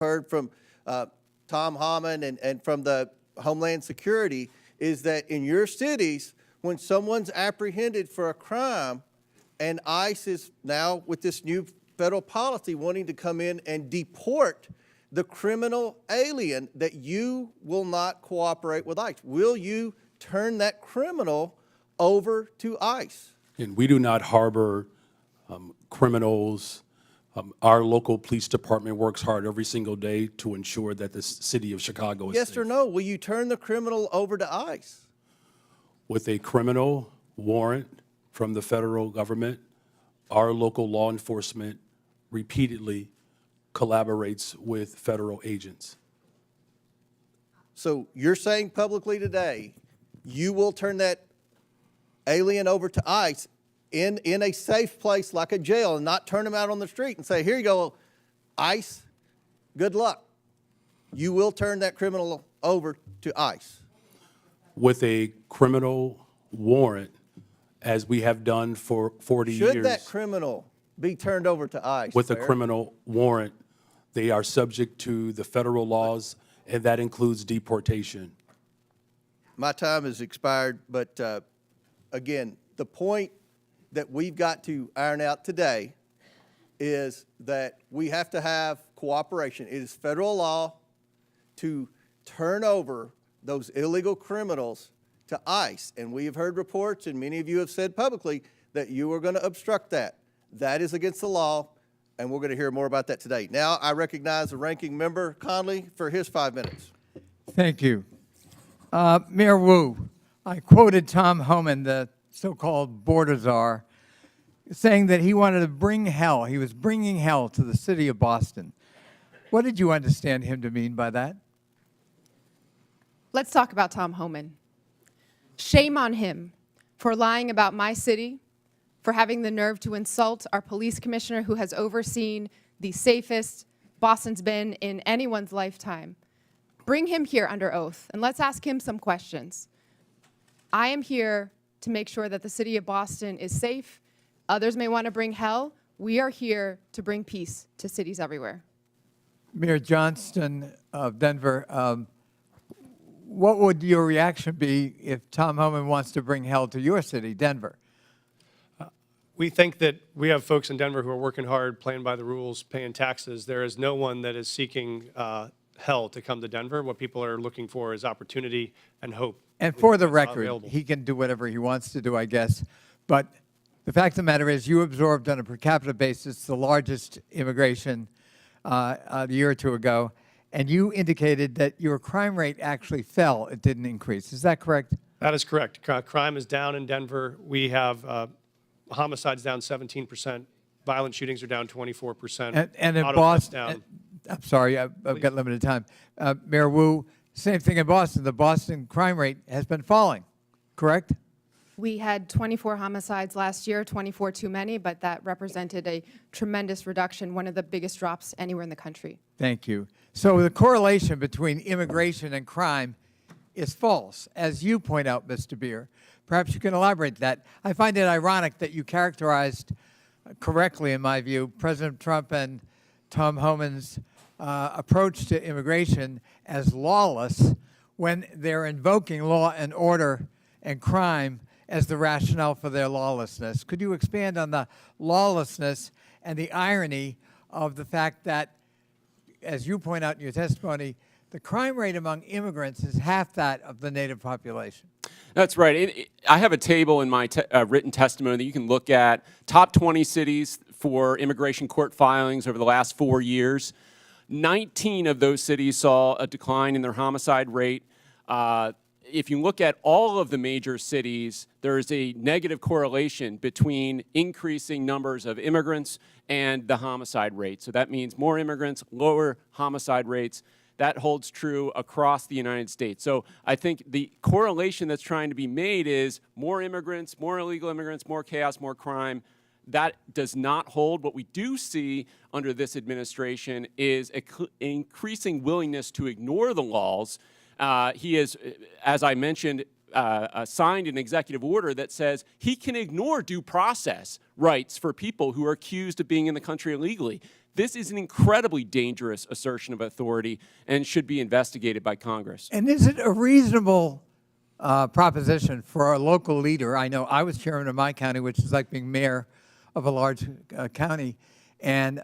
heard from Tom Hammond and from the Homeland Security is that in your cities, when someone's apprehended for a crime, and ICE is now with this new federal policy wanting to come in and deport the criminal alien, that you will not cooperate with ICE. Will you turn that criminal over to ICE? And we do not harbor criminals. Our local police department works hard every single day to ensure that the city of Chicago is Yes safe. or no? Will you turn the criminal over to ICE? With a criminal warrant from the federal government, our local law enforcement repeatedly collaborates with federal agents. So you're saying publicly today, you will turn that alien over to ICE in a safe place like a jail and not turn him out on the street and say, here you go, ICE, good luck. You will turn that criminal over to ICE. With a criminal warrant, as we have done for 40 years. Should that criminal be turned over to ICE? With a criminal warrant, they are subject to the federal laws, and that includes deportation. My time has expired, but again, the point that we've got to iron out today is that we have to have cooperation. It is federal law to turn over those illegal criminals to ICE. And we have heard reports, and many of you have said publicly, that you are going to obstruct that. That is against the law, and we're going to hear more about that today. Now I recognize the ranking member, Conley, for his 5 minutes. Thank you. Mayor Wu, I quoted Tom Homan, the so-called border czar, saying that he wanted to bring hell. He was bringing hell to the city of Boston. What did you understand him to mean by that? Let's talk about Tom Homan. Shame on him for lying about my city, for having the nerve to insult our police commissioner who has overseen the safest Boston's been in anyone's lifetime. Bring him here under oath, and let's ask him some questions. I am here to make sure that the city of Boston is safe. Others may want to bring hell. We are here to bring peace to cities everywhere. Mayor Johnston of Denver, what would your reaction be if Tom Homan wants to bring hell to your city, Denver? We think that we have folks in Denver who are working hard, playing by the rules, paying taxes. There is no one that is seeking hell to come to Denver. What people are looking for is opportunity and hope. And for the That's not record, available. he can do whatever he wants to do, I guess. But the fact of the matter is you absorbed on a per capita basis the largest immigration a year or two ago, and you indicated that your crime rate actually fell. It didn't increase. Is that correct? That is correct. Crime is down in Denver. We have homicides down 17%. Violent shootings are down 24%. And in Auto thefts Boston, down. I'm sorry, I've got limited time. Mayor Wu, same thing in Boston. The Boston crime rate has been falling, correct? We had 24 homicides last year, 24 too many, but that represented a tremendous reduction, one of the biggest drops anywhere in the country. Thank you. So the correlation between immigration and crime is false, as you point out, Mr. Beer. Perhaps you can elaborate that. I find it ironic that you characterized correctly, in my view, President Trump and Tom Homan's approach to immigration as lawless when they're invoking law and order and crime as the rationale for their lawlessness. Could you expand on the lawlessness and the irony of the fact that, as you point out in your testimony, the crime rate among immigrants is half that of the native population? That's right. I have a table in my written testimony that you can look at. Top 20 cities for immigration court filings over the last 4 years. 19 of those cities saw a decline in their homicide rate. If you look at all of the major cities, there is a negative correlation between increasing numbers of immigrants and the homicide rate. So that means more immigrants, lower homicide rates. That holds true across the United States. So I think the correlation that's trying to be made is more immigrants, more illegal immigrants, more chaos, more crime. That does not hold. What we do see under this administration is an increasing willingness to ignore the laws. He has, as I mentioned, signed an executive order that says he can ignore due process rights for people who are accused of being in the country illegally. This is an incredibly dangerous assertion of authority and should be investigated by Congress. And is it a reasonable proposition for a local leader? I know I was chairman of my county, which is like being mayor of a large county, and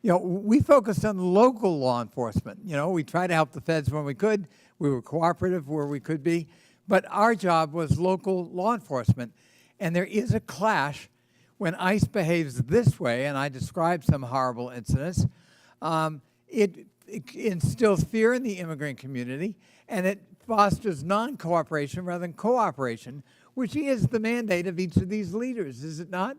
you know, we focused on local law enforcement. You know, we tried to help the feds when we could. We were cooperative where we could be, but our job was local law enforcement. And there is a clash when ICE behaves this way, and I described some horrible incidents. It instills fear in the immigrant community, and it fosters non-cooperation rather than cooperation, which is the mandate of each of these leaders, is it not?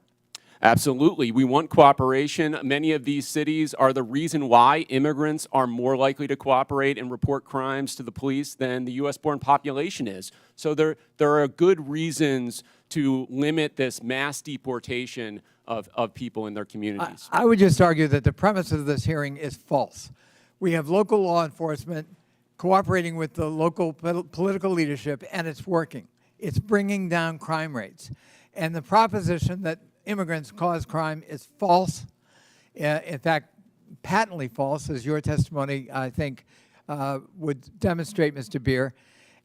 Absolutely. We want cooperation. Many of these cities are the reason why immigrants are more likely to cooperate and report crimes to the police than the U.S.-born population is. So there are good reasons to limit this mass deportation of people in their communities. I would just argue that the premise of this hearing is false. We have local law enforcement cooperating with the local political leadership, and it's working. It's bringing down crime rates. And the proposition that immigrants cause crime is false. In fact, patently false, as your testimony, I think, would demonstrate, Mr. Beer.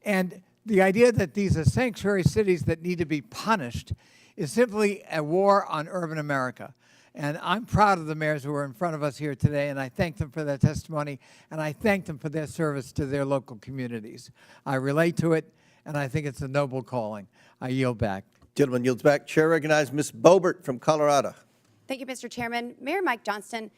And the idea that these are sanctuary cities that need to be punished is simply a war on urban America. And I'm proud of the mayors who are in front of us here today, and I thank them for their testimony, and I thank them for their service to their local communities. I relate to it, and I think it's a noble calling. I yield back. Gentleman yields back. Chair recognizes Ms. Boebert from Colorado. Thank you, Mr. Chairman. Mayor Mike Johnston,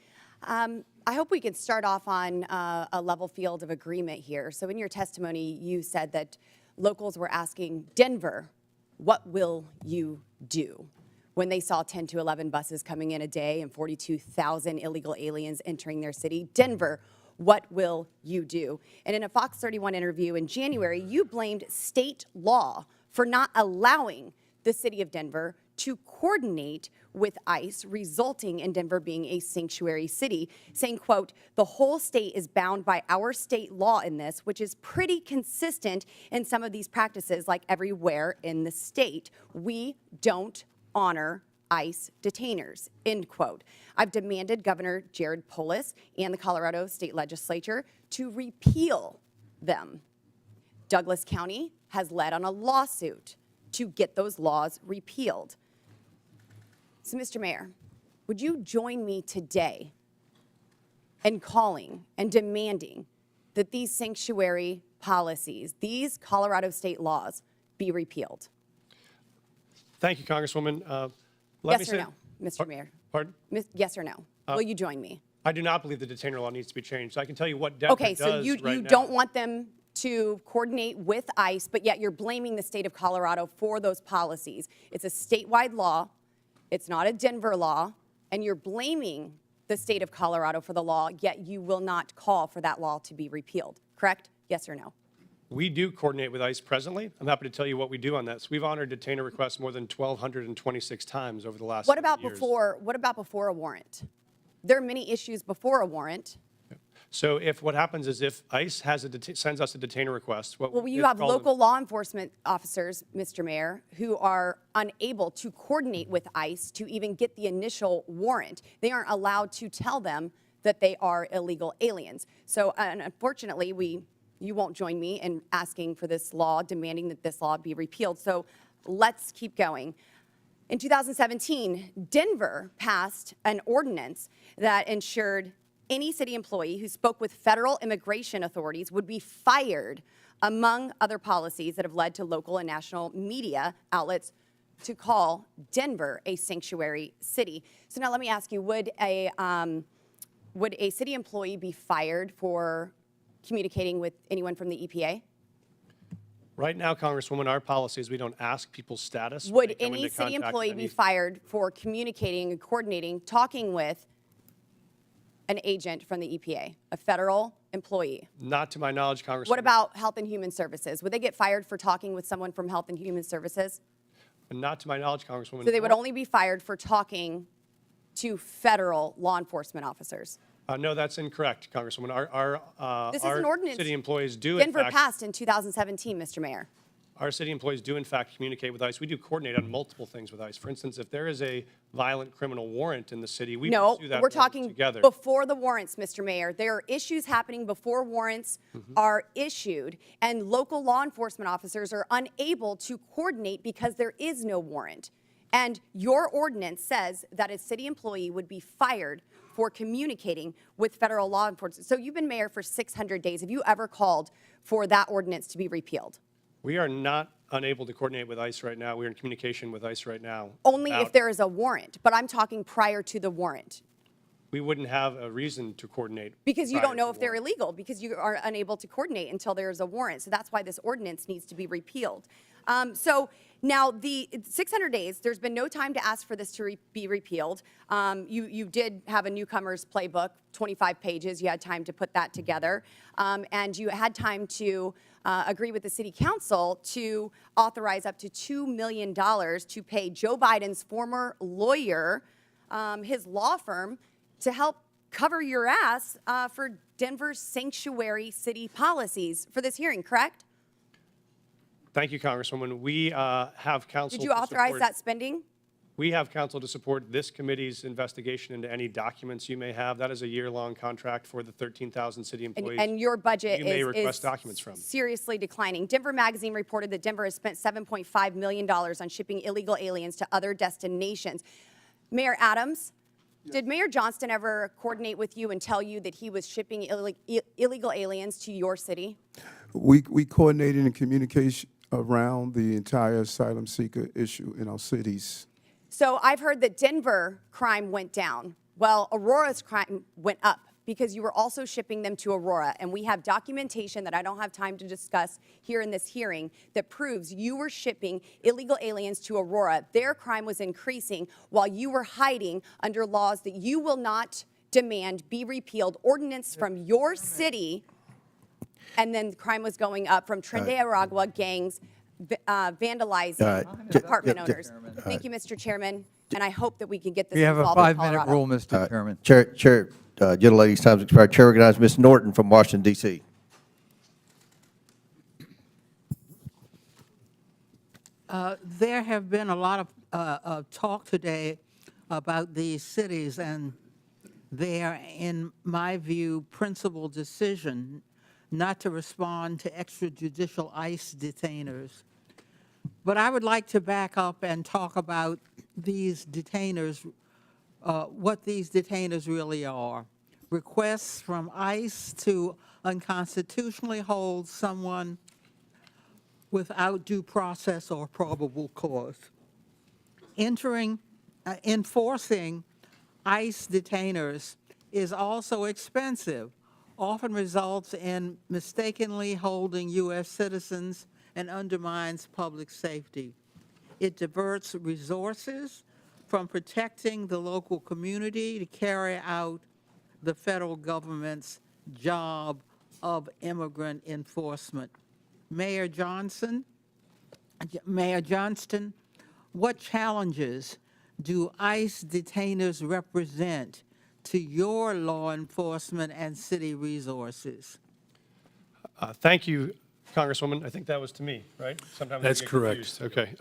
I hope we can start off on a level field of agreement here. So in your testimony, you said that locals were asking Denver, what will you do? When they saw 10 to 11 buses coming in a day and 42,000 illegal aliens entering their city. Denver, what will you do? And in a Fox 31 interview in January, you blamed state law for not allowing the city of Denver to coordinate with ICE, resulting in Denver being a sanctuary city, saying, quote, the whole state is bound by our state law in this, which is pretty consistent in some of these practices, like everywhere in the state. We don't honor ICE detainers, end quote. I've demanded Governor Jared Polis and the Colorado State Legislature to repeal them. Douglas County has led on a lawsuit to get those laws repealed. So, Mr. Mayor, would you join me today in calling and demanding that these sanctuary policies, these Colorado state laws, be repealed? Thank you, Congresswoman. Yes or no, Mr. Mayor? Pardon? Yes or no? Will you join me? I do not believe the detainer law needs to be changed. So I can tell you what Denver Okay, does so you right now. don't want them to coordinate with ICE, but yet you're blaming the state of Colorado for those policies. It's a statewide law. It's not a Denver law. And you're blaming the state of Colorado for the law, yet you will not call for that law to be repealed. Correct? Yes or no? We do coordinate with ICE presently. I'm happy to tell you what we do on that. So we've honored detainer requests more than 1,226 times over the last What about years. what about before a warrant? There are many issues before a warrant. So if what happens is if ICE has sends us a detainer request, Well, you have local law enforcement officers, Mr. Mayor, who are unable to coordinate with ICE to even get the initial warrant. They aren't allowed to tell them that they are illegal aliens. So unfortunately, you won't join me in asking for this law, demanding that this law be repealed. So let's keep going. In 2017, Denver passed an ordinance that ensured any city employee who spoke with federal immigration authorities would be fired, among other policies that have led to local and national media outlets to call Denver a sanctuary city. So now let me ask you, would a city employee be fired for communicating with anyone from the EPA? Right now, Congresswoman, our policy is we don't ask people's status. when Would they come any into city contact with employee be any- fired for communicating and coordinating, talking with an agent from the EPA, a federal employee? Not to my knowledge, Congresswoman. What about Health and Human Services? Would they get fired for talking with someone from Health and Human Services? Not to my knowledge, Congresswoman. So they would only be fired for talking to federal law enforcement officers. No, that's incorrect, Congresswoman. This is Our an ordinance city employees do, Denver in fact, passed in 2017, Mr. Mayor. our city employees do in fact communicate with ICE. We do coordinate on multiple things with ICE. For instance, if there is a violent criminal warrant in the city, we No, pursue that we're warrant talking together. before the warrants, Mr. Mayor. There are issues happening before warrants are issued, and local law enforcement officers are unable to coordinate because there is no warrant. And your ordinance says that a city employee would be fired for communicating with federal law enforcement. So you've been mayor for 600 days. Have you ever called for that ordinance to be repealed? We are not unable to coordinate with ICE right now. We're in communication with ICE right now. Only if about- there is a warrant, but I'm talking prior to the warrant. We wouldn't have a reason to coordinate. Because you prior don't know to if they're warrant. illegal, because you are unable to coordinate until there is a warrant. So that's why this ordinance needs to be repealed. So now the 600 days, there's been no time to ask for this to be repealed. You did have a newcomer's playbook, 25 pages. You had time to put that together. And you had time to agree with the city council to authorize up to $2 million to pay Joe Biden's former lawyer, his law firm, to help cover your ass for Denver's sanctuary city policies for this hearing, correct? Thank you, Congresswoman. We have counsel. Did you to authorize support- that spending? We have counsel to support this committee's investigation into any documents you may have. That is a year-long contract for the 13,000 city employees. And your budget you may is request documents from. seriously declining. Denver Magazine reported that Denver has spent $7.5 million on shipping illegal aliens to other destinations. Mayor Adams, did Mayor Johnston ever coordinate with you and tell you that he was shipping illegal aliens to your city? We coordinated in communication around the entire asylum seeker issue in our cities. So I've heard that Denver crime went down. Well, Aurora's crime went up because you were also shipping them to Aurora. And we have documentation that I don't have time to discuss here in this hearing that proves you were shipping illegal aliens to Aurora. Their crime was increasing while you were hiding under laws that you will not demand be repealed, ordinance from your city. And then crime was going up from Trinidad Aragua gangs vandalizing apartment owners. Thank you, Mr. Chairman, and I hope that we can get this We have a resolved in 5-minute Colorado. rule, Mr. Chairman. Chair, gentlelady's time's expired. Chair recognizes Ms. Norton from Washington, D.C. There have been a lot of talk today about these cities and their, in my view, principal decision not to respond to extrajudicial ICE detainers. But I would like to back up and talk about these detainers, what these detainers really are. Requests from ICE to unconstitutionally hold someone without due process or probable cause. Enforcing ICE detainers is also expensive, often results in mistakenly holding U.S. citizens and undermines public safety. It diverts resources from protecting the local community to carry out the federal government's job of immigrant enforcement. Mayor Johnston, what challenges do ICE detainers represent to your law enforcement and city resources? Thank you, Congresswoman. I think that was to me, right? Sometimes I That's get correct. confused. Okay.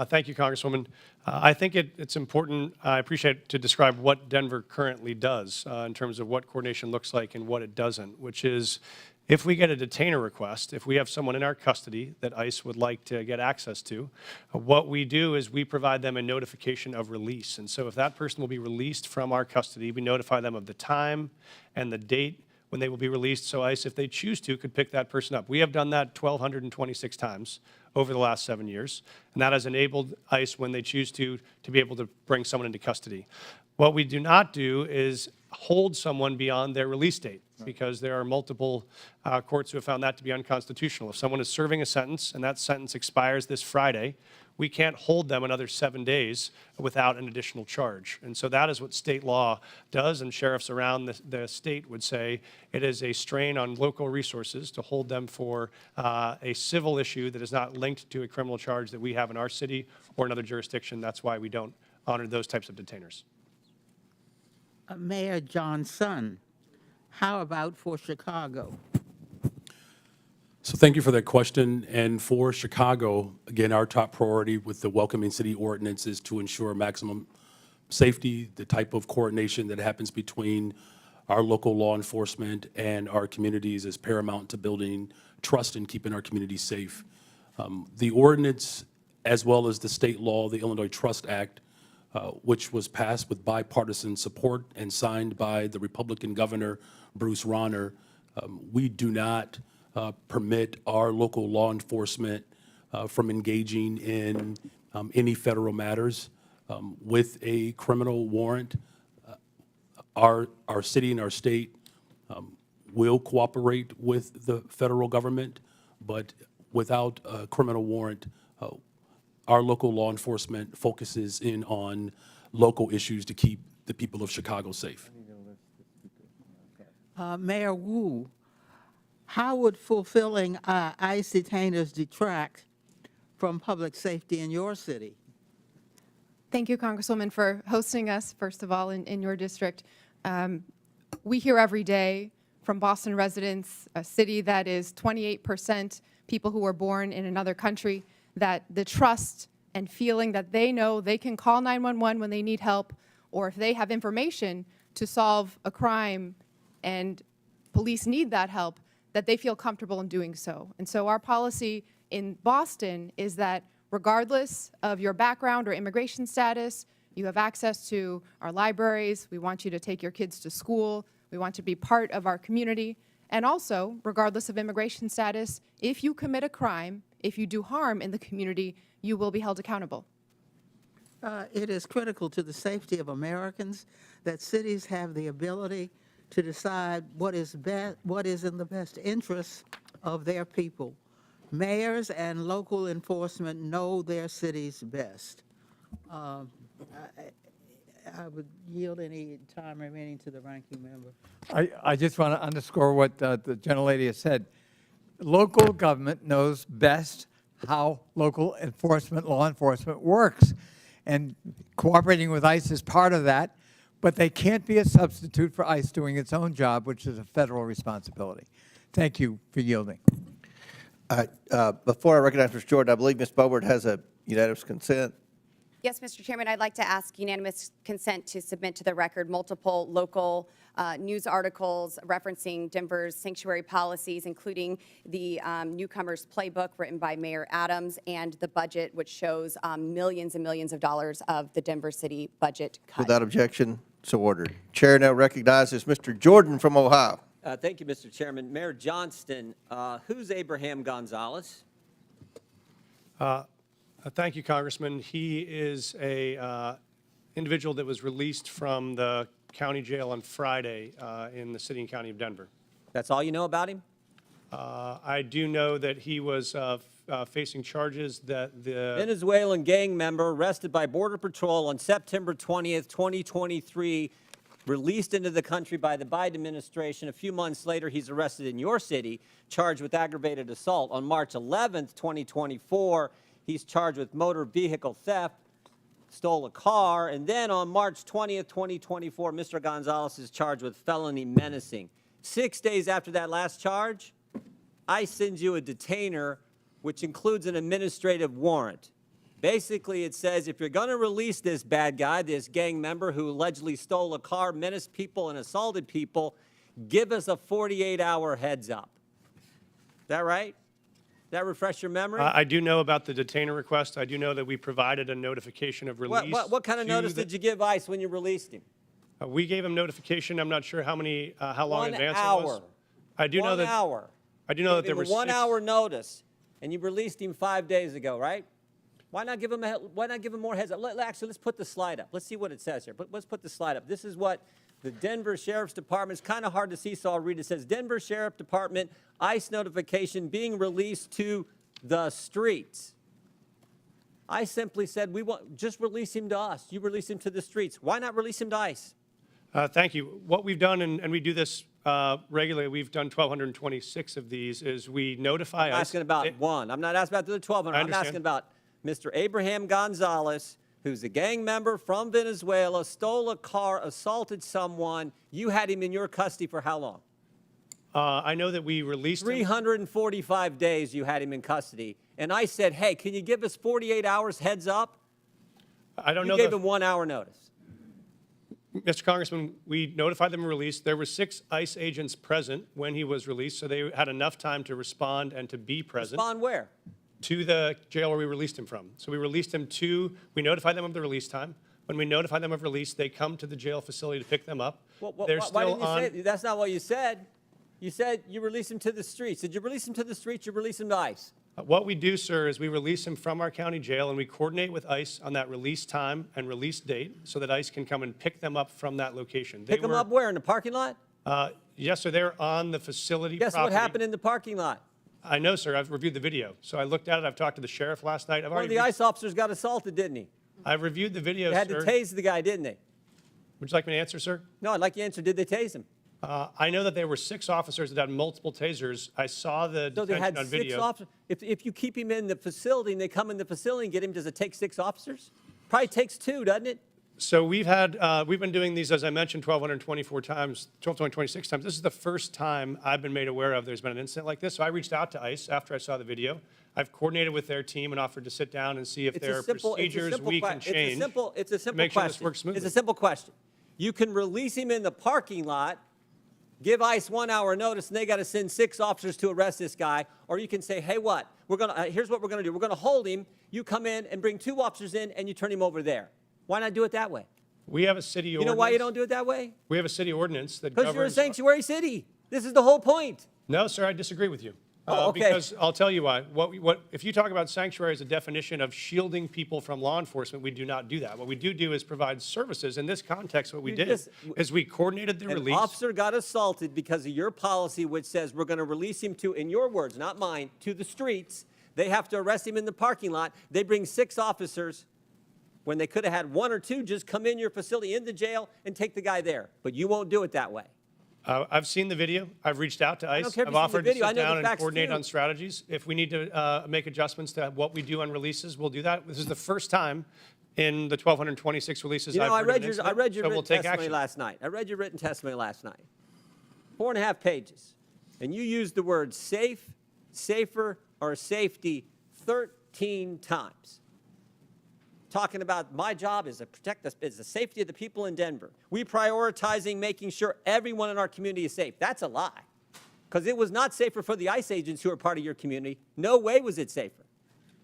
Thank you, Congresswoman. I think it's important, I appreciate to describe what Denver currently does in terms of what coordination looks like and what it doesn't, which is if we get a detainer request, if we have someone in our custody that ICE would like to get access to, what we do is we provide them a notification of release. And so if that person will be released from our custody, we notify them of the time and the date when they will be released, so ICE, if they choose to, could pick that person up. We have done that 1,226 times over the last 7 years, and that has enabled ICE, when they choose to be able to bring someone into custody. What we do not do is hold someone beyond their release date, because there are multiple courts who have found that to be unconstitutional. If someone is serving a sentence and that sentence expires this Friday, we can't hold them another 7 days without an additional charge. And so that is what state law does, and sheriffs around the state would say it is a strain on local resources to hold them for a civil issue that is not linked to a criminal charge that we have in our city or another jurisdiction. That's why we don't honor those types of detainers. Mayor Johnson, how about for Chicago? So thank you for that question. And for Chicago, again, our top priority with the Welcoming City Ordinance is to ensure maximum safety. The type of coordination that happens between our local law enforcement and our communities is paramount to building trust and keeping our communities safe. The ordinance, as well as the state law, the Illinois Trust Act, which was passed with bipartisan support and signed by the Republican Governor, Bruce Rauner, we do not permit our local law enforcement from engaging in any federal matters. With a criminal warrant, our city and our state will cooperate with the federal government, but without a criminal warrant, our local law enforcement focuses in on local issues to keep the people of Chicago safe. Mayor Wu, how would fulfilling ICE detainers detract from public safety in your city? Thank you, Congresswoman, for hosting us, first of all, in your district. We hear every day from Boston residents, a city that is 28% people who were born in another country, that the trust and feeling that they know they can call 911 when they need help, or if they have information to solve a crime and police need that help, that they feel comfortable in doing so. And so our policy in Boston is that regardless of your background or immigration status, you have access to our libraries. We want you to take your kids to school. We want you to be part of our community. And also, regardless of immigration status, if you commit a crime, if you do harm in the community, you will be held accountable. It is critical to the safety of Americans that cities have the ability to decide what is in the best interest of their people. Mayors and local enforcement know their cities best. I would yield any time remaining to the ranking member. I just want to underscore what the gentlelady has said. Local government knows best how local enforcement, law enforcement works. And cooperating with ICE is part of that, but they can't be a substitute for ICE doing its own job, which is a federal responsibility. Thank you for yielding. Before I recognize Mr. Jordan, I believe Ms. Boebert has a unanimous consent. Yes, Mr. Chairman, I'd like to ask unanimous consent to submit to the record multiple local news articles referencing Denver's sanctuary policies, including the Newcomers Playbook written by Mayor Adams and the budget, which shows millions and millions of dollars of the Denver city budget cut. Without objection, so ordered. Chair now recognizes Mr. Jordan from Ohio. Thank you, Mr. Chairman. Mayor Johnston, who's Abraham Gonzalez? Thank you, Congressman. He is a individual that was released from the county jail on Friday in the city and county of Denver. That's all you know about him? I do know that he was facing charges that the Venezuelan gang member arrested by Border Patrol on September 20th, 2023, released into the country by the Biden administration. A few months later, he's arrested in your city, charged with aggravated assault. On March 11th, 2024, he's charged with motor vehicle theft, stole a car, and then on March 20th, 2024, Mr. Gonzalez is charged with felony menacing. 6 days after that last charge, ICE sends you a detainer, which includes an administrative warrant. Basically, it says if you're going to release this bad guy, this gang member who allegedly stole a car, menaced people, and assaulted people, give us a 48-hour heads up. Is that right? That refresh your memory? I do know about the detainer request. I do know that we provided a notification of release. What kind of notice did you give ICE when you released him? We gave him notification. I'm not sure how long in advance 1 hour. it was. I do know that. 1 hour. I do know that there Gave were him a 6 1-hour notice, and you released him 5 days ago, right? Why not give him more heads up? Actually, let's put the slide up. Let's see what it says here. But let's put the slide up. This is what the Denver Sheriff's Department, it's kind of hard to see, so I'll read it. It says, Denver Sheriff Department, ICE notification being released to the streets. I simply said, just release him to us. You release him to the streets. Why not release him to ICE? Thank you. What we've done, and we do this regularly, we've done 1,226 of these, is we notify I'm asking about one. I'm not asking about the other 1,200. I'm asking about Mr. Abraham Gonzalez, who's a gang member from Venezuela, stole a car, assaulted someone. You had him in your custody for how long? I know that we released him. 345 days you had him in custody. And I said, hey, can you give us 48 hours heads up? I don't You know. gave him 1 hour notice. Mr. Congressman, we notified them of release. There were 6 ICE agents present when he was released, so they had enough time to respond and to be present Respond where? to the jail where we released him from. So we released him we notified them of the release time. When we notify them of release, they come to the jail facility to pick them up. They're Why still didn't you on. say, that's not what you said. You said you released him to the streets. Did you release him to the streets? You release him to ICE? What we do, sir, is we release him from our county jail, and we coordinate with ICE on that release time and release date so that ICE can come and pick them up from that location. Pick him up where? In the parking lot? Yes, sir. They're on the facility Guess property. what happened in the parking lot? I know, sir. I've reviewed the video. So I looked at it. I've talked to the sheriff last night. One of the ICE officers got assaulted, didn't he? I've reviewed the video, They had sir. to tase the guy, didn't they? Would you like me to answer, sir? No, I'd like you to answer, did they tase him? I know that there were 6 officers that had multiple tasers. I saw the So they detention had on 6 video. officers. If you keep him in the facility and they come in the facility and get him, does it take 6 officers? Probably takes 2, doesn't it? So we've been doing these, as I mentioned, 1,224 times, 1,226 times. This is the first time I've been made aware of there's been an incident like this. So I reached out to ICE after I saw the video. I've coordinated with their team and offered to sit down and see if there are procedures we can change. It's a simple make sure this question. works smoothly. It's a simple question. You can release him in the parking lot, give ICE 1 hour notice, and they got to send 6 officers to arrest this guy. Or you can say, hey, what? Here's what we're going to do. We're going to hold him. You come in and bring 2 officers in, and you turn him over there. Why not do it that way? We have a city You ordinance. know why you don't do it that way? We have a city ordinance that Because governs. you're a sanctuary city. This is the whole point. No, sir, I disagree with you. Oh, okay. Because I'll tell you why. If you talk about sanctuary as a definition of shielding people from law enforcement, we do not do that. What we do is provide services. In this context, what we You did just- is we coordinated the An release. officer got assaulted because of your policy, which says we're going to release him to, in your words, not mine, to the streets. They have to arrest him in the parking lot. They bring 6 officers when they could have had 1 or 2 just come in your facility, in the jail, and take the guy there. But you won't do it that way. I've seen the video. I've reached out to don't ICE. care if I've you've seen the offered to video. I sit know the down and facts, coordinate too. on strategies. If we need to make adjustments to what we do on releases, we'll do that. This is the first time in the 1,226 releases You know, I've heard of an I incident, read your so we'll written take testimony action. last night. I read your written testimony last night. 4.5 pages. And you used the word safe, safer, or safety 13 times. Talking about my job is to protect the safety of the people in Denver. We prioritizing making sure everyone in our community is safe. That's a lie. Because it was not safer for the ICE agents who are part of your community. No way was it safer.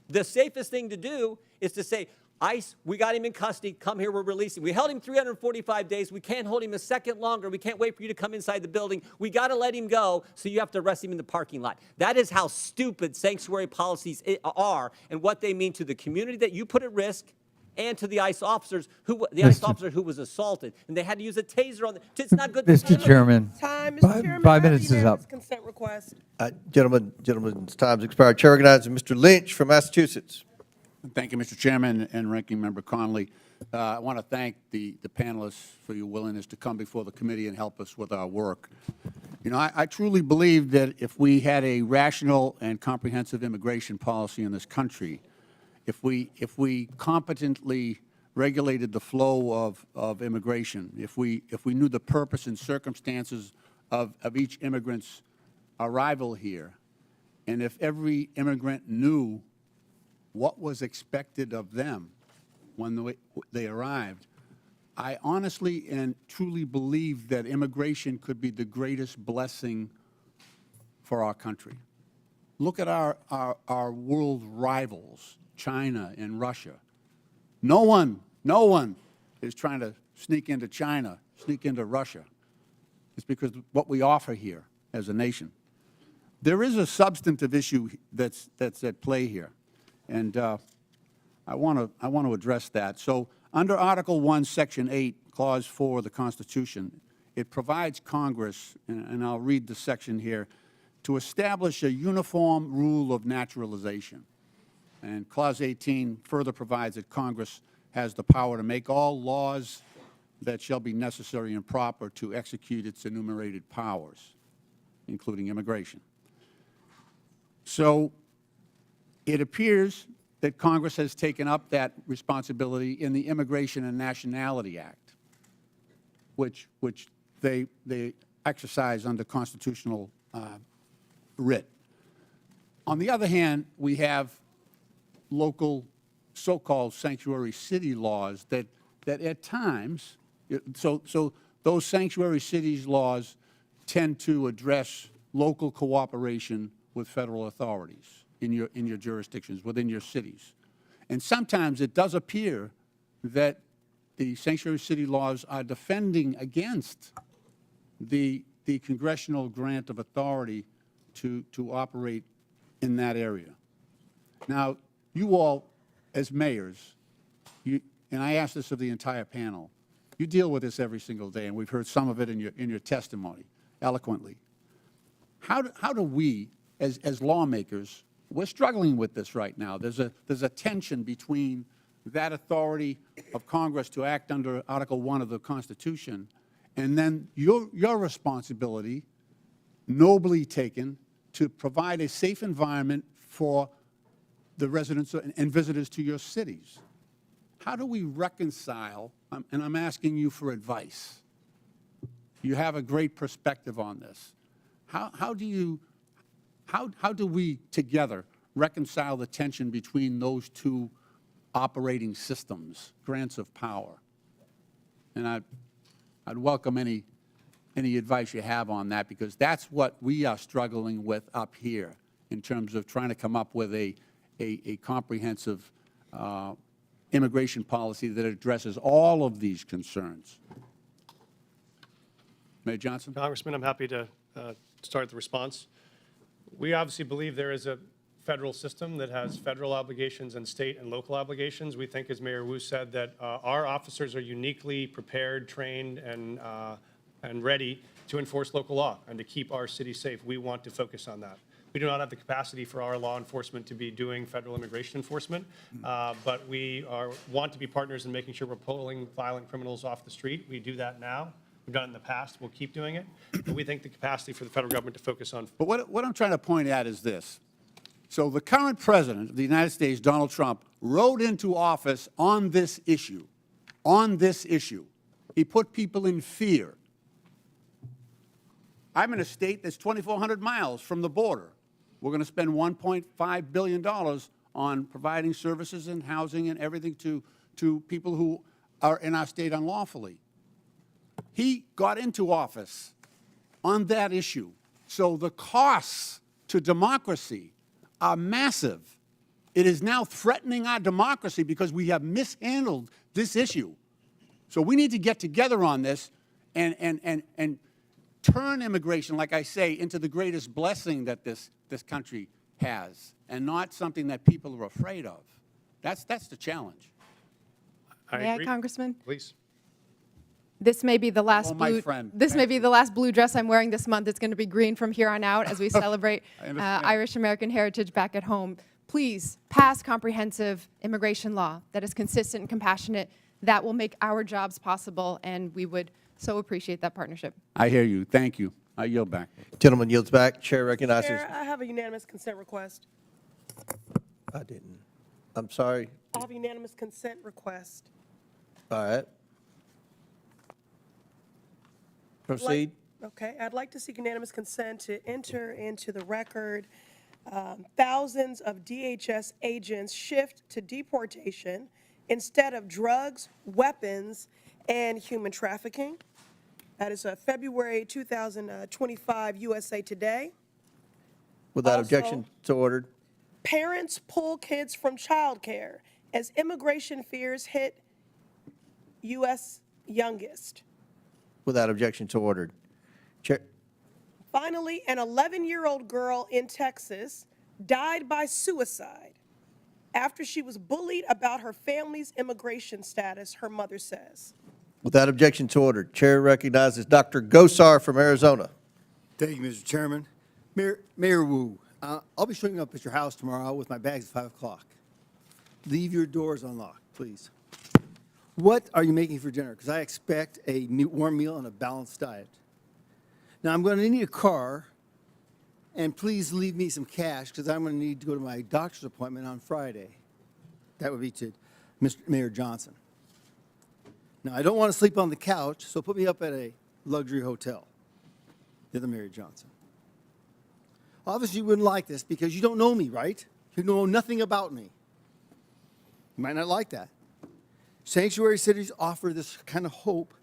The safest thing to do is to say, ICE, we got him in custody. Come here, we're releasing. We held him 345 days. We can't hold him a second longer. We can't wait for you to come inside the building. We got to let him go, so you have to arrest him in the parking lot. That is how stupid sanctuary policies are and what they mean to the community that you put at risk and to the ICE officers ICE officer who was assaulted. And they had to use a taser on them. It's not good. Mr. Chairman, Time, Mr. Chairman. 5 I have minutes is unanimous up. Consent request. Gentlemen's time's expired. Chair recognizes Mr. Lynch from Massachusetts. Thank you, Mr. Chairman and Ranking Member Conley. I want to thank the panelists for your willingness to come before the committee and help us with our work. You know, I truly believe that if we had a rational and comprehensive immigration policy in this country, if we competently regulated the flow of immigration, if we knew the purpose and circumstances of each immigrant's arrival here, and if every immigrant knew what was expected of them when they arrived, I honestly and truly believe that immigration could be the greatest blessing for our country. Look at our world rivals, China and Russia. No one is trying to sneak into China, sneak into Russia. It's because of what we offer here as a nation. There is a substantive issue that's at play here, and I want to address that. So under Article 1, Section 8, Clause 4 of the Constitution, it provides Congress, and I'll read the section here, to establish a uniform rule of naturalization. And Clause 18 further provides that Congress has the power to make all laws that shall be necessary and proper to execute its enumerated powers, including immigration. So it appears that Congress has taken up that responsibility in the Immigration and Nationality Act, which they exercise under constitutional writ. On the other hand, we have local so-called sanctuary city laws that at times, so those sanctuary cities laws tend to address local cooperation with federal authorities in your jurisdictions, within your cities. And sometimes it does appear that the sanctuary city laws are defending against the congressional grant of authority to operate in that area. Now, you all, as mayors, and I ask this of the entire panel, you deal with this every single day, and we've heard some of it in your testimony eloquently. How do we, as lawmakers, we're struggling with this right now. There's a tension between that authority of Congress to act under Article 1 of the Constitution, and then your responsibility, nobly taken, to provide a safe environment for the residents and visitors to your cities. How do we reconcile, and I'm asking you for advice. You have a great perspective on this. How do we together reconcile the tension between those two operating systems, grants of power? And I'd welcome any advice you have on that, because that's what we are struggling with up here in terms of trying to come up with a comprehensive immigration policy that addresses all of these concerns. Mayor Johnson? Congressman, I'm happy to start the response. We obviously believe there is a federal system that has federal obligations and state and local obligations. We think, as Mayor Wu said, that our officers are uniquely prepared, trained, and ready to enforce local law and to keep our city safe. We want to focus on that. We do not have the capacity for our law enforcement to be doing federal immigration enforcement, but we want to be partners in making sure we're pulling violent criminals off the street. We do that now. We've done it in the past. We'll keep doing it. But we think the capacity for the federal government to focus on. But what I'm trying to point at is this. So the current president of the United States, Donald Trump, rode into office on this issue. On this issue. He put people in fear. I'm in a state that's 2,400 miles from the border. We're going to spend $1.5 billion on providing services and housing and everything to people who are in our state unlawfully. He got into office on that issue. So the costs to democracy are massive. It is now threatening our democracy because we have mishandled this issue. So we need to get together on this and turn immigration, like I say, into the greatest blessing that this country has, and not something that people are afraid of. That's the challenge. May I, Congressman? Please. This may be the last Oh, my blue. friend. This may Thank be you. the last blue dress I'm wearing this month. It's going to be green from here on out as we celebrate I understand. Irish American heritage back at home. Please pass comprehensive immigration law that is consistent and compassionate. That will make our jobs possible, and we would so appreciate that partnership. I hear you. Thank you. I yield back. Gentleman yields back. Chair recognizes. Chair, I have a unanimous consent request. I didn't. I'm sorry. I have a unanimous consent request. All right. Proceed. Okay, I'd like to seek unanimous consent to enter into the record thousands of DHS agents shift to deportation instead of drugs, weapons, and human trafficking. That is February 2025 USA Today. Without Also- objection, so ordered. Parents pull kids from childcare as immigration fears hit U.S. youngest. Without objection, so ordered. Chair. Finally, an 11-year-old girl in Texas died by suicide after she was bullied about her family's immigration status, her mother says. Without objection, so ordered. Chair recognizes Dr. Gosar from Arizona. Thank you, Mr. Chairman. Mayor Wu, I'll be showing up at your house tomorrow with my bags at 5 o'clock. Leave your doors unlocked, please. What are you making for dinner? Because I expect a warm meal and a balanced diet. Now, I'm going to need a car, and please leave me some cash because I'm going to need to go to my doctor's appointment on Friday. That would be to Mr. Mayor Johnson. Now, I don't want to sleep on the couch, so put me up at a luxury hotel. The other Mayor Johnson. Obviously, you wouldn't like this because you don't know me, right? You know nothing about me. You might not like that. Sanctuary cities offer this kind of hope,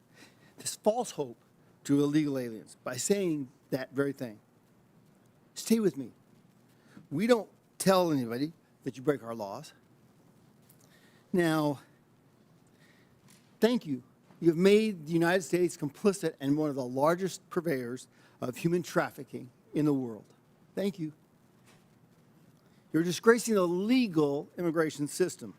this false hope to illegal aliens by saying that very thing. Stay with me. We don't tell anybody that you break our laws. Now, thank you. You have made the United States complicit and one of the largest purveyors of human trafficking in the world. Thank you. You're disgracing the legal immigration system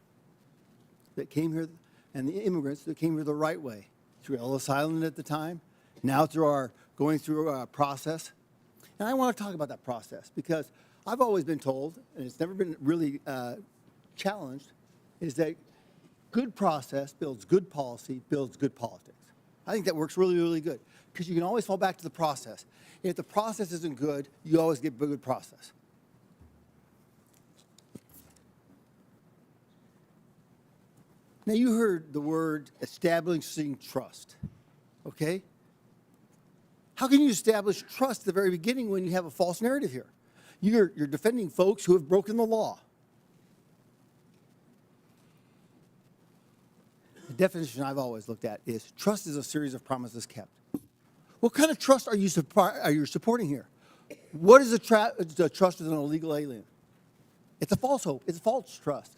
that came here and the immigrants that came here the right way, through Ellis Island at the time, now through our going through a process. And I want to talk about that process because I've always been told, and it's never been really challenged, is that good process builds good policy, builds good politics. I think that works really, really good because you can always fall back to the process. If the process isn't good, you always get a good process. Now, you heard the word establishing trust, okay? How can you establish trust at the very beginning when you have a false narrative here? You're defending folks who have broken the law. The definition I've always looked at is trust is a series of promises kept. What kind of trust are you supporting here? What is the trust with an illegal alien? It's a false hope. It's a false trust.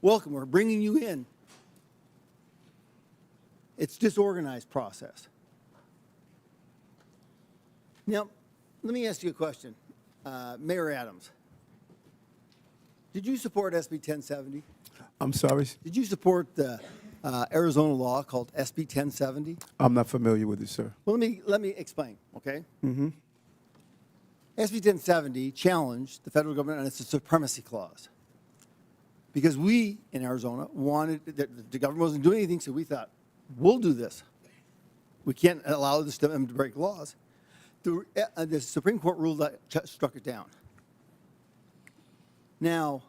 Welcome. We're bringing you in. It's disorganized process. Now, let me ask you a question. Mayor Adams, did you support SB 1070? I'm sorry? Did you support the Arizona law called SB 1070? I'm not familiar with it, sir. Well, let me explain, okay? SB 1070 challenged the federal government on its supremacy clause. Because we, in Arizona, wanted, the government wasn't doing anything, so we thought, we'll do this. We can't allow them to break laws. The Supreme Court ruled that struck it down. Now,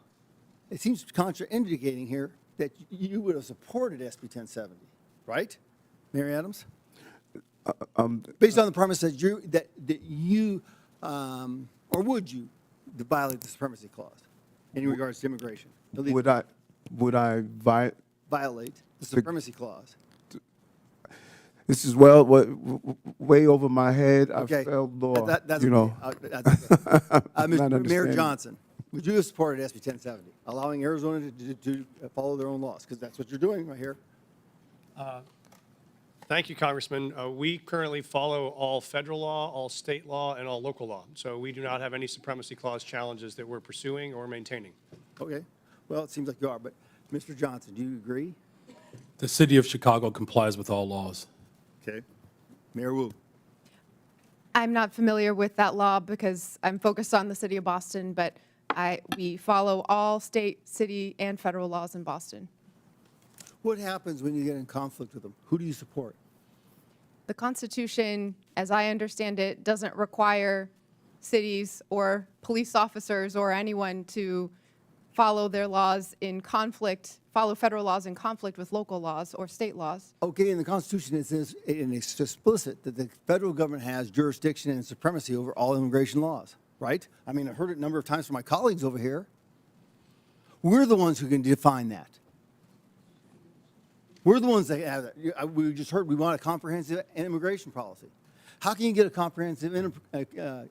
it seems contraindicating here that you would have supported SB 1070, right, Mayor Adams? Based on the premise that you or would you violate the supremacy clause in regards to immigration? Would I Violate the supremacy clause? This is way over my head. Okay. I failed law. That's you know. okay. That's okay. Not Mayor understanding. Johnson, would you have supported SB 1070, allowing Arizona to follow their own laws? Because that's what you're doing right here. Thank you, Congressman. We currently follow all federal law, all state law, and all local law. So we do not have any supremacy clause challenges that we're pursuing or maintaining. Okay. Well, it seems like you are. But Mr. Johnson, do you agree? The city of Chicago complies with all laws. Okay. Mayor Wu. I'm not familiar with that law because I'm focused on the city of Boston, but we follow all state, city, and federal laws in Boston. What happens when you get in conflict with them? Who do you support? The Constitution, as I understand it, doesn't require cities or police officers or anyone to follow their laws in conflict, follow federal laws in conflict with local laws or state laws. Okay, in the Constitution it says, and it's explicit, that the federal government has jurisdiction and supremacy over all immigration laws, right? I mean, I've heard it a number of times from my colleagues over here. We're the ones who can define that. We're the ones that have that. We just heard we want a comprehensive immigration policy. How can you get a comprehensive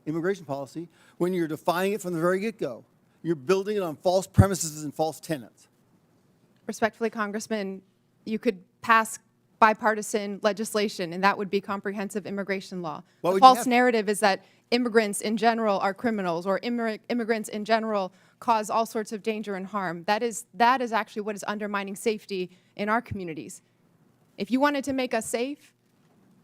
immigration policy when you're defining it from the very get-go? You're building it on false premises and false tenets. Respectfully, Congressman, you could pass bipartisan legislation, and that would be comprehensive immigration law. The false narrative is that immigrants in general are criminals, or immigrants in general cause all sorts of danger and harm. That is actually what is undermining safety in our communities. If you wanted to make us safe,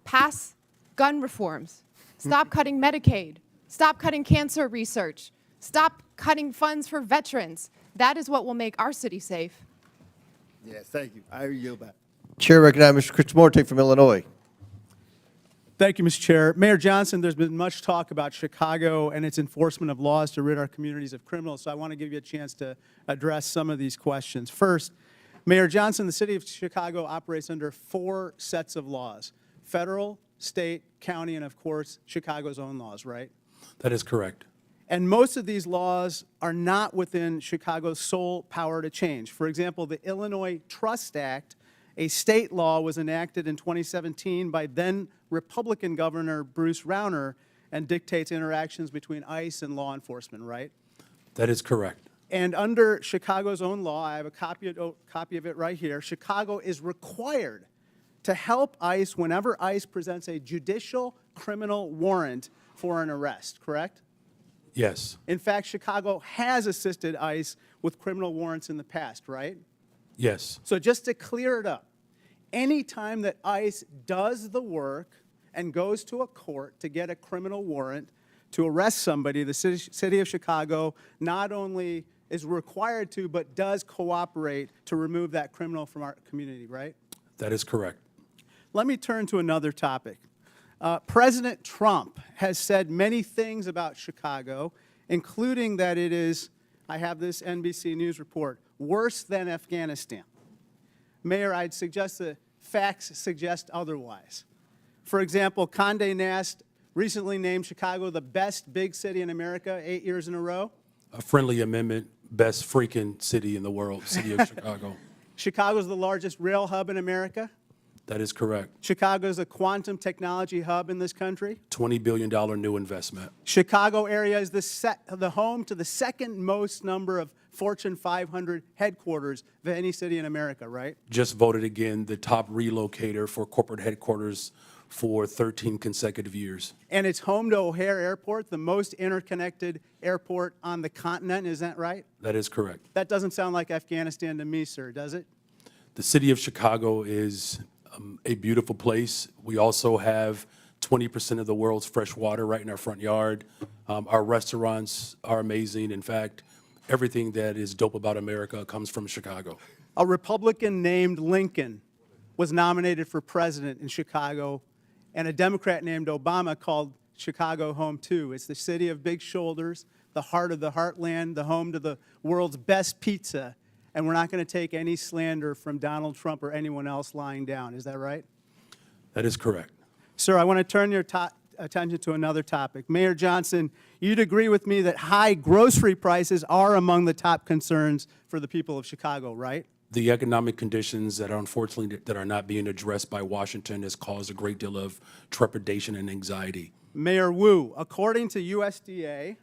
pass gun reforms. Stop cutting Medicaid. Stop cutting cancer research. Stop cutting funds for veterans. That is what will make our city safe. Yes, thank you. I yield back. Chair recognizes Mr. Krishnamurti from Illinois. Thank you, Mr. Chair. Mayor Johnson, there's been much talk about Chicago and its enforcement of laws to rid our communities of criminals, so I want to give you a chance to address some of these questions. First, Mayor Johnson, the city of Chicago operates under 4 sets of laws: federal, state, county, and of course, Chicago's own laws, right? That is correct. And most of these laws are not within Chicago's sole power to change. For example, the Illinois Trust Act, a state law, was enacted in 2017 by then Republican Governor Bruce Rauner and dictates interactions between ICE and law enforcement, right? That is correct. And under Chicago's own law, I have a copy of it right here, Chicago is required to help ICE whenever ICE presents a judicial criminal warrant for an arrest, correct? Yes. In fact, Chicago has assisted ICE with criminal warrants in the past, right? Yes. So just to clear it up, any time that ICE does the work and goes to a court to get a criminal warrant to arrest somebody, the city of Chicago not only is required to, but does cooperate to remove that criminal from our community, right? That is correct. Let me turn to another topic. President Trump has said many things about Chicago, including that it is, I have this NBC News report, worse than Afghanistan. Mayor, I'd suggest the facts suggest otherwise. For example, Condé Nast recently named Chicago the best big city in America 8 years in a row. A friendly amendment, best freaking city in the world, city of Chicago. Chicago's the largest rail hub in America. That is correct. Chicago's a quantum technology hub in this country. $20 billion new investment. Chicago area is the home to the second most number of Fortune 500 headquarters of any city in America, right? Just voted again the top relocator for corporate headquarters for 13 consecutive years. And it's home to O'Hare Airport, the most interconnected airport on the continent, is that right? That is correct. That doesn't sound like Afghanistan to me, sir, does it? The city of Chicago is a beautiful place. We also have 20% of the world's fresh water right in our front yard. Our restaurants are amazing. In fact, everything that is dope about America comes from Chicago. A Republican named Lincoln was nominated for president in Chicago, and a Democrat named Obama called Chicago home too. It's the city of big shoulders, the heart of the heartland, the home to the world's best pizza. And we're not going to take any slander from Donald Trump or anyone else lying down. Is that right? That is correct. Sir, I want to turn your attention to another topic. Mayor Johnson, you'd agree with me that high grocery prices are among the top concerns for the people of Chicago, right? The economic conditions that are unfortunately that are not being addressed by Washington has caused a great deal of trepidation and anxiety. Mayor Wu, according to USDA,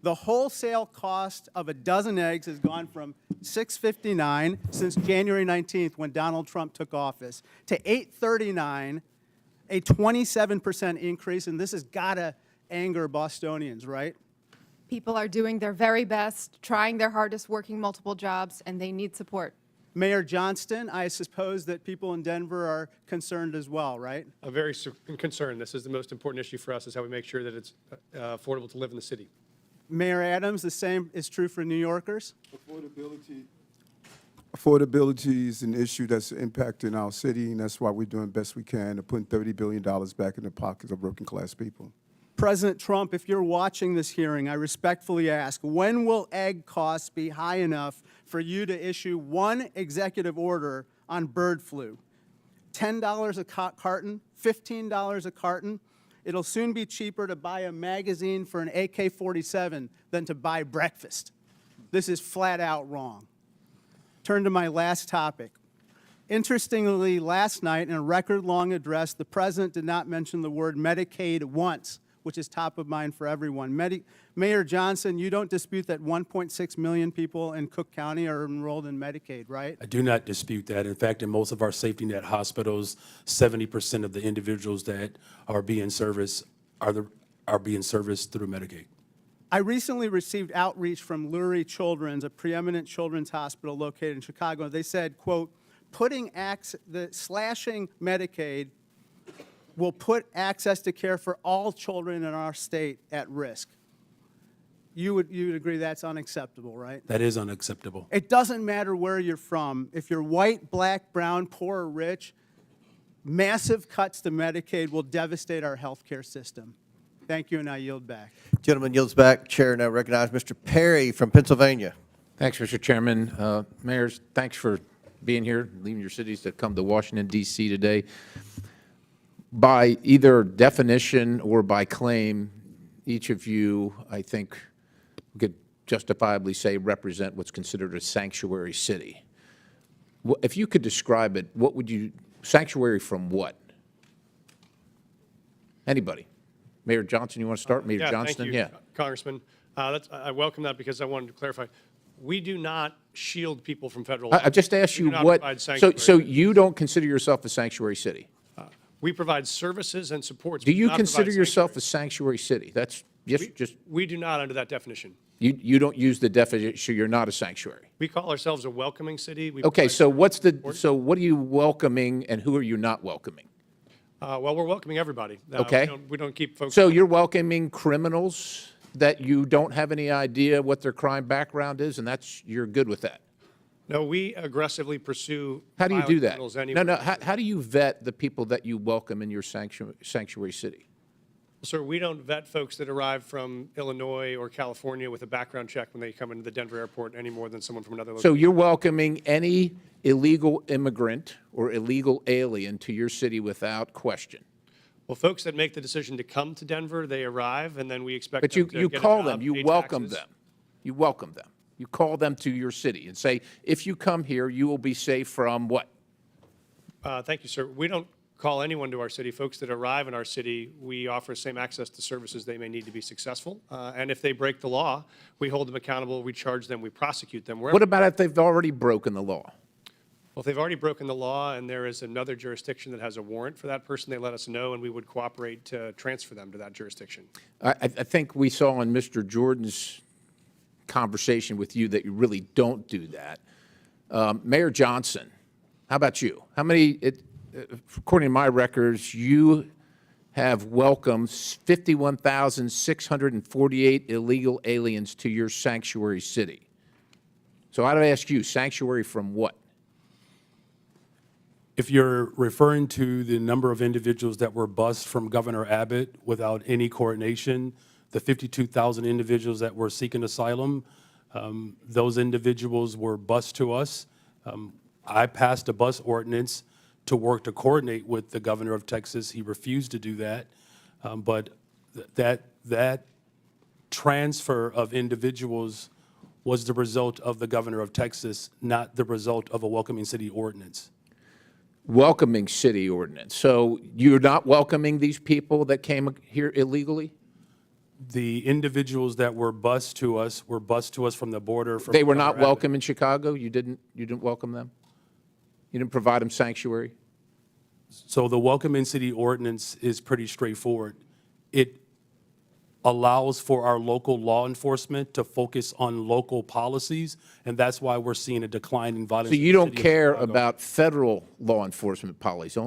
the wholesale cost of a dozen eggs has gone from $6.59 since January 19th when Donald Trump took office to $8.39, a 27% increase, and this has got to anger Bostonians, right? People are doing their very best, trying their hardest, working multiple jobs, and they need support. Mayor Johnston, I suppose that people in Denver are concerned as well, right? I'm very concerned. This is the most important issue for us, is how we make sure that it's affordable to live in the city. Mayor Adams, the same is true for New Yorkers? Affordability is an issue that's impacting our city, and that's why we're doing the best we can to put $30 billion back in the pockets of working class people. President Trump, if you're watching this hearing, I respectfully ask, when will egg costs be high enough for you to issue one executive order on bird flu? $10 a carton, $15 a carton? It'll soon be cheaper to buy a magazine for an AK-47 than to buy breakfast. This is flat out wrong. Turn to my last topic. Interestingly, last night in a record-long address, the president did not mention the word Medicaid once, which is top of mind for everyone. Mayor Johnson, you don't dispute that 1.6 million people in Cook County are enrolled in Medicaid, right? I do not dispute that. In fact, in most of our safety net hospitals, 70% of the individuals that are being serviced are being serviced through Medicaid. I recently received outreach from Lurie Children's, a preeminent children's hospital located in Chicago. They said, quote, slashing Medicaid will put access to care for all children in our state at risk. You would agree that's unacceptable, right? That is unacceptable. It doesn't matter where you're from. If you're white, black, brown, poor, or rich, massive cuts to Medicaid will devastate our health care system. Thank you, and I yield back. Gentleman yields back. Chair now recognizes Mr. Perry from Pennsylvania. Thanks, Mr. Chairman. Mayors, thanks for being here, leaving your cities to come to Washington, D.C. today. By either definition or by claim, each of you, I think, could justifiably say represent what's considered a sanctuary city. If you could describe it, what would you, sanctuary from what? Anybody? Mayor Johnson, you want to start? Mayor Johnston? Thank you, Congressman. I welcome that because I wanted to clarify. We do not shield people from federal law. I just asked We you do not what, provide so sanctuary. you don't consider yourself a sanctuary city? We provide services and supports. Do We you not provide consider yourself a sanctuary. sanctuary city? That's just, We do not under that definition. you don't use the definition, you're not a sanctuary. We call ourselves a welcoming city. We Okay, provide so what's the, support. so what are you welcoming and who are you not welcoming? Well, we're welcoming everybody. Okay. We don't keep folks. So you're welcoming criminals that you don't have any idea what their crime background is, and you're good with that? No, we aggressively pursue. How do you do violent that? criminals No, anywhere. no, how do you vet the people that you welcome in your sanctuary city? Sir, we don't vet folks that arrive from Illinois or California with a background check when they come into the Denver airport any more than someone from another So location. you're welcoming any illegal immigrant or illegal alien to your city without question? Well, folks that make the decision to come to Denver, they arrive, and then we expect But them to you get a call job, them, you pay welcome taxes. them. You welcome them. You call them to your city and say, if you come here, you will be safe from what? Thank you, sir. We don't call anyone to our city. Folks that arrive in our city, we offer same access to services they may need to be successful. And if they break the law, we hold them accountable, we charge them, we prosecute them. What about if they've already broken the law? Well, if they've already broken the law and there is another jurisdiction that has a warrant for that person, they let us know and we would cooperate to transfer them to that jurisdiction. I think we saw in Mr. Jordan's conversation with you that you really don't do that. Mayor Johnson, how about you? How many, according to my records, you have welcomed 51,648 illegal aliens to your sanctuary city. So I'd ask you, sanctuary from what? If you're referring to the number of individuals that were bused from Governor Abbott without any coordination, the 52,000 individuals that were seeking asylum, those individuals were bused to us. I passed a bus ordinance to work to coordinate with the governor of Texas. He refused to do that. But that transfer of individuals was the result of the governor of Texas, not the result of a welcoming city ordinance. Welcoming city ordinance. So you're not welcoming these people that came here illegally? The individuals that were bused to us from the border. From They were Governor not Abbott. welcome in Chicago? You didn't welcome them? You didn't provide them sanctuary? So the welcoming city ordinance is pretty straightforward. It allows for our local law enforcement to focus on local policies, and that's why we're seeing a decline in violence. So in you the don't city of care Chicago. about federal law enforcement policies,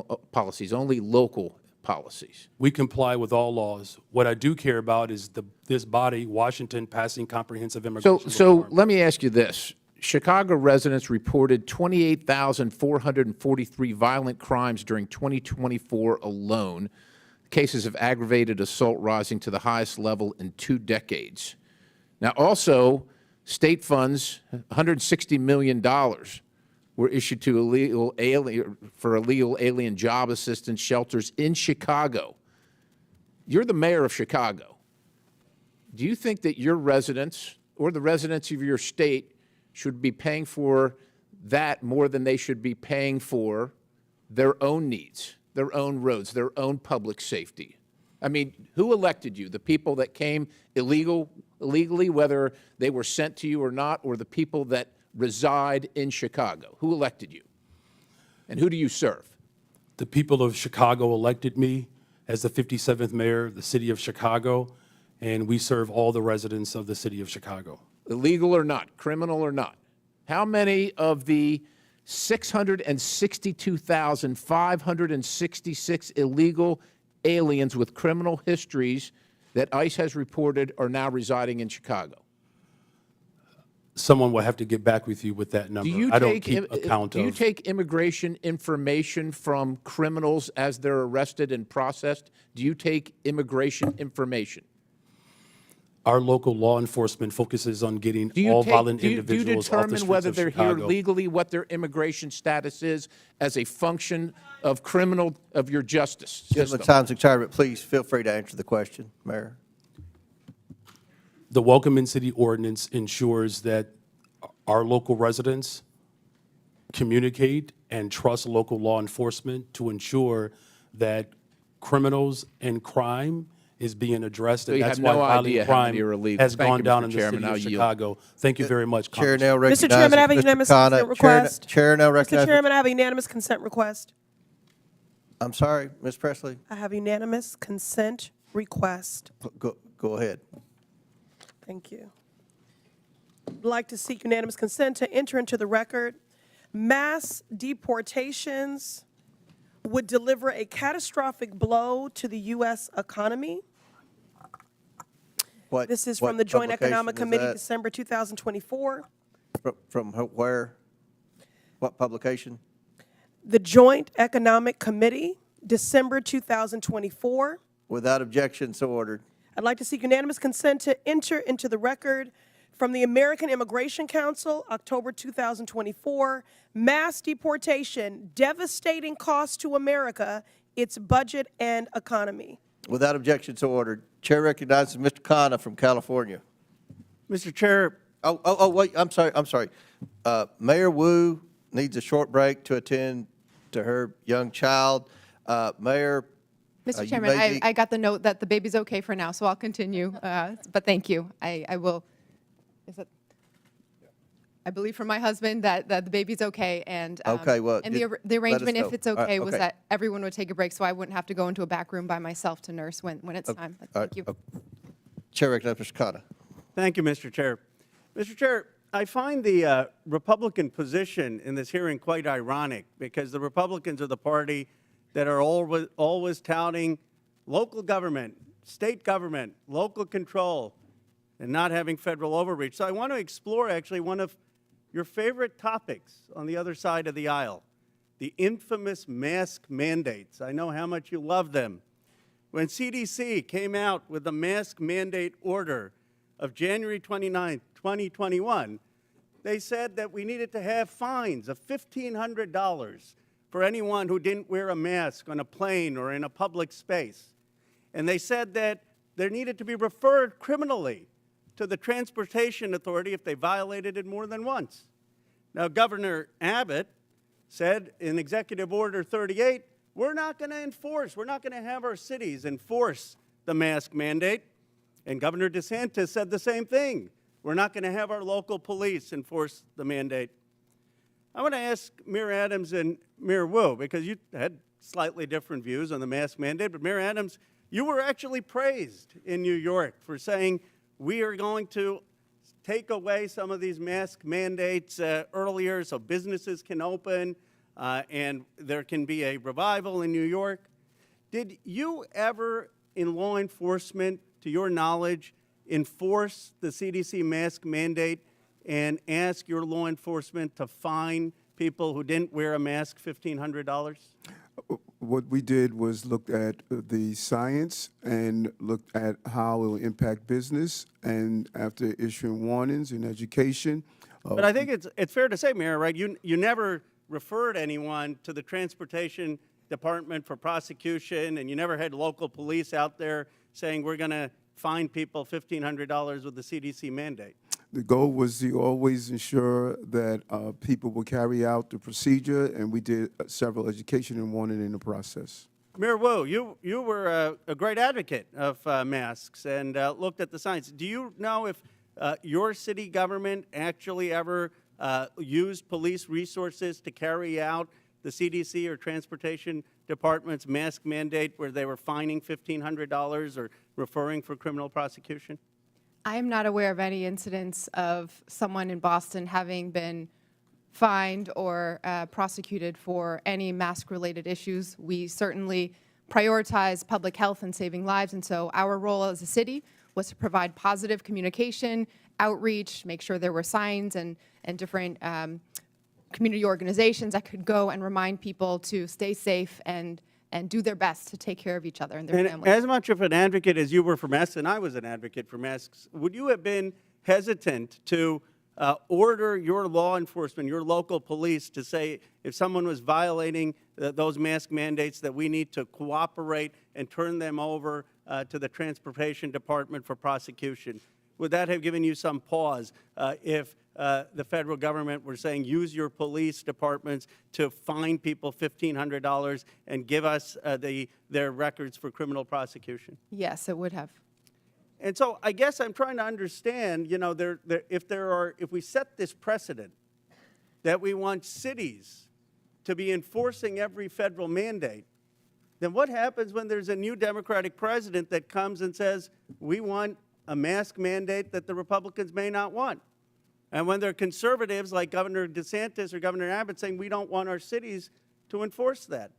only local policies? We comply with all laws. What I do care about is this body, Washington, passing comprehensive immigration So reform. let me ask you this. Chicago residents reported 28,443 violent crimes during 2024 alone, cases of aggravated assault rising to the highest level in 2 decades. Now, also, state funds, $160 million, were issued to illegal alien job assistance shelters in Chicago. You're the mayor of Chicago. Do you think that your residents or the residents of your state should be paying for that more than they should be paying for their own needs, their own roads, their own public safety? I mean, who elected you? The people that came illegally, whether they were sent to you or not, or the people that reside in Chicago? Who elected you? And who do you serve? The people of Chicago elected me as the 57th mayor of the city of Chicago, and we serve all the residents of the city of Chicago. Illegal or not, criminal or not. How many of the 662,566 illegal aliens with criminal histories that ICE has reported are now residing in Chicago? Someone will have to get back with you with that number. I don't keep account Do you of. take immigration information from criminals as they're arrested and processed? Do you take immigration information? Our local law enforcement focuses on getting Do you all take- violent do you individuals off the determine streets whether of they're here Chicago. legally, what their immigration status is as a function of your justice Gentlemen, system? time's expired, but please feel free to answer the question, Mayor. the Welcome in City ordinance ensures that our local residents communicate and trust local law enforcement to ensure that criminals and crime is being addressed. So And you that's have why no violent idea how crime many are illegal. has Thank gone you, down Mr. in the Chairman. city of I'll yield. Chicago. Thank you very much, Chair Congressman. now recognizes Mr. Chairman, I have a Mr. unanimous Khanna. consent request. Chair now recognizes. Mr. Chairman, I have a unanimous consent request. I'm sorry, Ms. Presley. I have unanimous consent request. Go ahead. Thank you. I'd like to seek unanimous consent to enter into the record. Mass deportations would deliver a catastrophic blow to the U.S. economy. This is from the Joint Economic Committee, December 2024. From where? What publication? The Joint Economic Committee, December 2024. Without objection, so ordered. I'd like to seek unanimous consent to enter into the record from the American Immigration Council, October 2024, mass deportation, devastating cost to America, its budget and economy. Without objection, so ordered. Chair recognizes Mr. Khanna from California. Mr. Chair. Wait, I'm sorry. Mayor Wu needs a short break to attend to her young child. Mayor. Mr. Chairman, I got the note that the baby's okay for now, so I'll continue. But thank you. I will. I believe from my husband that the baby's okay, and Okay, well, and just the arrangement, let us if it's know. All right, okay, was okay. that everyone would take a break, so I wouldn't have to go into a back room by myself to nurse when it's time. But thank you. Chair recognizes Mr. Khanna. Thank you, Mr. Chair. Mr. Chair, I find the Republican position in this hearing quite ironic, because the Republicans are the party that are always touting local government, state government, local control, and not having federal overreach. So I want to explore actually one of your favorite topics on the other side of the aisle, the infamous mask mandates. I know how much you love them. When CDC came out with the mask mandate order of January 29, 2021, they said that we needed to have fines of $1,500 for anyone who didn't wear a mask on a plane or in a public space. And they said that there needed to be referred criminally to the Transportation Authority if they violated it more than once. Now, Governor Abbott said in Executive Order 38, we're not going to have our cities enforce the mask mandate. And Governor DeSantis said the same thing. We're not going to have our local police enforce the mandate. I want to ask Mayor Adams and Mayor Wu, because you had slightly different views on the mask mandate, but Mayor Adams, you were actually praised in New York for saying, we are going to take away some of these mask mandates earlier so businesses can open and there can be a revival in New York. Did you ever, in law enforcement, to your knowledge, enforce the CDC mask mandate and ask your law enforcement to fine people who didn't wear a mask $1,500? What we did was looked at the science and looked at how it will impact business, and after issuing warnings in education. But I think it's fair to say, Mayor, right, you never referred anyone to the Transportation Department for prosecution, and you never had local police out there saying we're going to fine people $1,500 with the CDC mandate. The goal was to always ensure that people will carry out the procedure, and we did several education and warning in the process. Mayor Wu, you were a great advocate of masks and looked at the science. Do you know if your city government actually ever used police resources to carry out the CDC or Transportation Department's mask mandate where they were fining $1,500 or referring for criminal prosecution? I am not aware of any incidents of someone in Boston having been fined or prosecuted for any mask-related issues. We certainly prioritize public health and saving lives, and so our role as a city was to provide positive communication, outreach, make sure there were signs and different community organizations that could go and remind people to stay safe and do their best to take care of each other and their families. As much of an advocate as you were for masks, and I was an advocate for masks, would you have been hesitant to order your law enforcement, your local police, to say if someone was violating those mask mandates that we need to cooperate and turn them over to the Transportation Department for prosecution? would that have given you some pause if the federal government were saying use your police departments to fine people $1,500 and give us their records for criminal prosecution? Yes, it would have. And so I guess I'm trying to understand, you know, if we set this precedent that we want cities to be enforcing every federal mandate, then what happens when there's a new Democratic president that comes and says, we want a mask mandate that the Republicans may not want? And when there are conservatives like Governor DeSantis or Governor Abbott saying we don't want our cities to enforce that.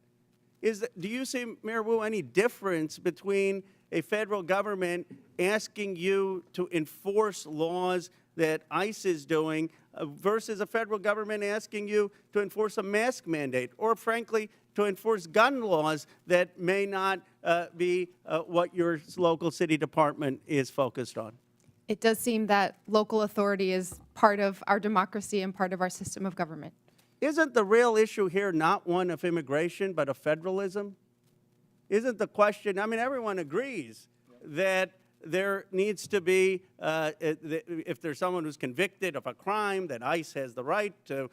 Do you see, Mayor Wu, any difference between a federal government asking you to enforce laws that ICE is doing versus a federal government asking you to enforce a mask mandate or, frankly, to enforce gun laws that may not be what your local city department is focused on? It does seem that local authority is part of our democracy and part of our system of government. Isn't the real issue here not one of immigration, but of federalism? Isn't the question, I mean, everyone agrees that there needs to be, if there's someone who's convicted of a crime, that ICE has the right to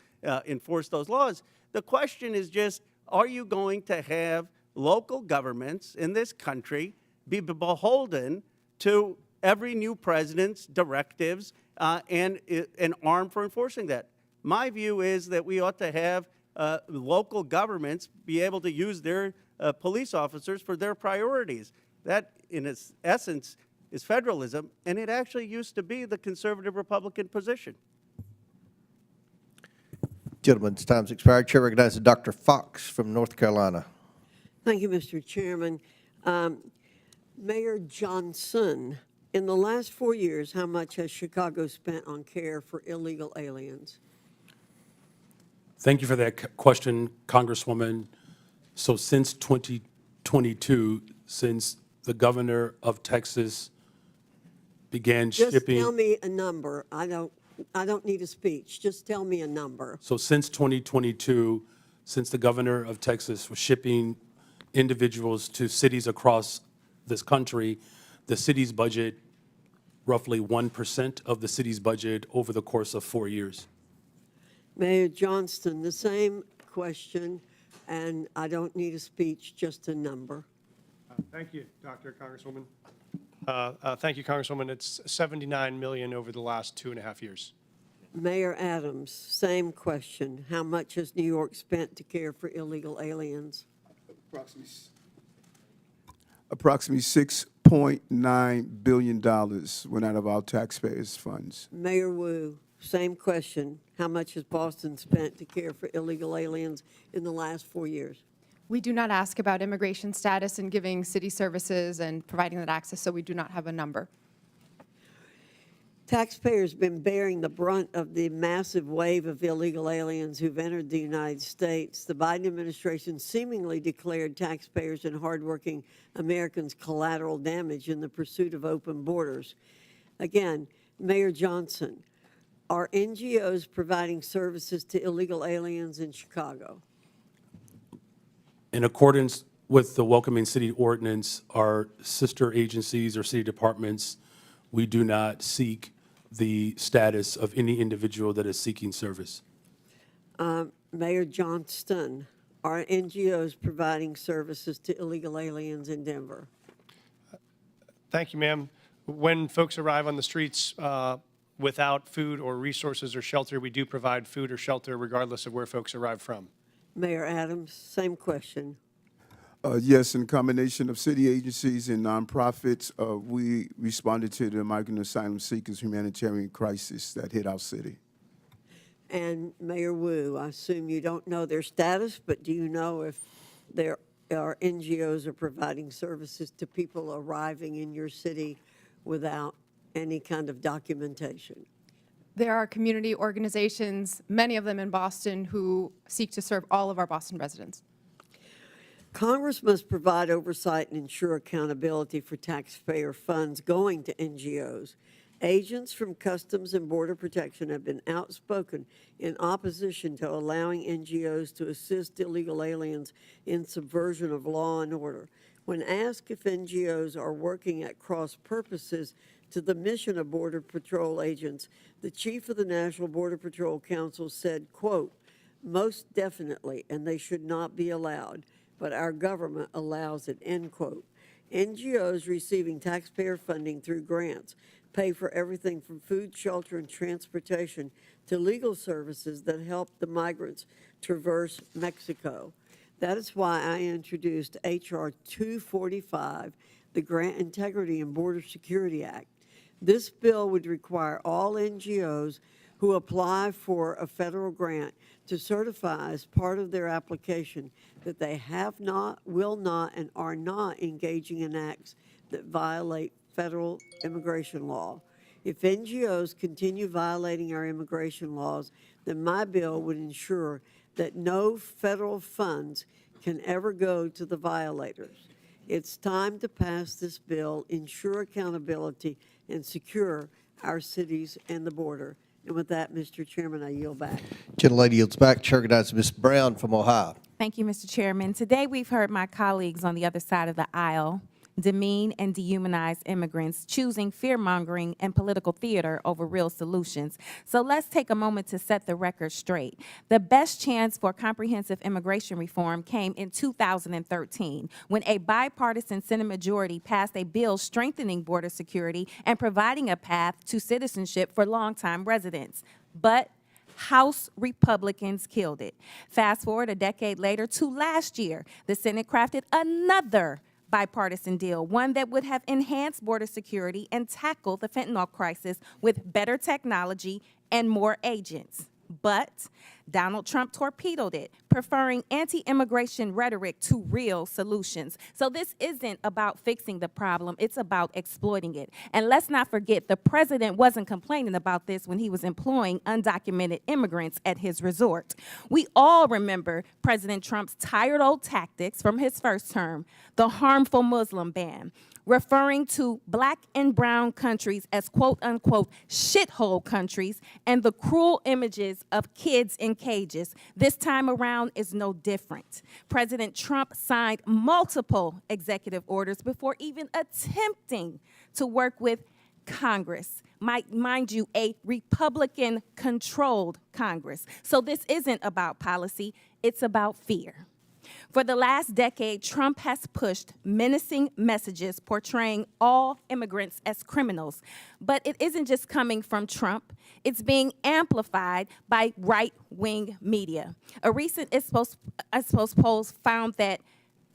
enforce those laws. The question is just, are you going to have local governments in this country be beholden to every new president's directives and an arm for enforcing that? My view is that we ought to have local governments be able to use their police officers for their priorities. That, in its essence, is federalism, and it actually used to be the conservative Republican position. Gentlemen's time's expired. Chair recognizes Dr. Fox from North Carolina. Thank you, Mr. Chairman. Mayor Johnson, in the last 4 years, how much has Chicago spent on care for illegal aliens? Thank you for that question, Congresswoman. So since 2022, since the governor of Texas began Just shipping. tell me a number. I don't need a speech. Just tell me a number. So since 2022, since the governor of Texas was shipping individuals to cities across this country, the city's budget, roughly 1% of the city's budget over the course of 4 years. Mayor Johnston, the same question, and I don't need a speech, just a number. Thank you, Dr. Congresswoman. Thank you, Congresswoman. It's $79 million over the last 2.5 years. Mayor Adams, same question. How much has New York spent to care for illegal aliens? Approximately $6.9 billion went out of our taxpayers' funds. Mayor Wu, same question. How much has Boston spent to care for illegal aliens in the last 4 years? We do not ask about immigration status and giving city services and providing that access, so we do not have a number. Taxpayers have been bearing the brunt of the massive wave of illegal aliens who've entered the United States. The Biden administration seemingly declared taxpayers and hardworking Americans collateral damage in the pursuit of open borders. Again, Mayor Johnson, are NGOs providing services to illegal aliens in Chicago? In accordance with the Welcoming City Ordinance, our sister agencies or city departments, we do not seek the status of any individual that is seeking service. Mayor Johnston, are NGOs providing services to illegal aliens in Denver? Thank you, ma'am. When folks arrive on the streets without food or resources or shelter, we do provide food or shelter regardless of where folks arrive from. Mayor Adams, same question. Yes, in combination of city agencies and nonprofits, we responded to the migrant asylum seekers humanitarian crisis that hit our city. And Mayor Wu, I assume you don't know their status, but do you know if there are NGOs are providing services to people arriving in your city without any kind of documentation? There are community organizations, many of them in Boston, who seek to serve all of our Boston residents. Congress must provide oversight and ensure accountability for taxpayer funds going to NGOs. Agents from Customs and Border Protection have been outspoken in opposition to allowing NGOs to assist illegal aliens in subversion of law and order. When asked if NGOs are working at cross purposes to the mission of Border Patrol agents, the chief of the National Border Patrol Council said, quote, "Most definitely, and they should not be allowed, but our government allows it," end quote. NGOs receiving taxpayer funding through grants pay for everything from food, shelter, and transportation to legal services that help the migrants traverse Mexico. That is why I introduced H.R. 245, the Grant Integrity and Border Security Act. This bill would require all NGOs who apply for a federal grant to certify as part of their application that they have not, will not, and are not engaging in acts that violate federal immigration law. If NGOs continue violating our immigration laws, then my bill would ensure that no federal funds can ever go to the violators. It's time to pass this bill, ensure accountability, and secure our cities and the border. And with that, Mr. Chairman, I yield back. Gentlelady yields back. Chair recognizes Ms. Brown from Ohio. Thank you, Mr. Chairman. Today we've heard my colleagues on the other side of the aisle demean and dehumanize immigrants, choosing fear-mongering and political theater over real solutions. So let's take a moment to set the record straight. The best chance for comprehensive immigration reform came in 2013, when a bipartisan Senate majority passed a bill strengthening border security and providing a path to citizenship for longtime residents. But House Republicans killed it. Fast forward a decade later to last year, the Senate crafted another bipartisan deal, one that would have enhanced border security and tackled the fentanyl crisis with better technology and more agents. But Donald Trump torpedoed it, preferring anti-immigration rhetoric to real solutions. So this isn't about fixing the problem, it's about exploiting it. And let's not forget, the president wasn't complaining about this when he was employing undocumented immigrants at his resort. We all remember President Trump's tired old tactics from his first term, the harmful Muslim ban, referring to black and brown countries as quote-unquote shithole countries, and the cruel images of kids in cages. This time around is no different. President Trump signed multiple executive orders before even attempting to work with Congress. Mind you, a Republican-controlled Congress. So this isn't about policy, it's about fear. For the last decade, Trump has pushed menacing messages portraying all immigrants as criminals. But it isn't just coming from Trump. It's being amplified by right-wing media. A recent Ipsos poll found that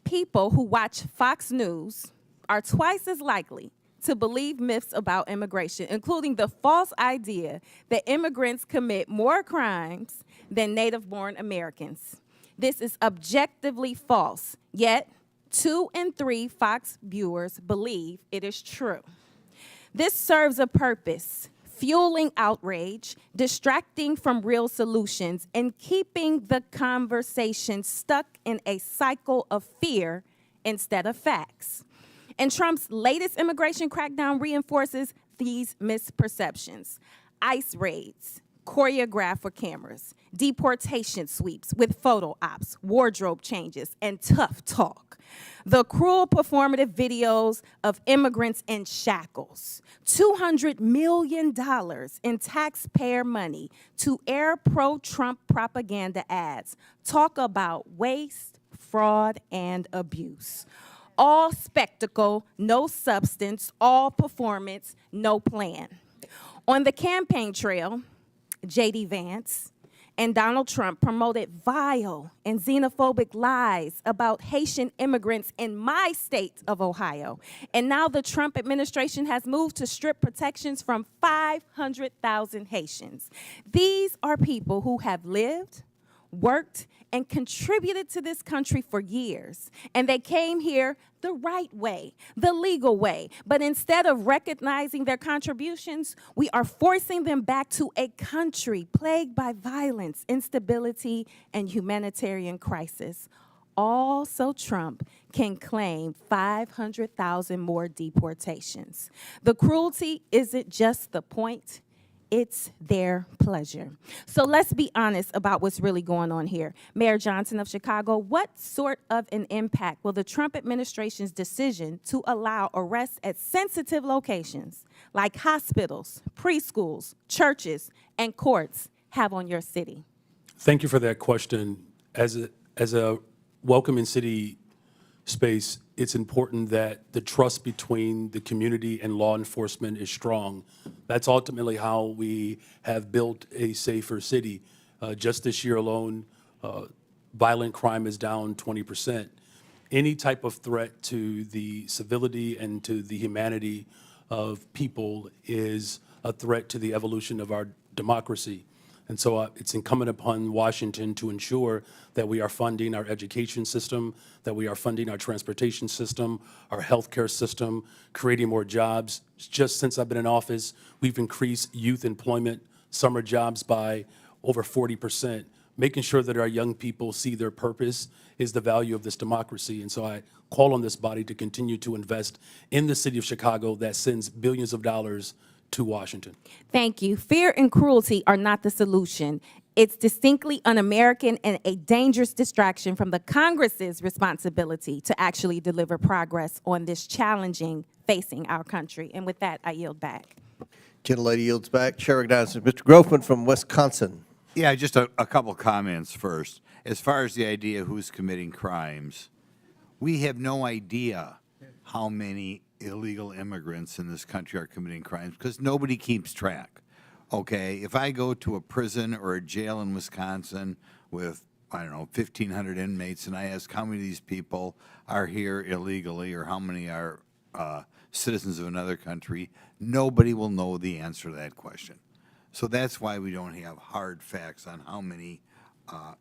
people who watch Fox News are twice as likely to believe myths about immigration, including the false idea that immigrants commit more crimes than native-born Americans. This is objectively false, yet 2 in 3 Fox viewers believe it is true. This serves a purpose: fueling outrage, distracting from real solutions, and keeping the conversation stuck in a cycle of fear instead of facts. And Trump's latest immigration crackdown reinforces these misperceptions. ICE raids, choreographed for cameras, deportation sweeps with photo ops, wardrobe changes, and tough talk. The cruel performative videos of immigrants in shackles. $200 million in taxpayer money to air pro-Trump propaganda ads. Talk about waste, fraud, and abuse. All spectacle, no substance, all performance, no plan. On the campaign trail, J.D. Vance and Donald Trump promoted vile and xenophobic lies about Haitian immigrants in my state of Ohio. And now the Trump administration has moved to strip protections from 500,000 Haitians. These are people who have lived, worked, and contributed to this country for years. And they came here the right way, the legal way. But instead of recognizing their contributions, we are forcing them back to a country plagued by violence, instability, and humanitarian crisis. All so Trump can claim 500,000 more deportations. The cruelty isn't just the point, It's their pleasure. So let's be honest about what's really going on here. Mayor Johnson of Chicago, what sort of an impact will the Trump administration's decision to allow arrests at sensitive locations like hospitals, preschools, churches, and courts have on your city? Thank you for that question. As a welcoming city space, it's important that the trust between the community and law enforcement is strong. That's ultimately how we have built a safer city. Just this year alone, violent crime is down 20%. Any type of threat to the civility and to the humanity of people is a threat to the evolution of our democracy. And so it's incumbent upon Washington to ensure that we are funding our education system, that we are funding our transportation system, our healthcare system, creating more jobs. Just since I've been in office, we've increased youth employment, summer jobs by over 40%. Making sure that our young people see their purpose is the value of this democracy. And so I call on this body to continue to invest in the city of Chicago that sends billions of dollars to Washington. Thank you. Fear and cruelty are not the solution. It's distinctly un-American and a dangerous distraction from the Congress's responsibility to actually deliver progress on this challenging facing our country. And with that, I yield back. Gentlelady yields back. Chair recognizes Mr. Grofman from Wisconsin. Yeah, just a couple comments first. As far as the idea of who's committing crimes, we have no idea how many illegal immigrants in this country are committing crimes because nobody keeps track. Okay, if I go to a prison or a jail in Wisconsin with, I don't know, 1,500 inmates, and I ask how many of these people are here illegally or how many are citizens of another country, nobody will know the answer to that question. So that's why we don't have hard facts on how many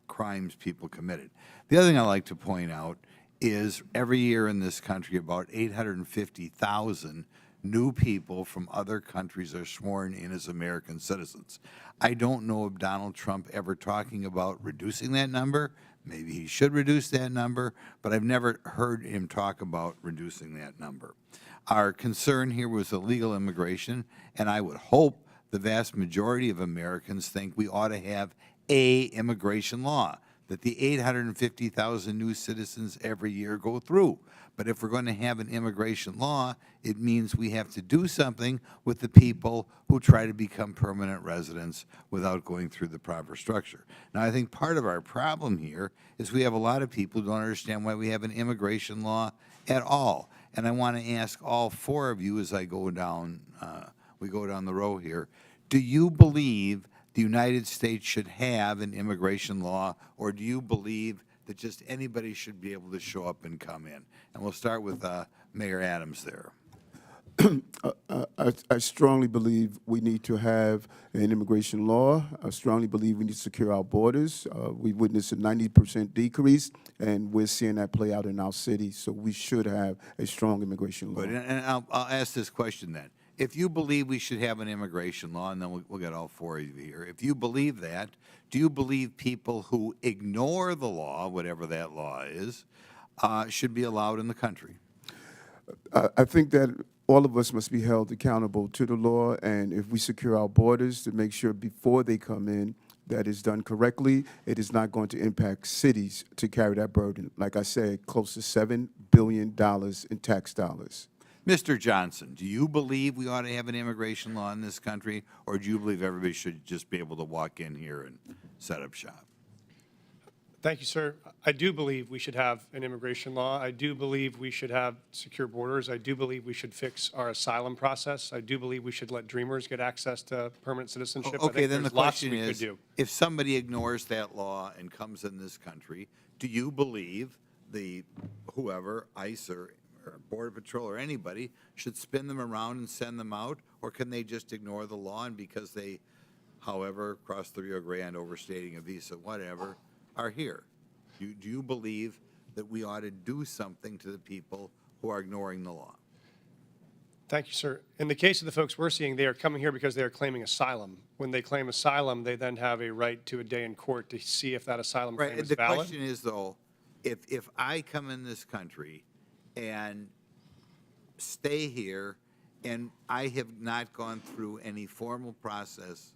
crimes people committed. The other thing I like to point out is every year in this country, about 850,000 new people from other countries are sworn in as American citizens. I don't know of Donald Trump ever talking about reducing that number. Maybe he should reduce that number, but I've never heard him talk about reducing that number. Our concern here was illegal immigration, and I would hope the vast majority of Americans think we ought to have an immigration law that the 850,000 new citizens every year go through. But if we're going to have an immigration law, it means we have to do something with the people who try to become permanent residents without going through the proper structure. Now, I think part of our problem here is we have a lot of people who don't understand why we have an immigration law at all. And I want to ask all four of you as I go down, we go down the row here, do you believe the United States should have an immigration law, or do you believe that just anybody should be able to show up and come in? And we'll start with Mayor Adams there. I strongly believe we need to have an immigration law. I strongly believe we need to secure our borders. We witnessed a 90% decrease, and we're seeing that play out in our city. So we should have a strong immigration law. Good. And I'll ask this question then. If you believe we should have an immigration law, and then we'll get all four of you here, if you believe that, do you believe people who ignore the law, whatever that law is, should be allowed in the country? I think that all of us must be held accountable to the law, and if we secure our borders to make sure before they come in that is done correctly, it is not going to impact cities to carry that burden. Like I said, close to $7 billion in tax dollars. Mr. Johnson, do you believe we ought to have an immigration law in this country, or do you believe everybody should just be able to walk in here and set up shop? Thank you, sir. I do believe we should have an immigration law. I do believe we should have secure borders. I do believe we should fix our asylum process. I do believe we should let dreamers get access to permanent citizenship. Okay, then the question is, if somebody ignores that law and comes in this country, do you believe whoever, ICE or Border Patrol or anybody, should spin them around and send them out, or can they just ignore the law and because they, however, crossed the Rio Grande, overstating a visa, whatever, are here? Do you believe that we ought to do something to the people who are ignoring the law? Thank you, sir. In the case of the folks we're seeing, they are coming here because they are claiming asylum. When they claim asylum, they then have a right to a day in court to see if that asylum claim is the valid. question is, though, if I come in this country and stay here and I have not gone through any formal process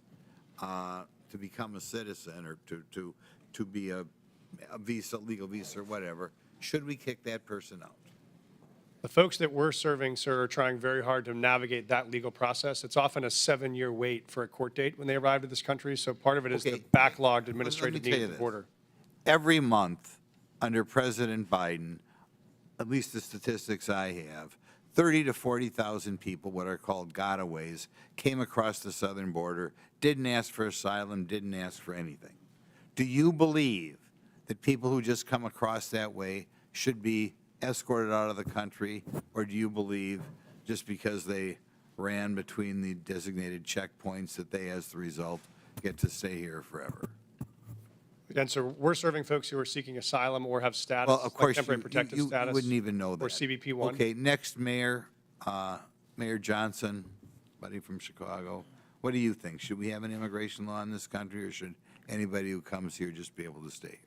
to become a citizen or to be a visa, legal visa or whatever, should we kick that person out? The folks that we're serving, sir, are trying very hard to navigate that legal process. It's often a 7-year wait for a court date when they arrive to this country, so part of it is the backlogged administrative need at the border. Every month under President Biden, at least the statistics I have, 30 to 40,000 people, what are called gotaways, came across the southern border, didn't ask for asylum, didn't ask for anything. Do you believe that people who just come across that way should be escorted out of the country, or do you believe just because they ran between the designated checkpoints that they, as the result, get to stay here forever? And so we're serving folks who are seeking asylum or have status, Well, of course, like temporary protective status. You wouldn't even know that. Or CBP-1. Okay, next mayor, Mayor Johnson, buddy from Chicago. What do you think? Should we have an immigration law in this country, or should anybody who comes here just be able to stay here?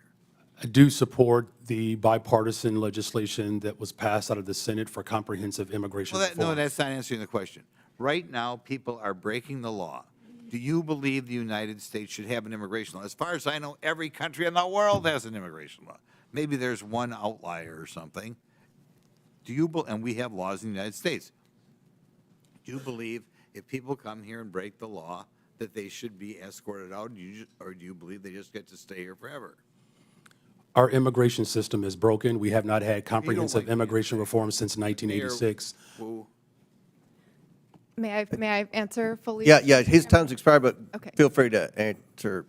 I do support the bipartisan legislation that was passed out of the Senate for comprehensive immigration Well, reform. no, that's not answering the question. Right now, people are breaking the law. Do you believe the United States should have an immigration law? As far as I know, every country in the world has an immigration law. Maybe there's one outlier or something. Do you, and we have laws in the United States. Do you believe if people come here and break the law that they should be escorted out, or do you believe they just get to stay here forever? Our immigration system is broken. We have not had comprehensive immigration reform since 1986. May I answer fully? Yeah, his time's expired, but Okay. feel free to answer.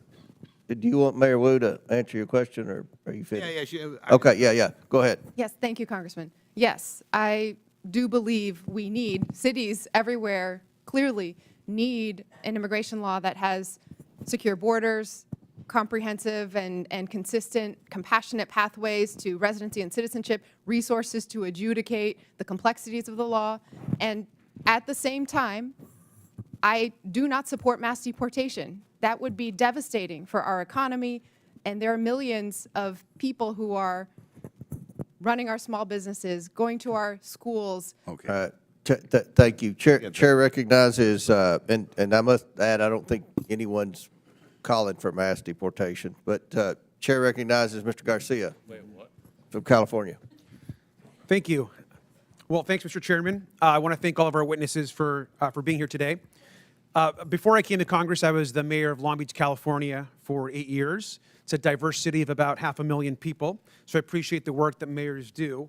Do you want Mayor Wu to answer your question, or are you finished? Okay, yeah, go ahead. Yes, thank you, Congressman. Yes, I do believe we need, cities everywhere clearly need an immigration law that has secure borders, comprehensive and consistent, compassionate pathways to residency and citizenship, resources to adjudicate the complexities of the law. And at the same time, I do not support mass deportation. That would be devastating for our economy, and there are millions of people who are running our small businesses, going to our schools. Okay. Thank you. Chair recognizes, and I must add, I don't think anyone's calling for mass deportation, but Chair recognizes Mr. Garcia. From California. Thank you. Well, thanks, Mr. Chairman. I want to thank all of our witnesses for being here today. Before I came to Congress, I was the mayor of Long Beach, California for 8 years. It's a diverse city of about 500,000 people, so I appreciate the work that mayors do.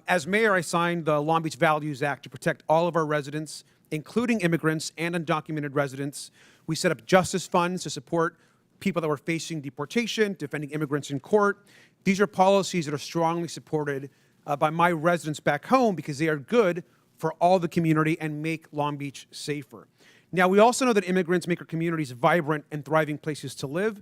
As mayor, I signed the Long Beach Values Act to protect all of our residents, including immigrants and undocumented residents. We set up justice funds to support people that were facing deportation, defending immigrants in court. These are policies that are strongly supported by my residents back home because they are good for all the community and make Long Beach safer. Now, we also know that immigrants make our communities vibrant and thriving places to live.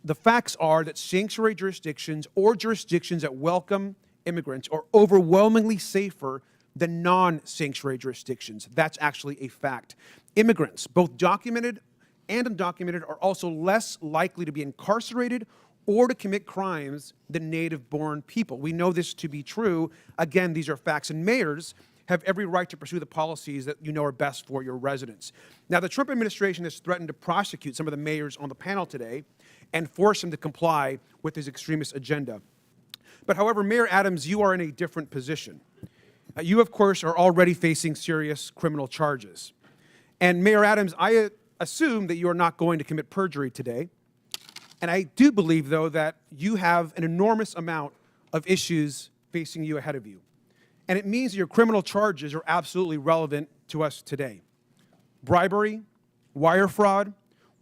The facts are that sanctuary jurisdictions or jurisdictions that welcome immigrants are overwhelmingly safer than non-sanctuary jurisdictions. That's actually a fact. Immigrants, both documented and undocumented, are also less likely to be incarcerated or to commit crimes than native-born people. We know this to be true. Again, these are facts, and mayors have every right to pursue the policies that you know are best for your residents. Now, the Trump administration has threatened to prosecute some of the mayors on the panel today and force them to comply with his extremist agenda. But however, Mayor Adams, you are in a different position. You, of course, are already facing serious criminal charges. And Mayor Adams, I assume that you are not going to commit perjury today. And I do believe, though, that you have an enormous amount of issues facing you ahead of you. And it means that your criminal charges are absolutely relevant to us today. Bribery, wire fraud,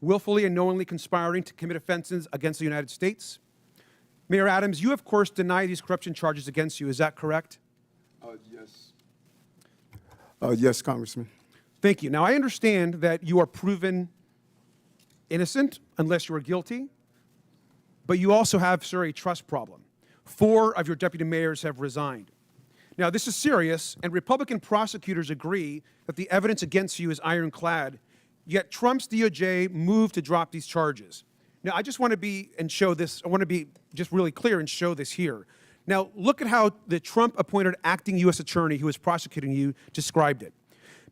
willfully and knowingly conspiring to commit offenses against the United States. Mayor Adams, you, of course, deny these corruption charges against you. Is that correct? Yes. Yes, Congressman. Thank you. Now, I understand that you are proven innocent unless you are guilty, but you also have, sir, a trust problem. 4 of your deputy mayors have resigned. Now, this is serious, and Republican prosecutors agree that the evidence against you is ironclad, yet Trump's DOJ moved to drop these charges. Now, I just want to be and show this, I want to be just really clear and show this here. Now, look at how the Trump-appointed acting U.S. attorney who is prosecuting you described it.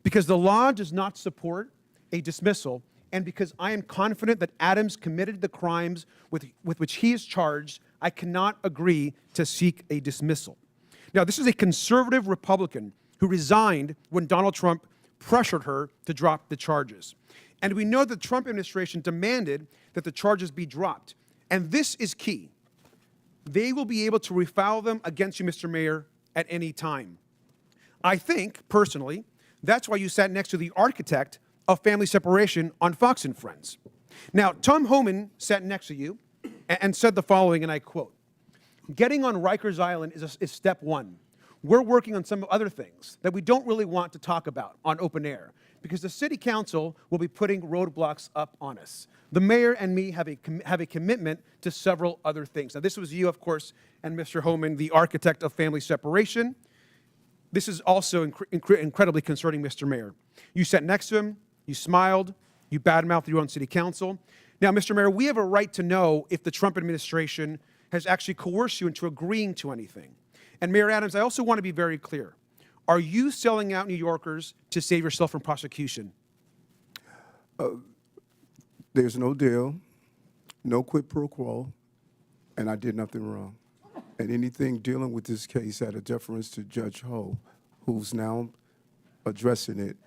because the law does not support a dismissal, and because I am confident that Adams committed the crimes with which he is charged, I cannot agree to seek a dismissal. Now, this is a conservative Republican who resigned when Donald Trump pressured her to drop the charges. And we know the Trump administration demanded that the charges be dropped. And this is key. They will be able to refile them against you, Mr. Mayor, at any time. I think, personally, that's why you sat next to the architect of family separation on Fox and Friends. Now, Tom Homan sat next to you and said the following, and I quote, "Getting on Rikers Island is step one. We're working on some other things that we don't really want to talk about on open air because the city council will be putting roadblocks up on us. The mayor and me have a commitment to several other things." Now, this was you, of course, and Mr. Homan, the architect of family separation. This is also incredibly concerning, Mr. Mayor. You sat next to him, you smiled, you badmouthed your own city council. Now, Mr. Mayor, we have a right to know if the Trump administration has actually coerced you into agreeing to anything. And Mayor Adams, I also want to be very clear. Are you selling out New Yorkers to save yourself from prosecution? There's no deal, no quid pro quo, and I did nothing wrong. And anything dealing with this case out of deference to Judge Ho, who's now addressing it,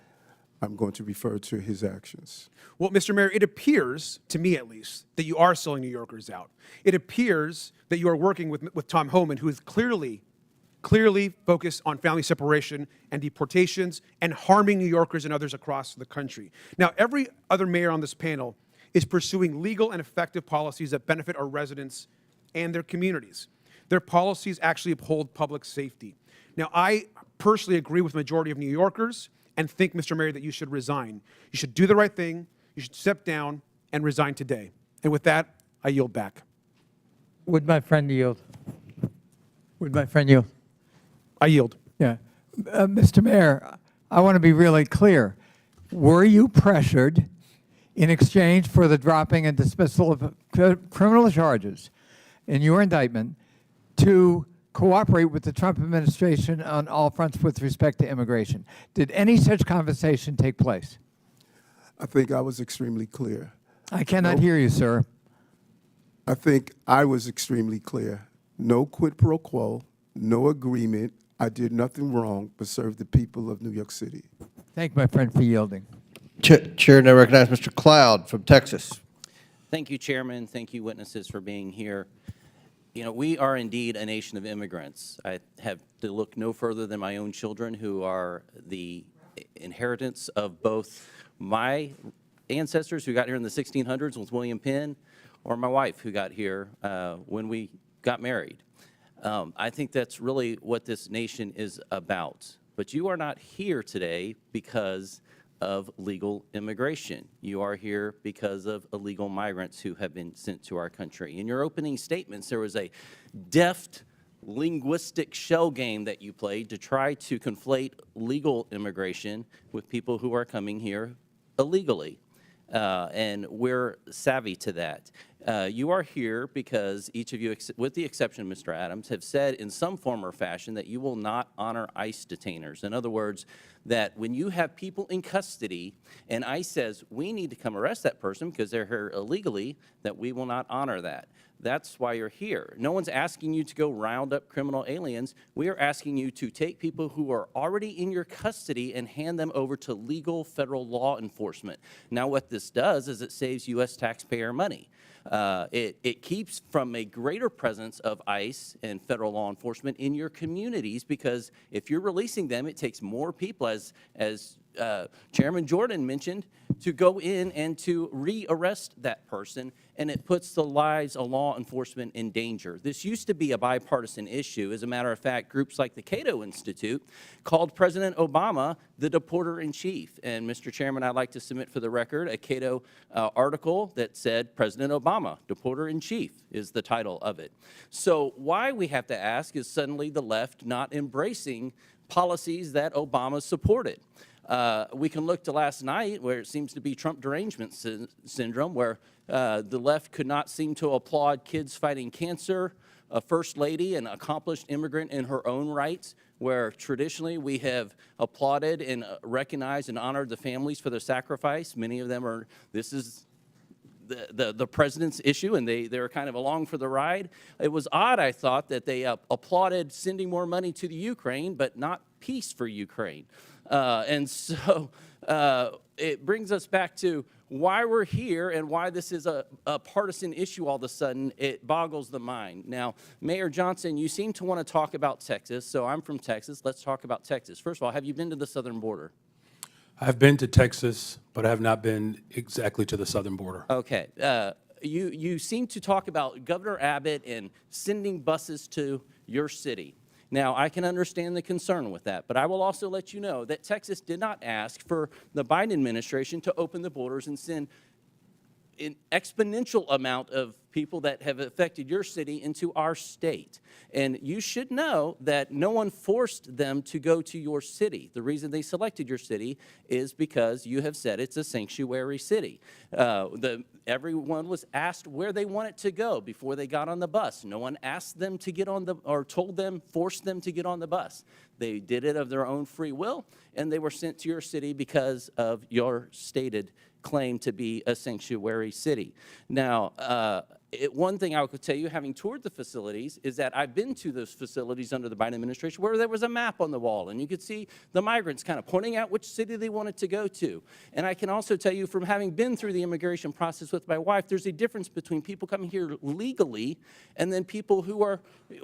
I'm going to refer to his actions. Well, Mr. Mayor, it appears, to me at least, that you are selling New Yorkers out. It appears that you are working with Tom Homan, who is clearly focused on family separation and deportations and harming New Yorkers and others across the country. Now, every other mayor on this panel is pursuing legal and effective policies that benefit our residents and their communities. Their policies actually uphold public safety. Now, I personally agree with the majority of New Yorkers and think, Mr. Mayor, that you should resign. You should do the right thing. You should step down and resign today. And with that, I yield back. Would my friend yield? Would my friend yield? I yield. Yeah. Mr. Mayor, I want to be really clear. Were you pressured in exchange for the dropping and dismissal of criminal charges in your indictment to cooperate with the Trump administration on all fronts with respect to immigration? Did any such conversation take place? I think I was extremely clear. I cannot hear you, sir. I think I was extremely clear. No quid pro quo, no agreement. I did nothing wrong but serve the people of New York City. Thank my friend for yielding. Chair, now recognize Mr. Cloud from Texas. Thank you, Chairman. Thank you, witnesses, for being here. You know, we are indeed a nation of immigrants. I have to look no further than my own children, who are the inheritance of both my ancestors who got here in the 1600s with William Penn, or my wife who got here when we got married. I think that's really what this nation is about. But you are not here today because of legal immigration. You are here because of illegal migrants who have been sent to our country. In your opening statements, there was a deft linguistic shell game that you played to try to conflate legal immigration with people who are coming here illegally. And we're savvy to that. You are here because each of you, with the exception of Mr. Adams, have said in some form or fashion that you will not honor ICE detainers. In other words, that when you have people in custody and ICE says, we need to come arrest that person because they're here illegally, that we will not honor that. That's why you're here. No one's asking you to go round up criminal aliens. We are asking you to take people who are already in your custody and hand them over to legal federal law enforcement. Now, what this does is it saves U.S. taxpayer money. It keeps from a greater presence of ICE and federal law enforcement in your communities, because if you're releasing them, it takes more people, as Chairman Jordan mentioned, to go in and to re-arrest that person, and it puts the lives of law enforcement in danger. This used to be a bipartisan issue. As a matter of fact, groups like the Cato Institute called President Obama the deporter-in-chief. And Mr. Chairman, I'd like to submit for the record a Cato article that said President Obama, deporter-in-chief, is the title of it. So why we have to ask is suddenly the left not embracing policies that Obama supported. We can look to last night, where it seems to be Trump derangement syndrome, where the left could not seem to applaud kids fighting cancer, a first lady, an accomplished immigrant in her own rights, where traditionally we have applauded and recognized and honored the families for their sacrifice. Many of them are, this is the president's issue, and they're kind of along for the ride. It was odd, I thought, that they applauded sending more money to the Ukraine, but not peace for Ukraine. And so it brings us back to why we're here and why this is a partisan issue all of a sudden. It boggles the mind. Now, Mayor Johnson, you seem to want to talk about Texas, so I'm from Texas. Let's talk about Texas. First of all, have you been to the southern border? I've been to Texas, but I have not been exactly to the southern border. Okay. You seem to talk about Governor Abbott and sending buses to your city. Now, I can understand the concern with that, but I will also let you know that Texas did not ask for the Biden administration to open the borders and send an exponential amount of people that have affected your city into our state. And you should know that no one forced them to go to your city. The reason they selected your city is because you have said it's a sanctuary city. Everyone was asked where they wanted to go before they got on the bus. No one asked them to get on the, or told them, forced them to get on the bus. They did it of their own free will, and they were sent to your city because of your stated claim to be a sanctuary city. Now, one thing I could tell you, having toured the facilities, is that I've been to those facilities under the Biden administration where there was a map on the wall, and you could see the migrants kind of pointing out which city they wanted to go to. And I can also tell you, from having been through the immigration process with my wife, there's a difference between people coming here legally and then people who are,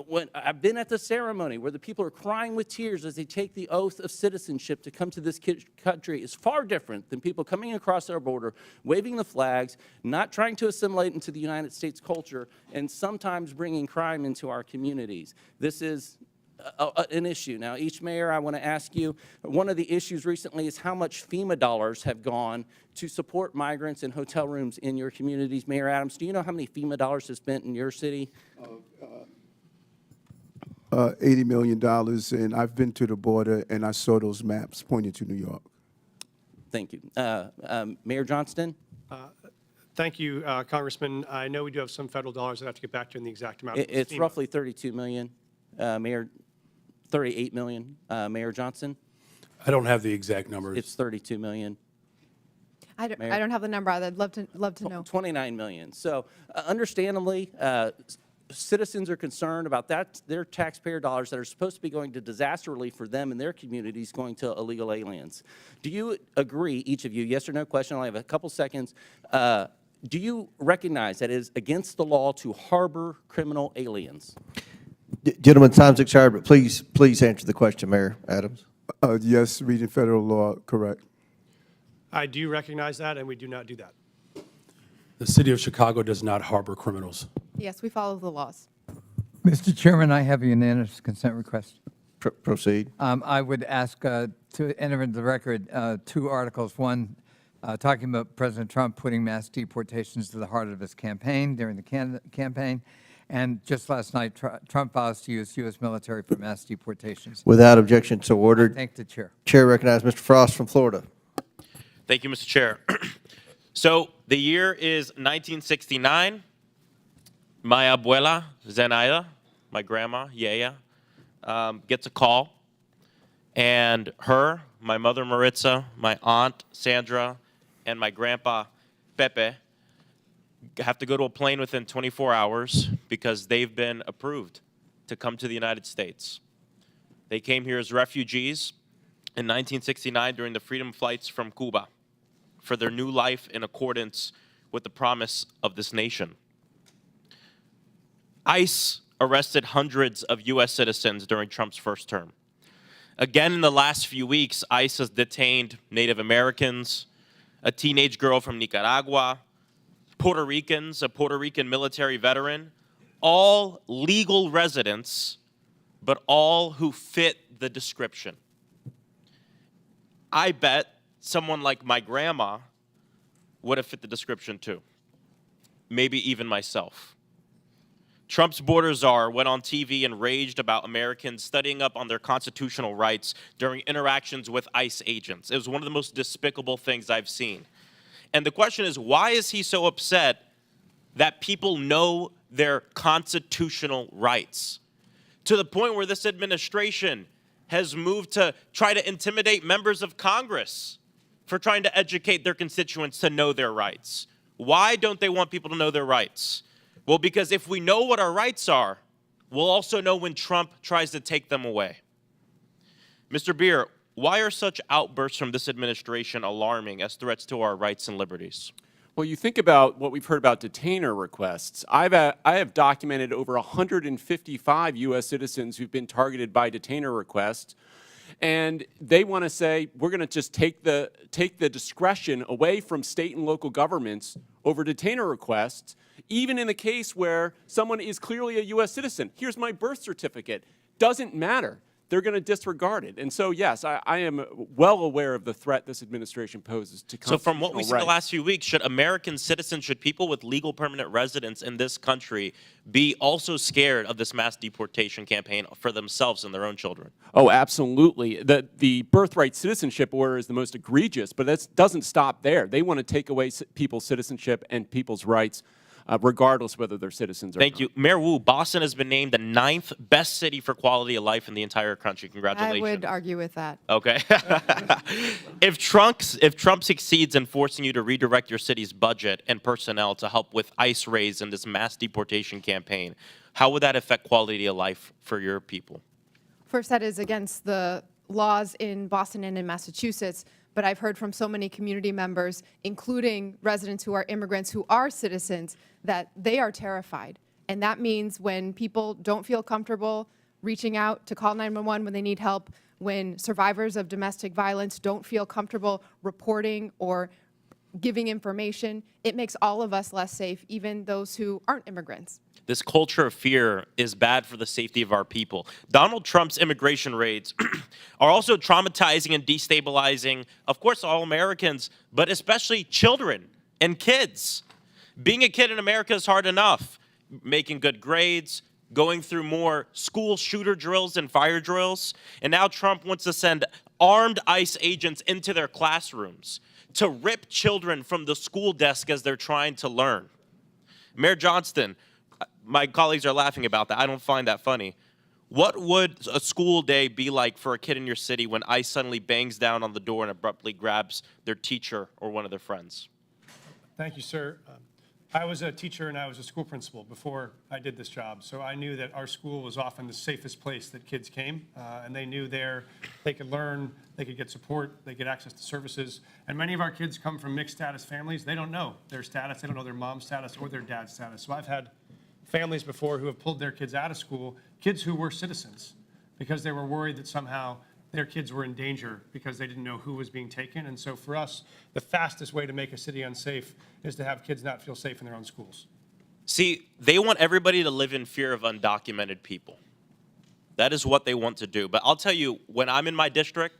when I've been at the ceremony where the people are crying with tears as they take the oath of citizenship to come to this country, is far different than people coming across our border, waving the flags, not trying to assimilate into the United States culture, and sometimes bringing crime into our communities. This is an issue. Now, each mayor, I want to ask you, one of the issues recently is how much FEMA dollars have gone to support migrants and hotel rooms in your communities. Mayor Adams, do you know how many FEMA dollars have spent in your city? $80 million, and I've been to the border, and I saw those maps pointing to New York. Thank you. Mayor Johnston? Thank you, Congressman. I know we do have some federal dollars. I'd have to get back to you on the exact amount. It's roughly 32 million, Mayor, 38 million, Mayor Johnson? I don't have the exact numbers. It's 32 million. I don't have the number. I'd love to know. 29 million. So understandably, citizens are concerned about that, their taxpayer dollars that are supposed to be going to disaster relief for them and their communities going to illegal aliens. Do you agree, each of you, yes or no question, I only have a couple seconds, do you recognize that it is against the law to harbor criminal aliens? Gentlemen, time's expired, but please answer the question, Mayor Adams. Yes, reading federal law, correct. I do recognize that, and we do not do that. The city of Chicago does not harbor criminals. Yes, we follow the laws. Mr. Chairman, I have a unanimous consent request. Proceed. I would ask to enter into the record two articles. One, talking about President Trump putting mass deportations to the heart of his campaign during the campaign. And just last night, Trump vows to use U.S. military for mass deportations. Without objection, so ordered. I thank the chair. Chair recognizes Mr. Frost from Florida. Thank you, Mr. Chair. So the year is 1969. My abuela, Zenaida, my grandma, Yaya, gets a call. And her, my mother, Maritza, my aunt, Sandra, and my grandpa, Pepe, have to go to a plane within 24 hours because they've been approved to come to the United States. They came here as refugees in 1969 during the freedom flights from Cuba for their new life in accordance with the promise of this nation. ICE arrested hundreds of U.S. citizens during Trump's first term. Again, in the last few weeks, ICE has detained Native Americans, a teenage girl from Nicaragua, Puerto Ricans, a Puerto Rican military veteran, all legal residents, but all who fit the description. I bet someone like my grandma would have fit the description too. Maybe even myself. Trump's border czar went on TV and raged about Americans studying up on their constitutional rights during interactions with ICE agents. It was one of the most despicable things I've seen. And the question is, why is he so upset that people know their constitutional rights, to the point where this administration has moved to try to intimidate members of Congress for trying to educate their constituents to know their rights. Why don't they want people to know their rights? Well, because if we know what our rights are, we'll also know when Trump tries to take them away. Mr. Beer, why are such outbursts from this administration alarming as threats to our rights and liberties? Well, you think about what we've heard about detainer requests. I have documented over 155 U.S. citizens who've been targeted by detainer requests, and they want to say, we're going to just take the discretion away from state and local governments over detainer requests, even in the case where someone is clearly a U.S. citizen. Here's my birth certificate. Doesn't matter. They're going to disregard it. And so, yes, I am well aware of the threat this administration poses to constitutional rights. So from what we've seen the last few weeks, should American citizens, should people with legal permanent residence in this country be also scared of this mass deportation campaign for themselves and their own children? Oh, absolutely. The birthright citizenship order is the most egregious, but that doesn't stop there. They want to take away people's citizenship and people's rights, regardless whether they're citizens or not. Thank you. Mayor Wu, Boston has been named the 9th best city for quality of life in the entire country. Congratulations. I would argue with that. Okay. If Trump succeeds in forcing you to redirect your city's budget and personnel to help with ICE raids in this mass deportation campaign, how would that affect quality of life for your people? First, that is against the laws in Boston and in Massachusetts, but I've heard from so many community members, including residents who are immigrants who are citizens, that they are terrified. And that means when people don't feel comfortable reaching out to call 911 when they need help, when survivors of domestic violence don't feel comfortable reporting or giving information, it makes all of us less safe, even those who aren't immigrants. This culture of fear is bad for the safety of our people. Donald Trump's immigration raids are also traumatizing and destabilizing, of course, all Americans, but especially children and kids. Being a kid in America is hard enough. Making good grades, going through more school shooter drills and fire drills, and now Trump wants to send armed ICE agents into their classrooms to rip children from the school desk as they're trying to learn. Mayor Johnston, my colleagues are laughing about that. I don't find that funny. What would a school day be like for a kid in your city when ICE suddenly bangs down on the door and abruptly grabs their teacher or one of their friends? Thank you, sir. I was a teacher and I was a school principal before I did this job, so I knew that our school was often the safest place that kids came, and they knew there they could learn, they could get support, they get access to services. And many of our kids come from mixed status families. They don't know their status, they don't know their mom's status or their dad's status. So I've had families before who have pulled their kids out of school, kids who were citizens, because they were worried that somehow their kids were in danger because they didn't know who was being taken. And so for us, the fastest way to make a city unsafe is to have kids not feel safe in their own schools. See, they want everybody to live in fear of undocumented people. That is what they want to do. But I'll tell you, when I'm in my district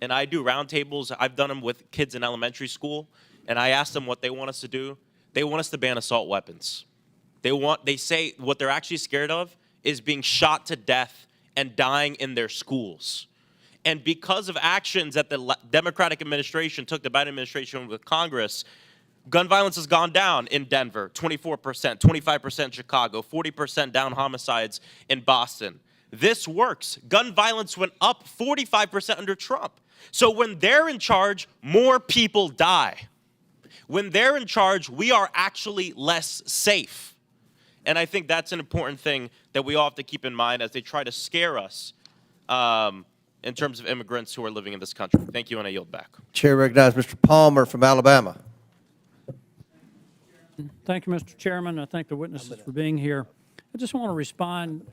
and I do roundtables, I've done them with kids in elementary school, and I ask them what they want us to do. They want us to ban assault weapons. They say what they're actually scared of is being shot to death and dying in their schools. And because of actions that the Democratic administration took, the Biden administration with Congress, gun violence has gone down in Denver, 24%, 25% in Chicago, 40% down homicides in Boston. This works. Gun violence went up 45% under Trump. So when they're in charge, more people die. When they're in charge, we are actually less safe. And I think that's an important thing that we all have to keep in mind as they try to scare us in terms of immigrants who are living in this country. Thank you, and I yield back. Chair recognizes Mr. Palmer from Alabama. Thank you, Mr. Chairman. I thank the witnesses for being here. I just want to respond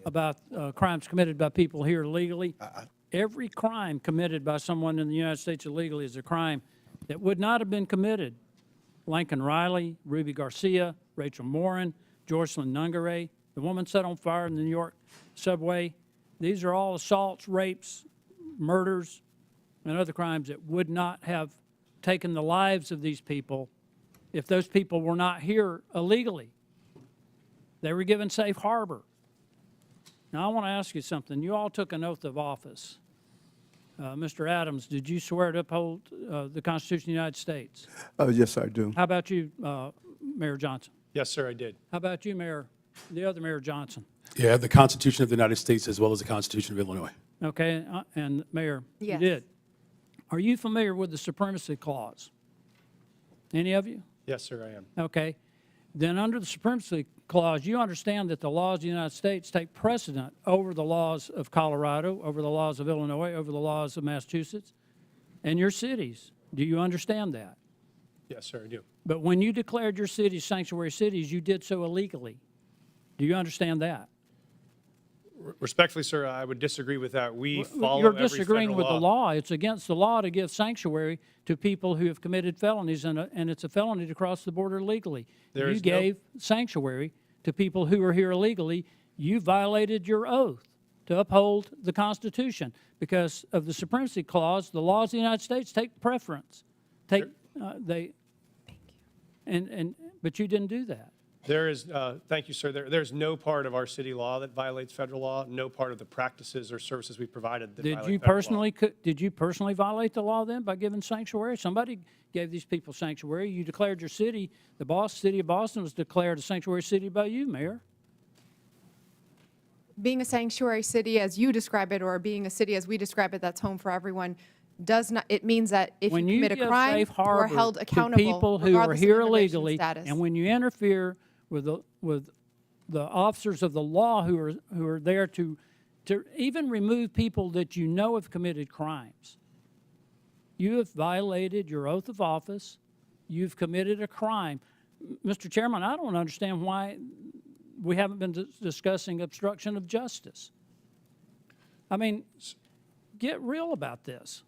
about crimes committed by people here illegally. Every crime committed by someone in the United States illegally is a crime that would not have been committed. Lincoln Riley, Ruby Garcia, Rachel Morin, Joycelyn Nungaray, the woman set on fire in the New York subway. These are all assaults, rapes, murders, and other crimes that would not have taken the lives of these people if those people were not here illegally. They were given safe harbor. Now, I want to ask you something. You all took an oath of office. Mr. Adams, did you swear to uphold the Constitution of the United States? Yes, I do. How about you, Mayor Johnson? Yes, sir, I did. How about you, Mayor, the other Mayor Johnson? Yeah, the Constitution of the United States as well as the Constitution of Illinois. Okay, and Mayor, Yes. you did. Are you familiar with the Supremacy Clause? Any of you? Yes, sir, I am. Okay. Then under the Supremacy Clause, you understand that the laws of the United States take precedent over the laws of Colorado, over the laws of Illinois, over the laws of Massachusetts, and your cities. Do you understand that? Yes, sir, I do. But when you declared your cities sanctuary cities, you did so illegally. Do you understand that? Respectfully, sir, I would disagree with that. We follow You're every disagreeing federal with law. the law. It's against the law to give sanctuary to people who have committed felonies, and it's a felony to cross the border illegally. There You is no- gave sanctuary to people who are here illegally. You violated your oath to uphold the Constitution because of the Supremacy Clause. The laws of the United States take preference. But you didn't do that. There is, thank you, sir. There's no part of our city law that violates federal law, no part of the practices or services we provided that violate federal law. Did you personally violate the law then by giving sanctuary? Somebody gave these people sanctuary. You declared your city, city of Boston was declared a sanctuary city by you, Mayor. Being a sanctuary city as you describe it, or being a city as we describe it, that's home for everyone, does not, it means that if When you you commit a give crime, safe you are harbor held to accountable people who are regardless of here immigration illegally, status. and when you interfere with the officers of the law who are there to even remove people that you know have committed crimes, you have violated your oath of office. You've committed a crime. Mr. Chairman, I don't understand why we haven't been discussing obstruction of justice. I mean, get real about this.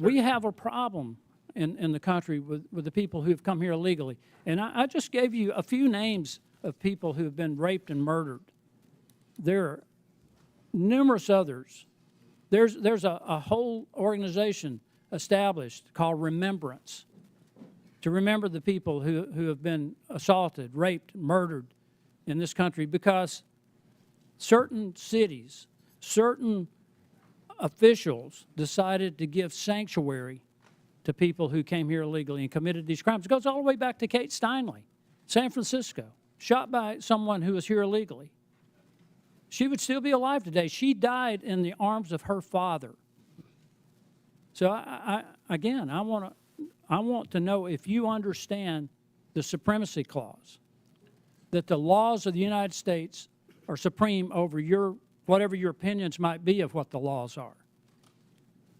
We have a problem in the country with the people who have come here illegally. And I just gave you a few names of people who have been raped and murdered. There are numerous others. There's a whole organization established called Remembrance to remember the people who have been assaulted, raped, murdered in this country because certain cities, certain officials decided to give sanctuary to people who came here illegally and committed these crimes. It goes all the way back to Kate Steinle, San Francisco, shot by someone who was here illegally. She would still be alive today. She died in the arms of her father. So again, I want to know if you understand the Supremacy Clause, that the laws of the United States are supreme over whatever your opinions might be of what the laws are.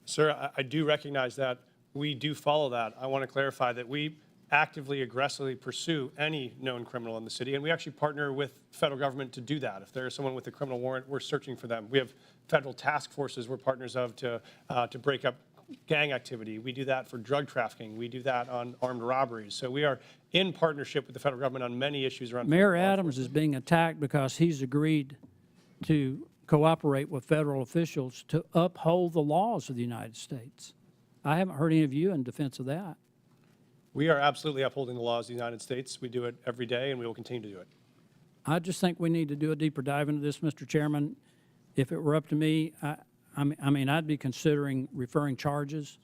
Sir, I do recognize that. We do follow that. I want to clarify that we actively, aggressively pursue any known criminal in the city, and we actually partner with the federal government to do that. If there is someone with a criminal warrant, we're searching for them. We have federal task forces we're partners of to break up gang activity. We do that for drug trafficking. We do that on armed robberies. So we are in partnership with the federal government on many issues around Mayor Adams is being attacked because he's agreed to cooperate with federal officials to uphold the laws of the United States. I haven't heard any of you in defense of that. We are absolutely upholding the laws of the United States. We do it every day, and we will continue to do it. I just think we need to do a deeper dive into this, Mr. Chairman. If it were up to me, I mean, I'd be considering referring charges.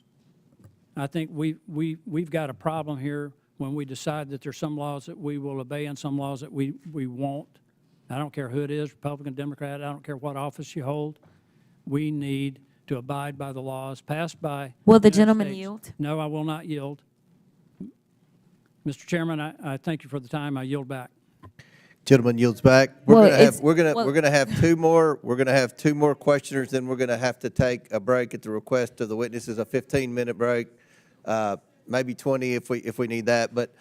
I think we've got a problem here when we decide that there's some laws that we will obey and some laws that we won't. I don't care who it is, Republican, Democrat, I don't care what office you hold. We need to abide by the laws passed by. Will the United gentleman States. yield? No, I will not yield. Mr. Chairman, I thank you for the time. I yield back. Gentleman yields back. Well, We're gonna have two more. We're gonna have two more questioners. Then we're gonna have to take a break at the request of the witnesses, a 15-minute break, maybe 20 if we need that. But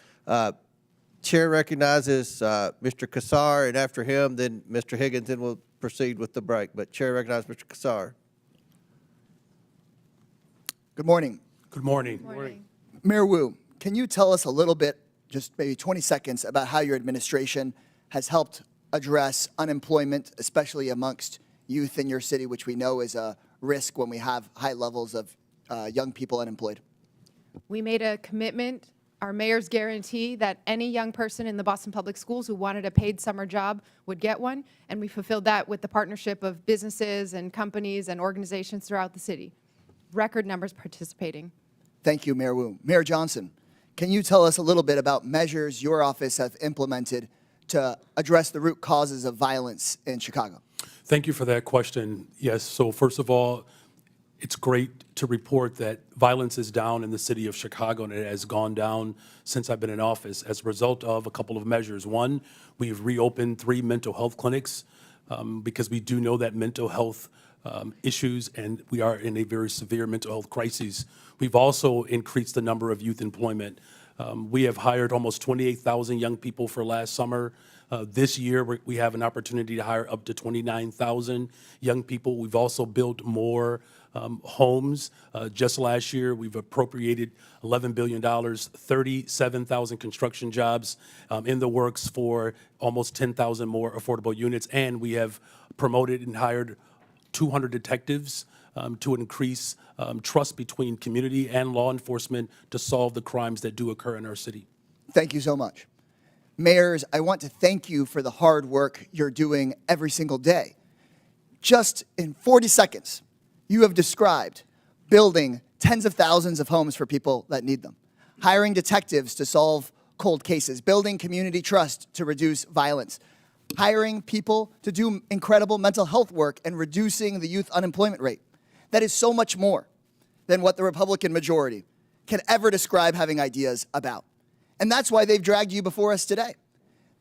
Chair recognizes Mr. Kassar, and after him, then Mr. Higgins, and we'll proceed with the break. But Chair recognizes Mr. Kassar. Good morning. Good morning. Good morning. Mayor Wu, can you tell us a little bit, just maybe 20 seconds, about how your administration has helped address unemployment, especially amongst youth in your city, which we know is a risk when we have high levels of young people unemployed? We made a commitment, our mayor's guarantee, that any young person in the Boston Public Schools who wanted a paid summer job would get one, and we fulfilled that with the partnership of businesses and companies and organizations throughout the city. Record numbers participating. Thank you, Mayor Wu. Mayor Johnson, can you tell us a little bit about measures your office has implemented to address the root causes of violence in Chicago? Thank you for that question. Yes, so first of all, it's great to report that violence is down in the city of Chicago, and it has gone down since I've been in office as a result of a couple of measures. One, we've reopened 3 mental health clinics because we do know that mental health issues, and we are in a very severe mental health crisis. We've also increased the number of youth employment. We have hired almost 28,000 young people for last summer. This year, we have an opportunity to hire up to 29,000 young people. We've also built more homes. Just last year, we've appropriated $11 billion, 37,000 construction jobs in the works for almost 10,000 more affordable units. And we have promoted and hired 200 detectives to increase trust between community and law enforcement to solve the crimes that do occur in our city. Thank you so much. Mayors, I want to thank you for the hard work you're doing every single day. Just in 40 seconds, you have described building tens of thousands of homes for people that need them, hiring detectives to solve cold cases, building community trust to reduce violence, hiring people to do incredible mental health work, and reducing the youth unemployment rate. That is so much more than what the Republican majority can ever describe having ideas about. And that's why they've dragged you before us today.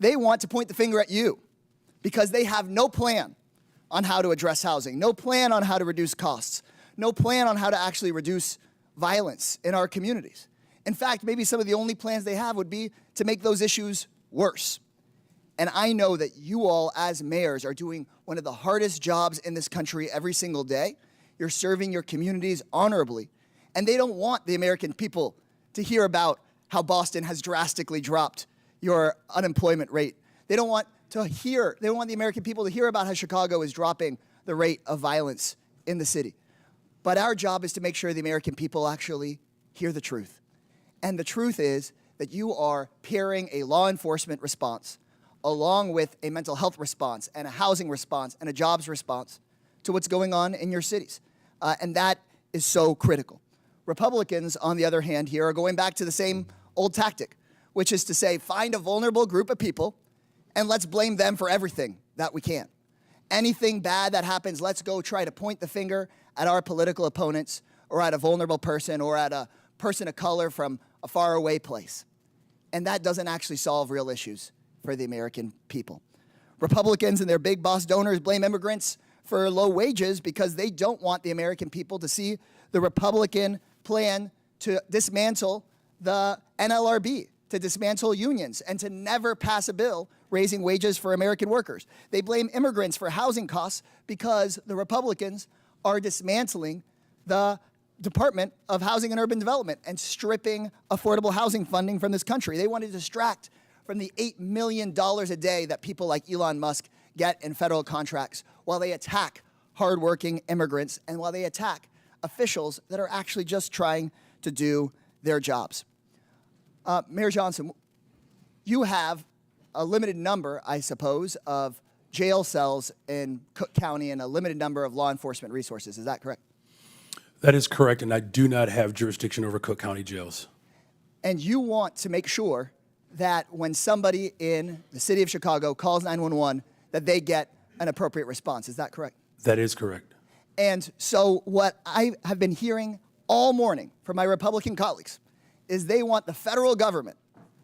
They want to point the finger at you because they have no plan on how to address housing, no plan on how to reduce costs, no plan on how to actually reduce violence in our communities. In fact, maybe some of the only plans they have would be to make those issues worse. And I know that you all as mayors are doing one of the hardest jobs in this country every single day. You're serving your communities honorably. And they don't want the American people to hear about how Boston has drastically dropped your unemployment rate. They don't want the American people to hear about how Chicago is dropping the rate of violence in the city. But our job is to make sure the American people actually hear the truth. And the truth is that you are pairing a law enforcement response along with a mental health response and a housing response and a jobs response to what's going on in your cities. And that is so critical. Republicans, on the other hand, here are going back to the same old tactic, which is to say, find a vulnerable group of people and let's blame them for everything that we can. Anything bad that happens, let's go try to point the finger at our political opponents or at a vulnerable person or at a person of color from a faraway place. And that doesn't actually solve real issues for the American people. Republicans and their big boss donors blame immigrants for low wages because they don't want the American people to see the Republican plan to dismantle the NLRB, to dismantle unions, and to never pass a bill raising wages for American workers. They blame immigrants for housing costs because the Republicans are dismantling the Department of Housing and Urban Development and stripping affordable housing funding from this country. They want to distract from the $8 million a day that people like Elon Musk get in federal contracts while they attack hardworking immigrants and while they attack officials that are actually just trying to do their jobs. Mayor Johnson, you have a limited number, I suppose, of jail cells in Cook County and a limited number of law enforcement resources. Is that correct? That is correct, and I do not have jurisdiction over Cook County jails. And you want to make sure that when somebody in the city of Chicago calls 911, that they get an appropriate response. Is that correct? That is correct. And so what I have been hearing all morning from my Republican colleagues is they want the federal government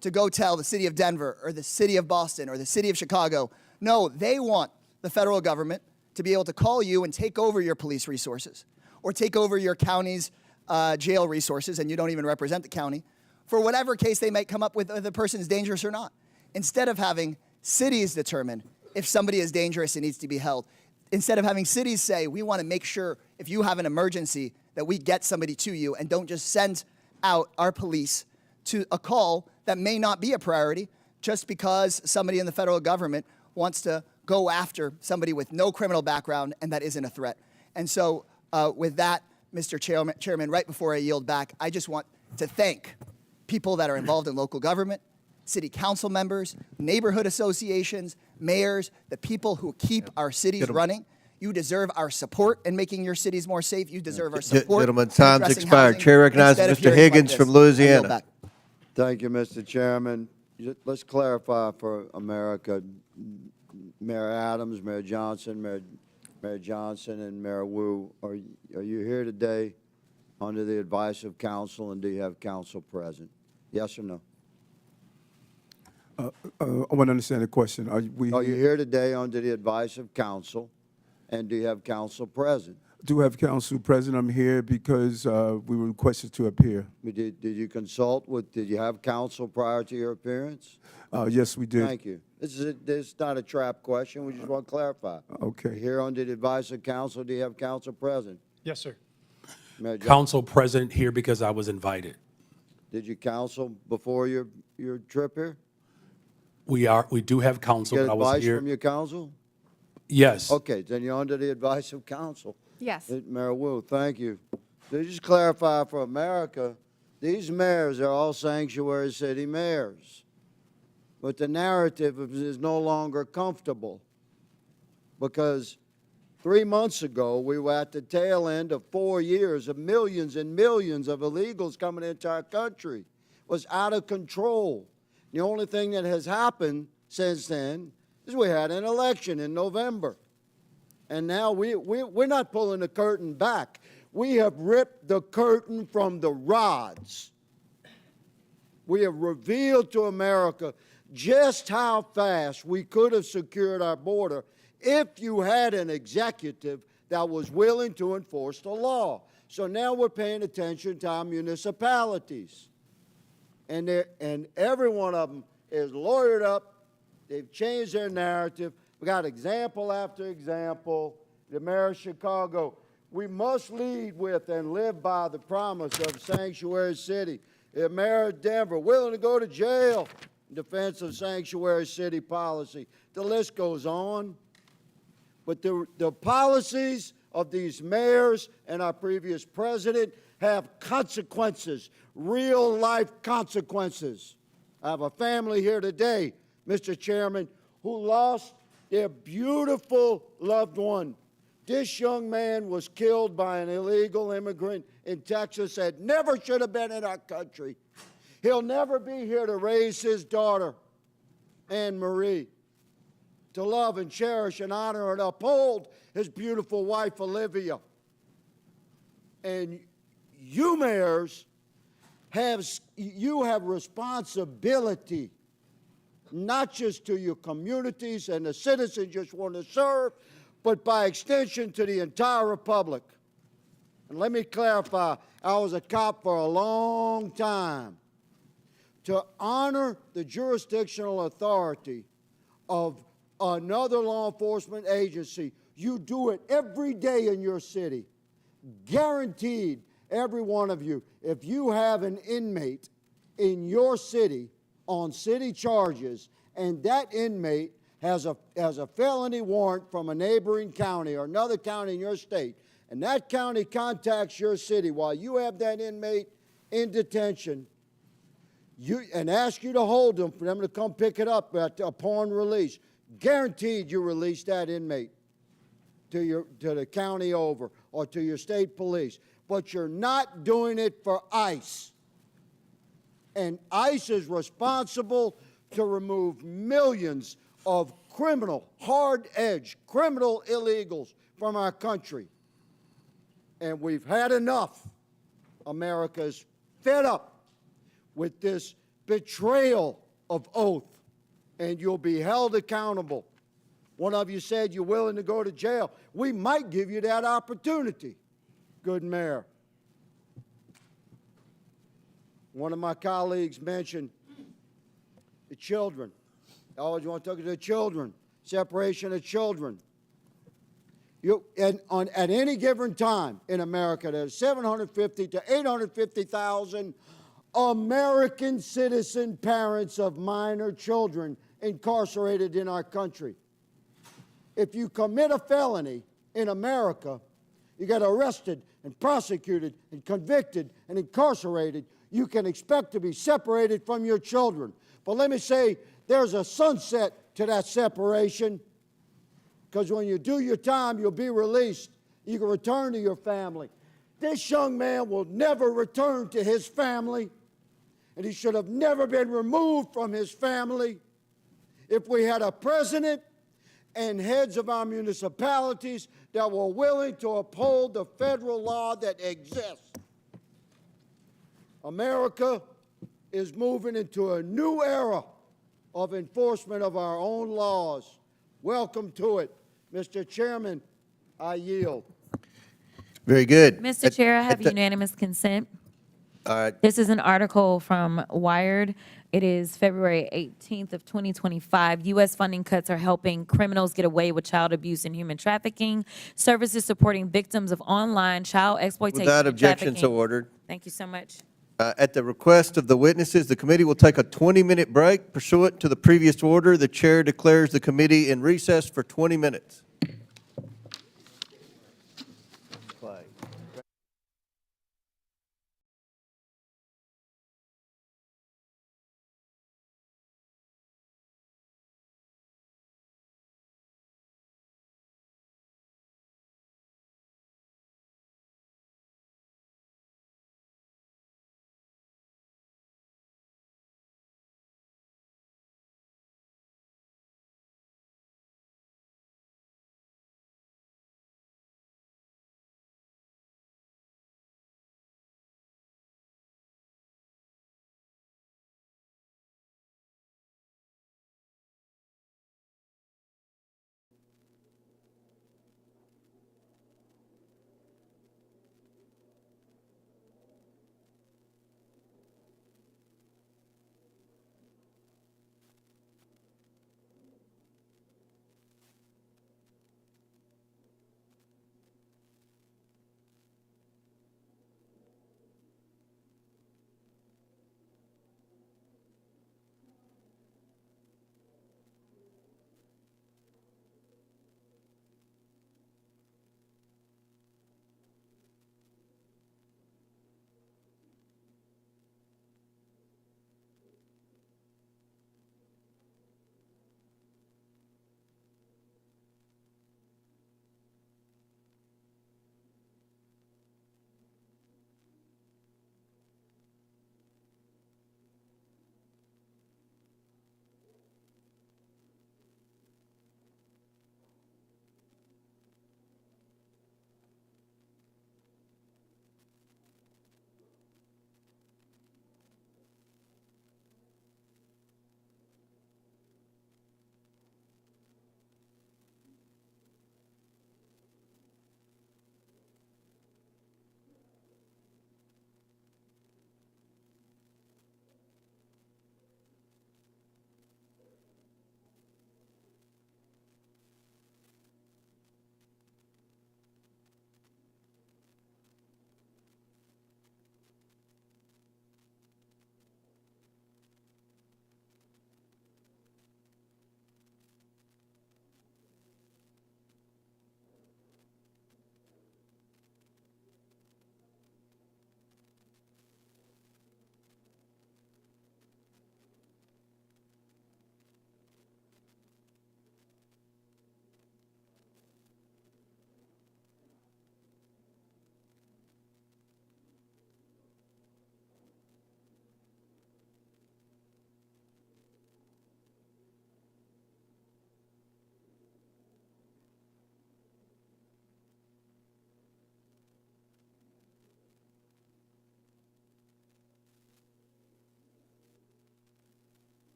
to go tell the city of Denver or the city of Boston or the city of Chicago. No, they want the federal government to be able to call you and take over your police resources or take over your county's jail resources, and you don't even represent the county, for whatever case they might come up with, the person is dangerous or not. Instead of having cities determine if somebody is dangerous and needs to be held, instead of having cities say, we want to make sure if you have an emergency that we get somebody to you and don't just send out our police to a call that may not be a priority just because somebody in the federal government wants to go after somebody with no criminal background and that isn't a threat. And so with that, Mr. Chairman, right before I yield back, I just want to thank people that are involved in local government, city council members, neighborhood associations, mayors, the people who keep our cities running. You deserve our support in making your cities more safe. You deserve our support. Gentlemen, in time's addressing expired. housing Chair recognizes instead of Mr. hearing like Higgins this. from I yield Louisiana. back. Thank you, Mr. Chairman. Let's clarify for America. Mayor Adams, Mayor Johnson, Mayor Johnson, and Mayor Wu, are you here today under the advice of counsel, and do you have counsel present? Yes or no? I want to understand the question. Are you here today under the advice of counsel, and do you have counsel present? do have counsel present. I'm here because we were requested to appear. Did you consult with, did you have counsel prior to your appearance? Yes, we did. Thank you. This is not a trap question. We just want to clarify. Okay. Here under the advice of counsel, do you have counsel present? Yes, sir. Mayor Johnson, Counsel present here because I was invited. did you counsel before your trip here? We do have counsel, Get but I was advice here. from your counsel? Yes. Okay, then you're under the advice of counsel. Yes. Mayor Wu, thank you. To just clarify for America, these mayors are all sanctuary city mayors. But the narrative is no longer comfortable because 3 months ago, we were at the tail end of 4 years of millions and millions of illegals coming into our country. It was out of control. The only thing that has happened since then is we had an election in November. And now we're not pulling the curtain back. We have ripped the curtain from the rods. We have revealed to America just how fast we could have secured our border if you had an executive that was willing to enforce the law. So now we're paying attention to our municipalities. And every one of them is lawyered up. They've changed their narrative. We got example after example. The mayor of Chicago, we must lead with and live by the promise of Sanctuary City. The mayor of Denver, willing to go to jail in defense of Sanctuary City policy. The list goes on. But the policies of these mayors and our previous president have consequences, real life consequences. I have a family here today, Mr. Chairman, who lost their beautiful loved one. This young man was killed by an illegal immigrant in Texas that never should have been in our country. He'll never be here to raise his daughter, Anne Marie, to love and cherish and honor and uphold his beautiful wife, Olivia. And you mayors have responsibility, not just to your communities and the citizens you just want to serve, but by extension to the entire republic. And let me clarify, I was a cop for a long time. To honor the jurisdictional authority of another law enforcement agency, you do it every day in your city. Guaranteed, every one of you, if you have an inmate in your city on city charges, and that inmate has a felony warrant from a neighboring county or another county in your state, and that county contacts your city while you have that inmate in detention, and ask you to hold them for them to come pick it up upon release, guaranteed you release that inmate to the county over or to your state police. But you're not doing it for ICE. And ICE is responsible to remove millions of criminal, hard-edged, criminal illegals from our country. And we've had enough. America's fed up with this betrayal of oath, and you'll be held accountable. One of you said you're willing to go to jail. We might give you that opportunity, good mayor. One of my colleagues mentioned the children. I always want to talk to the children, separation of children. At any given time in America, there's 750 to 850,000 American citizen parents of minor children incarcerated in our country. If you commit a felony in America, you get arrested and prosecuted and convicted and incarcerated, you can expect to be separated from your children. But let me say, there's a sunset to that separation, because when you do your time, you'll be released. You can return to your family. This young man will never return to his family. and he should have never been removed from his family. If we had a president and heads of our municipalities that were willing to uphold the federal law that exists. America is moving into a new era of enforcement of our own laws. Welcome to it. Mr. Chairman, I yield. Very good. Mr. Chair, I have unanimous consent. All right. This is an article from Wired. It is February 18th of 2025. U.S. funding cuts are helping criminals get away with child abuse and human trafficking. Services supporting victims of online child exploitation Without and objection, so trafficking. ordered. Thank you so much. At the request of the witnesses, the committee will take a 20-minute break pursuant to the previous order. The chair declares the committee in recess for 20 minutes.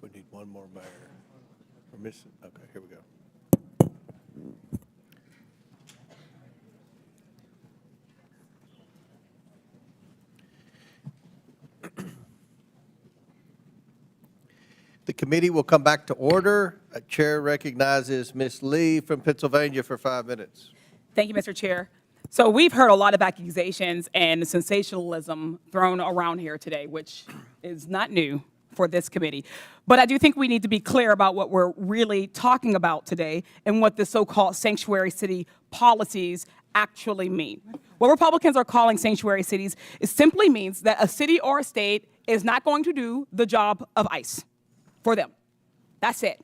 We need one more mayor. We're missing, okay, here we go. The committee will come back to order. Chair recognizes Ms. Lee from Pennsylvania for 5 minutes. Thank you, Mr. Chair. So we've heard a lot of accusations and sensationalism thrown around here today, which is not new for this committee. But I do think we need to be clear about what we're really talking about today and what the so-called sanctuary city policies actually mean. What Republicans are calling sanctuary cities, it simply means that a city or a state is not going to do the job of ICE for them. That's it.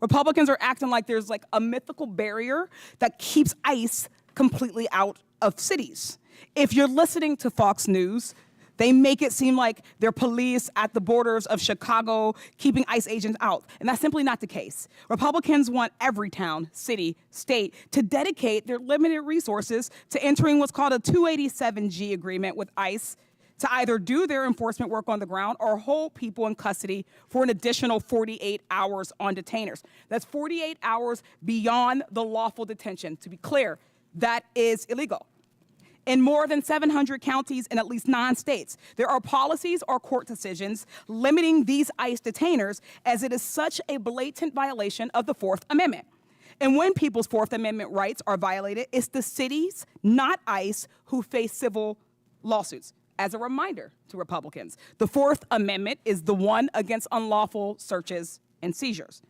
Republicans are acting like there's like a mythical barrier that keeps ICE completely out of cities. If you're listening to Fox News, they make it seem like they're police at the borders of Chicago keeping ICE agents out, and that's simply not the case. Republicans want every town, city, state to dedicate their limited resources to entering what's called a 287G agreement with ICE to either do their enforcement work on the ground or hold people in custody for an additional 48 hours on detainers. That's 48 hours beyond the lawful detention. To be clear, that is illegal. In more than 700 counties in at least 9 states, there are policies or court decisions limiting these ICE detainers, as it is such a blatant violation of the Fourth Amendment. And when people's Fourth Amendment rights are violated, it's the cities, not ICE, who face civil lawsuits. As a reminder to Republicans, the Fourth Amendment is the one against unlawful searches and seizures.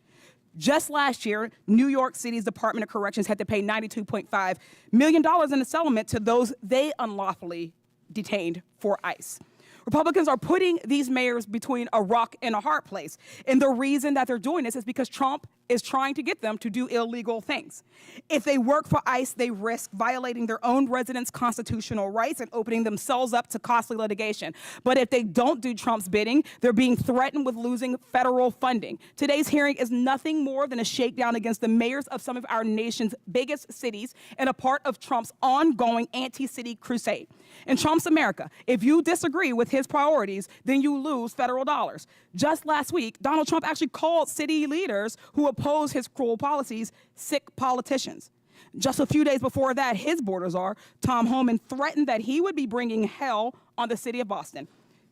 Just last year, New York City's Department of Corrections had to pay $92.5 million in a settlement to those they unlawfully detained for ICE. Republicans are putting these mayors between a rock and a hard place. And the reason that they're doing this is because Trump is trying to get them to do illegal things. If they work for ICE, they risk violating their own residents' constitutional rights and opening themselves up to costly litigation. But if they don't do Trump's bidding, they're being threatened with losing federal funding. Today's hearing is nothing more than a shakedown against the mayors of some of our nation's biggest cities and a part of Trump's ongoing anti-city crusade. In Trump's America, if you disagree with his priorities, then you lose federal dollars. Just last week, Donald Trump actually called city leaders who oppose his cruel policies sick politicians. Just a few days before that, his border czar, Tom Homan, threatened that he would be bringing hell on the city of Boston.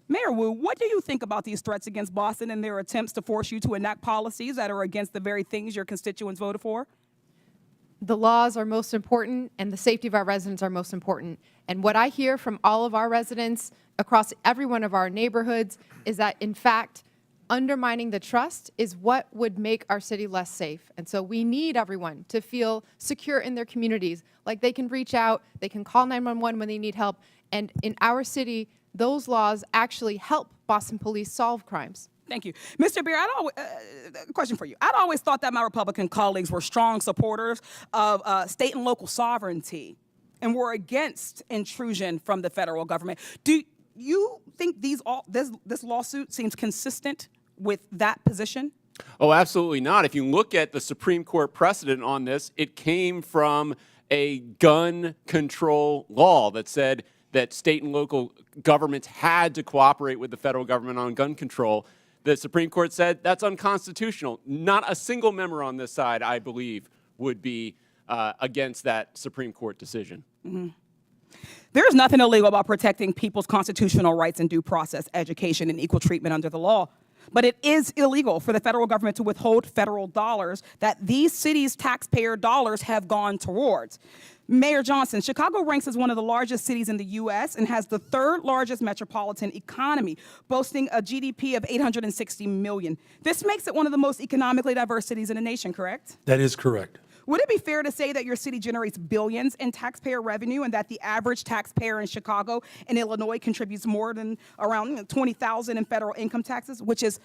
Mayor Wu, what do you think about these threats against Boston and their attempts to force you to enact policies that are against the very things your constituents voted for? The laws are most important and the safety of our residents are most important. And what I hear from all of our residents across every one of our neighborhoods is that, in fact, undermining the trust is what would make our city less safe. And so we need everyone to feel secure in their communities, like they can reach out, they can call 911 when they need help. And in our city, those laws actually help Boston police solve crimes. Thank you. Mr. Beer, question for you. I'd always thought that my Republican colleagues were strong supporters of state and local sovereignty and were against intrusion from the federal government. Do you think this lawsuit seems consistent with that position? Oh, absolutely not. If you look at the Supreme Court precedent on this, it came from a gun control law that said that state and local governments had to cooperate with the federal government on gun control. The Supreme Court said that's unconstitutional. Not a single member on this side, I believe, would be against that Supreme Court decision. Mm-hmm. There's nothing illegal about protecting people's constitutional rights and due process, education, and equal treatment under the law. But it is illegal for the federal government to withhold federal dollars that these cities' taxpayer dollars have gone towards. Mayor Johnson, Chicago ranks as one of the largest cities in the U.S. and has the third largest metropolitan economy, boasting a GDP of $860 million. This makes it one of the most economically diverse cities in the nation, correct? That is correct. Would it be fair to say that your city generates billions in taxpayer revenue and that the average taxpayer in Chicago and Illinois contributes more than around $20,000 in federal income taxes, which is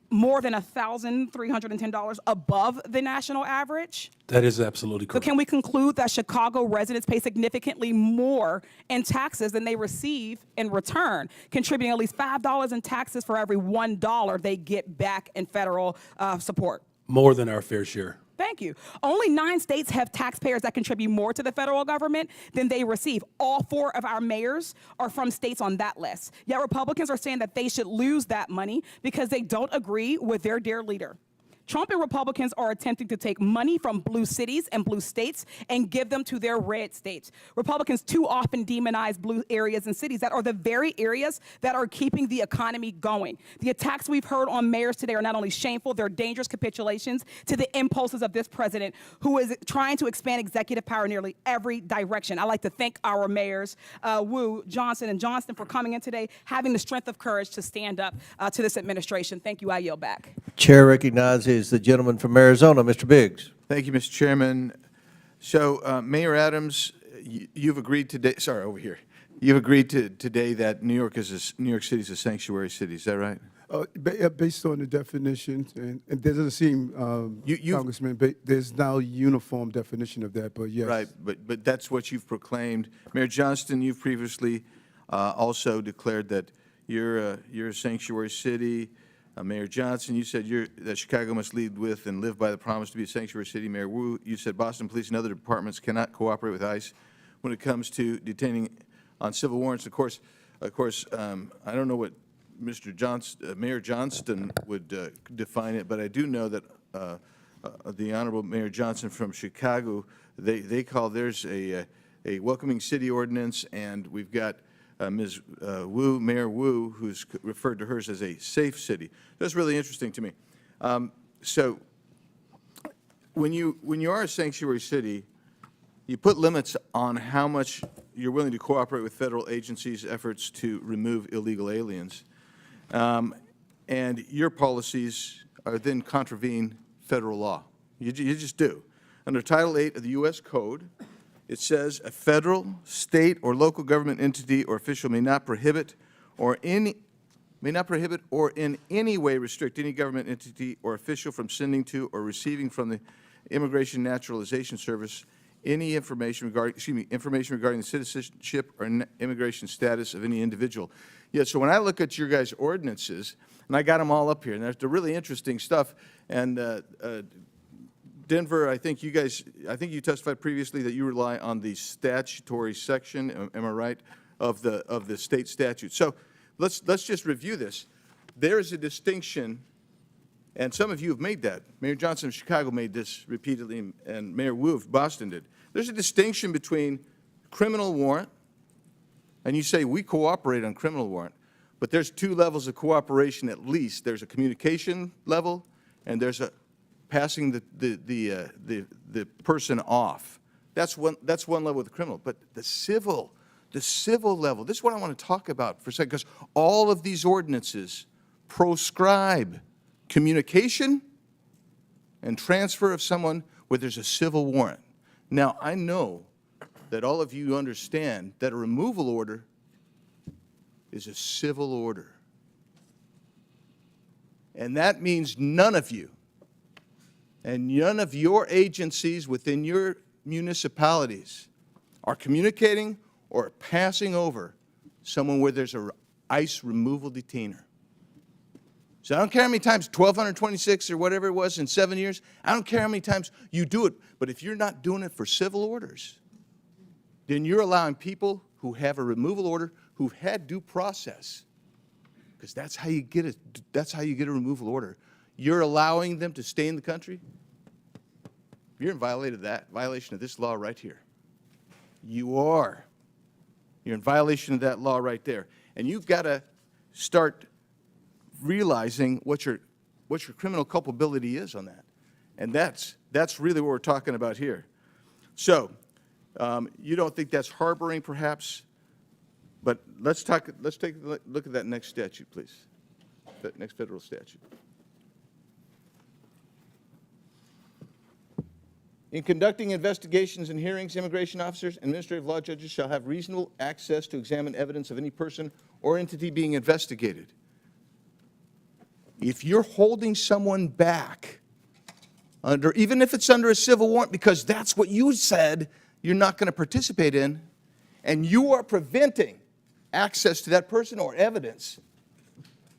more than $1,310 above the national average? That is absolutely So correct. can we conclude that Chicago residents pay significantly more in taxes than they receive in return, contributing at least $5 in taxes for every $1 they get back in federal support? More than our fair share. Thank you. Only 9 states have taxpayers that contribute more to the federal government than they receive. All 4 of our mayors are from states on that list. Yet Republicans are saying that they should lose that money because they don't agree with their dear leader. Trump and Republicans are attempting to take money from blue cities and blue states and give them to their red states. Republicans too often demonize blue areas and cities that are the very areas that are keeping the economy going. The attacks we've heard on mayors today are not only shameful, they're dangerous capitulations to the impulses of this president who is trying to expand executive power in nearly every direction. I'd like to thank our mayors, Wu, Johnson, and Johnston for coming in today, having the strength of courage to stand up to this administration. Thank you. I yield back. Chair recognizes the gentleman from Arizona, Mr. Biggs. Thank you, Mr. Chairman. So, Mayor Adams, you've agreed today, sorry, over here. You've agreed today that New York City is a sanctuary city, is that right? Based on the definitions, and there doesn't seem, Congressman, there's now a uniform definition of that, but yes. Right, but that's what you've proclaimed. Mayor Johnston, you've previously also declared that you're a sanctuary city. Mayor Johnson, you said that Chicago must lead with and live by the promise to be a sanctuary city. Mayor Wu, you said Boston Police and other departments cannot cooperate with ICE when it comes to detaining on civil warrants. Of course, I don't know what Mayor Johnston would define it, but I do know that the Honorable Mayor Johnson from Chicago, they call theirs a welcoming city ordinance, and we've got Ms. Wu, Mayor Wu, who's referred to hers as a safe city. That's really interesting to me. So when you are a sanctuary city, you put limits on how much you're willing to cooperate with federal agencies' efforts to remove illegal aliens. And your policies are then contravene federal law. You just do. Under Title 8 of the U.S. Code, it says a federal, state, or local government entity or official may not prohibit or in any way restrict any government entity or official from sending to or receiving from the Immigration Naturalization Service any information regarding the citizenship or immigration status of any individual. Yeah, so when I look at your guys' ordinances, and I got them all up here, and they're really interesting stuff, and Denver, I think you testified previously that you rely on the statutory section, am I right, of the state statute. So let's just review this. There is a distinction, and some of you have made that. Mayor Johnson of Chicago made this repeatedly, and Mayor Wu of Boston did. There's a distinction between criminal warrant, and you say we cooperate on criminal warrant, but there's 2 levels of cooperation at least. There's a communication level, and there's a passing the person off. That's one level with the criminal. But the civil level, this is what I want to talk about for a second, because all of these ordinances proscribe communication and transfer of someone where there's a civil warrant. Now, I know that all of you understand that a removal order is a civil order. And that means none of you and none of your agencies within your municipalities are communicating or passing over someone where there's an ICE removal detainer. So I don't care how many times, 1,226 or whatever it was in 7 years, I don't care how many times you do it, but if you're not doing it for civil orders, then you're allowing people who have a removal order, who've had due process, because that's how you get a removal order. You're allowing them to stay in the country. You're in violation of this law right here. You're You're in violation of that law right there. And you've got to start realizing what your criminal culpability is on that. And that's really what we're talking about here. So you don't think that's harboring, perhaps? But let's take a look at that next statute, please. That next federal statute. In conducting investigations and hearings, immigration officers and administrative law judges shall have reasonable access to examine evidence of any person or entity being investigated. If you're holding someone back, even if it's under a civil warrant, because that's what you said you're not going to participate in, and you are preventing access to that person or evidence,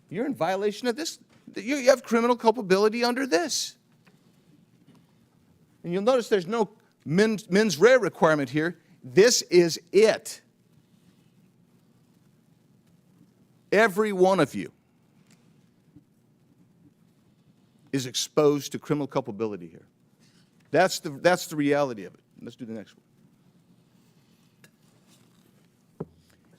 you're in violation of this. You have criminal culpability under this. And you'll notice there's no mens rea requirement here. This is it. Every one of you is exposed to criminal culpability here. That's the reality of it. Let's do the next one.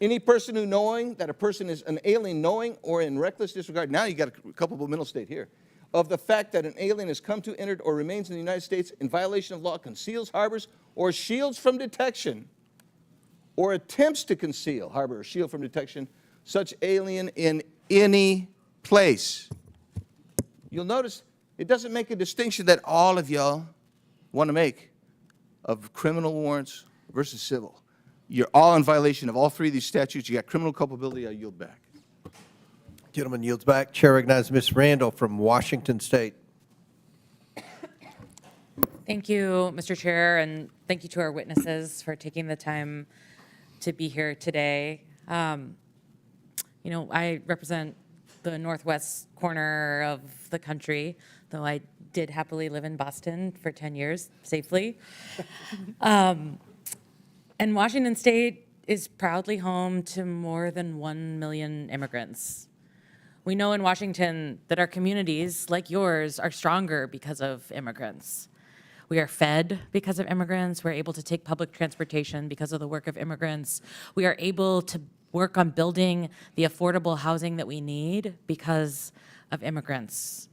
Any person who knowing that a person is an alien, knowing or in reckless disregard, now you got a culpable mental state here, of the fact that an alien has come to, entered, or remains in the United States in violation of law, conceals, harbors, or shields from detection, or attempts to conceal, harbor, or shield from detection, such alien in any place. You'll notice it doesn't make a distinction that all of y'all want to make of criminal warrants versus civil. You're all in violation of all three of these statutes. You got criminal culpability. I yield back. Gentleman yields back. Chair recognizes Ms. Randall from Washington State. Thank you, Mr. Chair, and thank you to our witnesses for taking the time to be here today. You know, I represent the northwest corner of the country, though I did happily live in Boston for 10 years safely. And Washington State is proudly home to more than 1 million immigrants. We know in Washington that our communities, like yours, are stronger because of immigrants. We are fed because of immigrants. We're able to take public transportation because of the work of immigrants. We are able to work on building the affordable housing that we need because of immigrants.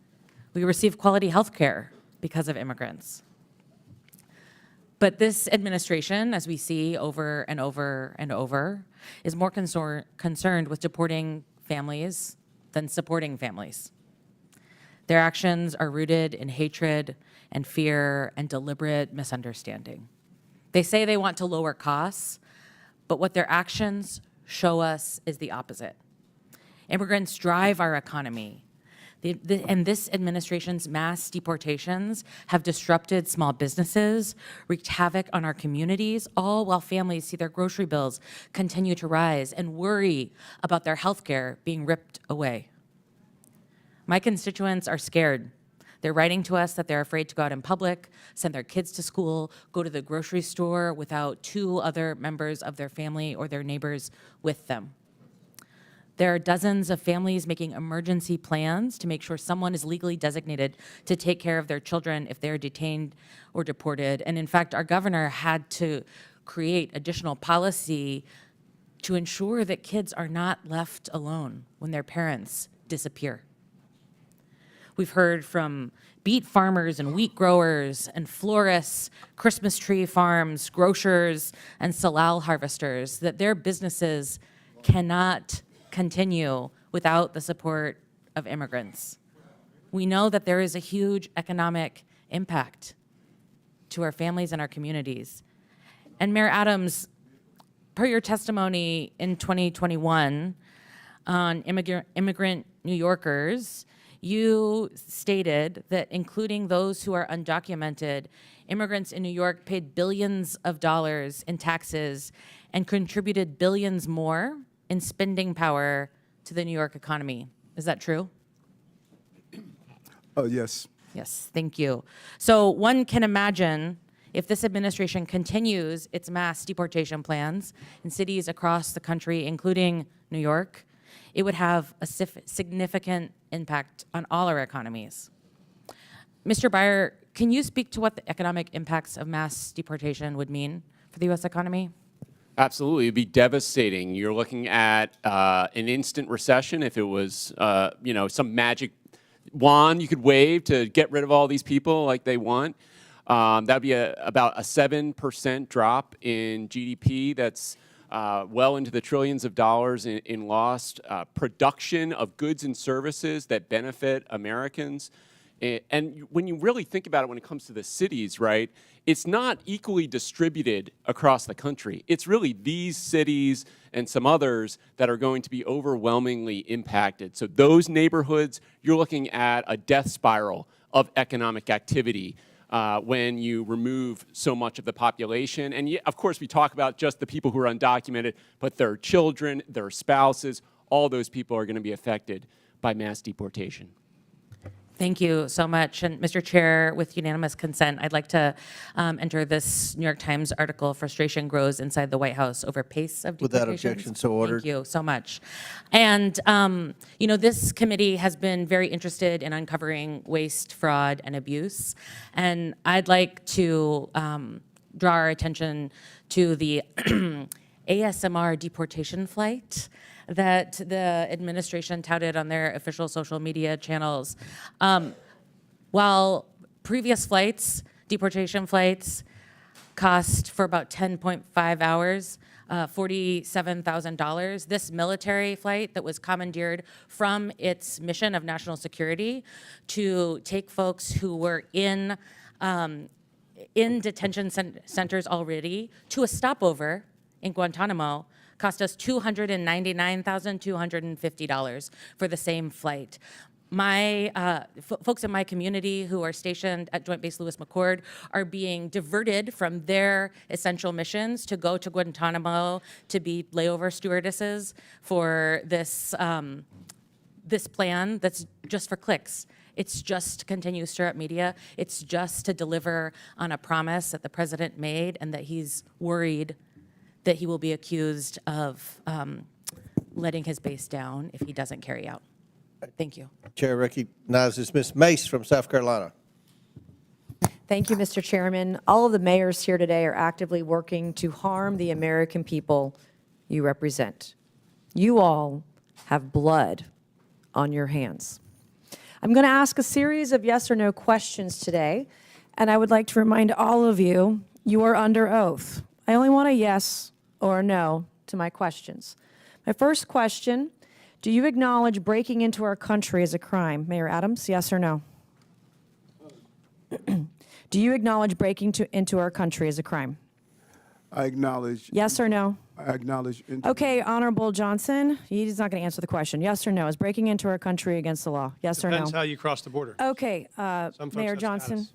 We receive quality health care because of immigrants. But this administration, as we see over and over and over, is more concerned with deporting families than supporting families. Their actions are rooted in hatred and fear and deliberate misunderstanding. They say they want to lower costs, but what their actions show us is the opposite. Immigrants drive our economy. And this administration's mass deportations have disrupted small businesses, wreaked havoc on our communities, all while families see their grocery bills continue to rise and worry about their health care being ripped away. My constituents are scared. They're writing to us that they're afraid to go out in public, send their kids to school, go to the grocery store without 2 other members of their family or their neighbors with them. There are dozens of families making emergency plans to make sure someone is legally designated to take care of their children if they're detained or deported. And in fact, our governor had to create additional policy to ensure that kids are not left alone when their parents disappear. We've heard from beet farmers and wheat growers and florists, Christmas tree farms, grocers, and salal harvesters that their businesses cannot continue without the support of immigrants. We know that there is a huge economic impact to our families and our communities. And Mayor Adams, per your testimony in 2021 on immigrant New Yorkers, you stated that including those who are undocumented, immigrants in New York paid billions of dollars in taxes and contributed billions more in spending power to the New York economy. Is that true? Yes. Yes, thank you. So one can imagine if this administration continues its mass deportation plans in cities across the country, including New York, it would have a significant impact on all our economies. Mr. Byer, can you speak to what the economic impacts of mass deportation would mean for the U.S. economy? Absolutely, it'd be devastating. You're looking at an instant recession if it was, some magic wand you could wave to get rid of all these people like they want. That'd be about a 7% drop in GDP. That's well into the trillions of dollars in lost production of goods and services that benefit Americans. And when you really think about it, when it comes to the cities, right, it's not equally distributed across the country. It's really these cities and some others that are going to be overwhelmingly impacted. So those neighborhoods, you're looking at a death spiral of economic activity when you remove so much of the population. And of course, we talk about just the people who are undocumented, but their children, their spouses, all those people are going to be affected by mass deportation. Thank you so much. And Mr. Chair, with unanimous consent, I'd like to enter this New York Times article, Frustration Grows Inside the White House Over Pace of Deportations. Without objection, so ordered. Thank you so much. And, this committee has been very interested in uncovering waste, fraud, and abuse. And I'd like to draw our attention to the ASMR deportation flight that the administration touted on their official social media channels. While previous flights, deportation flights, cost for about 10.5 hours, $47,000. This military flight that was commandeered from its mission of national security to take folks who were in detention centers already to a stopover in Guantanamo cost us $299,250 for the same flight. My folks in my community who are stationed at Joint Base Lewis McChord are being diverted from their essential missions to go to Guantanamo to be layover stewardesses for this this plan that's just for clicks. It's just to continue to stir up media. It's just to deliver on a promise that the president made and that he's worried that he will be accused of letting his base down if he doesn't carry out. Thank you. Chair recognizes Ms. Mace from South Carolina. Thank you, Mr. Chairman. All of the mayors here today are actively working to harm the American people you represent. You all have blood on your hands. I'm going to ask a series of yes or no questions today, and I would like to remind all of you, you are under oath. I only want a yes or a no to my questions. My first question, do you acknowledge breaking into our country as a crime? Mayor Adams, yes or no? Do you acknowledge breaking into our country as a crime? I acknowledge. Yes or no? I acknowledge. Okay, Honorable Johnson, he's not going to answer the question. Yes or no? Is breaking into our country against the law? Yes or no? Depends how you cross the border. Okay, Some folks Mayor have Johnson, status.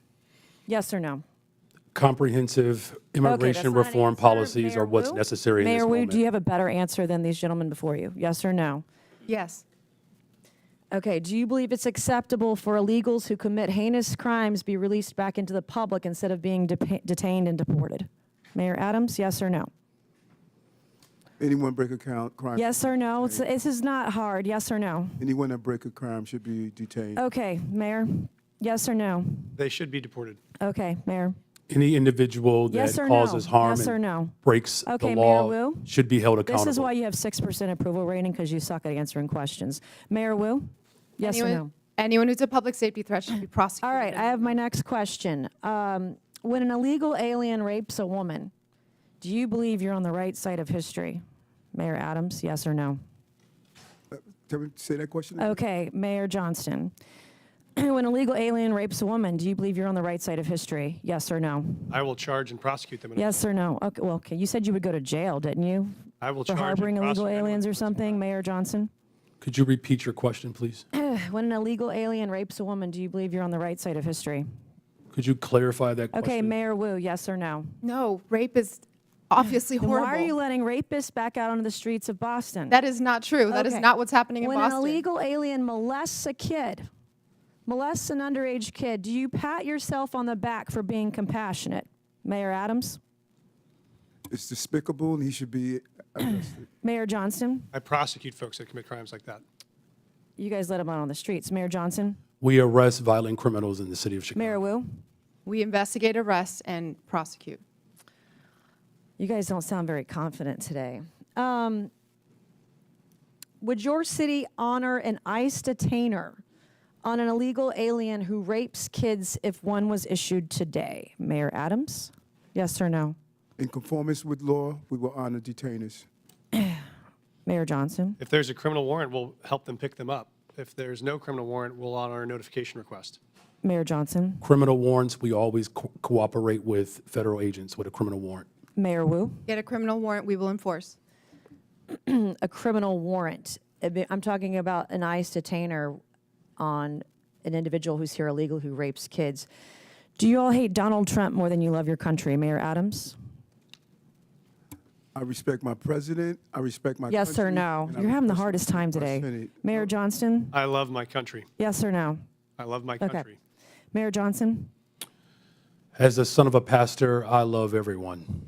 yes or no? Comprehensive immigration not an reform answer. policies Mayor are what's Wu? necessary in this Mayor Wu, moment. do you have a better answer than these gentlemen before you? Yes or no? Yes. Okay, do you believe it's acceptable for illegals who commit heinous crimes be released back into the public instead of being detained and deported? Mayor Adams, yes or no? Anyone break a crime? Yes or no? This is not hard. Yes or no? Anyone that break a crime should be detained. Okay, Mayor, yes or no? They should be deported. Okay, Mayor. Any individual that Yes or causes no? harm Yes or and no? breaks Okay, the Mayor law Wu? should be held accountable. This is why you have 6% approval rating, because you suck at answering questions. Mayor Wu? Yes or no? Anyone who's a public safety threat should be prosecuted. All right, I have my next question. When an illegal alien rapes a woman, do you believe you're on the right side of history? Mayor Adams, yes or no? Can we say that question again? Okay, Mayor Johnston. When a legal alien rapes a woman, do you believe you're on the right side of history? Yes or no? I will charge and prosecute them. Yes or no? Okay, well, okay. You said you would go to jail, didn't you? I will For charge and harboring illegal prosecute aliens or something, Mayor Johnson? Could you repeat your question, please? When an illegal alien rapes a woman, do you believe you're on the right side of history? Could you clarify that question? Okay, Mayor Wu, yes or no? No, rape is obviously Then horrible. why are you letting rapists back out onto the streets of Boston? That is not true. That is Okay. not what's happening in when Boston. When an illegal alien molests a kid, molests an underage kid, do you pat yourself on the back for being compassionate? Mayor Adams? It's despicable, and he should be arrested. Mayor Johnston? I prosecute folks that commit crimes like that. You guys let him out on the streets. Mayor Johnson? We arrest violent criminals in the city of Chicago. Mayor Wu? We investigate, arrest, and prosecute. You guys don't sound very confident today. Would your city honor an ICE detainer on an illegal alien who rapes kids if one was issued today? Mayor Adams? Yes or no? In conformance with law, we will honor detainers. Mayor Johnson? If there's a criminal warrant, we'll help them pick them up. If there's no criminal warrant, we'll honor a notification request. Mayor Johnson? Criminal warrants, we always cooperate with federal agents with a criminal warrant. Mayor Wu? Get a criminal warrant, we will enforce. A criminal warrant. I'm talking about an ICE detainer on an individual who's here illegal who rapes kids. Do you all hate Donald Trump more than you love your country? Mayor Adams? I respect my president. I respect my Yes country. or no? and I You're having the respect hardest time my today. Senate. Mayor Johnston? I love my country. Yes or no? I love my Okay. country. Mayor Johnson? As the son of a pastor, I love everyone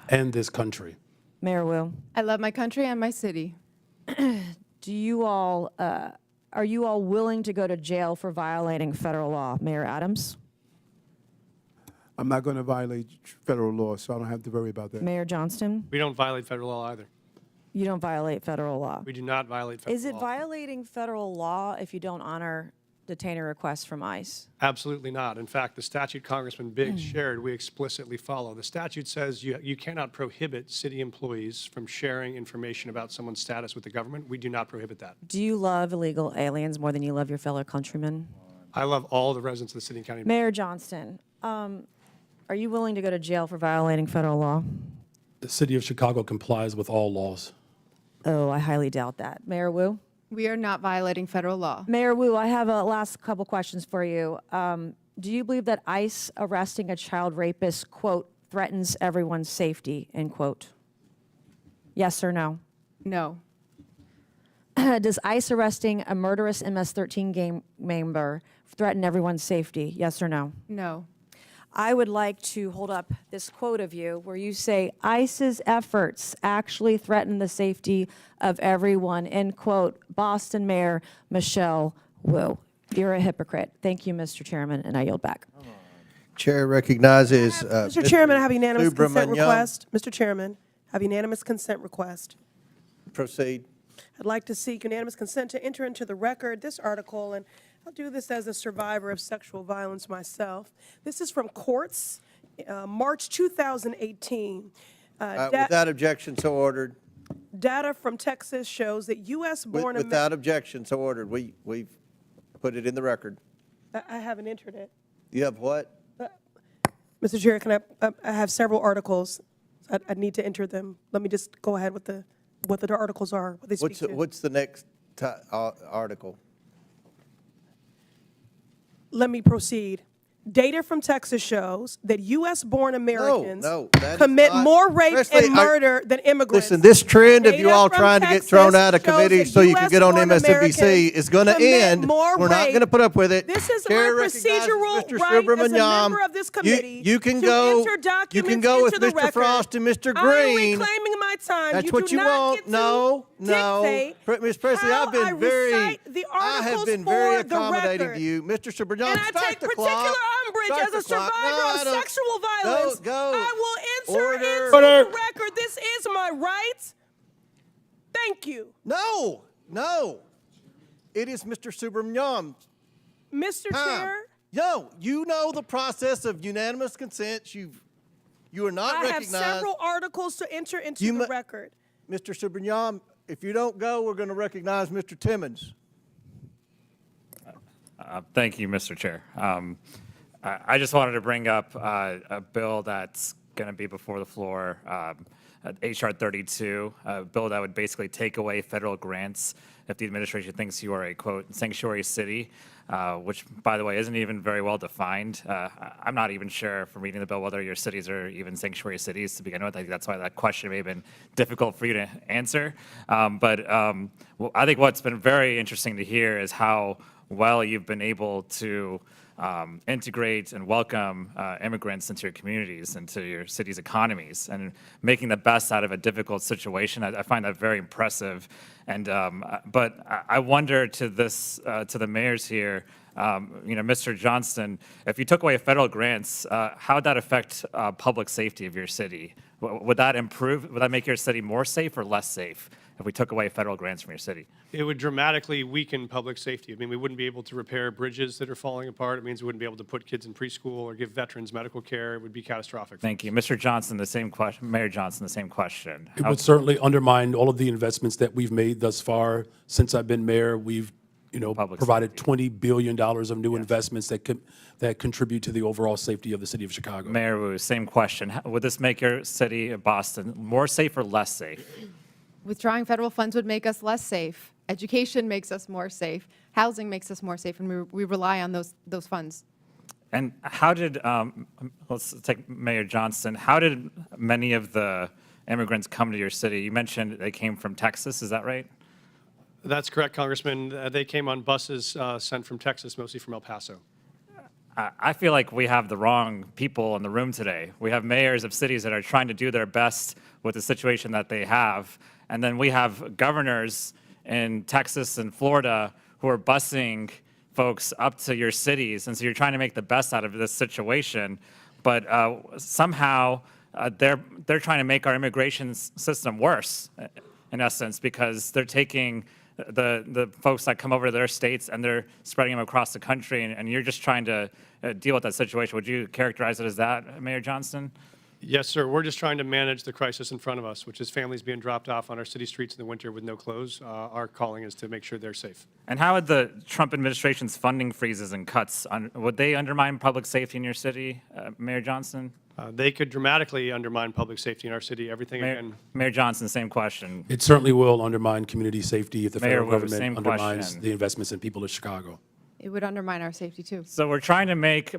and this country. Mayor Wu? I love my country and my city. Do you all, are you all willing to go to jail for violating federal law? Mayor Adams? I'm not going to violate federal law, so I don't have to worry about that. Mayor Johnston? We don't violate federal law either. You don't violate federal law. We do not violate federal law. Is it violating federal law if you don't honor detainer requests from ICE? Absolutely not. In fact, the statute Congressman Biggs shared, we explicitly follow. The statute says you cannot prohibit city employees from sharing information about someone's status with the government. We do not prohibit that. Do you love illegal aliens more than you love your fellow countrymen? I love all the residents of the city and county. Mayor Johnston, are you willing to go to jail for violating federal law? The city of Chicago complies with all laws. Oh, I highly doubt that. Mayor Wu? We are not violating federal law. Mayor Wu, I have a last couple questions for you. Do you believe that ICE arresting a child rapist, quote, threatens everyone's safety, end quote? Yes or no? No. Does ICE arresting a murderous MS-13 gang member threaten everyone's safety? Yes or no? No. I would like to hold up this quote of you where you say, ICE's efforts actually threaten the safety of everyone, end quote, Boston Mayor Michelle Wu. You're a hypocrite. Thank you, Mr. Chairman, and I yield back. Chair recognizes Mr. Chairman, I have unanimous consent Subramaniam. request. Mr. Chairman, I have unanimous consent request. Proceed. I'd like to seek unanimous consent to enter into the record this article, and I'll do this as a survivor of sexual violence myself. This is from Courts, March 2018. Without objection, so ordered. Data from Texas shows that U.S.-born Without objection, so ordered. We've put it in the record. I haven't entered it. You have what? Mr. Chair, can I have several articles. I need to enter them. Let me just go ahead with what the articles are, what they speak to. What's the next article? Let me proceed. Data from Texas shows that U.S.-born Americans that is commit not- more rape Presley, and murder than immigrants. Listen, this trend of you Data all from trying to get Texas thrown out of shows committee that so you can get on US-born MSNBC Americans is going to commit end. more We're not rape. going to put up with it. This is Chair my recognizes procedural Mr. right as a Subramaniam. member of this committee You can to go. enter You documents can go with into the Mr. record. Frost and Mr. I'm Green. reclaiming my time. That's you what do you not want. get to No. dictate Ms. Presley, how I've been I very. recite the I have articles been very for the accommodating record. to you, Mr. Subramaniam. And I Start take the particular clock. umbrage Start as a the clock. survivor No, I of don't. sexual violence. Go. I will enter into Order. the record. This is my right. Thank you. No. It is Mr. Subramaniam. Mr. Chair, No, you know the process of unanimous consent. You are not I have recognized. several articles to enter into the record. Mr. Subramaniam, if you don't go, we're going to recognize Mr. Timmons. Thank you, Mr. Chair. I just wanted to bring up a bill that's going to be before the floor, H.R. 32, a bill that would basically take away federal grants if the administration thinks you are a, quote, sanctuary city, which, by the way, isn't even very well defined. I'm not even sure from reading the bill whether your cities are even sanctuary cities to begin with. I think that's why that question may have been difficult for you to answer. But I think what's been very interesting to hear is how well you've been able to integrate and welcome immigrants into your communities, into your city's economies, and making the best out of a difficult situation. I find that very impressive. And but I wonder to the mayors here, Mr. Johnston, if you took away federal grants, how would that affect public safety of your city? Would that improve, would that make your city more safe or less safe if we took away federal grants from your city? It would dramatically weaken public safety. I mean, we wouldn't be able to repair bridges that are falling apart. It means we wouldn't be able to put kids in preschool or give veterans medical care. It would be catastrophic. Thank you. Mr. Johnson, the same question, Mayor Johnson, the same question. It would certainly undermine all of the investments that we've made thus far. Since I've been mayor, we've, provided $20 billion of new investments that contribute to the overall safety of the city of Chicago. Mayor Wu, same question. Would this make your city of Boston more safe or less safe? Withdrawing federal funds would make us less safe. Education makes us more safe. Housing makes us more safe, and we rely on those funds. And how did, let's take Mayor Johnson, how did many of the immigrants come to your city? You mentioned they came from Texas, is that right? That's correct, Congressman. They came on buses sent from Texas, mostly from El Paso. I feel like we have the wrong people in the room today. We have mayors of cities that are trying to do their best with the situation that they have. And then we have governors in Texas and Florida who are busing folks up to your cities. And so you're trying to make the best out of this situation. But somehow they're trying to make our immigration system worse, in essence, because they're taking the folks that come over to their states and they're spreading them across the country, and you're just trying to deal with that situation. Would you characterize it as that, Mayor Johnson? Yes, sir. We're just trying to manage the crisis in front of us, which is families being dropped off on our city streets in the winter with no clothes. Our calling is to make sure they're safe. And how would the Trump administration's funding freezes and cuts, would they undermine public safety in your city, Mayor Johnson? They could dramatically undermine public safety in our city. Everything again. Mayor Johnson, same question. It certainly will undermine community safety if the Mayor federal Wu, government same undermines question. the investments in people of Chicago. It would undermine our safety, too. So we're trying to make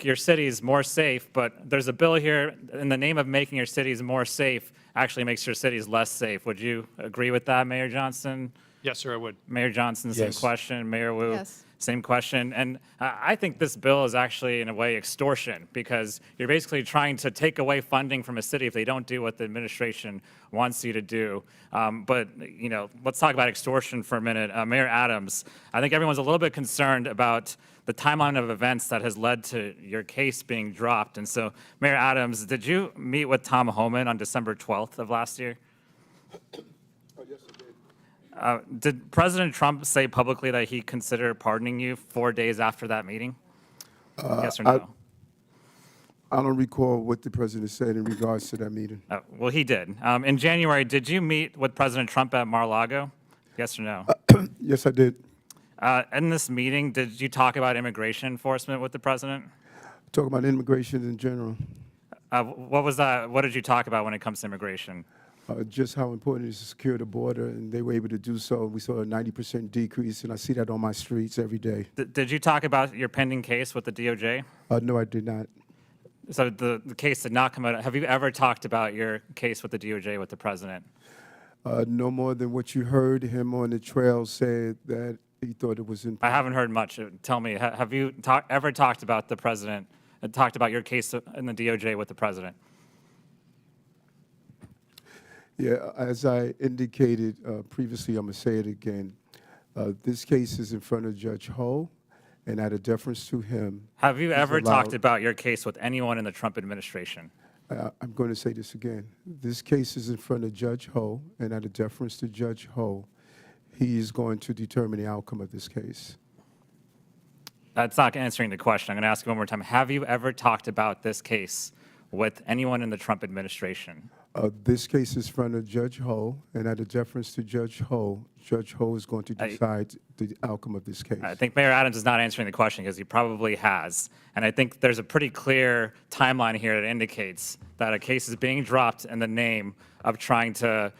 your cities more safe, but there's a bill here in the name of making your cities more safe actually makes your cities less safe. Would you agree with that, Mayor Johnson? Yes, sir, I would. Mayor Johnson, same Yes. question. Mayor Wu, Yes. same question. And I think this bill is actually, in a way, extortion, because you're basically trying to take away funding from a city if they don't do what the administration wants you to do. But, let's talk about extortion for a minute. Mayor Adams, I think everyone's a little bit concerned about the timeline of events that has led to your case being dropped. And so, Mayor Adams, did you meet with Tom Homan on December 12th of last year? Did President Trump say publicly that he considered pardoning you 4 days after that meeting? Yes or no? I don't recall what the president said in regards to that meeting. Well, he did. In January, did you meet with President Trump at Mar-a-Lago? Yes or no? Yes, I did. In this meeting, did you talk about immigration enforcement with the president? Talk about immigration in general. What was that? What did you talk about when it comes to immigration? Just how important it is to secure the border, and they were able to do so. We saw a 90% decrease, and I see that on my streets every day. Did you talk about your pending case with the DOJ? No, I did not. So the case did not come out. Have you ever talked about your case with the DOJ with the president? No more than what you heard him on the trail say that he thought it was important. I haven't heard much. Tell me, have you ever talked about the president, talked about your case in the DOJ with the president? Yeah, as I indicated previously, I'm going to say it again. This case is in front of Judge Ho, and out of deference to him. Have you he's ever allowed- talked about your case with anyone in the Trump administration? I'm going to say this again. This case is in front of Judge Ho, and out of deference to Judge Ho, he is going to determine the outcome of this case. That's not answering the question. I'm going to ask you one more time. Have you ever talked about this case with anyone in the Trump administration? This case is in front of Judge Ho, and out of deference to Judge Ho is going to decide the outcome of this case. I think Mayor Adams is not answering the question because he probably has. And I think there's a pretty clear timeline here that indicates that a case is being dropped in the name of trying to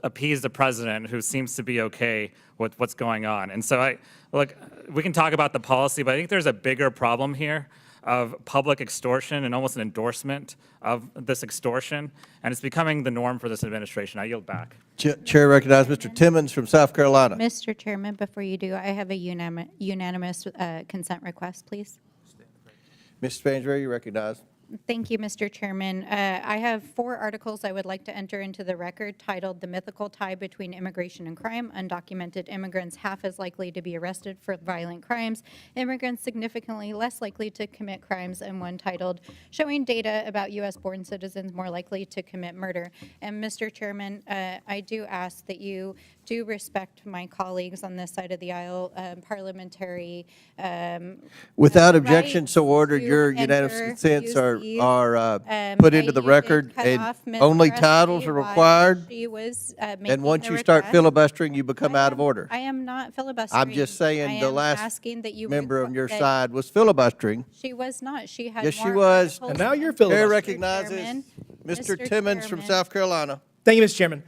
appease the president, who seems to be okay with what's going on. And so look, we can talk about the policy, but I think there's a bigger problem here of public extortion and almost an endorsement of this extortion, and it's becoming the norm for this administration. I yield back. Chair recognizes Mr. Timmons from South Carolina. Mr. Chairman, before you do, I have a unanimous consent request, please. Mr. Spansbury, you recognize. Thank you, Mr. Chairman. I have 4 articles I would like to enter into the record titled "The Mythical Tie Between Immigration and Crime. Undocumented immigrants half as likely to be arrested for violent crimes. Immigrants significantly less likely to commit crimes," and one titled "Showing Data About U.S.-Born Citizens More Likely to Commit Murder." And Mr. Chairman, I do ask that you do respect my colleagues on this side of the aisle, parliamentary. Without objection, rights so ordered, to your unanimous enter, consents use are these. put into the You did record, cut and off Ms. only Presley titles are while required. she was, And making once the you start request. filibustering, you become out of order. I am not filibustering. I'm just saying I the am last asking that you member on requ- your that side was filibustering. She was not. She had Yes, she more was. articles And now than Chair Mr. recognizes Chairman. Mr. Timmons from South Carolina. Thank you, Mr. Chairman.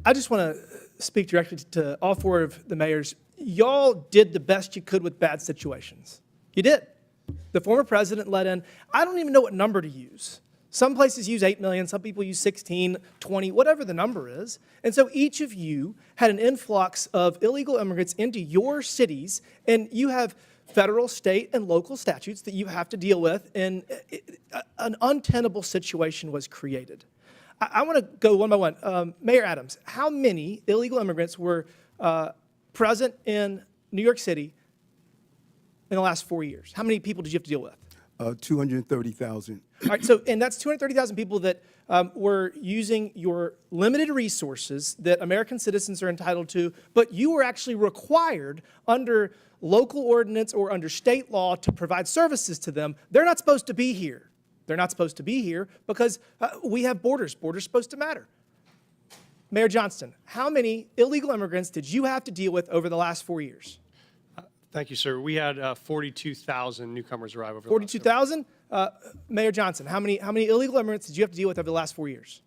I just want to speak directly to all 4 of the mayors. Y'all did the best you could with bad situations. You did. The former president let in, I don't even know what number to use. Some places use 8 million, some people use 16, 20, whatever the number is. And so each of you had an influx of illegal immigrants into your cities, and you have federal, state, and local statutes that you have to deal with, and an untenable situation was created. I want to go one by one. Mayor Adams, how many illegal immigrants were present in New York City in the last 4 years? How many people did you have to deal with? 230,000. All right, so, and that's 230,000 people that were using your limited resources that American citizens are entitled to, but you were actually required under local ordinance or under state law to provide services to them. They're not supposed to be here. They're not supposed to be here because we have borders. Borders are supposed to matter. Mayor Johnston, how many illegal immigrants did you have to deal with over the last 4 years? Thank you, sir. We had 42,000 newcomers arrive over 42,000? Mayor Johnson, how many illegal immigrants did you have to deal with over the last 4 years?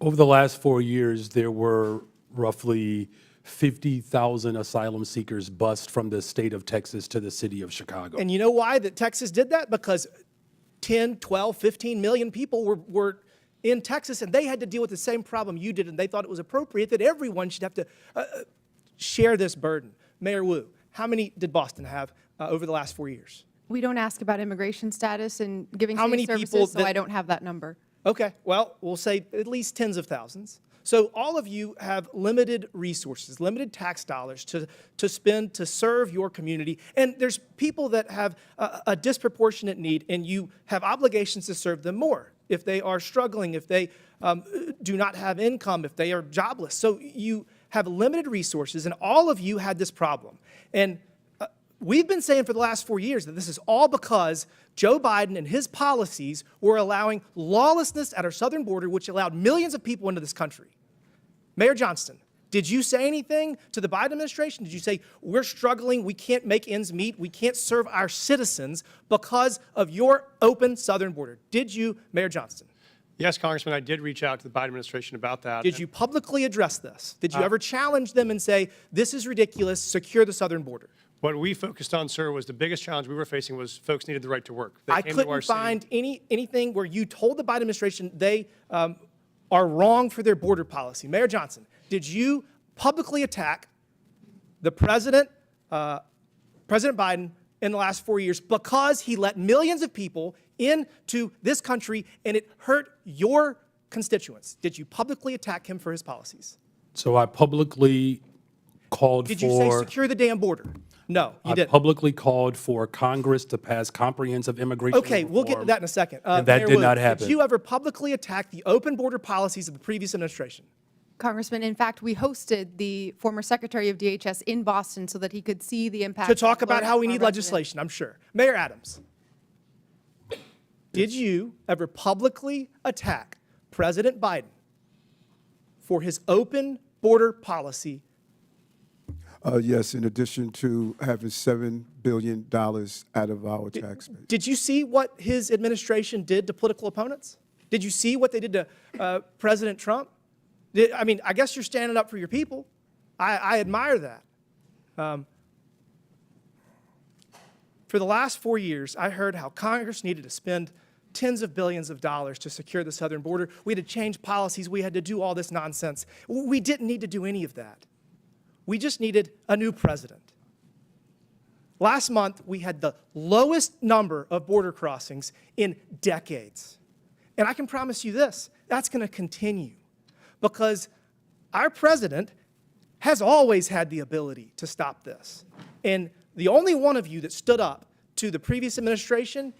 Over the last 4 years, there were roughly 50,000 asylum seekers bused from the state of Texas to the city of Chicago. And you know why that Texas did that? Because 10, 12, 15 million people were in Texas, and they had to deal with the same problem you did, and they thought it was appropriate that everyone should have to share this burden. Mayor Wu, how many did Boston have over the last 4 years? We don't ask about immigration status and giving How safe many services, people so that- I don't have that number. Okay, well, we'll say at least tens of thousands. So all of you have limited resources, limited tax dollars to spend to serve your community. And there's people that have a disproportionate need, and you have obligations to serve them more if they are struggling, if they do not have income, if they are jobless. So you have limited resources, and all of you had this problem. And we've been saying for the last 4 years that this is all because Joe Biden and his policies were allowing lawlessness at our southern border, which allowed millions of people into this country. Mayor Johnston, did you say anything to the Biden administration? Did you say, we're struggling, we can't make ends meet, we can't serve our citizens because of your open southern border? Did you, Mayor Johnston? Yes, Congressman, I did reach out to the Biden administration about that. Did you publicly address this? Did you ever challenge them and say, this is ridiculous, secure the southern border? What we focused on, sir, was the biggest challenge we were facing was folks needed the right to work. They I came to our couldn't city. find anything where you told the Biden administration they are wrong for their border policy. Mayor Johnson, did you publicly attack the President Biden in the last 4 years because he let millions of people into this country and it hurt your constituents? Did you publicly attack him for his policies? So I publicly called Did for... you say secure the damn border? No, you I didn't. publicly called for Congress to pass comprehensive immigration Okay, we'll get to reform, that in a second. and that Mayor did Wu, not happen. Did you ever publicly attack the open border policies of the previous administration? Congressman, in fact, we hosted the former Secretary of DHS in Boston so that he could see the impact. To talk of about how we our need residents. legislation, I'm sure. Mayor Adams, did you ever publicly attack President Biden for his open border policy? Yes, in addition to having $7 billion out of our tax base. Did you see what his administration did to political opponents? Did you see what they did to President Trump? I mean, I guess you're standing up for your people. I admire that. For the last 4 years, I heard how Congress needed to spend tens of billions of dollars to secure the southern border. We had to change policies. We had to do all this nonsense. We didn't need to do any of that. We just needed a new president. Last month, we had the lowest number of border crossings in decades. And I can promise you this, that's going to continue because our president has always had the ability to stop this. And the only one of you that stood up to the previous administration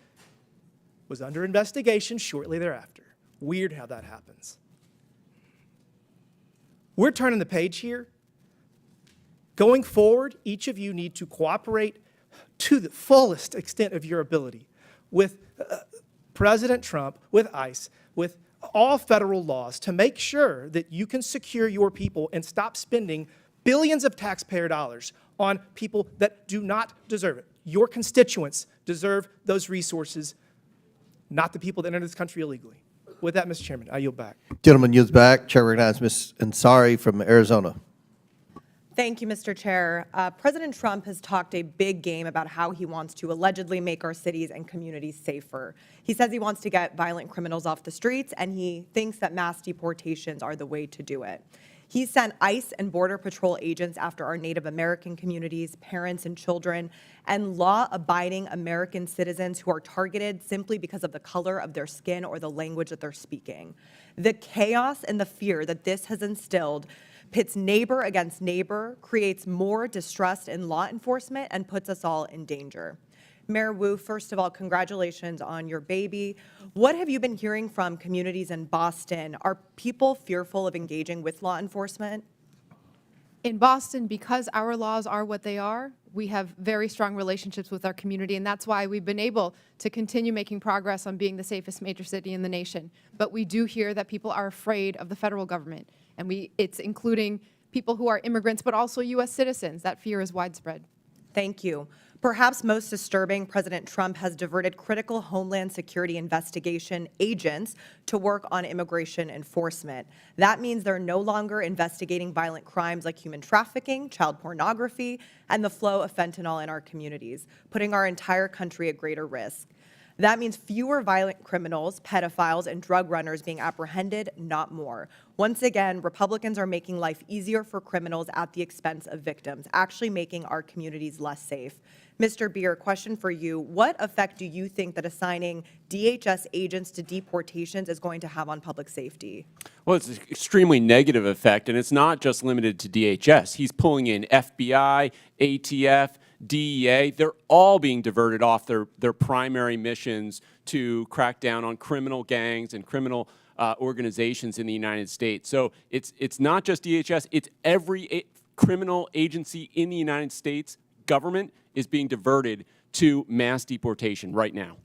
was under investigation shortly thereafter. Weird how that happens. We're turning the page here. Going forward, each of you need to cooperate to the fullest extent of your ability with President Trump, with ICE, with all federal laws to make sure that you can secure your people and stop spending billions of taxpayer dollars on people that do not deserve it. Your constituents deserve those resources, not the people that enter this country illegally. With that, Mr. Chairman, I yield back. Gentleman yields back. Chair recognizes Ms. Ansari from Arizona. Thank you, Mr. Chair. President Trump has talked a big game about how he wants to allegedly make our cities and communities safer. He says he wants to get violent criminals off the streets, and he thinks that mass deportations are the way to do it. He sent ICE and Border Patrol agents after our Native American communities, parents and children, and law-abiding American citizens who are targeted simply because of the color of their skin or the language that they're speaking. The chaos and the fear that this has instilled pits neighbor against neighbor, creates more distrust in law enforcement, and puts us all in danger. Mayor Wu, first of all, congratulations on your baby. What have you been hearing from communities in Boston? Are people fearful of engaging with law enforcement? In Boston, because our laws are what they are, we have very strong relationships with our community, and that's why we've been able to continue making progress on being the safest major city in the nation. But we do hear that people are afraid of the federal government, and it's including people who are immigrants, but also U.S. citizens. That fear is widespread. Thank you. Perhaps most disturbing, President Trump has diverted critical Homeland Security investigation agents to work on immigration enforcement. That means they're no longer investigating violent crimes like human trafficking, child pornography, and the flow of fentanyl in our communities, putting our entire country at greater risk. That means fewer violent criminals, pedophiles, and drug runners being apprehended, not more. Once again, Republicans are making life easier for criminals at the expense of victims, actually making our communities less safe. Mr. Beer, question for you. What effect do you think that assigning DHS agents to deportations is going to have on public safety? Well, it's an extremely negative effect, and it's not just limited to DHS. He's pulling in FBI, ATF, DEA. They're all being diverted off their primary missions to crack down on criminal gangs and criminal organizations in the United States. So it's not just DHS, it's every criminal agency in the United States government is being diverted to mass deportation right now.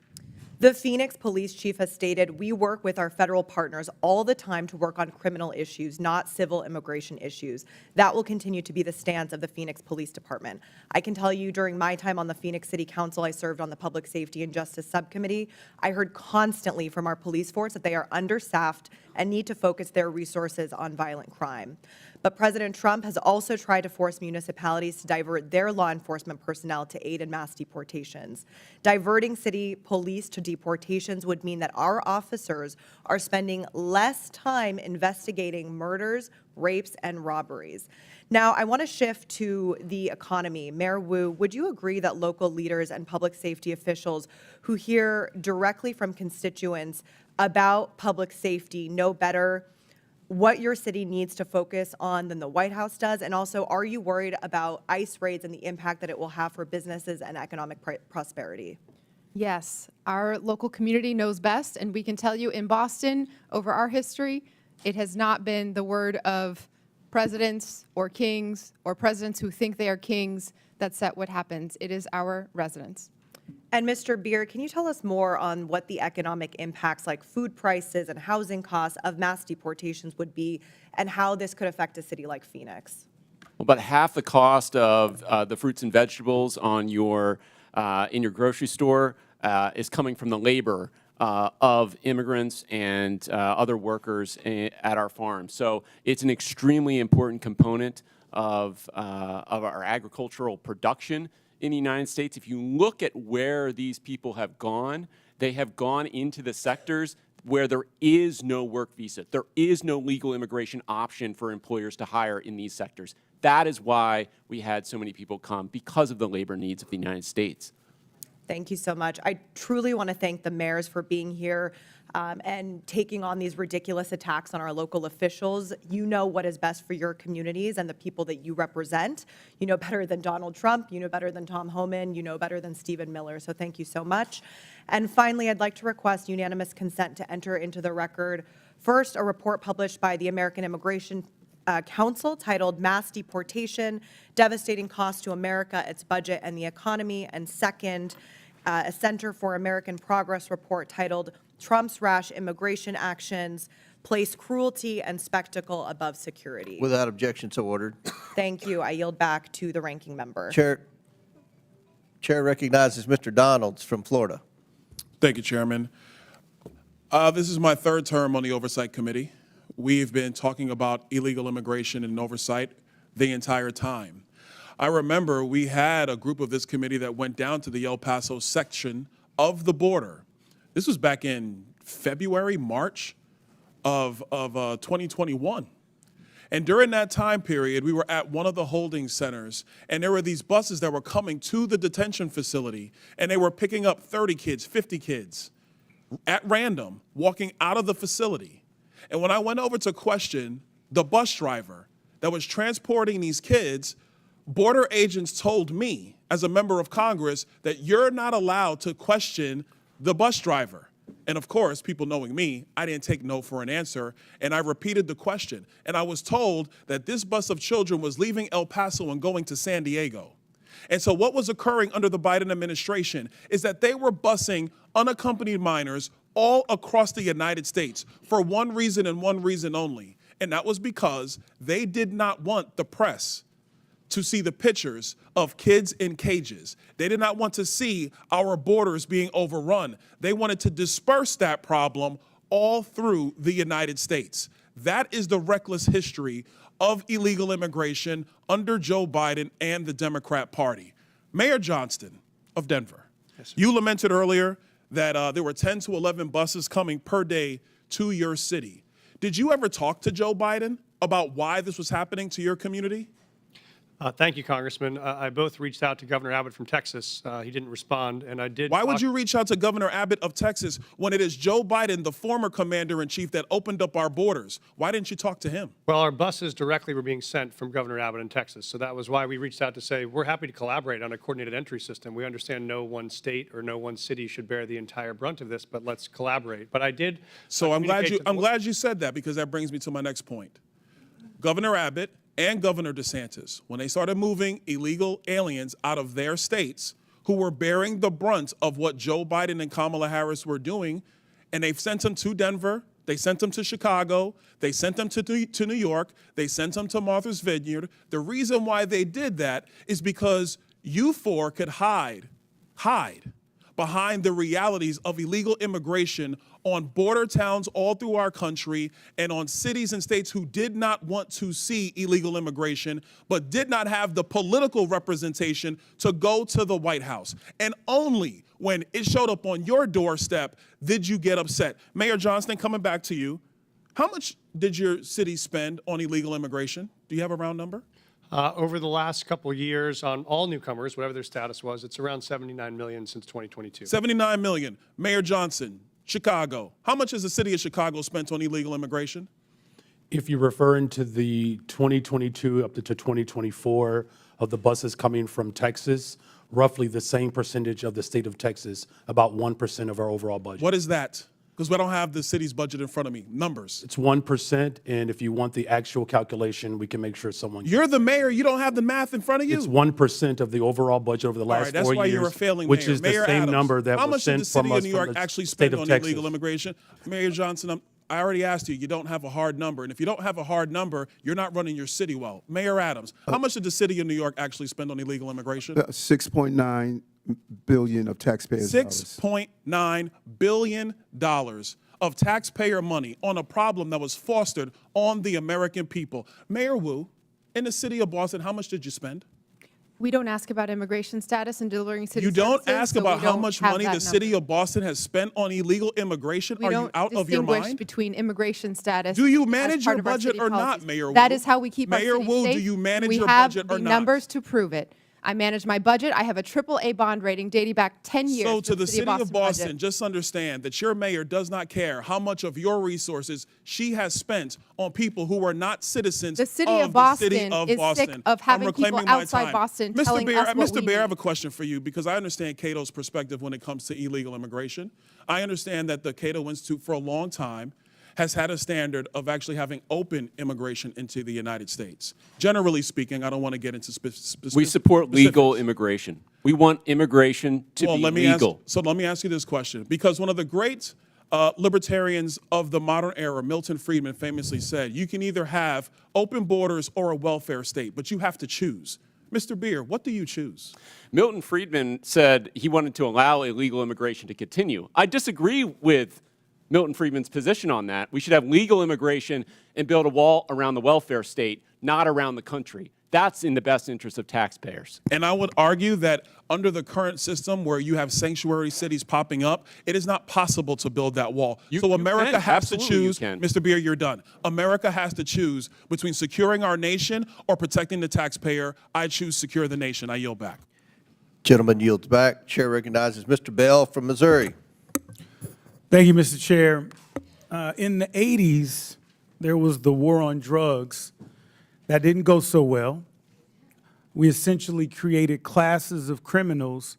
The Phoenix police chief has stated, we work with our federal partners all the time to work on criminal issues, not civil immigration issues. That will continue to be the stance of the Phoenix Police Department. I can tell you during my time on the Phoenix City Council, I served on the Public Safety and Justice Subcommittee. I heard constantly from our police force that they are understaffed and need to focus their resources on violent crime. But President Trump has also tried to force municipalities to divert their law enforcement personnel to aid in mass deportations. Diverting city police to deportations would mean that our officers are spending less time investigating murders, rapes, and robberies. Now, I want to shift to the economy. Mayor Wu, would you agree that local leaders and public safety officials who hear directly from constituents about public safety know better what your city needs to focus on than the White House does? And also, are you worried about ICE raids and the impact that it will have for businesses and economic prosperity? Yes, our local community knows best, and we can tell you in Boston, over our history, it has not been the word of presidents or kings or presidents who think they are kings that set what happens. It is our residents. And Mr. Beer, can you tell us more on what the economic impacts like food prices and housing costs of mass deportations would be and how this could affect a city like Phoenix? Well, about half the cost of the fruits and vegetables on your in your grocery store is coming from the labor of immigrants and other workers at our farms. So it's an extremely important component of our agricultural production in the United States. If you look at where these people have gone, they have gone into the sectors where there is no work visa. There is no legal immigration option for employers to hire in these sectors. That is why we had so many people come, because of the labor needs of the United States. Thank you so much. I truly want to thank the mayors for being here and taking on these ridiculous attacks on our local officials. You know what is best for your communities and the people that you represent. You know better than Donald Trump. You know better than Tom Homan. You know better than Stephen Miller. So thank you so much. And finally, I'd like to request unanimous consent to enter into the record, first, a report published by the American Immigration Council titled Mass Deportation, Devastating Cost to America, Its Budget, and the Economy, and second, a Center for American Progress report titled Trump's Rash Immigration Actions, Place Cruelty and Spectacle Above Security. Without objection, so ordered. Thank you. I yield back to the ranking member. Chair recognizes Mr. Donalds from Florida. Thank you, Chairman. This is my third term on the Oversight Committee. We've been talking about illegal immigration and oversight the entire time. I remember we had a group of this committee that went down to the El Paso section of the border. This was back in February, March of 2021. And during that time period, we were at one of the holding centers, and there were these buses that were coming to the detention facility, and they were picking up 30 kids, 50 kids at random, walking out of the facility. And when I went over to question the bus driver that was transporting these kids, border agents told me, as a member of Congress, that you're not allowed to question the bus driver. And of course, people knowing me, I didn't take no for an answer, and I repeated the question. And I was told that this bus of children was leaving El Paso and going to San Diego. And so what was occurring under the Biden administration is that they were busing unaccompanied minors all across the United States for one reason and one reason only. And that was because they did not want the press to see the pictures of kids in cages. They did not want to see our borders being overrun. They wanted to disperse that problem all through the United States. That is the reckless history of illegal immigration under Joe Biden and the Democrat Party. Mayor Johnston of Denver, you lamented earlier that there were 10 to 11 buses coming per day to your city. Did you ever talk to Joe Biden about why this was happening to your community? Thank you, Congressman. I both reached out to Governor Abbott from Texas. He didn't respond, and I did. Why would you reach out to Governor Abbott of Texas when it is Joe Biden, the former commander-in-chief, that opened up our borders? Why didn't you talk to him? Well, our buses directly were being sent from Governor Abbott in Texas, so that was why we reached out to say we're happy to collaborate on a coordinated entry system. We understand no one state or no one city should bear the entire brunt of this, but let's collaborate. But I did. So I'm glad you said that, because that brings me to my next point. Governor Abbott and Governor DeSantis, when they started moving illegal aliens out of their states who were bearing the brunt of what Joe Biden and Kamala Harris were doing, and they've sent them to Denver, they sent them to Chicago, they sent them to New York, they sent them to Martha's Vineyard. The reason why they did that is because you four could hide behind the realities of illegal immigration on border towns all through our country and on cities and states who did not want to see illegal immigration, but did not have the political representation to go to the White House. And only when it showed up on your doorstep did you get upset. Mayor Johnston, coming back to you, how much did your city spend on illegal immigration? Do you have a round number? Over the last couple of years, on all newcomers, whatever their status was, it's around $79 million since 2022. $79 million. Mayor Johnson, Chicago. How much has the city of Chicago spent on illegal immigration? If you're referring to the 2022 up to 2024 of the buses coming from Texas, roughly the same percentage of the state of Texas, about 1% of our overall budget. What is that? Because we don't have the city's budget in front of me. Numbers. It's 1%, and if you want the actual calculation, we can make sure someone. You're the mayor. You don't have the math in front of you. It's 1% of the overall budget over the last 4 years. That's why you're a failing which mayor. is Mayor the same Adams, number that how was much did sent the city from of us New from York the actually state spend of on Texas. illegal immigration? Mayor Johnson, I already asked you. You don't have a hard number, and if you don't have a hard number, you're not running your city well. Mayor Adams, how much did the city of New York actually spend on illegal immigration? $6.9 billion of taxpayers' dollars. $6.9 billion of taxpayer money on a problem that was fostered on the American people. Mayor Wu, in the city of Boston, how much did you spend? We don't ask about immigration status and delivering city You don't services, ask so about we how don't much have money that the city number. of Boston has spent on illegal immigration? We Are don't you out of your distinguish mind? between immigration status. Do you as manage part your of our budget city or not, policies. Mayor That Wu? is how we keep Mayor our city Wu, safe. do you manage We your have budget or the not? numbers to prove it. I manage my budget. I have a AAA bond rating dating back 10 years. So for to the city of budget. Boston, just understand that your mayor does not care how much of your resources she has spent on people who are not citizens The city of of the city Boston of is Boston. sick of I'm having people reclaiming my outside time. Boston Mr. telling Bear, us what Mr. we Bear, I have need. a question for you because I understand Cato's perspective when it comes to illegal immigration. I understand that the Cato Institute for a long time has had a standard of actually having open immigration into the United States. Generally speaking, I don't want to get into specifics. We support legal immigration. We want immigration to be legal. Let me ask you this question, because one of the great libertarians of the modern era, Milton Friedman, famously said, you can either have open borders or a welfare state, but you have to choose. Mr. Beer, what do you choose? Milton Friedman said he wanted to allow illegal immigration to continue. I disagree with Milton Friedman's position on that. We should have legal immigration and build a wall around the welfare state, not around the country. That's in the best interest of taxpayers. And I would argue that under the current system where you have sanctuary cities popping up, it is not possible to build that wall. So America has to choose, Mr. Beer, you're done. America has to choose between securing our nation or protecting the taxpayer. I choose secure the nation. I yield back. Gentleman yields back. Chair recognizes Mr. Bell from Missouri. Thank you, Mr. Chair. In the 80s, there was the war on drugs. That didn't go so well. We essentially created classes of criminals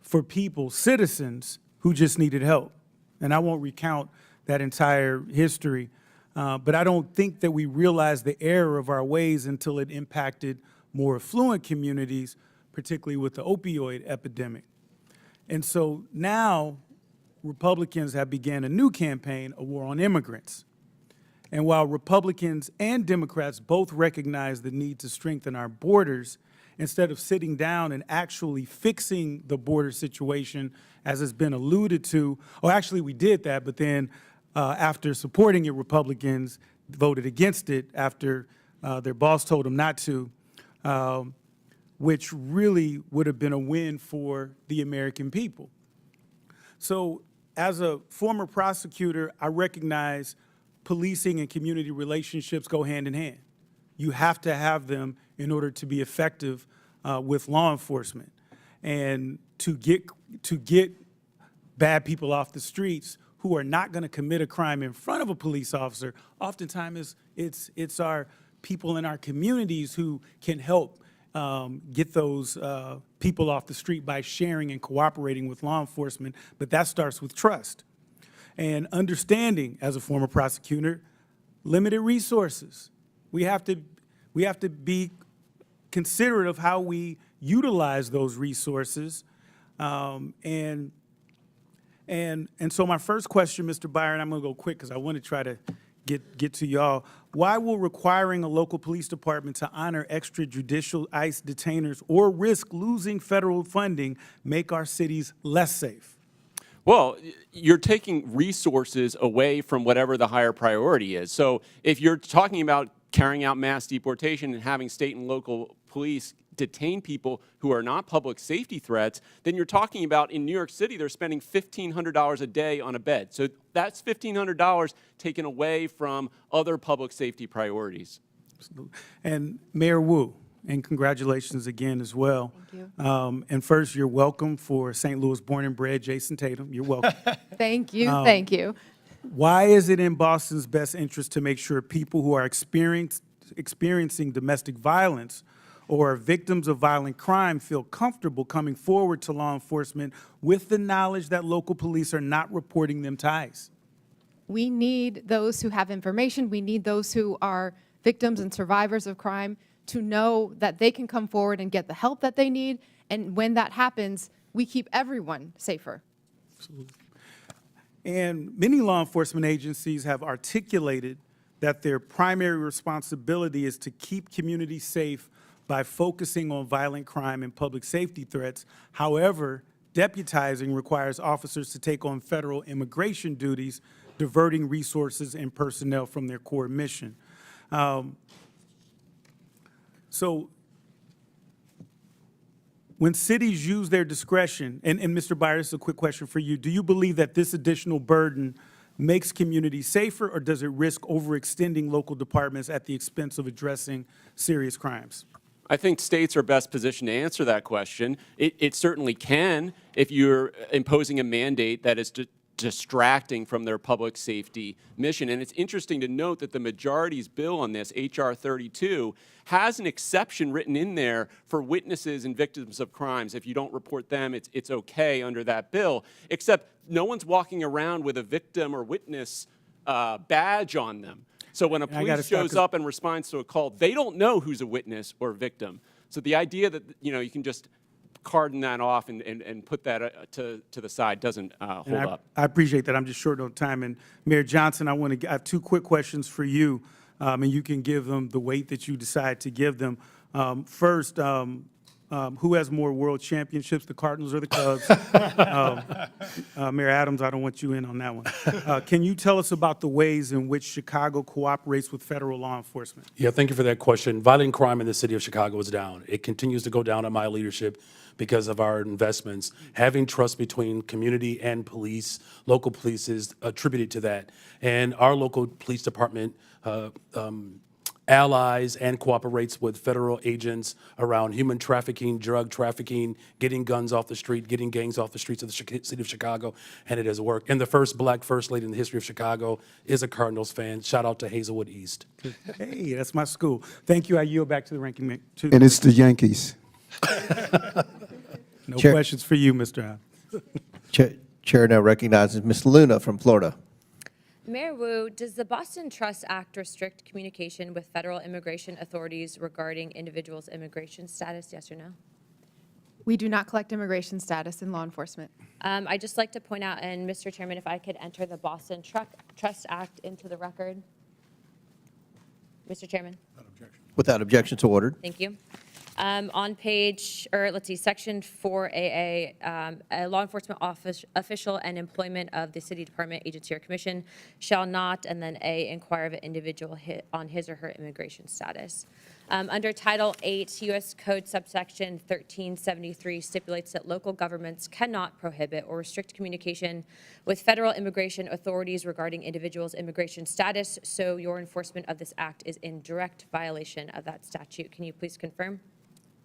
for people, citizens, who just needed help. And I won't recount that entire history, but I don't think that we realized the error of our ways until it impacted more affluent communities, particularly with the opioid epidemic. And so now Republicans have began a new campaign, a war on immigrants. And while Republicans and Democrats both recognize the need to strengthen our borders, instead of sitting down and actually fixing the border situation, as has been alluded to, or actually we did that, but then after supporting it, Republicans voted against it after their boss told them not to, which really would have been a win for the American people. So as a former prosecutor, I recognize policing and community relationships go hand in hand. You have to have them in order to be effective with law enforcement. And to get bad people off the streets who are not going to commit a crime in front of a police officer, oftentimes it's our people in our communities who can help get those people off the street by sharing and cooperating with law enforcement, but that starts with trust. And understanding, as a former prosecutor, limited resources. We have to be considerate of how we utilize those resources. And so my first question, Mr. Byron, I'm going to go quick because I want to try to get to y'all. Why will requiring a local police department to honor extrajudicial ICE detainers or risk losing federal funding make our cities less safe? Well, you're taking resources away from whatever the higher priority is. So if you're talking about carrying out mass deportation and having state and local police detain people who are not public safety threats, then you're talking about in New York City, they're spending $1,500 a day on a bed. So that's $1,500 taken away from other public safety priorities. Absolutely. And Mayor Wu, and congratulations again as well. Thank you. And first, you're welcome for St. Louis born and bred Jason Tatum. You're welcome. Thank you. Thank you. Why is it in Boston's best interest to make sure people who are experiencing domestic violence or are victims of violent crime feel comfortable coming forward to law enforcement with the knowledge that local police are not reporting them to ICE? We need those who have information. We need those who are victims and survivors of crime to know that they can come forward and get the help that they need. And when that happens, we keep everyone safer. Absolutely. And many law enforcement agencies have articulated that their primary responsibility is to keep communities safe by focusing on violent crime and public safety threats. However, deputizing requires officers to take on federal immigration duties, diverting resources and personnel from their core mission. So when cities use their discretion, and Mr. Byers, a quick question for you. Do you believe that this additional burden makes communities safer, or does it risk overextending local departments at the expense of addressing serious crimes? I think states are best positioned to answer that question. It certainly can if you're imposing a mandate that is distracting from their public safety mission. And it's interesting to note that the majority's bill on this, H.R. 32, has an exception written in there for witnesses and victims of crimes. If you don't report them, it's okay under that bill, except no one's walking around with a victim or witness badge on them. So when a police shows up and responds to a call, they don't know who's a witness or victim. So the idea that you can just cordon that off and put that to the side doesn't hold up. I appreciate that. I'm just short on time. And Mayor Johnson, I have two quick questions for you, and you can give them the weight that you decide to give them. First, who has more world championships, the Cardinals or the Cubs? Mayor Adams, I don't want you in on that one. Can you tell us about the ways in which Chicago cooperates with federal law enforcement? Yeah, thank you for that question. Violent crime in the city of Chicago is down. It continues to go down in my leadership because of our investments. Having trust between community and police, local police, is attributed to that. And our local police department allies and cooperates with federal agents around human trafficking, drug trafficking, getting guns off the street, getting gangs off the streets of the city of Chicago, and it has worked. And the first black first lady in the history of Chicago is a Cardinals fan. Shout out to Hazelwood East. Hey, that's my school. Thank you. I yield back to the ranking member. And it's the Yankees. No questions for you, Mr. Adams. Chair now recognizes Ms. Luna from Florida. Mayor Wu, does the Boston Trust Act restrict communication with federal immigration authorities regarding individuals' immigration status, yes or no? We do not collect immigration status in law enforcement. I'd just like to point out, and Mr. Chairman, if I could enter the Boston Trust Act into the record. Mr. Chairman. Without objection, so ordered. Thank you. On page, or let's see, section 4AA, a law enforcement official and employment of the city department, agency, or commission shall not, and then A, inquire of an individual on his or her immigration status. Under Title 8, U.S. Code subsection 1373 stipulates that local governments cannot prohibit or restrict communication with federal immigration authorities regarding individuals' immigration status, so your enforcement of this act is in direct violation of that statute. Can you please confirm?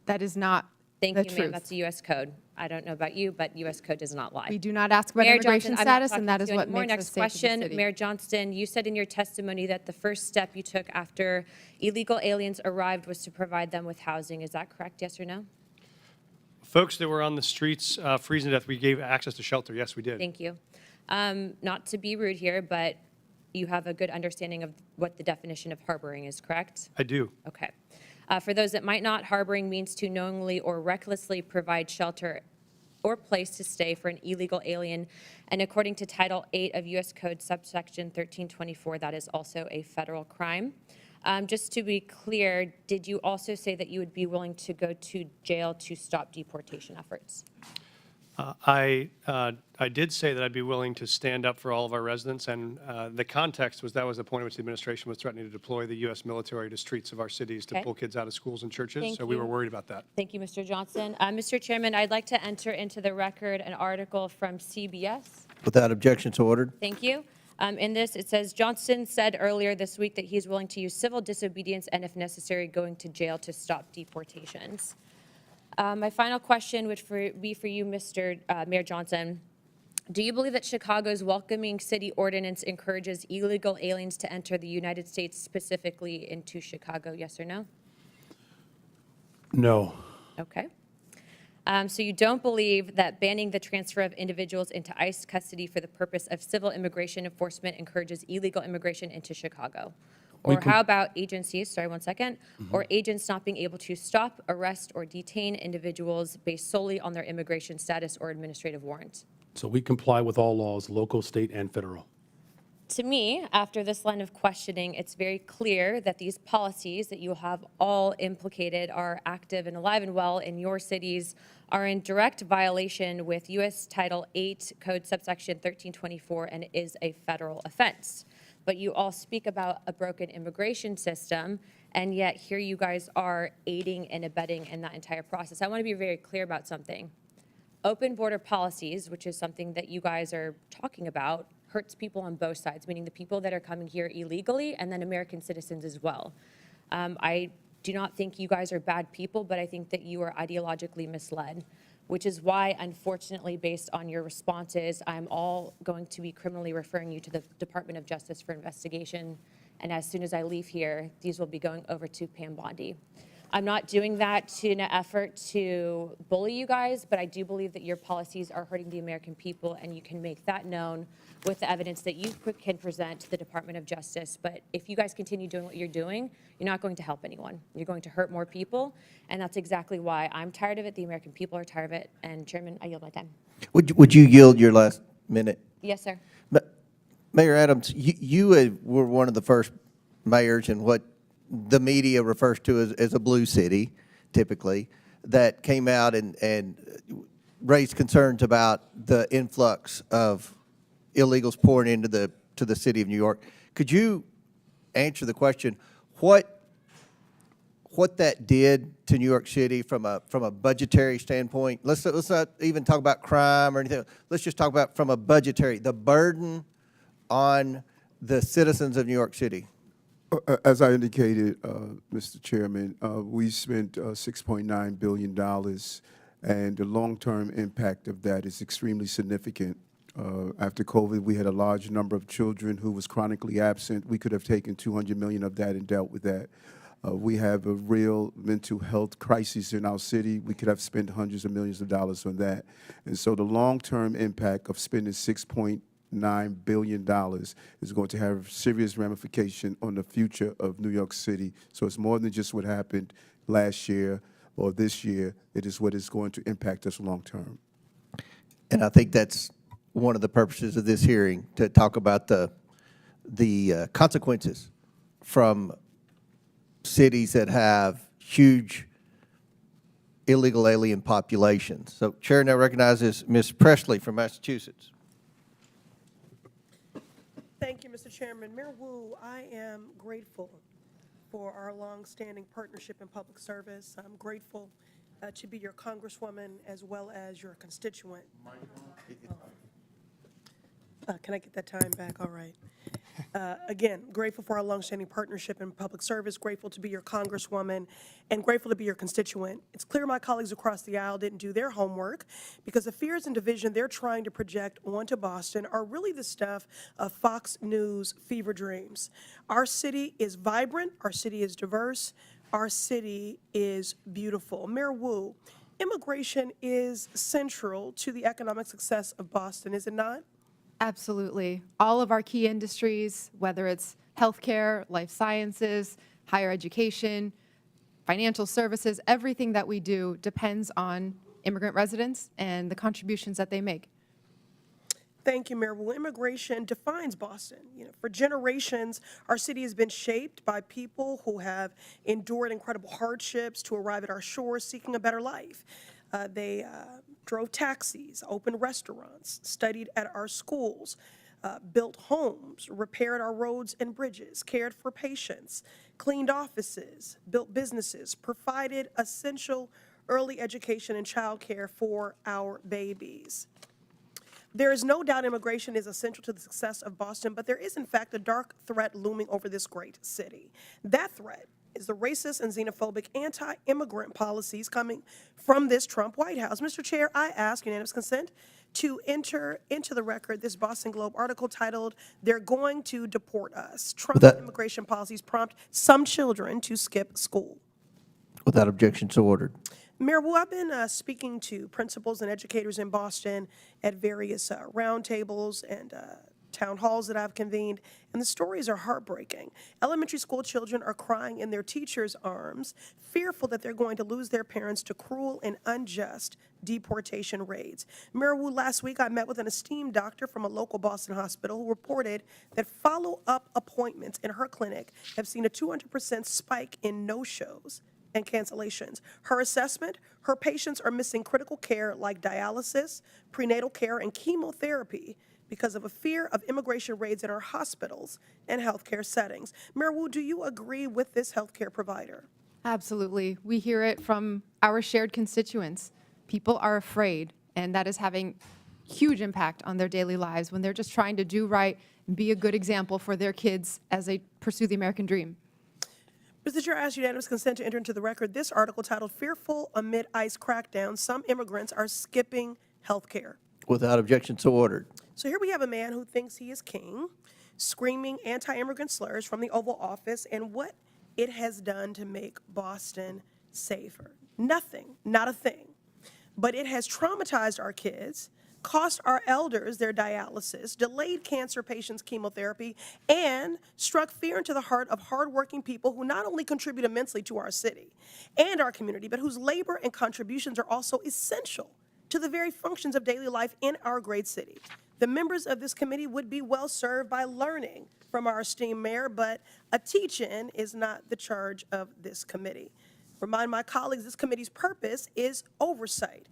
That is not Thank the you, truth. ma'am. That's a U.S. code. I don't know about you, but U.S. code does not lie. We do not ask about Mayor immigration Johnson, I'm not status, and that talking is to you what anymore. makes Next us safe as a question, city. Mayor Johnston, you said in your testimony that the first step you took after illegal aliens arrived was to provide them with housing. Is that correct, yes or no? Folks that were on the streets freezing to death, we gave access to shelter. Yes, we did. Thank you. Not to be rude here, but you have a good understanding of what the definition of harboring is, correct? I do. Okay. For those that might not, harboring means to knowingly or recklessly provide shelter or place to stay for an illegal alien. And according to Title 8 of U.S. Code subsection 1324, that is also a federal crime. Just to be clear, did you also say that you would be willing to go to jail to stop deportation efforts? I did say that I'd be willing to stand up for all of our residents, and the context was that was the point at which the administration was threatening to deploy the U.S. military to streets of our cities to pull kids out of schools and churches, Thank so we you. were worried about that. Thank you, Mr. Johnson. Mr. Chairman, I'd like to enter into the record an article from CBS. Without objection, so ordered. Thank you. In this, it says, Johnson said earlier this week that he's willing to use civil disobedience and, if necessary, going to jail to stop deportations. My final question would be for you, Mr. Mayor Johnson. Do you believe that Chicago's welcoming city ordinance encourages illegal aliens to enter the United States, specifically into Chicago, yes or no? No. Okay. So you don't believe that banning the transfer of individuals into ICE custody for the purpose of civil immigration enforcement encourages illegal immigration into Chicago? Or how about agencies, sorry, one second, or agents not being able to stop, arrest, or detain individuals based solely on their immigration status or administrative warrant? So we comply with all laws, local, state, and federal. To me, after this line of questioning, it's very clear that these policies that you have all implicated are active and alive and well in your cities, are in direct violation with U.S. Title 8 Code subsection 1324 and is a federal offense. But you all speak about a broken immigration system, And yet here you guys are aiding and abetting in that entire process. I want to be very clear about something. Open border policies, which is something that you guys are talking about, hurts people on both sides, meaning the people that are coming here illegally and then American citizens as well. I do not think you guys are bad people, but I think that you are ideologically misled, which is why, unfortunately, based on your responses, I'm all going to be criminally referring you to the Department of Justice for investigation. And as soon as I leave here, these will be going over to Pam Bondi. I'm not doing that in an effort to bully you guys, but I do believe that your policies are hurting the American people, and you can make that known with the evidence that you can present to the Department of Justice. But if you guys continue doing what you're doing, you're not going to help anyone. You're going to hurt more people, and that's exactly why I'm tired of it. The American people are tired of it. And Chairman, I yield my time. Would you yield your last minute? Yes, sir. Mayor Adams, you were one of the first mayors in what the media refers to as a blue city, typically, that came out and raised concerns about the influx of illegals pouring into the city of New York. Could you answer the question, what that did to New York City from a budgetary standpoint? Let's not even talk about crime or anything. Let's just talk about from a budgetary, the burden on the citizens of New York City. As I indicated, Mr. Chairman, we spent $6.9 billion, and the long-term impact of that is extremely significant. After COVID, we had a large number of children who was chronically absent. We could have taken $200 million of that and dealt with that. We have a real mental health crisis in our city. We could have spent hundreds of millions of dollars on that. And so the long-term impact of spending $6.9 billion is going to have serious ramification on the future of New York City. So it's more than just what happened last year or this year. It is what is going to impact us long term. And I think that's one of the purposes of this hearing, to talk about the consequences from cities that have huge illegal alien populations. So Chair now recognizes Ms. Presley from Massachusetts. Thank you, Mr. Chairman. Mayor Wu, I am grateful for our long-standing partnership in public service. I'm grateful to be your congresswoman as well as your constituent. Can I get that time back? All right. Again, grateful for our longstanding partnership in public service, grateful to be your congresswoman, and grateful to be your constituent. It's clear my colleagues across the aisle didn't do their homework, because the fears and division they're trying to project onto Boston are really the stuff of Fox News fever dreams. Our city is vibrant, our city is diverse, our city is beautiful. Mayor Wu, immigration is central to the economic success of Boston, is it not? Absolutely. All of our key industries, whether it's healthcare, life sciences, higher education, financial services, everything that we do depends on immigrant residents and the contributions that they make. Thank you, Mayor. Well, immigration defines Boston. For generations, our city has been shaped by people who have endured incredible hardships to arrive at our shores seeking a better life. They drove taxis, opened restaurants, studied at our schools, built homes, repaired our roads and bridges, cared for patients, cleaned offices, built businesses, provided essential early education and childcare for our babies. There is no doubt immigration is essential to the success of Boston, but there is, in fact, a dark threat looming over this great city. That threat is the racist and xenophobic anti-immigrant policies coming from this Trump White House. Mr. Chair, I ask unanimous consent to enter into the record this Boston Globe article titled, "They're Going to Deport Us. Trump's immigration policies prompt some children to skip school." Without objection, so ordered. Mayor Wu, I've been speaking to principals and educators in Boston at various roundtables and town halls that I've convened, and the stories are heartbreaking. Elementary school children are crying in their teachers' arms, fearful that they're going to lose their parents to cruel and unjust deportation raids. Mayor Wu, last week I met with an esteemed doctor from a local Boston hospital who reported that follow-up appointments in her clinic have seen a 200% spike in no-shows and cancellations. Her assessment, her patients are missing critical care like dialysis, prenatal care, and chemotherapy because of a fear of immigration raids in our hospitals and healthcare settings. Mayor Wu, do you agree with this healthcare provider? Absolutely. We hear it from our shared constituents. People are afraid, and that is having huge impact on their daily lives when they're just trying to do right and be a good example for their kids as they pursue the American dream. Mr. Chair, I ask unanimous consent to enter into the record this article titled Fearful Amid ICE Crackdown, Some Immigrants Are Skipping Healthcare. Without objection, so ordered. So here we have a man who thinks he is king, screaming anti-immigrant slurs from the Oval Office and what it has done to make Boston safer. Nothing, not a thing. But it has traumatized our kids, cost our elders their dialysis, delayed cancer patients' chemotherapy, and struck fear into the heart of hardworking people who not only contribute immensely to our city and our community, but whose labor and contributions are also essential to the very functions of daily life in our great city. The members of this committee would be well served by learning from our esteemed mayor, but a teach-in is not the charge of this committee. Remind my colleagues, this committee's purpose is oversight.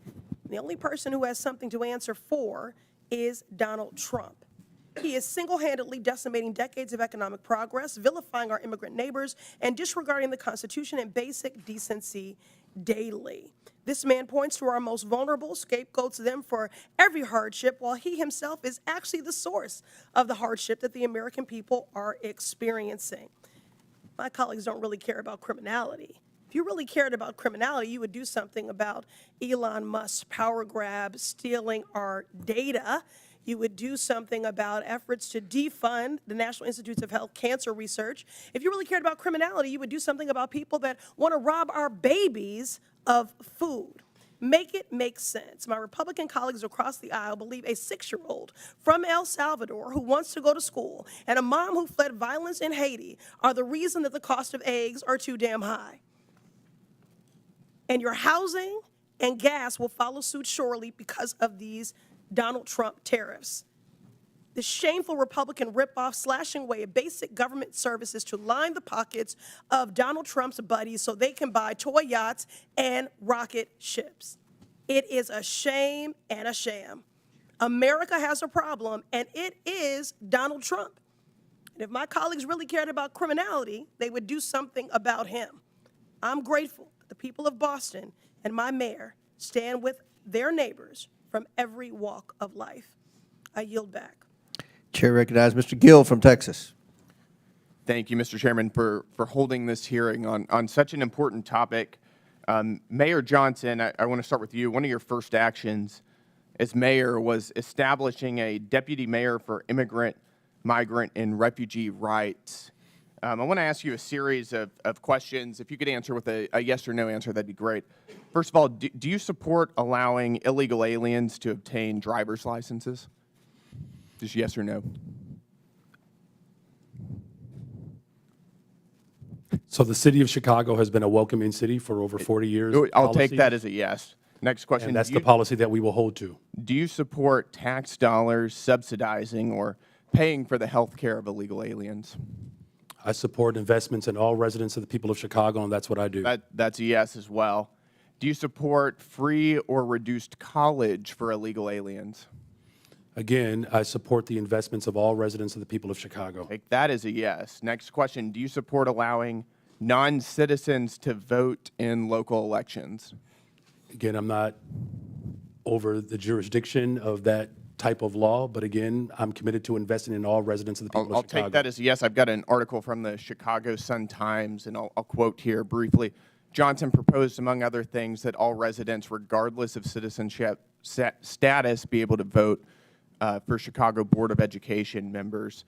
The only person who has something to answer for is Donald Trump. He is single-handedly decimating decades of economic progress, vilifying our immigrant neighbors, and disregarding the Constitution and basic decency daily. This man points to our most vulnerable, scapegoats them for every hardship, while he himself is actually the source of the hardship that the American people are experiencing. My colleagues don't really care about criminality. If you really cared about criminality, you would do something about Elon Musk's power grab, stealing our data. You would do something about efforts to defund the National Institutes of Health cancer research. If you really cared about criminality, you would do something about people that want to rob our babies of food. Make it make sense. My Republican colleagues across the aisle believe a 6-year-old from El Salvador who wants to go to school and a mom who fled violence in Haiti are the reason that the cost of eggs are too damn high. And your housing and gas will follow suit shortly because of these Donald Trump tariffs. The shameful Republican ripoff slashing away at basic government services to line the pockets of Donald Trump's buddies so they can buy toy yachts and rocket ships. It is a shame and a sham. America has a problem, and it is Donald Trump. And if my colleagues really cared about criminality, they would do something about him. I'm grateful that the people of Boston and my mayor stand with their neighbors from every walk of life. I yield back. Chair recognizes Mr. Gill from Texas. Thank you, Mr. Chairman, for holding this hearing on such an important topic. Mayor Johnson, I want to start with you. One of your first actions as mayor was establishing a deputy mayor for immigrant, migrant, and refugee rights. I want to ask you a series of questions. If you could answer with a yes or no answer, that'd be great. First of all, do you support allowing illegal aliens to obtain driver's licenses? Just yes or no. So the city of Chicago has been a welcoming city for over 40 years. I'll take that as a yes. Next question. And that's the policy that we will hold to. Do you support tax dollars subsidizing or paying for the health care of illegal aliens? I support investments in all residents of the people of Chicago, and that's what I do. That's a yes as well. Do you support free or reduced college for illegal aliens? Again, I support the investments of all residents of the people of Chicago. Take that as a yes. Next question. Do you support allowing non-citizens to vote in local elections? Again, I'm not over the jurisdiction of that type of law, but again, I'm committed to investing in all residents of the people of Chicago. I'll take that as a yes. I've got an article from the Chicago Sun-Times, and I'll quote here briefly. Johnson proposed, among other things, that all residents, regardless of citizenship status, be able to vote for Chicago Board of Education members.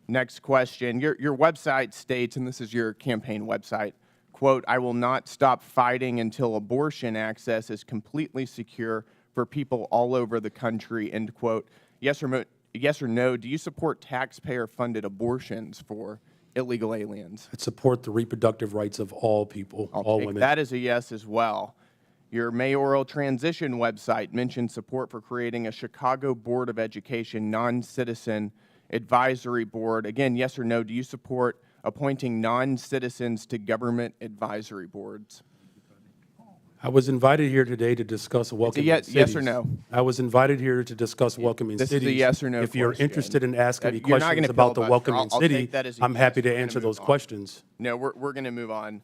Next question. Your website states, and this is your campaign website, quote, "I will not stop fighting until abortion access is completely secure for people all over the country," end quote. Yes or no, do you support taxpayer-funded abortions for illegal aliens? I support the reproductive rights of all people, all women. That is a yes as well. Your mayoral transition website mentions support for creating a Chicago Board of Education non-citizen advisory board. Again, yes or no, do you support appointing non-citizens to government advisory boards? I was invited here today to discuss welcoming cities. yes or no? I was invited here to discuss welcoming This cities. is a yes or no If you're question. interested in asking me You're not questions gonna about the filibuster. welcoming I'll city, take that as a I'm yes. happy to We're gonna answer move those on. questions. No, we're going to move on.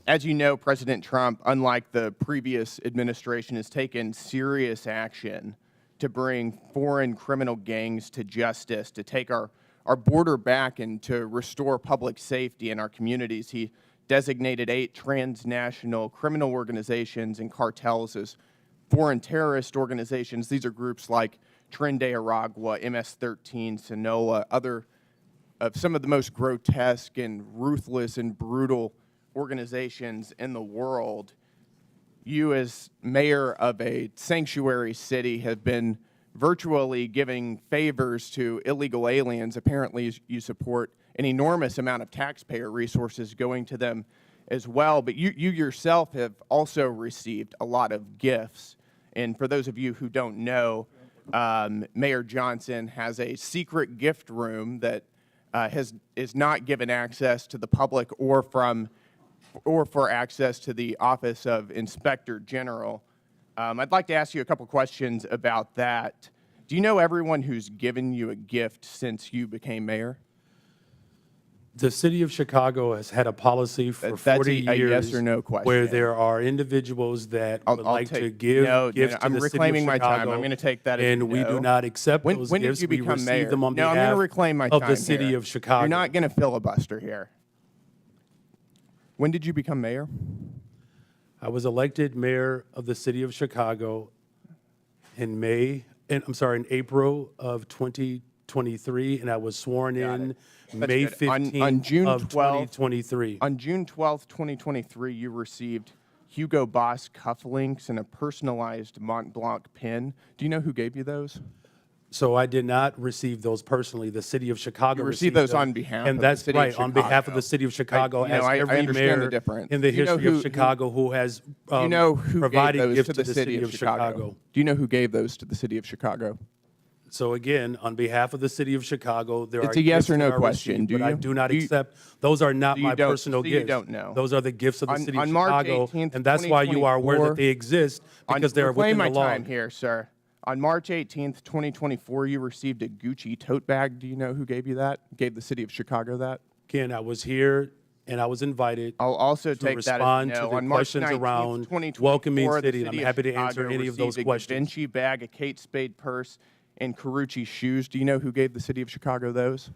As you know, President Trump, unlike the previous administration, has taken serious action to bring foreign criminal gangs to justice, to take our border back and to restore public safety in our communities. He designated 8 transnational criminal organizations and cartels as foreign terrorist organizations. These are groups like Tren de Aragua, MS-13, Sinaloa, other of some of the most grotesque and ruthless and brutal organizations in the world. You, as mayor of a sanctuary city, have been virtually giving favors to illegal aliens. Apparently, you support an enormous amount of taxpayer resources going to them as well. But you yourself have also received a lot of gifts. And for those of you who don't know, Mayor Johnson has a secret gift room that is not given access to the public or for access to the Office of Inspector General. I'd like to ask you a couple questions about that. Do you know everyone who's given you a gift since you became mayor? The city of Chicago has had a policy for 40 a years. yes or no question. Where there are individuals that would like to give gifts to I'm the city of reclaiming my time. Chicago, I'm going to take that as and a we do no. not accept When those did gifts. you We become receive mayor? them on No, I'm going to behalf reclaim my of time the city here. of Chicago. You're not going to filibuster here. When did you become mayor? I was elected mayor of the city of Chicago in April of 2023, and I was sworn in May That's good. On 15th June of 12th 2023. On June 12th, 2023, you received Hugo Boss cufflinks and a personalized Mont Blanc pin. Do you know who gave you those? So I did not receive those personally. The city of Chicago You received those them, on behalf and of that's the city of right, on behalf of Chicago. the city of Chicago, I every understand the mayor difference. in the Do you know history of who- Chicago who has Do you know who gave provided those gifts to the city of Chicago? Do you know who gave those to the city of Chicago? So again, on behalf of the city of Chicago, there It's are a yes gifts or no that are question. received, Do but I you? do not Do you- accept. Those are not So you my don't- personal so you gifts. don't know. Those are the gifts of the city of On March Chicago, 18th, and that's why you are aware 2024, that they exist because they're reclaim within the my law. time here, sir. On March 18th, 2024, you received a Gucci tote bag. Do you know who gave you that? Gave the city of Chicago that? Again, I was here and I was invited. I'll also to take that as respond no. to the On March questions 19th, around 2024, welcoming the city, and I'm city of happy to answer Chicago any of those received questions. A Givenchy bag, a Kate Spade purse, and Carucci shoes. Do you know who gave the city of Chicago those?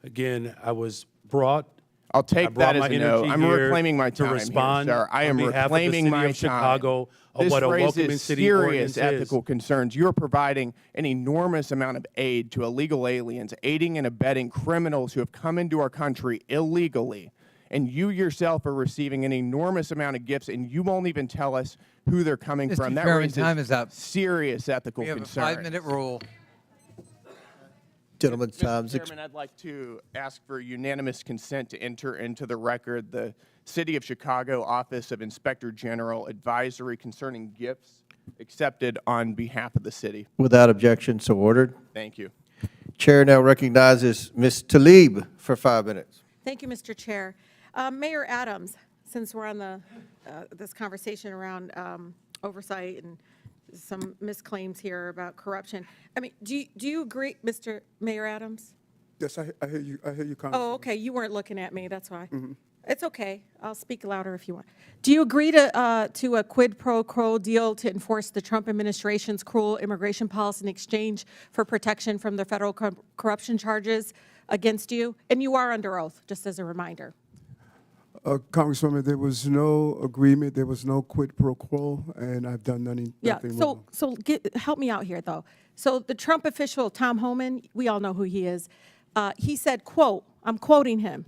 Again, I was brought. I'll I take brought that my as a no. energy I'm here reclaiming my time to respond here, sir. I am on behalf reclaiming of the my city of Chicago time. of This what a welcoming raises city serious ordinance ethical is. concerns. You are providing an enormous amount of aid to illegal aliens, aiding and abetting criminals who have come into our country illegally. And you yourself are receiving an enormous amount of gifts, and you won't even tell us who they're coming Mr. from. That Chairman, raises time is up. serious ethical We have concerns. a 5-minute rule. Gentleman's Mr. time's Chairman, I'd like to ask for unanimous consent to enter into the record the City of Chicago Office of Inspector General advisory concerning gifts accepted on behalf of the city. Without objection, so ordered. Thank you. Chair now recognizes Ms. Talib for 5 minutes. Thank you, Mr. Chair. Mayor Adams, since we're on the this conversation around oversight and some misclaims here about corruption, I mean, do you agree, Mr. Mayor Adams? Yes, I hear you. I hear you, Congresswoman. Oh, okay. You weren't looking at me. That's why. It's okay. I'll speak louder if you want. Do you agree to a quid pro quo deal to enforce the Trump administration's cruel immigration policy in exchange for protection from the federal corruption charges against you? And you are under oath, just as a reminder. Congresswoman, there was no agreement. There was no quid pro quo, and I've done nothing wrong. Help me out here, though. So the Trump official, Tom Homan, we all know who he is. He said, quote, I'm quoting him,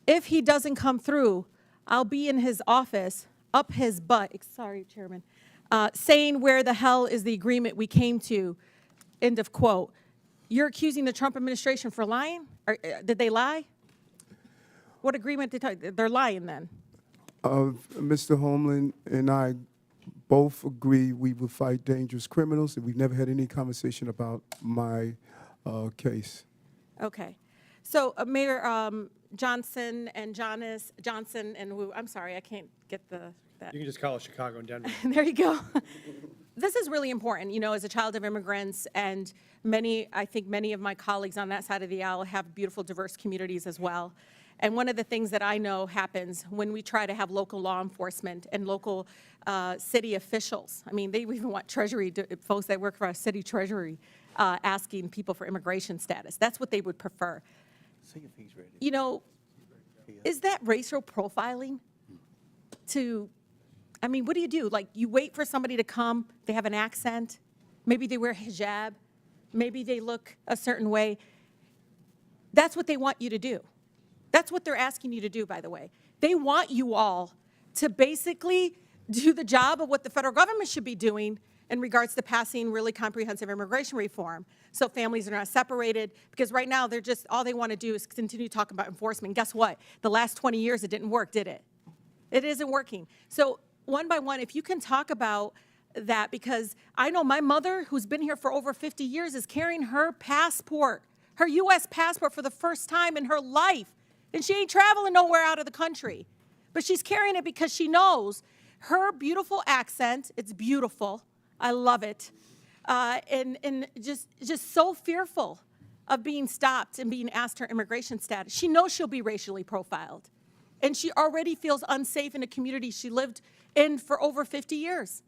"If he doesn't come through, I'll be in his office, up his butt," sorry, Chairman, saying where the hell is the agreement we came to, end of quote. You're accusing the Trump administration for lying? Or, did they lie? What agreement they're lying then? Mr. Homeland and I both agree we will fight dangerous criminals, and we've never had any conversation about my case. Okay. So Mayor Johnson and who, I'm sorry, I can't get that. You can just call it Chicago and Denver. There you go. This is really important, you know, as a child of immigrants, and I think many of my colleagues on that side of the aisle have beautiful, diverse communities as well. And one of the things that I know happens when we try to have local law enforcement and local city officials, I mean, they even want treasury, folks that work for our city treasury, asking people for immigration status. That's what they would prefer. See if he's ready. You know, is that racial profiling? I mean, what do you do? Like, you wait for somebody to come, they have an accent, maybe they wear hijab, maybe they look a certain way. That's what they want you to do. That's what they're asking you to do, by the way. They want you all to basically do the job of what the federal government should be doing in regards to passing really comprehensive immigration reform, so families are not separated, because right now they're just, all they want to do is continue talking about enforcement. Guess what? The last 20 years it didn't work, did it? It isn't working. So one by one, if you can talk about that, because I know my mother, who's been here for over 50 years, is carrying her passport, her U.S. passport, for the first time in her life. And she ain't traveling nowhere out of the country. But she's carrying it because she knows her beautiful accent, it's beautiful, I love it, and just so fearful of being stopped and being asked her immigration status. She knows she'll be racially profiled. And she already feels unsafe in a community she lived in for over 50 years.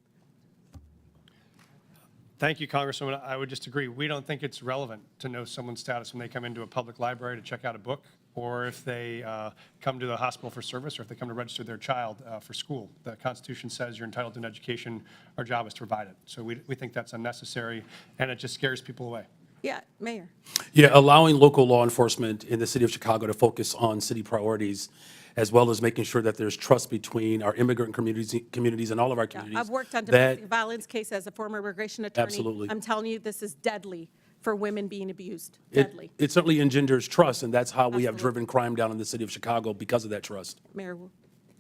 Thank you, Congresswoman. I would just agree. We don't think it's relevant to know someone's status when they come into a public library to check out a book, or if they come to the hospital for service, or if they come to register their child for school. The Constitution says you're entitled to an education. Our job is to provide it. So we think that's unnecessary, and it just scares people away. Yeah, Mayor. Yeah, allowing local law enforcement in the city of Chicago to focus on city priorities, as well as making sure that there's trust between our immigrant communities and all of our communities. I've worked on domestic violence cases as a former immigration attorney. Absolutely. I'm telling you, this is deadly for women being abused. Deadly. It certainly engenders trust, and that's how we have driven crime down in the city of Chicago, because of that trust. Mayor Wu.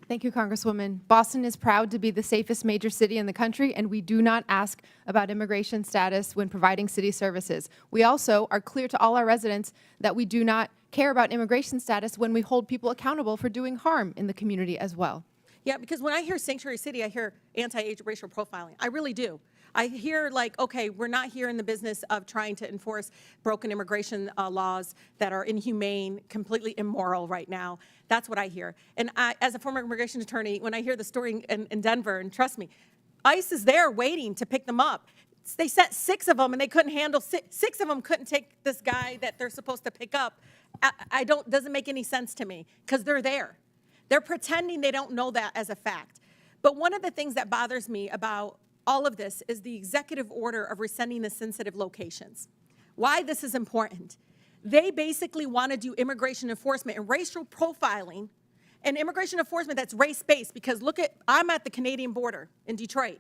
Thank you, Congresswoman. Boston is proud to be the safest major city in the country, and we do not ask about immigration status when providing city services. We also are clear to all our residents that we do not care about immigration status when we hold people accountable for doing harm in the community as well. Yeah, because when I hear sanctuary city, I hear anti-racial profiling. I really do. I hear like, okay, we're not here in the business of trying to enforce broken immigration laws that are inhumane, completely immoral right now. That's what I hear. And I, as a former immigration attorney, when I hear the story in Denver, and trust me, ICE is there waiting to pick them up. They sent 6 of them, and they couldn't handle, 6 of them couldn't take this guy that they're supposed to pick up. Doesn't make any sense to me, because they're there. They're pretending they don't know that as a fact. But one of the things that bothers me about all of this is the executive order of rescinding the sensitive locations. Why this is important. They basically want to do immigration enforcement and racial profiling, and immigration enforcement that's race-based, because I'm at the Canadian border in Detroit.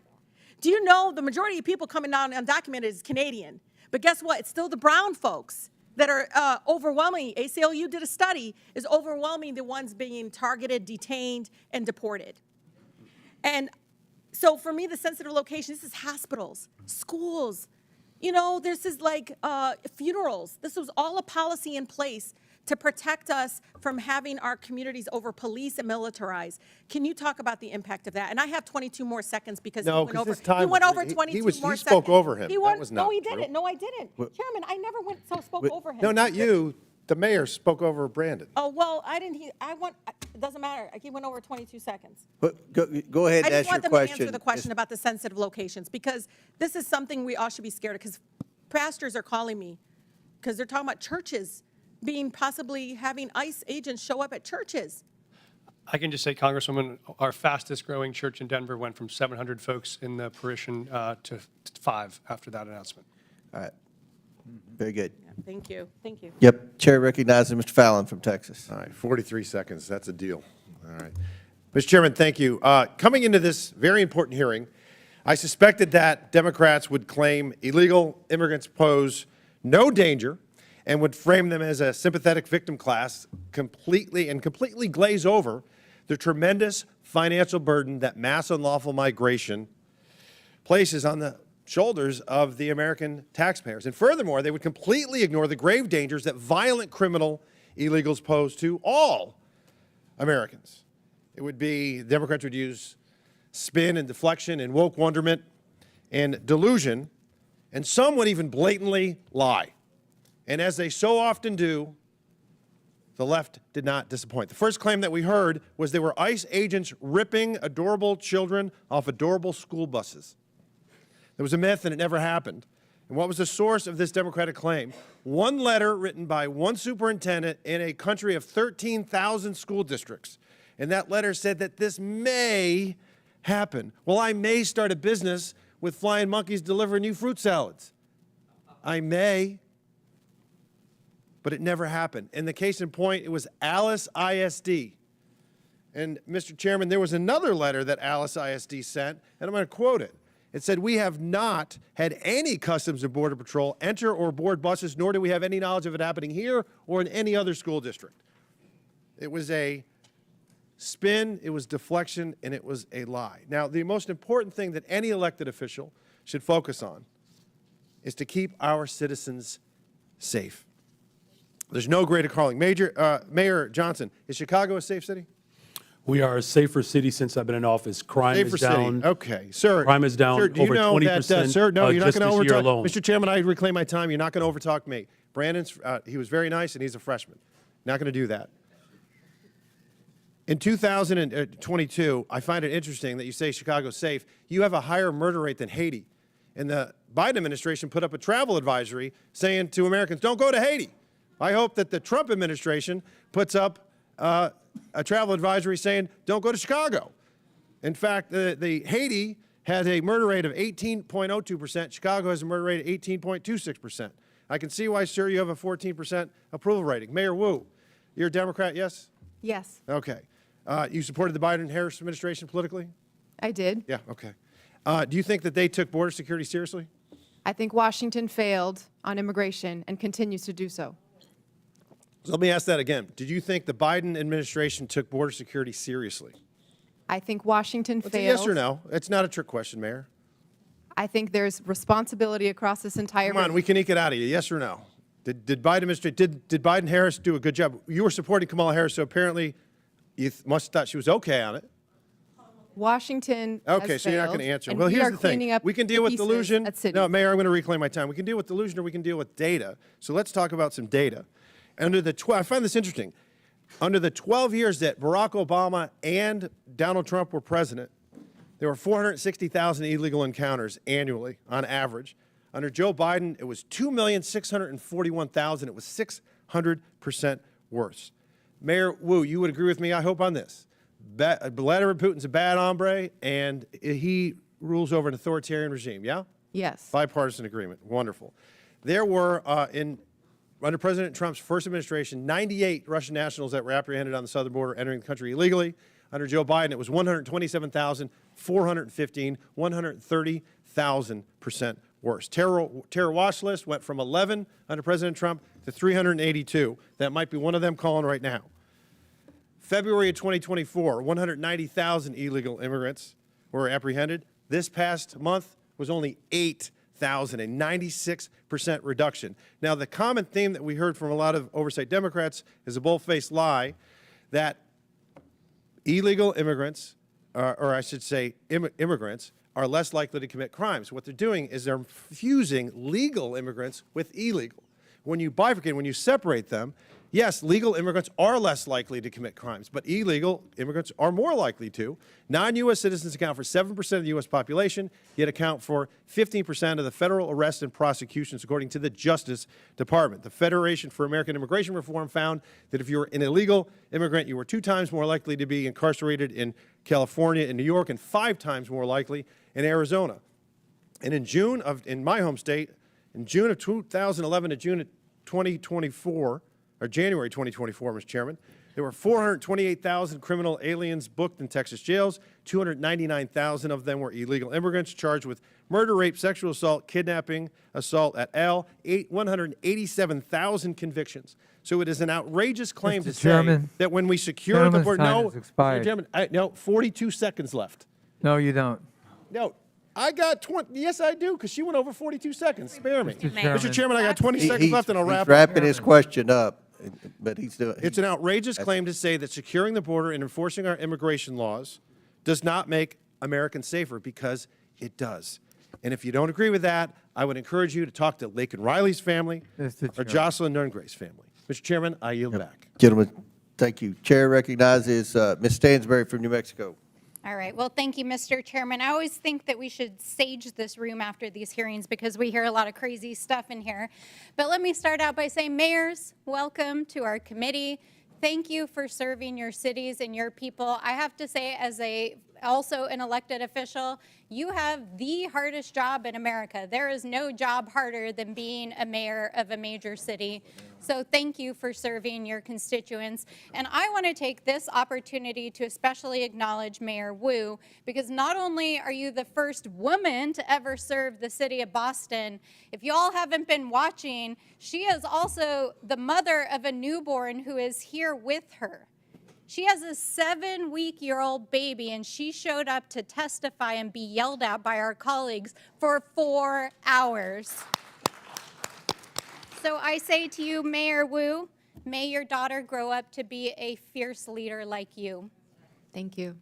Do you know the majority of people coming down undocumented is Canadian? But guess what? It's still the brown folks that are overwhelming. ACLU did a study, is overwhelming the ones being targeted, detained, and deported. And so for me, the sensitive location, this is hospitals, schools. You know, this is like funerals. This was all a policy in place to protect us from having our communities over police and militarized. Can you talk about the impact of that? And I have 22 more seconds because he went over. He went over 22 more seconds. He spoke over him. That was not no, he true. didn't. No, I didn't. Chairman, I never spoke over him. No, not you. The mayor spoke over Brandon. Oh, well, I didn't. It doesn't matter. He went over 22 seconds. But go ahead I and just ask your want them question. to answer the question about the sensitive locations, because this is something we all should be scared of, because pastors are calling me because they're talking about churches possibly having ICE agents show up at churches. I can just say, Congresswoman, our fastest growing church in Denver went from 700 folks in the parishon to 5 after that announcement. All right. Very good. Yeah, thank you. Thank you. Yep. Chair recognizes Mr. Fallon from Texas. All right, 43 seconds. That's a deal. All right. Mr. Chairman, thank you. Coming into this very important hearing, I suspected that Democrats would claim illegal immigrants pose no danger and would frame them as a sympathetic victim class, completely glaze over the tremendous financial burden that mass unlawful migration places on the shoulders of the American taxpayers. And furthermore, they would completely ignore the grave dangers that violent criminal illegals pose to all Americans, It would be, Democrats would use spin and deflection and woke wonderment and delusion, and some would even blatantly lie. And as they so often do, the left did not disappoint. The first claim that we heard was there were ICE agents ripping adorable children off adorable school buses. There was a myth and it never happened. And what was the source of this Democratic claim? One letter written by one superintendent in a country of 13,000 school districts. And that letter said that this may happen. Well, I may start a business with flying monkeys delivering you fruit salads. I may. But it never happened. And the case in point, it was Alice ISD. And Mr. Chairman, there was another letter that Alice ISD sent, and I'm going to quote it. It said, "We have not had any Customs and Border Patrol enter or board buses, nor do we have any knowledge of it happening here or in any other school district." It was a spin, it was deflection, and it was a lie. Now, the most important thing that any elected official should focus on is to keep our citizens safe. There's no greater calling. Mayor Johnson, is Chicago a safe city? We are a safer city since I've been in office. Crime Safer is down. city. Okay, sir. Crime is down Sir, do you over know 20%. that, sir, no, you're not just going to this year overtalk. alone. Mr. Chairman, I reclaim my time. You're not going to overtalk me. Brandon's, he was very nice, and he's a freshman. Not going to do that. In 2022, I find it interesting that you say Chicago's safe. You have a higher murder rate than Haiti. And the Biden administration put up a travel advisory saying to Americans, don't go to Haiti. I hope that the Trump administration puts up a travel advisory saying, don't go to Chicago. In fact, the Haiti has a murder rate of 18.02%. Chicago has a murder rate of 18.26%. I can see why, sir, you have a 14% approval rating. Mayor Wu, you're a Democrat, yes? Yes, Okay. You supported the Biden-Harris administration politically? I did. Yeah, okay. Do you think that they took border security seriously? I think Washington failed on immigration and continues to do so. So let me ask that again. Did you think the Biden administration took border security seriously? I think Washington It's failed. a yes or no. It's not a trick question, Mayor. I think there's responsibility across this entire. Come on, we can eke it out of you. Yes or no? Did Biden-Harris do a good job? You were supporting Kamala Harris, so apparently you must have thought she was okay on it. Washington. Okay, has so you're not failed, going to answer. and Well, we here's are the thing. cleaning up We can the deal with pieces delusion. at city. No, Mayor, I'm going to reclaim my time. We can deal with delusion or we can deal with data. So let's talk about some data. I find this interesting. Under the 12 years that Barack Obama and Donald Trump were president, there were 460,000 illegal encounters annually on average. Under Joe Biden, it was 2,641,000. It was 600% worse. Mayor Wu, you would agree with me, I hope, on this. Vladimir Putin's a bad hombre, and he rules over an authoritarian regime, yeah? Yes. Bipartisan agreement. Wonderful. There were, under President Trump's first administration, 98 Russian nationals that were apprehended on the southern border entering the country illegally. Under Joe Biden, it was 127,415, 130,000% worse. Terror watch list went from 11 under President Trump to 382. That might be one of them calling right now. February of 2024, 190,000 illegal immigrants were apprehended. This past month was only 8,000, a 96% reduction. Now, the common theme that we heard from a lot of oversight Democrats is a bold-faced lie that illegal immigrants, or I should say immigrants, are less likely to commit crimes. What they're doing is they're fusing legal immigrants with illegal. When you bifurcate, when you separate them, yes, legal immigrants are less likely to commit crimes, but illegal immigrants are more likely to. Non-U.S. citizens account for 7% of the U.S. population, yet account for 15% of the federal arrests and prosecutions, according to the Justice Department. The Federation for American Immigration Reform found that if you were an illegal immigrant, you were 2 times more likely to be incarcerated in California and New York, and 5 times more likely in Arizona. And in my home state, in June of 2011 to June of 2024, or January 2024, Mr. Chairman, there were 428,000 criminal aliens booked in Texas jails. 299,000 of them were illegal immigrants charged with murder, rape, sexual assault, kidnapping, assault et al. 187,000 convictions. So it is an outrageous claim to say that when we secure the border. No, Mr. Chairman, no, 42 seconds left. No, you don't. No. I got 20. Yes, I do, because she went over 42 seconds. Spare me. Mr. Chairman. Mr. Chairman, I got 20 seconds He's left, and I'll wrap up. wrapping his question up. but he's doing. It's an outrageous claim to say that securing the border and enforcing our immigration laws does not make Americans safer, because it does. And if you don't agree with that, I would encourage you to talk to Laken Riley's family or Jocelyn Nerngray's family. Mr. Chairman, I yield back. Gentlemen, thank you. Chair recognizes Ms. Stansberry from New Mexico. All right. Well, thank you, Mr. Chairman. I always think that we should sage this room after these hearings because we hear a lot of crazy stuff in here. But let me start out by saying, mayors, welcome to our committee. Thank you for serving your cities and your people. I have to say, as also an elected official, you have the hardest job in America. There is no job harder than being a mayor of a major city. So thank you for serving your constituents. And I want to take this opportunity to especially acknowledge Mayor Wu, because not only are you the first woman to ever serve the city of Boston, if you all haven't been watching, she is also the mother of a newborn who is here with her. She has a 7-week-old baby, and she showed up to testify and be yelled at by our colleagues for 4 hours. So I say to you, Mayor Wu, may your daughter grow up to be a fierce leader like you. Thank you.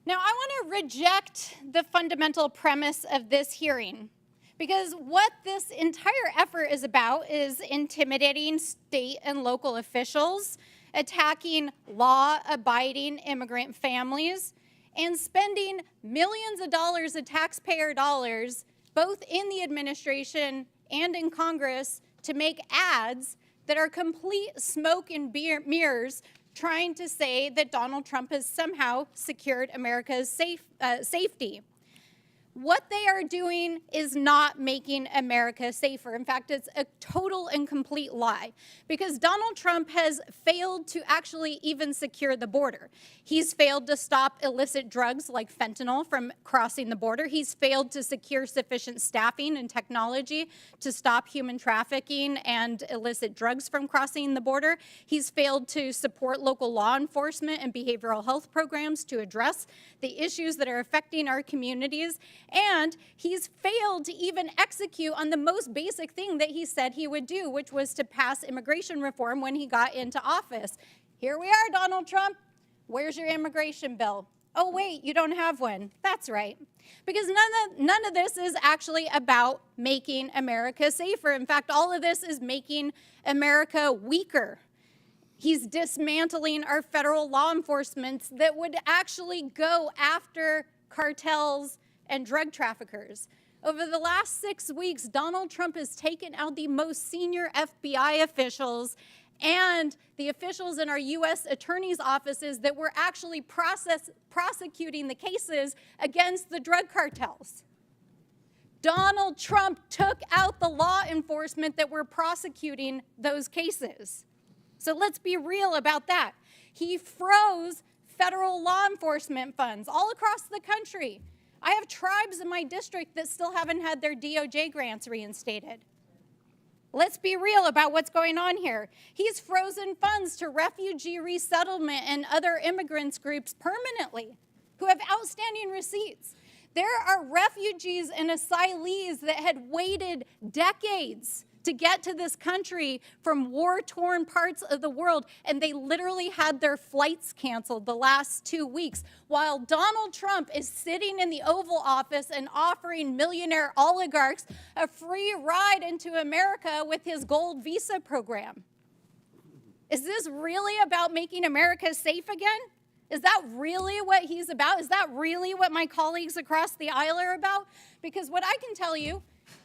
Now, I want to reject the fundamental premise of this hearing, because what this entire effort is about is intimidating state and local officials, attacking law-abiding immigrant families, and spending millions of dollars of taxpayer dollars, both in the administration and in Congress, to make ads that are complete smoke and mirrors, trying to say that Donald Trump has somehow secured America's safety. What they are doing is not making America safer. In fact, it's a total and complete lie, because Donald Trump has failed to actually even secure the border. He's failed to stop illicit drugs like fentanyl from crossing the border. He's failed to secure sufficient staffing and technology to stop human trafficking and illicit drugs from crossing the border. He's failed to support local law enforcement and behavioral health programs to address the issues that are affecting our communities. And he's failed to even execute on the most basic thing that he said he would do, which was to pass immigration reform when he got into office. Here we are, Donald Trump. Where's your immigration bill? Oh, wait, you don't have one. That's right. Because none of this is actually about making America safer. In fact, all of this is making America weaker. He's dismantling our federal law enforcement that would actually go after cartels and drug traffickers. Over the last 6 weeks, Donald Trump has taken out the most senior FBI officials and the officials in our U.S. attorney's offices that were actually prosecuting the cases against the drug cartels. Donald Trump took out the law enforcement that were prosecuting those cases. So let's be real about that. He froze federal law enforcement funds all across the country. I have tribes in my district that still haven't had their DOJ grants reinstated. Let's be real about what's going on here. He's frozen funds to refugee resettlement and other immigrants groups permanently who have outstanding receipts. There are refugees and asylees that had waited decades to get to this country from war-torn parts of the world, and they literally had their flights canceled the last 2 weeks, while Donald Trump is sitting in the Oval Office and offering millionaire oligarchs a free ride into America with his gold visa program. Is this really about making America safe again? Is that really what he's about? Is that really what my colleagues across the aisle are about? Because what I can tell you,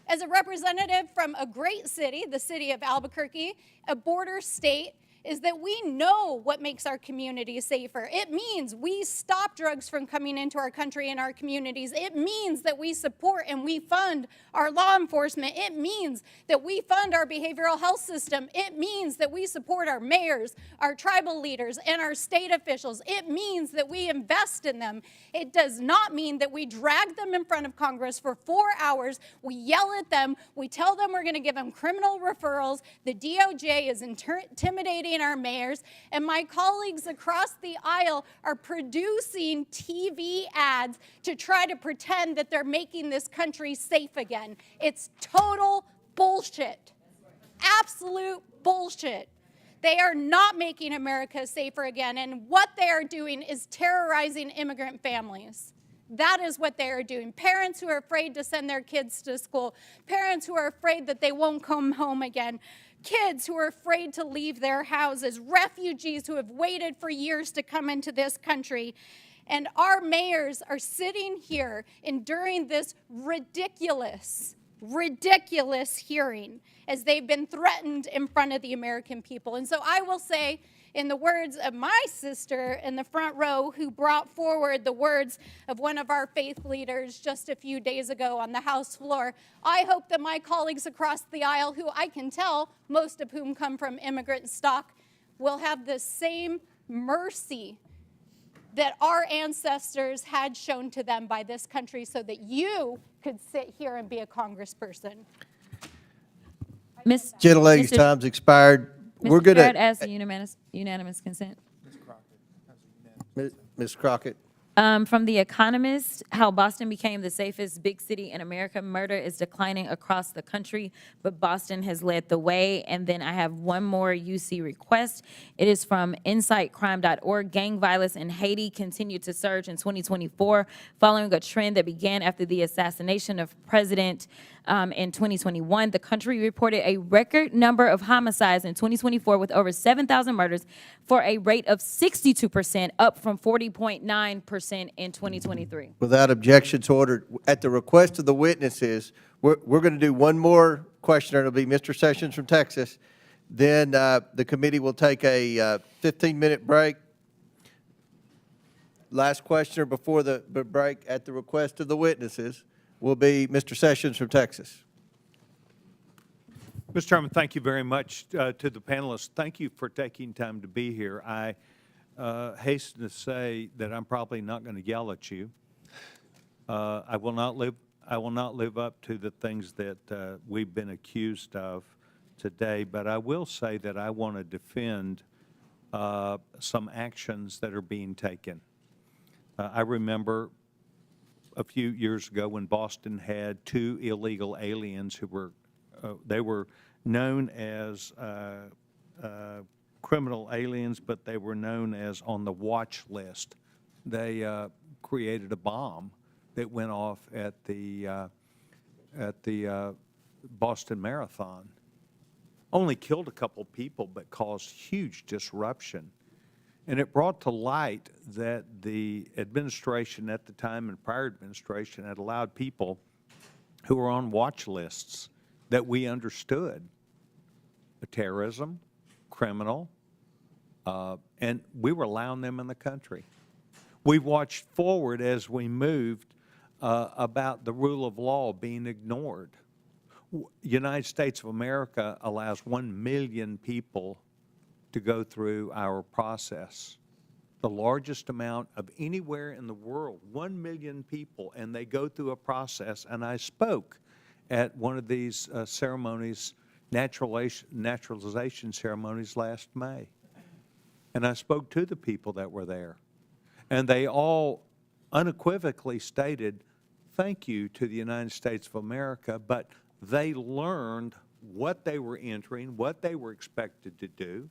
as a representative from a great city, the city of Albuquerque, a border state, is that we know what makes our communities safer. It means we stop drugs from coming into our country and our communities. It means that we support and we fund our law enforcement. It means that we fund our behavioral health system. It means that we support our mayors, our tribal leaders, and our state officials. It means that we invest in them. It does not mean that we drag them in front of Congress for 4 hours. We yell at them. We tell them we're going to give them criminal referrals. The DOJ is intimidating our mayors, and my colleagues across the aisle are producing TV ads to try to pretend that they're making this country safe again. It's total bullshit. Absolute bullshit. They are not making America safer again, and what they are doing is terrorizing immigrant families. That is what they are doing. Parents who are afraid to send their kids to school, parents who are afraid that they won't come home again, kids who are afraid to leave their houses, refugees who have waited for years to come into this country. And our mayors are sitting here enduring this ridiculous hearing as they've been threatened in front of the American people. And so I will say, in the words of my sister in the front row who brought forward the words of one of our faith leaders just a few days ago on the House floor, I hope that my colleagues across the aisle, who I can tell, most of whom come from immigrant stock, will have the same mercy that our ancestors had shown to them by this country so that you could sit here and be a congressperson. Gentlelady's time's expired. We're going Chair, I'd to, ask the unanimous consent. Ms. Crockett. From The Economist, how Boston became the safest big city in America. Murder is declining across the country, but Boston has led the way. And then I have one more UC request. It is from insightcrime.org. Gang violence in Haiti continued to surge in 2024, following a trend that began after the assassination of President in 2021. The country reported a record number of homicides in 2024 with over 7,000 murders for a rate of 62%, up from 40.9% in 2023. Without objections ordered, at the request of the witnesses, we're going to do one more questioner. It'll be Mr. Sessions from Texas. Then the committee will take a 15-minute break. Last questioner before the break, at the request of the witnesses, will be Mr. Sessions from Texas. Mr. Chairman, thank you very much to the panelists. Thank you for taking time to be here. I hasten to say that I'm probably not going to yell at you. I will not live up to the things that we've been accused of today, but I will say that I want to defend some actions that are being taken. I remember a few years ago when Boston had 2 illegal aliens who were, they were known as criminal aliens, but they were known as on the watch list. They created a bomb that went off at the Boston Marathon. Only killed a couple people, but caused huge disruption. And it brought to light that the administration at the time and prior administration had allowed people who were on watch lists that we understood, terrorism, criminal, and we were allowing them in the country. We watched forward as we moved about the rule of law being ignored. United States of America allows 1 million people to go through our process, the largest amount of anywhere in the world, 1 million people, and they go through a process. And I spoke at one of these ceremonies, naturalization ceremonies last May. And I spoke to the people that were there. And they all unequivocally stated, thank you to the United States of America, but they learned what they were entering, what they were expected to do,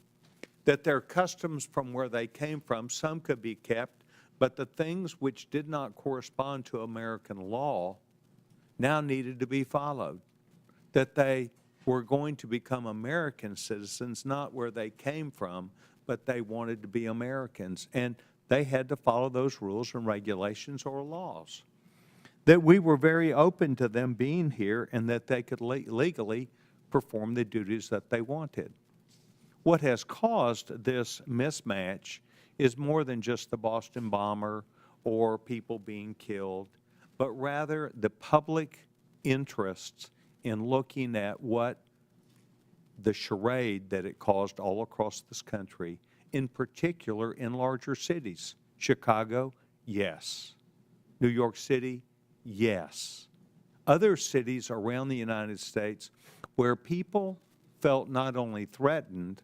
that their customs from where they came from, some could be kept, but the things which did not correspond to American law now needed to be followed, that they were going to become American citizens, not where they came from, but they wanted to be Americans, and they had to follow those rules and regulations or laws. That we were very open to them being here and that they could legally perform the duties that they wanted. What has caused this mismatch is more than just the Boston bomber or people being killed, but rather the public interests in looking at what the charade that it caused all across this country, in particular in larger cities. Chicago, yes. New York City, yes. Other cities around the United States where people felt not only threatened,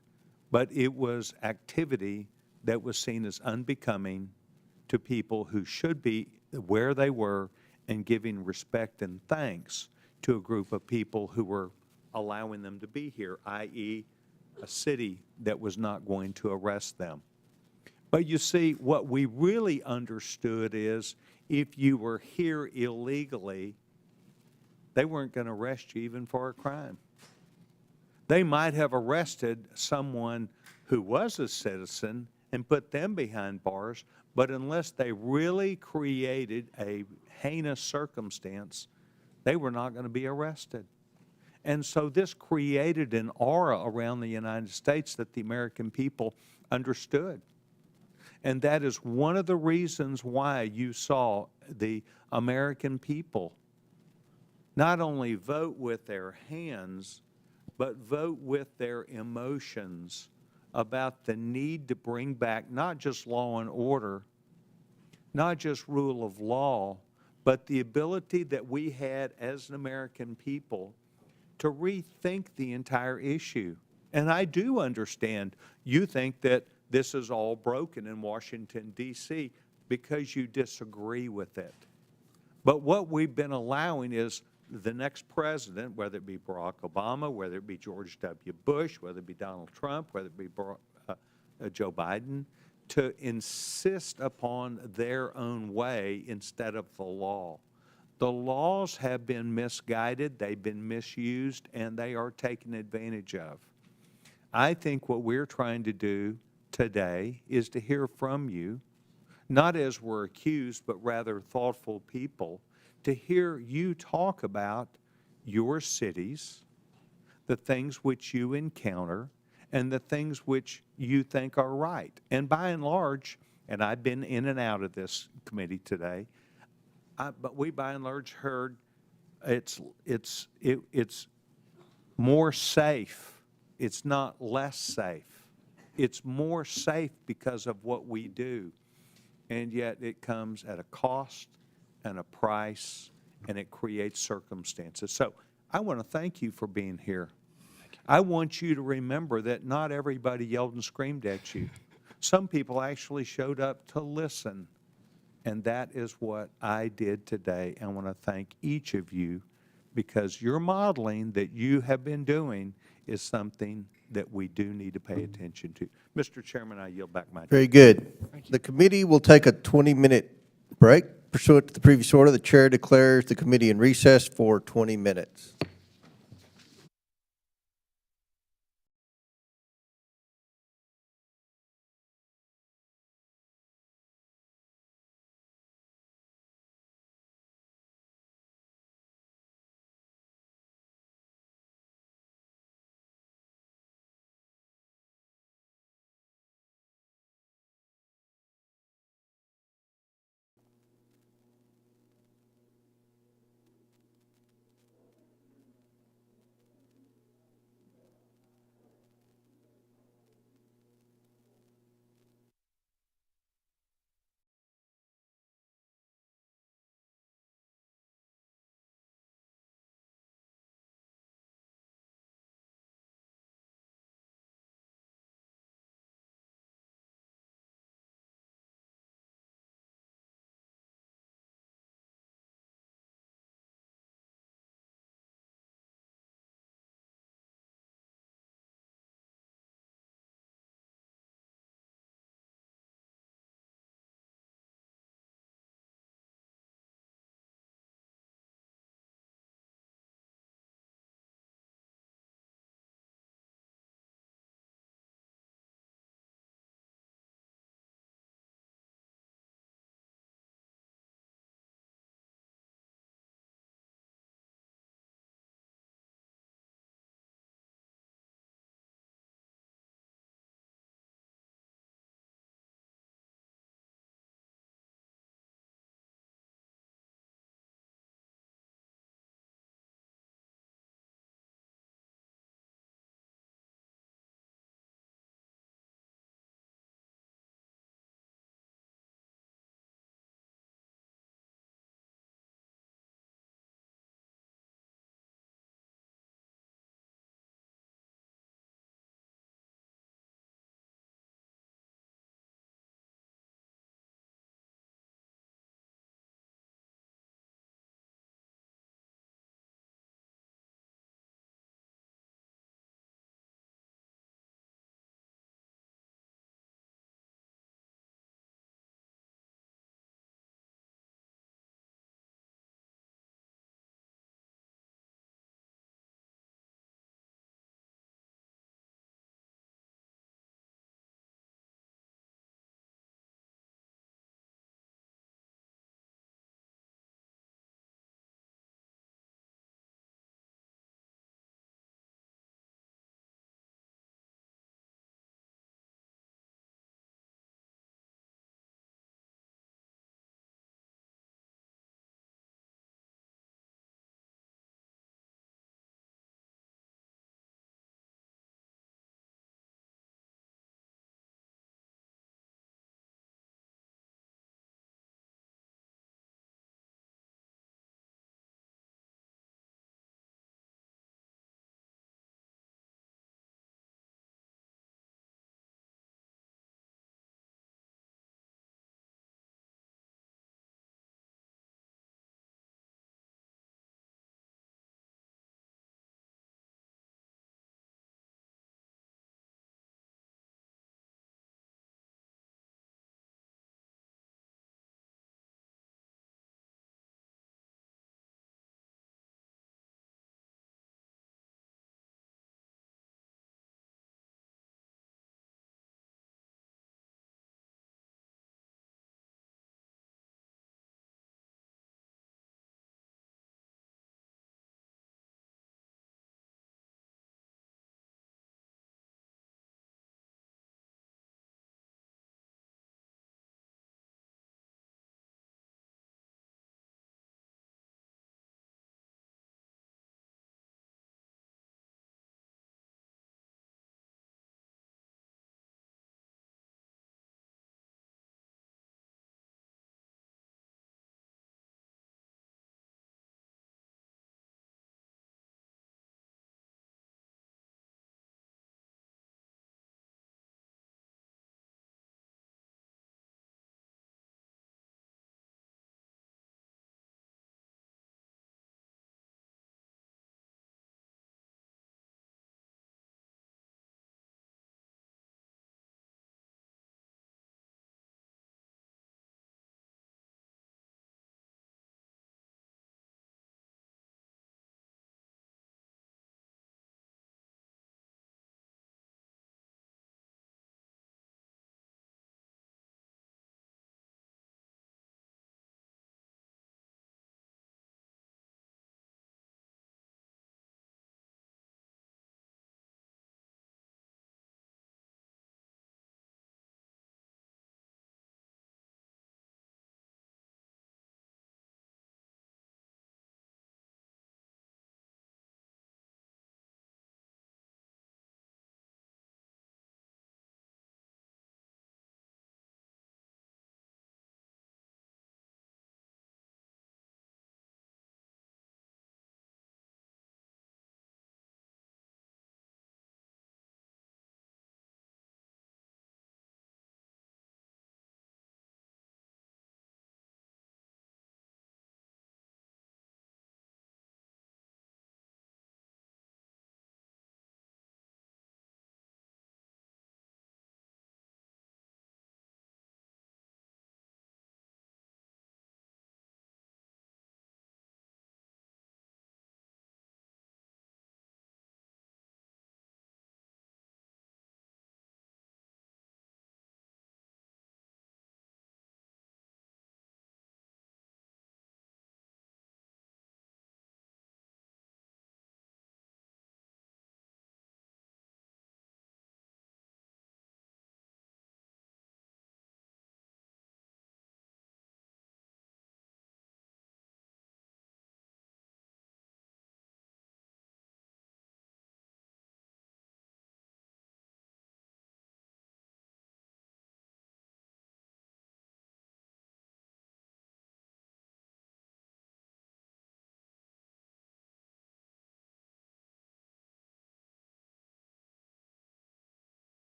but it was activity that was seen as unbecoming to people who should be where they were and giving respect and thanks to a group of people who were allowing them to be here, i.e. a city that was not going to arrest them. But you see, what we really understood is if you were here illegally, they weren't going to arrest you even for a crime. They might have arrested someone who was a citizen and put them behind bars, but unless they really created a heinous circumstance, they were not going to be arrested. And so this created an aura around the United States that the American people understood. And that is one of the reasons why you saw the American people not only vote with their hands, but vote with their emotions about the need to bring back not just law and order, not just rule of law, but the ability that we had as an American people to rethink the entire issue. And I do understand you think that this is all broken in Washington, D.C. because you disagree with it. But what we've been allowing is the next president, whether it be Barack Obama, whether it be George W. Bush, whether it be Donald Trump, whether it be Joe Biden, to insist upon their own way instead of the law. The laws have been misguided, they've been misused, and they are taken advantage of. I think what we're trying to do today is to hear from you, not as we're accused, but rather thoughtful people, to hear you talk about your cities, the things which you encounter, and the things which you think are right. And by and large, and I've been in and out of this committee today, but we by and large heard it's more safe. It's not less safe. It's more safe because of what we do. And yet it comes at a cost and a price, and it creates circumstances. So I want to thank you for being here. I want you to remember that not everybody yelled and screamed at you. Some people actually showed up to listen, and that is what I did today. I want to thank each of you because your modeling that you have been doing is something that we do need to pay attention to. Mr. Chairman, I yield back my time. Very good. The committee will take a 20-minute break. Pursuant to the previous order, the chair declares the committee in recess for 20 minutes.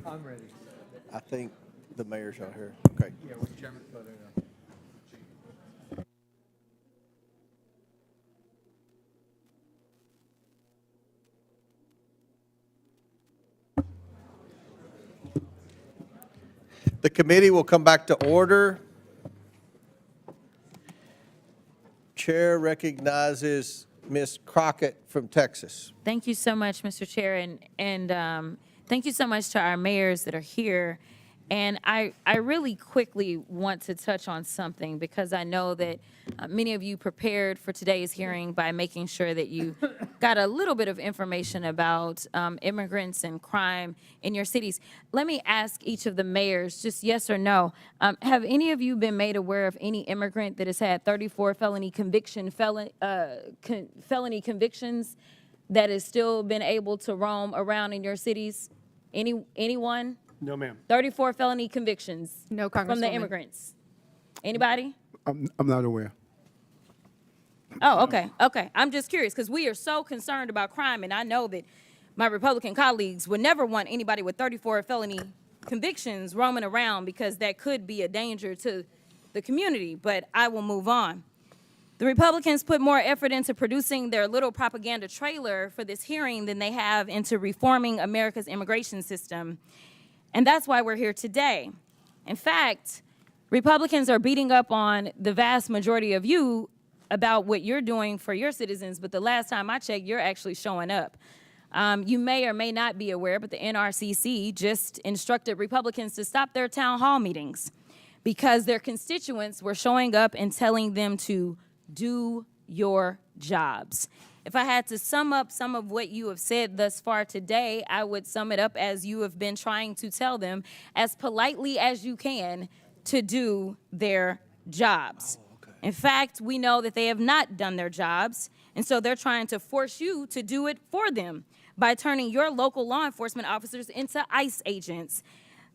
I'm ready. I think the mayor's out here. Okay. Yeah, we Chairman put it up. The committee will come back to order. Chair recognizes Ms. Crockett from Texas. Thank you so much, Mr. Chair, and thank you so much to our mayors that are here. And I really quickly want to touch on something because I know that many of you prepared for today's hearing by making sure that you got a little bit of information about immigrants and crime in your cities. Let me ask each of the mayors, just yes or no, have any of you been made aware of any immigrant that has had 34 felony convictions that has still been able to roam around in your cities? Anyone? No, ma'am. 34 felony convictions. No, From the Congresswoman. immigrants. Anybody? I'm not aware. Oh, okay, okay. I'm just curious because we are so concerned about crime, and I know that my Republican colleagues would never want anybody with 34 felony convictions roaming around because that could be a danger to the community, but I will move on. The Republicans put more effort into producing their little propaganda trailer for this hearing than they have into reforming America's immigration system. And that's why we're here today. In fact, Republicans are beating up on the vast majority of you about what you're doing for your citizens, but the last time I checked, you're actually showing up. You may or may not be aware, but the NRCC just instructed Republicans to stop their town hall meetings because their constituents were showing up and telling them to do your jobs. If I had to sum up some of what you have said thus far today, I would sum it up as you have been trying to tell them as politely as you can to do their jobs. In fact, we know that they have not done their jobs, and so they're trying to force you to do it for them by turning your local law enforcement officers into ICE agents.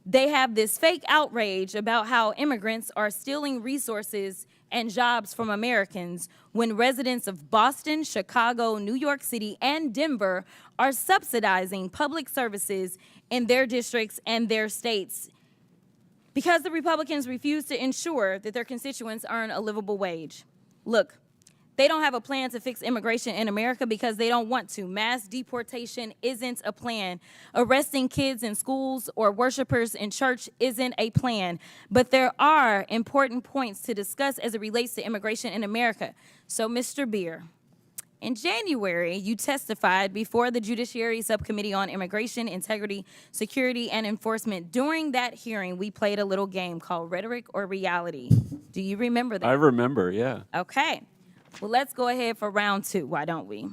They have this fake outrage about how immigrants are stealing resources and jobs from Americans when residents of Boston, Chicago, New York City, and Denver are subsidizing public services in their districts and their states because the Republicans refuse to ensure that their constituents earn a livable wage. Look, they don't have a plan to fix immigration in America because they don't want to. Mass deportation isn't a plan. Arresting kids in schools or worshipers in church isn't a plan. But there are important points to discuss as it relates to immigration in America. So, Mr. Beer, in January, you testified before the Judiciary Subcommittee on Immigration, Integrity, Security, and Enforcement. During that hearing, we played a little game called Rhetoric or Reality. Do you remember that? I remember, yeah. Okay. Well, let's go ahead for round two, why don't we?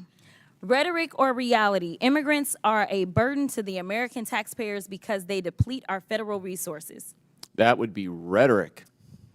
Rhetoric or reality? Immigrants are a burden to the American taxpayers because they deplete our federal resources. That would be rhetoric.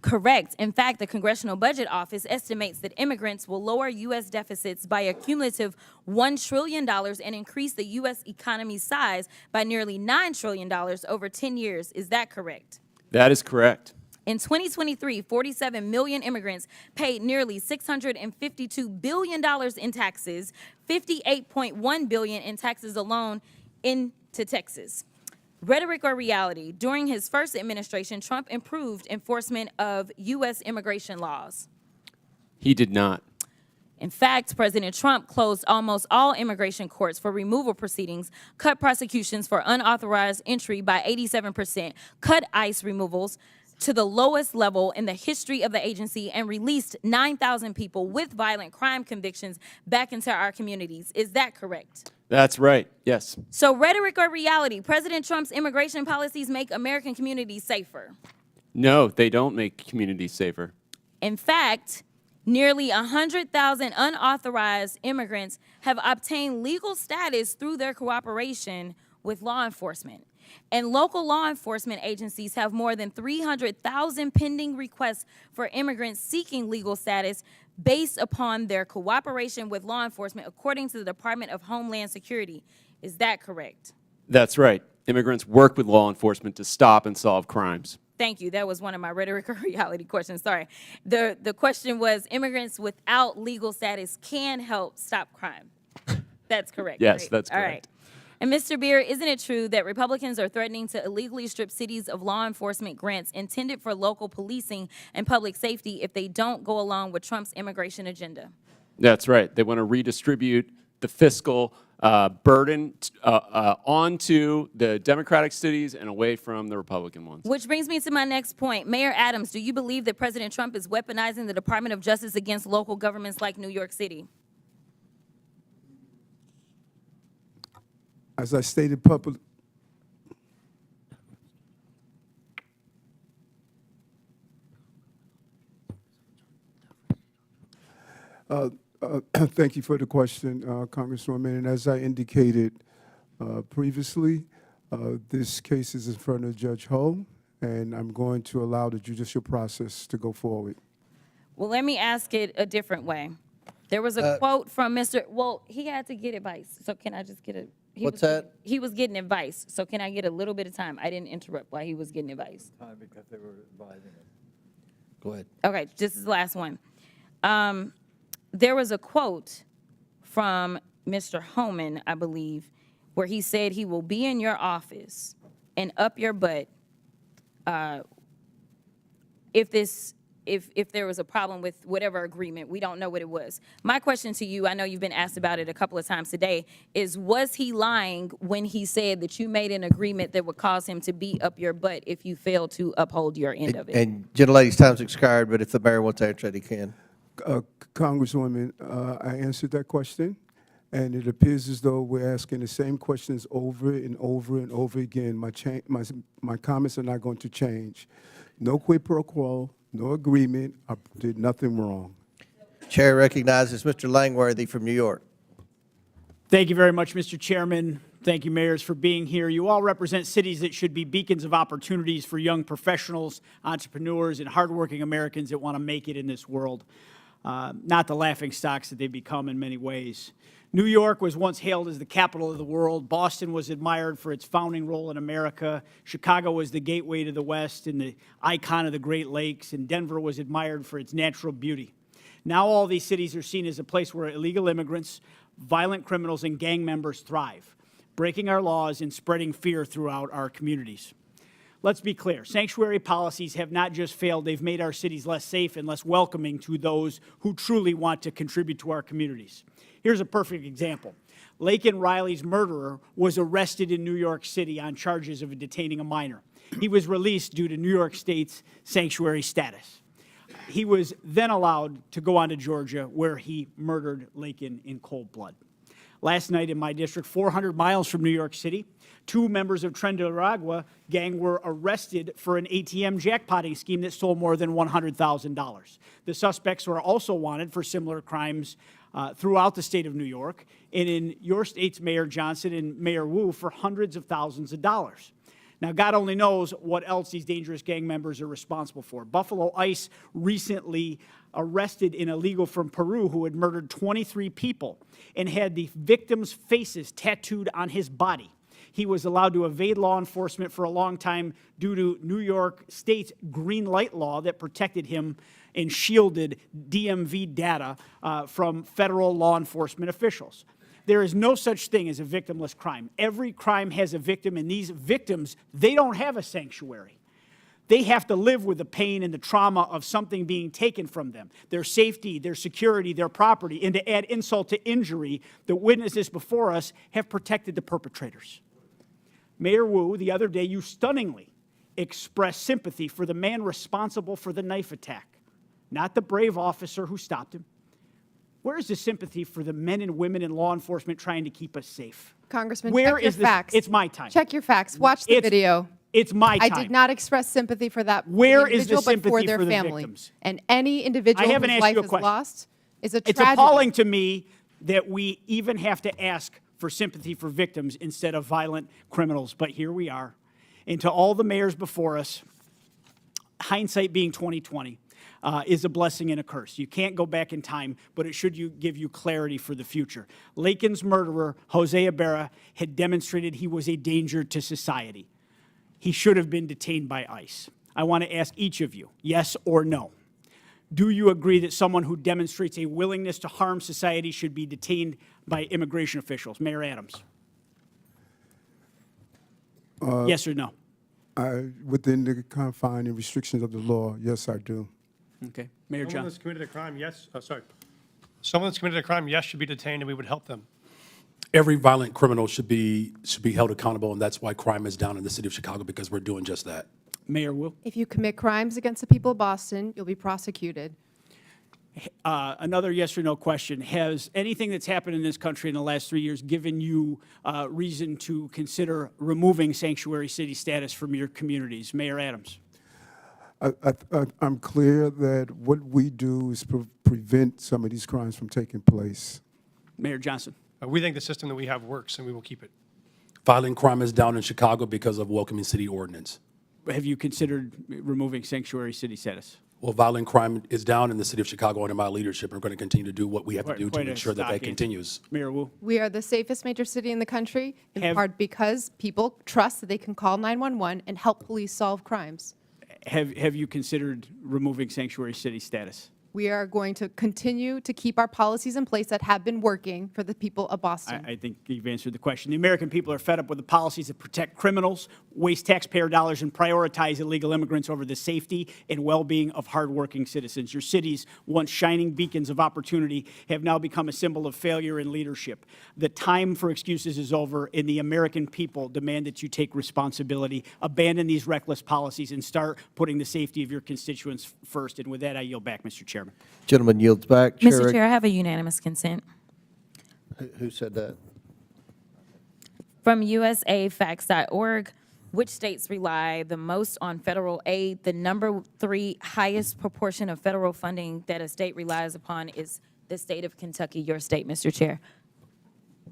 Correct. In fact, the Congressional Budget Office estimates that immigrants will lower U.S. deficits by a cumulative $1 trillion and increase the U.S. economy's size by nearly $9 trillion over 10 years. Is that correct? That is correct. In 2023, 47 million immigrants paid nearly $652 billion in taxes, $58.1 billion in taxes alone into Texas. Rhetoric or reality? During his first administration, Trump improved enforcement of U.S. immigration laws. He did not. In fact, President Trump closed almost all immigration courts for removal proceedings, cut prosecutions for unauthorized entry by 87%, cut ICE removals to the lowest level in the history of the agency, and released 9,000 people with violent crime convictions back into our communities. Is that correct? That's right, yes. So rhetoric or reality? President Trump's immigration policies make American communities safer. No, they don't make communities safer. In fact, nearly 100,000 unauthorized immigrants have obtained legal status through their cooperation with law enforcement. And local law enforcement agencies have more than 300,000 pending requests for immigrants seeking legal status based upon their cooperation with law enforcement, according to the Department of Homeland Security. Is that correct? That's right. Immigrants work with law enforcement to stop and solve crimes. Thank you. That was one of my rhetoric or reality questions. Sorry. The question was, immigrants without legal status can help stop crime. That's correct. Yes, right? that's All correct. right. And Mr. Beer, isn't it true that Republicans are threatening to illegally strip cities of law enforcement grants intended for local policing and public safety if they don't go along with Trump's immigration agenda? That's right. They want to redistribute the fiscal burden onto the Democratic cities and away from the Republican ones. Which brings me to my next point. Mayor Adams, do you believe that President Trump is weaponizing the Department of Justice against local governments like New York City? As I stated publicly, thank you for the question, Congresswoman. And as I indicated previously, this case is in front of Judge Ho, and I'm going to allow the judicial process to go forward. Well, let me ask it a different way. There was a quote from Mr. Well, he had to get advice, so can I just get a... What's that? He was getting advice, so can I get a little bit of time? I didn't interrupt while he was getting advice. Time because they were advising us. Go ahead. Okay, this is the last one. There was a quote from Mr. Homan, I believe, where he said he will be in your office and up your butt if there was a problem with whatever agreement. We don't know what it was. My question to you, I know you've been asked about it a couple of times today, is was he lying when he said that you made an agreement that would cause him to be up your butt if you failed to uphold your end of it? And gentlelady's time's expired, but if the mayor wants to answer that, he can. Congresswoman, I answered that question, and it appears as though we're asking the same questions over and over and over again. My comments are not going to change. No quid pro quo, no agreement. I did nothing wrong. Chair recognizes Mr. Langworthy from New York. Thank you very much, Mr. Chairman. Thank you, mayors, for being here. You all represent cities that should be beacons of opportunities for young professionals, entrepreneurs, and hardworking Americans that want to make it in this world. Not the laughing stocks that they've become in many ways. New York was once hailed as the capital of the world. Boston was admired for its founding role in America. Chicago was the gateway to the West and the icon of the Great Lakes. And Denver was admired for its natural beauty. Now all these cities are seen as a place where illegal immigrants, violent criminals, and gang members thrive, breaking our laws and spreading fear throughout our communities. Let's be clear. Sanctuary policies have not just failed, they've made our cities less safe and less welcoming to those who truly want to contribute to our communities. Here's a perfect example. Laken Riley's murderer was arrested in New York City on charges of detaining a minor. He was released due to New York State's sanctuary status. He was then allowed to go on to Georgia, where he murdered Laken in cold blood. Last night in my district, 400 miles from New York City, 2 members of Trendaragua gang were arrested for an ATM jackpotting scheme that stole more than $100,000. The suspects were also wanted for similar crimes throughout the state of New York, and in your state's Mayor Johnson and Mayor Wu for hundreds of thousands of dollars. Now, God only knows what else these dangerous gang members are responsible for. Buffalo ICE recently arrested an illegal from Peru who had murdered 23 people and had the victims' faces tattooed on his body. He was allowed to evade law enforcement for a long time due to New York State's green light law that protected him and shielded DMV data from federal law enforcement officials. There is no such thing as a victimless crime. Every crime has a victim, and these victims, they don't have a sanctuary. They have to live with the pain and the trauma of something being taken from them, their safety, their security, their property, and to add insult to injury, the witnesses before us have protected the perpetrators. Mayor Wu, the other day, you stunningly expressed sympathy for the man responsible for the knife attack, not the brave officer who stopped him. Where is the sympathy for the men and women in law enforcement trying to keep us safe? Congressman, Where check your is this? facts. It's my time. Check your facts. Watch the video. It's my time. I did not express sympathy for that Where is the individual, but for sympathy their for the family. victims? And any individual I haven't whose asked life you a is question. lost is a It's tragedy. appalling to me that we even have to ask for sympathy for victims instead of violent criminals, but here we are. And to all the mayors before us, hindsight being 20/20, is a blessing and a curse. You can't go back in time, but it should give you clarity for the future. Laken's murderer, Jose Ibarra, had demonstrated he was a danger to society. He should have been detained by ICE. I want to ask each of you, yes or no. Do you agree that someone who demonstrates a willingness to harm society should be detained by immigration officials? Mayor Adams. Yes or no? Within the confine and restrictions of the law, yes, I do. Okay. Mayor Someone John. that's committed a crime, yes, Someone that's committed a crime, yes, should be detained, and we would help them. Every violent criminal should be held accountable, and that's why crime is down in the city of Chicago, because we're doing just that. Mayor Wu. If you commit crimes against the people of Boston, you'll be prosecuted. Another yes or no question. Has anything that's happened in this country in the last 3 years given you reason to consider removing sanctuary city status from your communities? Mayor Adams. I'm clear that what we do is prevent some of these crimes from taking place. Mayor Johnson. We think the system that we have works, and we will keep it. Violent crime is down in Chicago because of welcoming city ordinance. Have you considered removing sanctuary city status? Well, violent crime is down in the city of Chicago under my leadership, and we're going to continue to do what we have to do to ensure that that continues. Mayor Wu. We are the safest major city in the country, in part because people trust that they can call 911 and help police solve crimes. Have you considered removing sanctuary city status? We are going to continue to keep our policies in place that have been working for the people of Boston. I think you've answered the question. The American people are fed up with the policies that protect criminals, waste taxpayer dollars, and prioritize illegal immigrants over the safety and well-being of hardworking citizens. Your cities, once shining beacons of opportunity, have now become a symbol of failure in leadership. The time for excuses is over, and the American people demand that you take responsibility, abandon these reckless policies, and start putting the safety of your constituents first. And with that, I yield back, Mr. Chairman. Gentleman yields back. Mr. Chair, I have a unanimous consent. Who said that? From USAFacts.org, which states rely the most on federal aid? The number 3 highest proportion of federal funding that a state relies upon is the state of Kentucky, your state, Mr. Chair.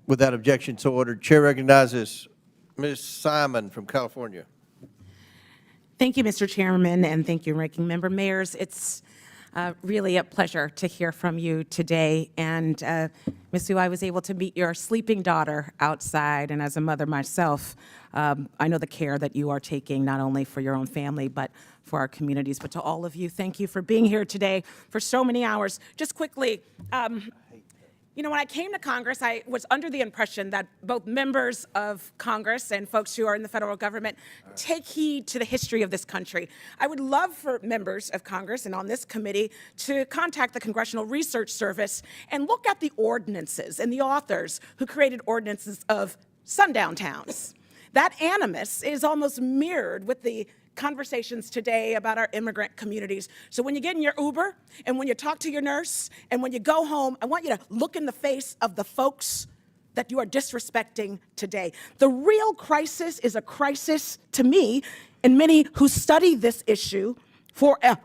Without objection, so ordered. Chair recognizes Ms. Simon from California. Thank you, Mr. Chairman, and thank you, Ranking Member. Mayors, it's really a pleasure to hear from you today. And Ms. Wu, I was able to meet your sleeping daughter outside, and as a mother myself, I know the care that you are taking not only for your own family, but for our communities. But to all of you, thank you for being here today for so many hours. Just quickly, you know, when I came to Congress, I was under the impression that both members of Congress and folks who are in the federal government take heed to the history of this country. I would love for members of Congress and on this committee to contact the Congressional Research Service and look at the ordinances and the authors who created ordinances of sundown towns. That animus is almost mirrored with the conversations today about our immigrant communities. So when you get in your Uber and when you talk to your nurse and when you go home, I want you to look in the face of the folks that you are disrespecting today. The real crisis is a crisis to me and many who study this issue for a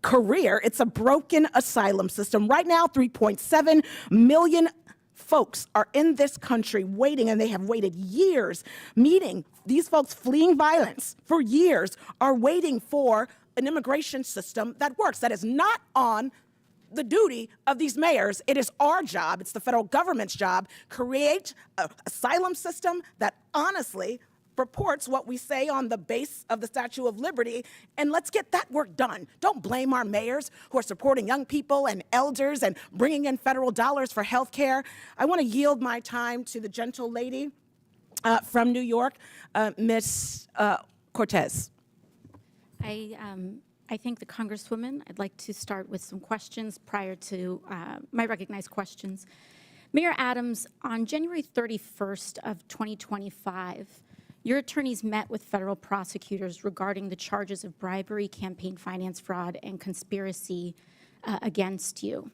career. It's a broken asylum system. Right now, 3.7 million folks are in this country waiting, and they have waited years, meaning these folks fleeing violence for years are waiting for an immigration system that works. That is not on the duty of these mayors. It is our job, it's the federal government's job, create an asylum system that honestly purports what we say on the base of the Statue of Liberty, and let's get that work done. Don't blame our mayors who are supporting young people and elders and bringing in federal dollars for health care. I want to yield my time to the gentle lady from New York, Ms. Cortez. I thank the Congresswoman. I'd like to start with some questions prior to my recognized questions. Mayor Adams, on January 31st of 2025, your attorneys met with federal prosecutors regarding the charges of bribery, campaign finance fraud, and conspiracy against you.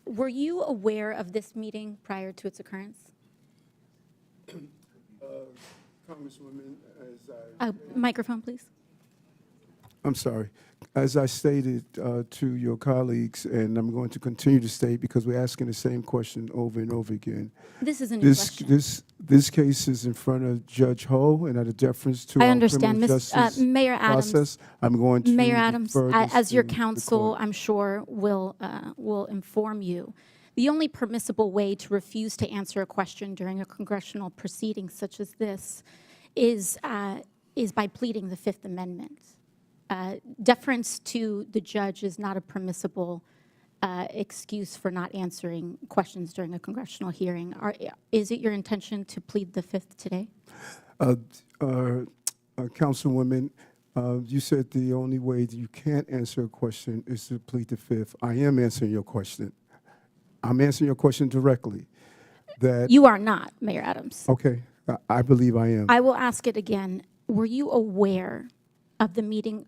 Were you aware of this meeting prior to its occurrence? Congresswoman, as Microphone, please. I'm sorry. As I stated to your colleagues, and I'm going to continue to state because we're asking the same question over and over again. This is a new question. This case is in front of Judge Ho, and out of deference to I our understand, criminal justice Mayor Adams. process, I'm going to Mayor Adams, refer this as your to the counsel, court. I'm sure will inform you. The only permissible way to refuse to answer a question during a congressional proceeding such as this is by pleading the Fifth Amendment. Deference to the judge is not a permissible excuse for not answering questions during a congressional hearing. Is it your intention to plead the Fifth today? Councilwoman, you said the only way that you can't answer a question is to plead the fifth. I am answering your question. I'm answering your question directly. That You are not, Mayor Adams. okay, I believe I am. I will ask it again. Were you aware of the meeting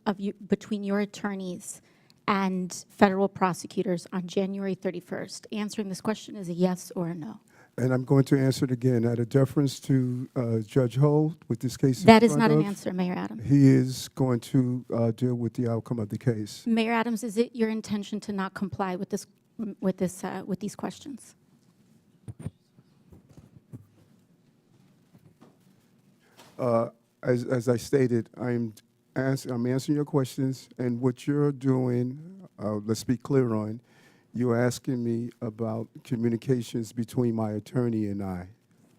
between your attorneys and federal prosecutors on January 31st? Answering this question is a yes or a no. And I'm going to answer it again. Out of deference to Judge Holt with this case. That is not an answer, Mayor Adams. He is going to deal with the outcome of the case. Mayor Adams, is it your intention to not comply with these questions? As I stated, I'm answering your questions, and what you're doing, let's be clear on, you're asking me about communications between my attorney and I.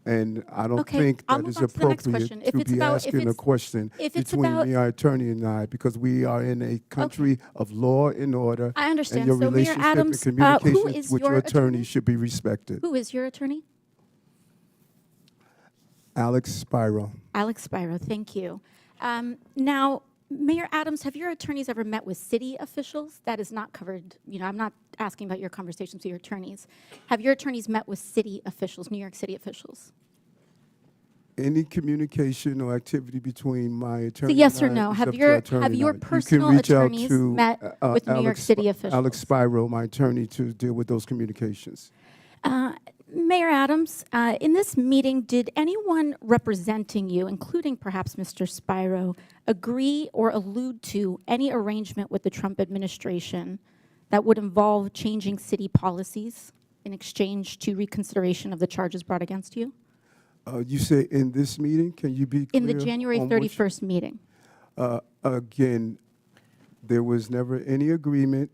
And I don't Okay, think I'll that move is on to the next appropriate question. If to it's be about- if asking a it's- question if it's between about- my attorney and I, because we are in a country of law and order. I understand. And your So, Mayor relationship Adams, and who communications is with your your attorney should be respected. Who is your attorney? Alex Spiro. Alex Spiro, thank you. Now, Mayor Adams, have your attorneys ever met with city officials? That is not covered. I'm not asking about your conversations with your attorneys. Have your attorneys met with city officials, New York City officials? Any communication or activity between my attorney yes or and I no. is Have up to your- our attorney have and your I. You can personal reach out attorneys to, met with New York City officials? Alex Spiro, my attorney, to deal with those communications. Mayor Adams, in this meeting, did anyone representing you, including perhaps Mr. Spiro, agree or allude to any arrangement with the Trump administration that would involve changing city policies in exchange to reconsideration of the charges brought against you? You say in this meeting, can you be clear? In the January on which- 31st meeting? Again, there was never any agreement,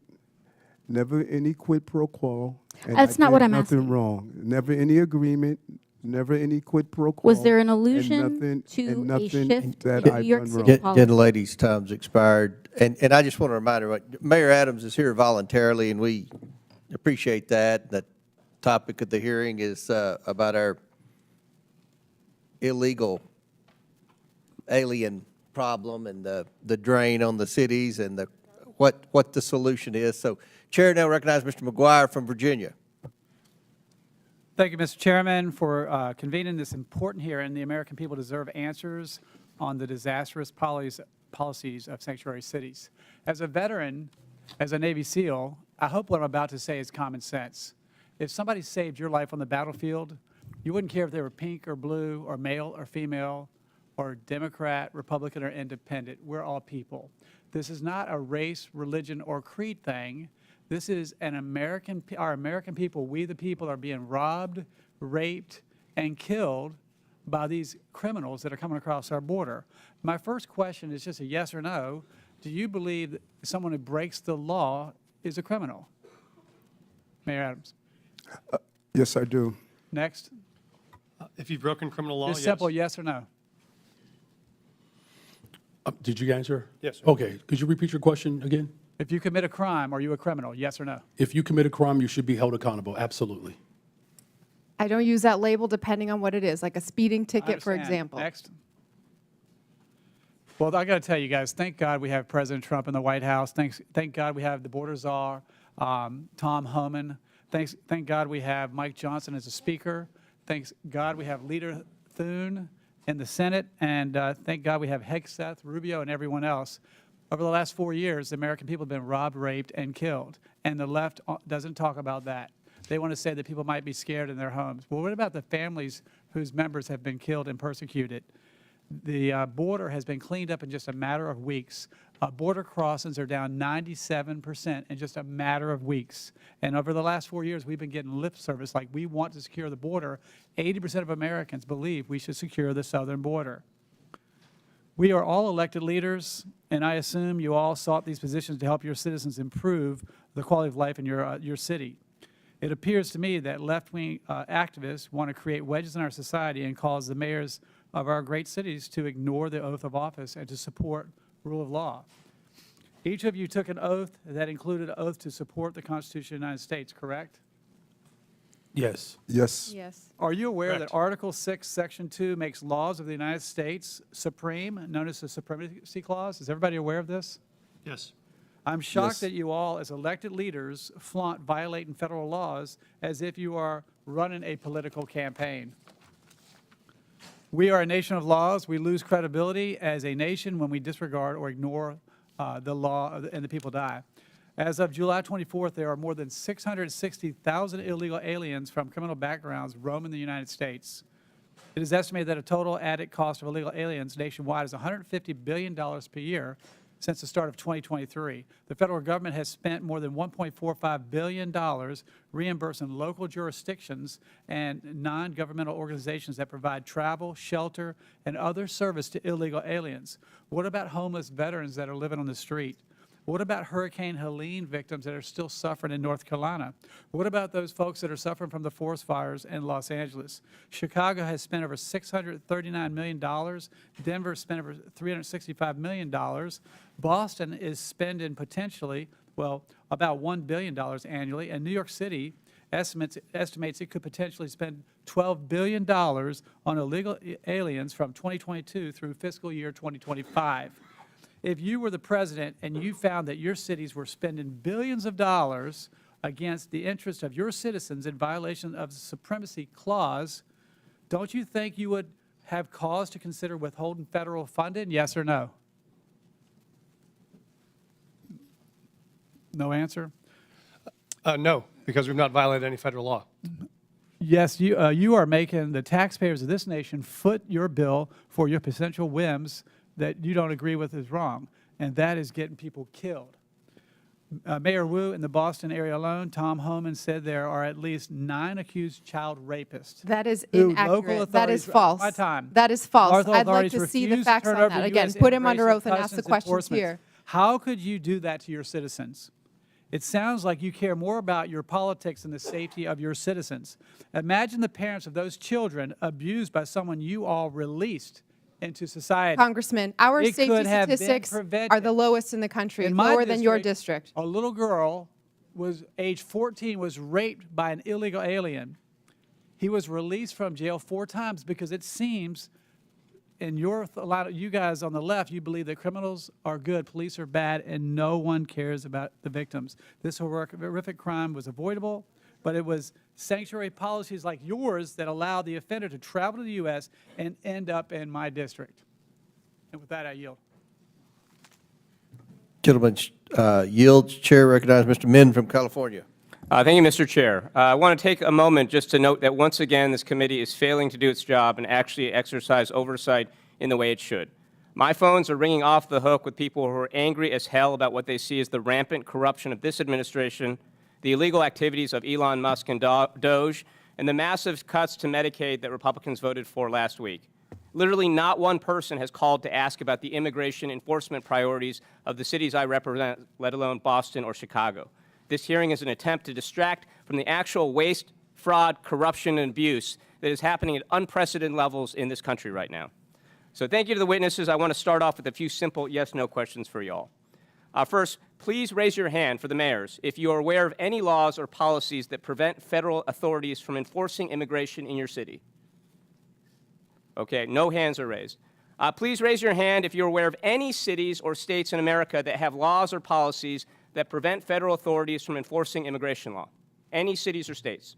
never any quid pro quo. and That's I not did what I'm nothing asking. wrong. Never any agreement, never any quid pro quo. Was there an and allusion nothing- to and a nothing shift that in I've New York done City wrong. policy? Gentlelady's time's expired. And I just want to remind everybody, Mayor Adams is here voluntarily, and we appreciate that. The topic of the hearing is about our illegal alien problem and the drain on the cities and what the solution is. So Chair now recognizes Mr. McGuire from Virginia. Thank you, Mr. Chairman, for convening this important hearing. The American people deserve answers on the disastrous policies of sanctuary cities. As a veteran, as a Navy SEAL, I hope what I'm about to say is common sense. If somebody saved your life on the battlefield, you wouldn't care if they were pink or blue or male or female or Democrat, Republican, or independent. We're all people. This is not a race, religion, or creed thing. This is our American people, we the people, are being robbed, raped, and killed by these criminals that are coming across our border. My first question is just a yes or no. Do you believe that someone who breaks the law is a criminal? Mayor Adams. Yes, I do. Next. If you've broken criminal law, Just simple yes or no. Did you answer? Yes, sir. Okay, could you repeat your question again? If you commit a crime, are you a criminal? Yes or no? If you commit a crime, you should be held accountable, absolutely. I don't use that label depending on what it is, like a speeding ticket, for Understand. example. Next. Well, I got to tell you guys, thank God we have President Trump in the White House. Thank God we have the border czar, Tom Homan. Thank God we have Mike Johnson as a speaker. Thank God we have Leader Thune in the Senate. And thank God we have Hegseth, Rubio, and everyone else. Over the last 4 years, the American people have been robbed, raped, and killed. And the left doesn't talk about that. They want to say that people might be scared in their homes. Well, what about the families whose members have been killed and persecuted? The border has been cleaned up in just a matter of weeks. Border crossings are down 97% in just a matter of weeks. And over the last 4 years, we've been getting lip service like we want to secure the border. 80% of Americans believe we should secure the southern border. We are all elected leaders, and I assume you all sought these positions to help your citizens improve the quality of life in your city. It appears to me that left-wing activists want to create wedges in our society and cause the mayors of our great cities to ignore the oath of office and to support rule of law. Each of you took an oath that included an oath to support the Constitution of the United States, correct? Yes. Yes. Yes. Are you aware Correct. that Article 6, Section 2 makes laws of the United States supreme, known as the Supremacy Clause? Is everybody aware of this? Yes. I'm shocked Yes. that you all, as elected leaders, flaunt violating federal laws as if you are running a political campaign. We are a nation of laws. We lose credibility as a nation when we disregard or ignore the law and the people die. As of July 24th, there are more than 660,000 illegal aliens from criminal backgrounds roaming the United States. It is estimated that a total added cost of illegal aliens nationwide is $150 billion per year since the start of 2023. The federal government has spent more than $1.45 billion reimbursing local jurisdictions and non-governmental organizations that provide travel, shelter, and other service to illegal aliens. What about homeless veterans that are living on the street? What about Hurricane Helene victims that are still suffering in North Carolina? What about those folks that are suffering from the forest fires in Los Angeles? Chicago has spent over $639 million. Denver spent over $365 million. Boston is spending potentially, well, about $1 billion annually. And New York City estimates it could potentially spend $12 billion on illegal aliens from 2022 through fiscal year 2025. If you were the president and you found that your cities were spending billions of dollars against the interest of your citizens in violation of the Supremacy Clause, don't you think you would have cause to consider withholding federal funding, yes or no? No answer? No, because we've not violated any federal law. Yes, you are making the taxpayers of this nation foot your bill for your potential whims that you don't agree with is wrong, and that is getting people killed. Mayor Wu, in the Boston area alone, Tom Homan said there are at least 9 accused child rapists. That is who inaccurate. local That is authorities- false. My time. That is false. Local I'd like authorities to see the refuse facts turn on over that. to Again, US put him under Immigration oath and ask the Customs questions Enforcement. here. How could you do that to your citizens? It sounds like you care more about your politics than the safety of your citizens. Imagine the parents of those children abused by someone you all released into society. Congressman, our It safety could have been statistics prevented. are the lowest in the country, In my lower than your district. A little girl was age 14, was raped by an illegal alien. He was released from jail 4 times because it seems, and a lot of you guys on the left, you believe that criminals are good, police are bad, and no one cares about the victims. This horrific crime was avoidable, but it was sanctuary policies like yours that allowed the offender to travel to the U.S. and end up in my district. And with that, I yield. Gentleman yields. Chair recognizes Mr. Min from California. Thank you, Mr. Chair. I want to take a moment just to note that once again, this committee is failing to do its job and actually exercise oversight in the way it should. My phones are ringing off the hook with people who are angry as hell about what they see as the rampant corruption of this administration, the illegal activities of Elon Musk and Doge, and the massive cuts to Medicaid that Republicans voted for last week. Literally not one person has called to ask about the immigration enforcement priorities of the cities I represent, let alone Boston or Chicago. This hearing is an attempt to distract from the actual waste, fraud, corruption, and abuse that is happening at unprecedented levels in this country right now. So thank you to the witnesses. I want to start off with a few simple yes-no questions for y'all. First, please raise your hand for the mayors if you are aware of any laws or policies that prevent federal authorities from enforcing immigration in your city. Okay, no hands are raised. Please raise your hand if you're aware of any cities or states in America that have laws or policies that prevent federal authorities from enforcing immigration law. Any cities or states.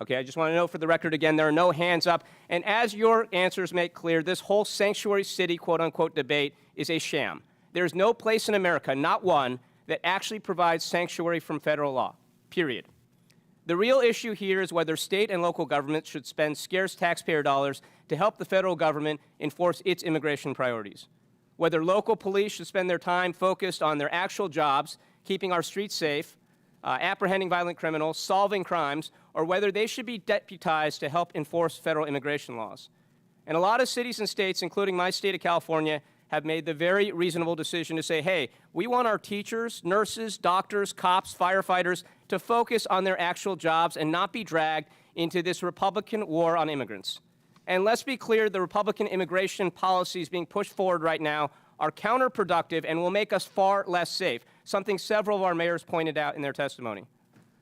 Okay, I just want to know for the record again, there are no hands up. And as your answers make clear, this whole sanctuary city, quote-unquote, debate is a sham. There is no place in America, not one, that actually provides sanctuary from federal law, period. The real issue here is whether state and local governments should spend scarce taxpayer dollars to help the federal government enforce its immigration priorities. Whether local police should spend their time focused on their actual jobs, keeping our streets safe, apprehending violent criminals, solving crimes, or whether they should be deputized to help enforce federal immigration laws. And a lot of cities and states, including my state of California, have made the very reasonable decision to say, hey, we want our teachers, nurses, doctors, cops, firefighters to focus on their actual jobs and not be dragged into this Republican war on immigrants. And let's be clear, the Republican immigration policies being pushed forward right now are counterproductive and will make us far less safe, something several of our mayors pointed out in their testimony.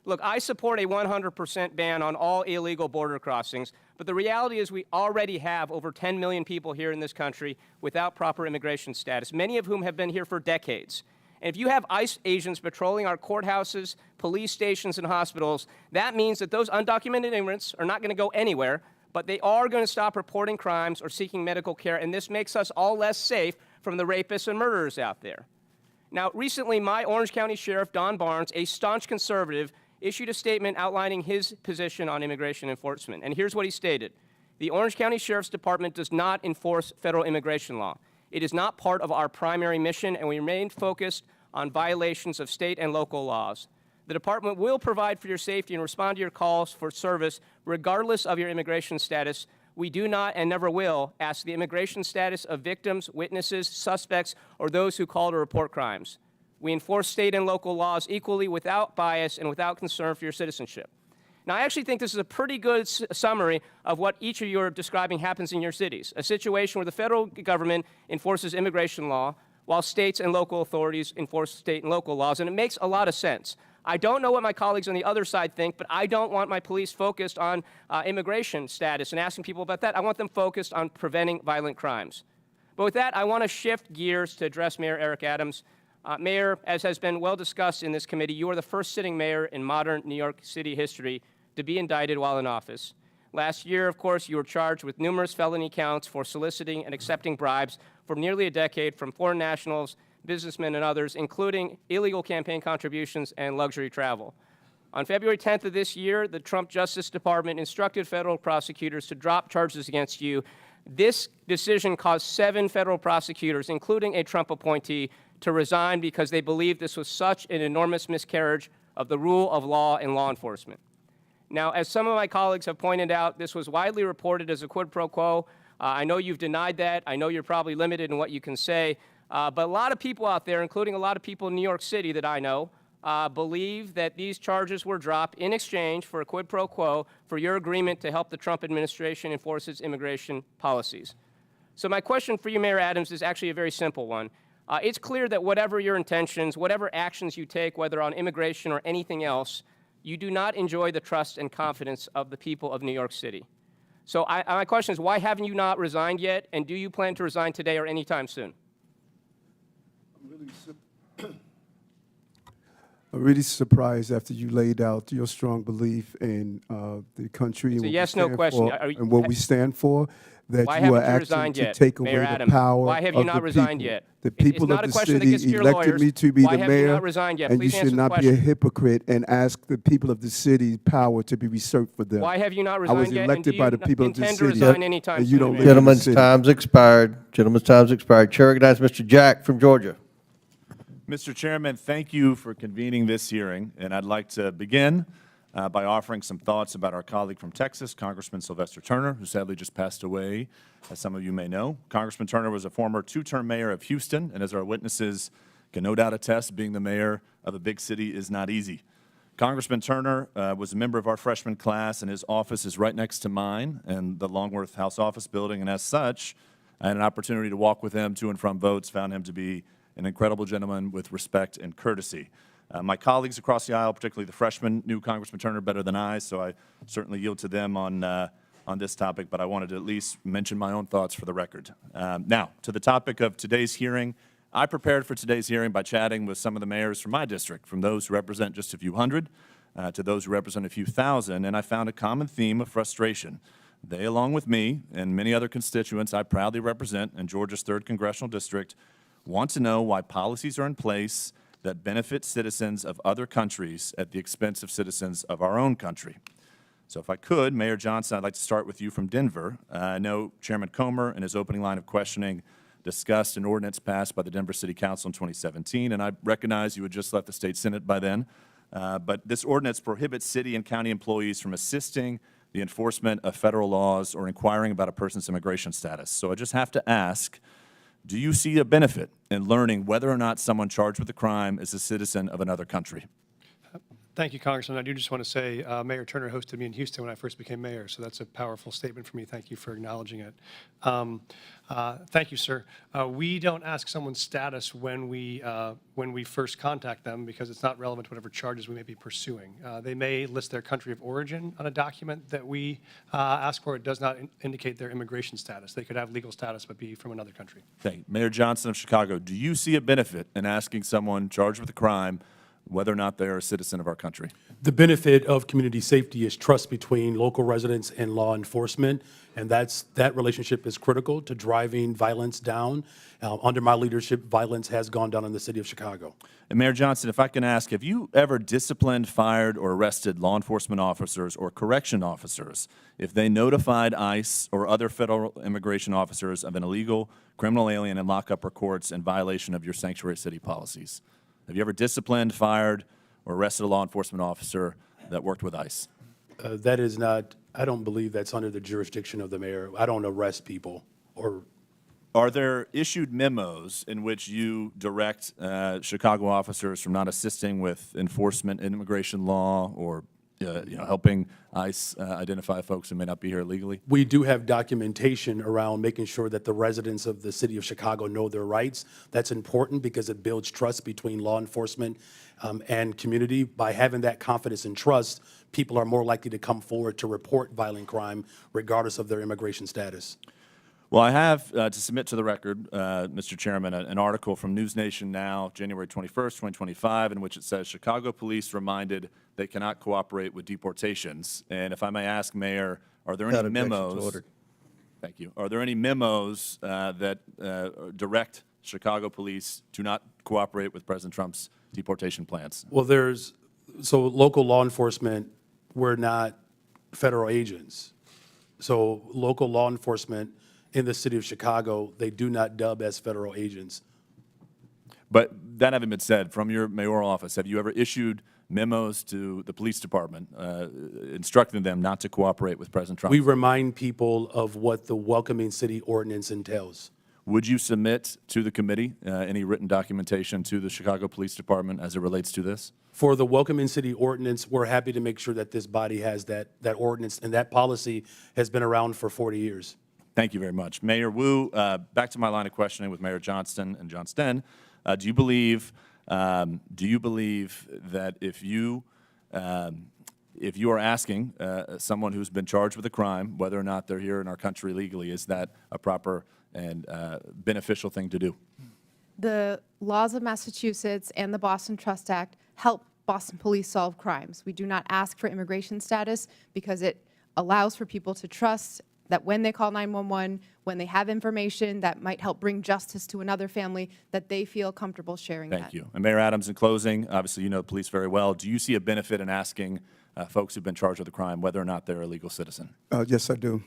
Look, I support a 100% ban on all illegal border crossings, but the reality is we already have over 10 million people here in this country without proper immigration status, many of whom have been here for decades. And if you have ICE agents patrolling our courthouses, police stations, and hospitals, that means that those undocumented immigrants are not going to go anywhere, but they are going to stop reporting crimes or seeking medical care, and this makes us all less safe from the rapists and murderers out there. Now, recently, my Orange County Sheriff, Don Barnes, a staunch conservative, issued a statement outlining his position on immigration enforcement. And here's what he stated. The Orange County Sheriff's Department does not enforce federal immigration law. It is not part of our primary mission, and we remain focused on violations of state and local laws. The department will provide for your safety and respond to your calls for service regardless of your immigration status. We do not and never will ask the immigration status of victims, witnesses, suspects, or those who call to report crimes. We enforce state and local laws equally without bias and without concern for your citizenship. Now, I actually think this is a pretty good summary of what each of you are describing happens in your cities, a situation where the federal government enforces immigration law while states and local authorities enforce state and local laws, and it makes a lot of sense. I don't know what my colleagues on the other side think, but I don't want my police focused on immigration status and asking people about that. I want them focused on preventing violent crimes. But with that, I want to shift gears to address Mayor Eric Adams. Mayor, as has been well discussed in this committee, you are the first sitting mayor in modern New York City history to be indicted while in office. Last year, of course, you were charged with numerous felony counts for soliciting and accepting bribes for nearly a decade from foreign nationals, businessmen, and others, including illegal campaign contributions and luxury travel. On February 10th of this year, the Trump Justice Department instructed federal prosecutors to drop charges against you. This decision caused 7 federal prosecutors, including a Trump appointee, to resign because they believed this was such an enormous miscarriage of the rule of law in law enforcement. Now, as some of my colleagues have pointed out, this was widely reported as a quid pro quo. I know you've denied that. I know you're probably limited in what you can say. But a lot of people out there, including a lot of people in New York City that I know, believe that these charges were dropped in exchange for a quid pro quo for your agreement to help the Trump administration enforce its immigration policies. So my question for you, Mayor Adams, is actually a very simple one. It's clear that whatever your intentions, whatever actions you take, whether on immigration or anything else, you do not enjoy the trust and confidence of the people of New York City. So my question is, why haven't you not resigned yet, and do you plan to resign today or anytime soon? I'm really surprised after you laid out your strong belief in the country It's and a yes/no question. and what we stand for, that Why you are haven't you acting resigned to yet, take away Mayor the Adams? power Why have you of not the resigned people. yet? The It's people not of a the question that city gets to your elected lawyers. me to be Why the have you mayor, not resigned yet? and Please you answer should the not be a question. hypocrite and ask the people of the city power to be reserved for them. Why have you not I resigned was yet, and elected do by you the people of the intend to city, resign anytime and you soon, don't Mayor? live in the Gentleman's city. time's expired. Gentleman's time's expired. Chair recognizes Mr. Jack from Georgia. Mr. Chairman, thank you for convening this hearing, and I'd like to begin by offering some thoughts about our colleague from Texas, Congressman Sylvester Turner, who sadly just passed away, as some of you may know. Congressman Turner was a former 2-term mayor of Houston, and as our witnesses can no doubt attest, being the mayor of a big city is not easy. Congressman Turner was a member of our freshman class, and his office is right next to mine in the Longworth House Office Building, and as such, I had an opportunity to walk with him to and from votes, found him to be an incredible gentleman with respect and courtesy. My colleagues across the aisle, particularly the freshmen, knew Congressman Turner better than I, so I certainly yield to them on this topic, but I wanted to at least mention my own thoughts for the record. Now, to the topic of today's hearing, I prepared for today's hearing by chatting with some of the mayors from my district, from those who represent just a few hundred to those who represent a few thousand, and I found a common theme of frustration. They, along with me and many other constituents I proudly represent in Georgia's 3rd Congressional District, want to know why policies are in place that benefit citizens of other countries at the expense of citizens of our own country. So if I could, Mayor Johnson, I'd like to start with you from Denver. I know Chairman Comer, in his opening line of questioning, discussed an ordinance passed by the Denver City Council in 2017, and I recognize you had just left the state Senate by then. But this ordinance prohibits city and county employees from assisting the enforcement of federal laws or inquiring about a person's immigration status. So I just have to ask, do you see a benefit in learning whether or not someone charged with a crime is a citizen of another country? Thank you, Congressman. I do just want to say Mayor Turner hosted me in Houston when I first became mayor, so that's a powerful statement for me. Thank you for acknowledging it. Thank you, sir. We don't ask someone's status when we first contact them because it's not relevant to whatever charges we may be pursuing. They may list their country of origin on a document that we ask for. It does not indicate their immigration status. They could have legal status but be from another country. Thank you. Mayor Johnson of Chicago, do you see a benefit in asking someone charged with a crime whether or not they're a citizen of our country? The benefit of community safety is trust between local residents and law enforcement, and that relationship is critical to driving violence down. Under my leadership, violence has gone down in the city of Chicago. And Mayor Johnson, if I can ask, have you ever disciplined, fired, or arrested law enforcement officers or correction officers if they notified ICE or other federal immigration officers of an illegal criminal alien in lockup or courts in violation of your sanctuary city policies? Have you ever disciplined, fired, or arrested a law enforcement officer that worked with ICE? That is not, I don't believe that's under the jurisdiction of the mayor. I don't arrest people or. Are there issued memos in which you direct Chicago officers from not assisting with enforcement in immigration law or helping ICE identify folks who may not be here legally? We do have documentation around making sure that the residents of the city of Chicago know their rights. That's important because it builds trust between law enforcement and community. By having that confidence and trust, people are more likely to come forward to report violent crime regardless of their immigration status. Well, I have to submit to the record, Mr. Chairman, an article from News Nation Now, January 21st, 2025, in which it says Chicago police reminded they cannot cooperate with deportations. And if I may ask, Mayor, are there any memos? Thank you. Are there any memos that direct Chicago police to not cooperate with President Trump's deportation plans? Well, so local law enforcement, we're not federal agents. So local law enforcement in the city of Chicago, they do not dub as federal agents. But that having been said, from your mayoral office, have you ever issued memos to the police department instructing them not to cooperate with President Trump? We remind people of what the Welcoming City Ordinance entails. Would you submit to the committee any written documentation to the Chicago Police Department as it relates to this? For the Welcoming City Ordinance, we're happy to make sure that this body has that ordinance, and that policy has been around for 40 years. Thank you very much. Mayor Wu, back to my line of questioning with Mayor Johnston and Johnston. Do you believe that if you are asking someone who's been charged with a crime, whether or not they're here in our country legally, is that a proper and beneficial thing to do? The laws of Massachusetts and the Boston Trust Act help Boston police solve crimes. We do not ask for immigration status because it allows for people to trust that when they call 911, when they have information that might help bring justice to another family, that they feel comfortable sharing that. Thank you. And Mayor Adams, in closing, obviously you know the police very well. Do you see a benefit in asking folks who've been charged with a crime whether or not they're a legal citizen? Yes, I do.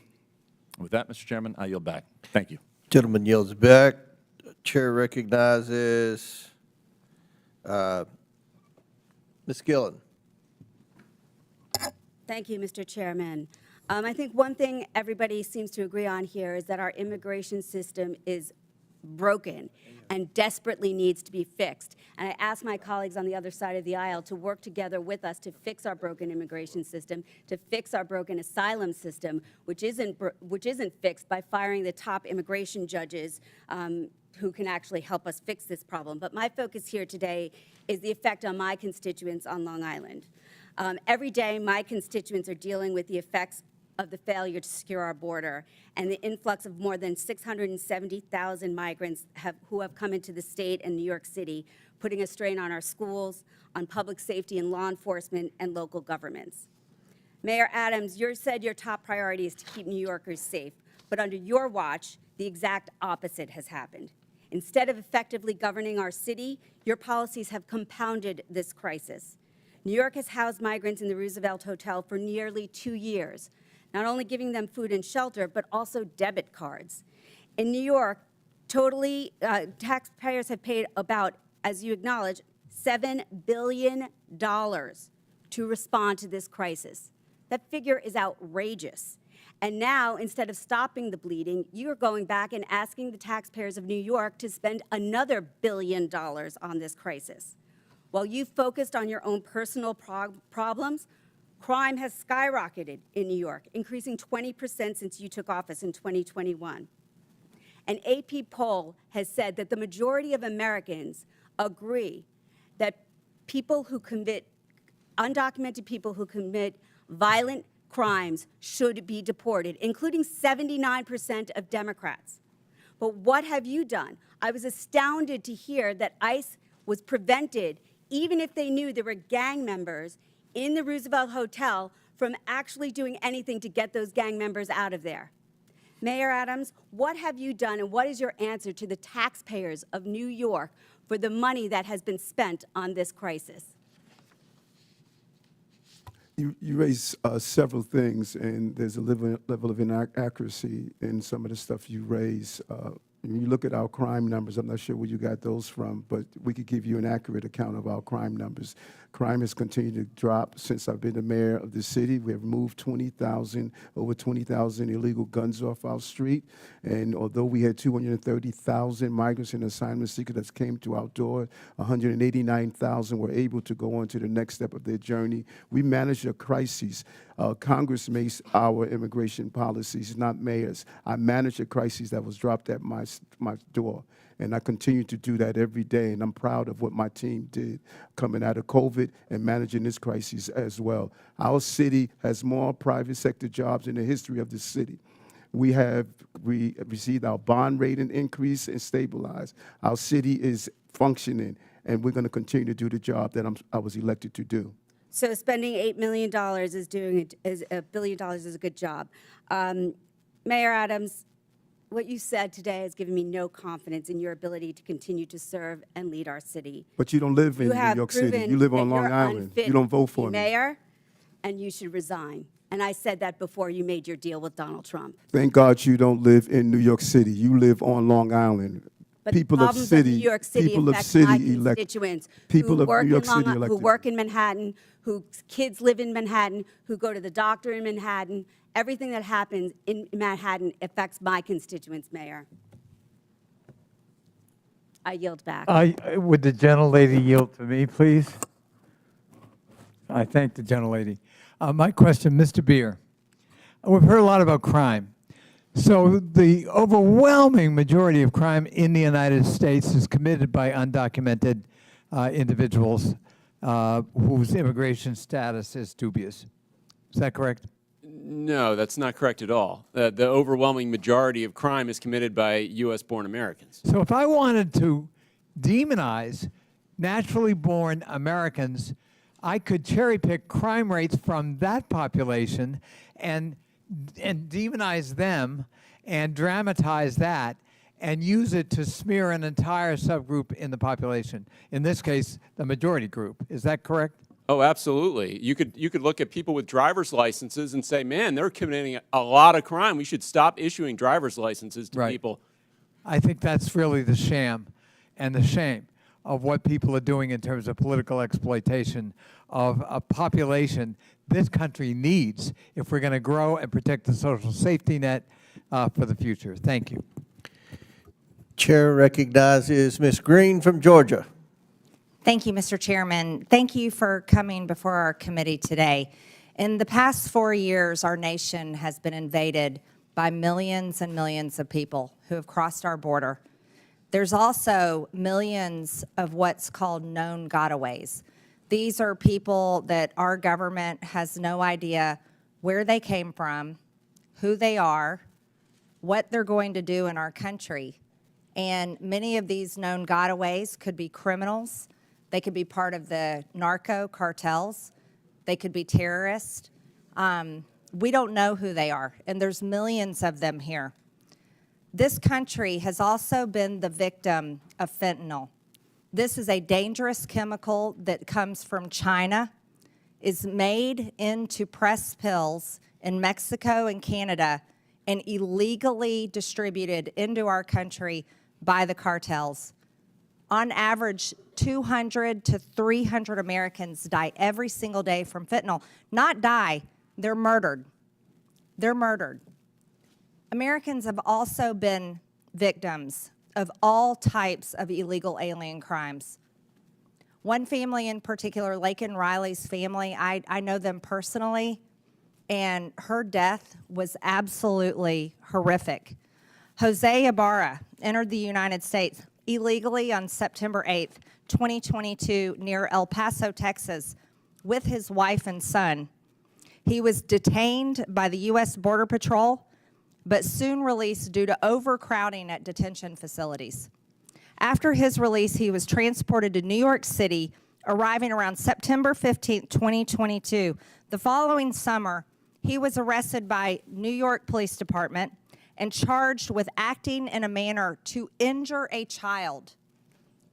With that, Mr. Chairman, I yield back. Thank you. Gentleman yields back. Chair recognizes Ms. Gillen. Thank you, Mr. Chairman. I think one thing everybody seems to agree on here is that our immigration system is broken and desperately needs to be fixed. And I ask my colleagues on the other side of the aisle to work together with us to fix our broken immigration system, to fix our broken asylum system, which isn't fixed by firing the top immigration judges who can actually help us fix this problem. But my focus here today is the effect on my constituents on Long Island. Every day, my constituents are dealing with the effects of the failure to secure our border and the influx of more than 670,000 migrants who have come into the state and New York City, putting a strain on our schools, on public safety and law enforcement, and local governments. Mayor Adams, you said your top priority is to keep New Yorkers safe, but under your watch, the exact opposite has happened. Instead of effectively governing our city, your policies have compounded this crisis. New York has housed migrants in the Roosevelt Hotel for nearly 2 years, not only giving them food and shelter, but also debit cards. In New York, taxpayers have paid about, as you acknowledge, $7 billion to respond to this crisis. That figure is outrageous. And now, instead of stopping the bleeding, you are going back and asking the taxpayers of New York to spend another $1 billion on this crisis. While you focused on your own personal problems, crime has skyrocketed in New York, increasing 20% since you took office in 2021. An AP poll has said that the majority of Americans agree that undocumented people who commit violent crimes should be deported, including 79% of Democrats. But what have you done? I was astounded to hear that ICE was prevented, even if they knew there were gang members in the Roosevelt Hotel, from actually doing anything to get those gang members out of there. Mayor Adams, what have you done and what is your answer to the taxpayers of New York for the money that has been spent on this crisis? You raise several things, and there's a level of inaccuracy in some of the stuff you raise. When you look at our crime numbers, I'm not sure where you got those from, but we could give you an accurate account of our crime numbers. Crime has continued to drop since I've been the mayor of the city. We have moved over 20,000 illegal guns off our street. And although we had 230,000 migrants and asylum seekers that came to our door, 189,000 were able to go on to the next step of their journey. We managed a crisis. Congress makes our immigration policies, not mayors. I managed a crisis that was dropped at my door. And I continue to do that every day, and I'm proud of what my team did coming out of COVID and managing this crisis as well. Our city has more private sector jobs in the history of the city. We received our bond rating increase and stabilized. Our city is functioning, and we're going to continue to do the job that I was elected to do. So spending $8 million is $1 billion is a good job. Mayor Adams, what you said today has given me no confidence in your ability to continue to serve and lead our city. But you don't live in New York City. You live on Long Island. You don't vote for me. Mayor, and you should resign. And I said that before you made your deal with Donald Trump. Thank God you don't live in New York City. You live on Long Island. But people the of problems city, New York City people of affect city my elect constituents people who of work New York in Long City Island, who elected. work in Manhattan, whose kids live in Manhattan, who go to the doctor in Manhattan. Everything that happens in Manhattan affects my constituents, Mayor. I yield back. Would the gentlelady yield to me, please? I thank the gentlelady. My question, Mr. Beer. We've heard a lot about crime. So the overwhelming majority of crime in the United States is committed by undocumented individuals whose immigration status is dubious. Is that correct? No, that's not correct at all. The overwhelming majority of crime is committed by U.S.-born Americans. So if I wanted to demonize naturally born Americans, I could cherry pick crime rates from that population and demonize them and dramatize that and use it to smear an entire subgroup in the population. In this case, the majority group. Is that correct? Oh, absolutely. You could look at people with driver's licenses and say, man, they're committing a lot of crime. We should stop issuing driver's licenses to people. I think that's really the sham and the shame of what people are doing in terms of political exploitation of a population this country needs if we're going to grow and protect the social safety net for the future. Thank you. Chair recognizes Ms. Green from Georgia. Thank you, Mr. Chairman. Thank you for coming before our committee today. In the past 4 years, our nation has been invaded by millions and millions of people who have crossed our border. There's also millions of what's called known gotaways. These are people that our government has no idea where they came from, who they are, what they're going to do in our country. And many of these known gotaways could be criminals. They could be part of the narco cartels. They could be terrorists. We don't know who they are, and there's millions of them here. This country has also been the victim of fentanyl. This is a dangerous chemical that comes from China, is made into pressed pills in Mexico and Canada, and illegally distributed into our country by the cartels. On average, 200 to 300 Americans die every single day from fentanyl. Not die, they're murdered. They're murdered. Americans have also been victims of all types of illegal alien crimes. One family in particular, Lakin Riley's family, I know them personally, and her death was absolutely horrific. Jose Ibarra entered the United States illegally on September 8th, 2022, near El Paso, Texas, with his wife and son. He was detained by the U.S. Border Patrol, but soon released due to overcrowding at detention facilities. After his release, he was transported to New York City, arriving around September 15, 2022. The following summer, he was arrested by New York Police Department and charged with acting in a manner to injure a child,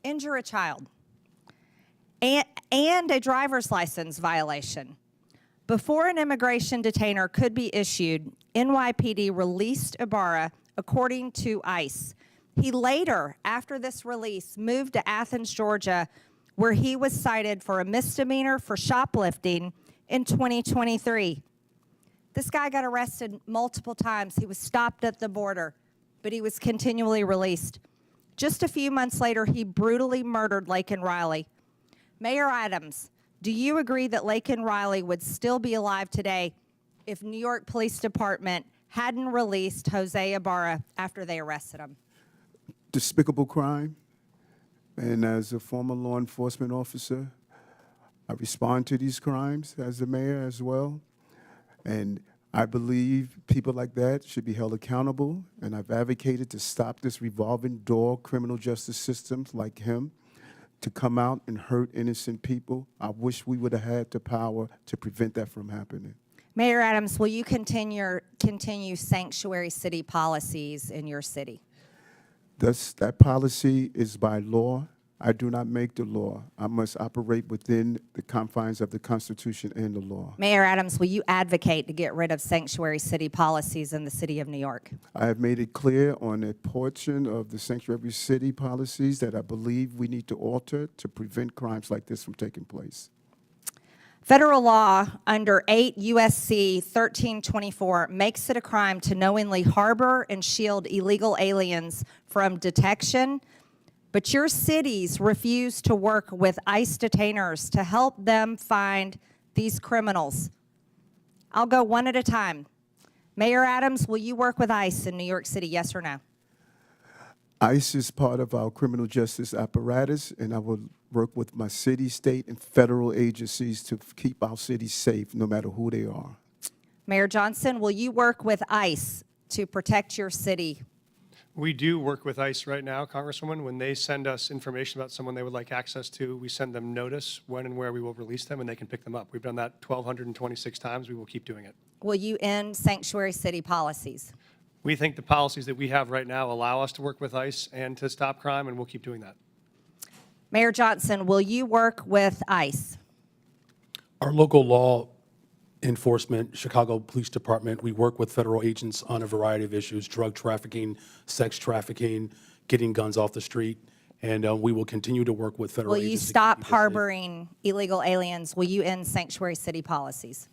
and a driver's license violation. Before an immigration detainer could be issued, NYPD released Ibarra according to ICE. He later, after this release, moved to Athens, Georgia, where he was cited for a misdemeanor for shoplifting in 2023. This guy got arrested multiple times. He was stopped at the border, but he was continually released. Just a few months later, he brutally murdered Lakin Riley. Mayor Adams, do you agree that Lakin Riley would still be alive today if New York Police Department hadn't released Jose Ibarra after they arrested him? Despicable crime. And as a former law enforcement officer, I respond to these crimes as the mayor as well. And I believe people like that should be held accountable. And I've advocated to stop this revolving door criminal justice systems like him to come out and hurt innocent people. I wish we would have had the power to prevent that from happening. Mayor Adams, will you continue sanctuary city policies in your city? That policy is by law. I do not make the law. I must operate within the confines of the Constitution and the law. Mayor Adams, will you advocate to get rid of sanctuary city policies in the city of New York? I have made it clear on a portion of the sanctuary city policies that I believe we need to alter to prevent crimes like this from taking place. Federal law under 8 U.S.C. 1324 makes it a crime to knowingly harbor and shield illegal aliens from detection, but your cities refuse to work with ICE detainers to help them find these criminals. I'll go one at a time. Mayor Adams, will you work with ICE in New York City, yes or no? ICE is part of our criminal justice apparatus, and I will work with my city, state, and federal agencies to keep our cities safe, no matter who they are. Mayor Johnson, will you work with ICE to protect your city? We do work with ICE right now, Congresswoman. When they send us information about someone they would like access to, we send them notice when and where we will release them, and they can pick them up. We've done that 1,226 times. We will keep doing it. Will you end sanctuary city policies? We think the policies that we have right now allow us to work with ICE and to stop crime, and we'll keep doing that. Mayor Johnson, will you work with ICE? Our local law enforcement, Chicago Police Department, we work with federal agents on a variety of issues: drug trafficking, sex trafficking, getting guns off the street, and we will continue to work with federal agents. Will you stop harboring illegal aliens? Will you end sanctuary city policies?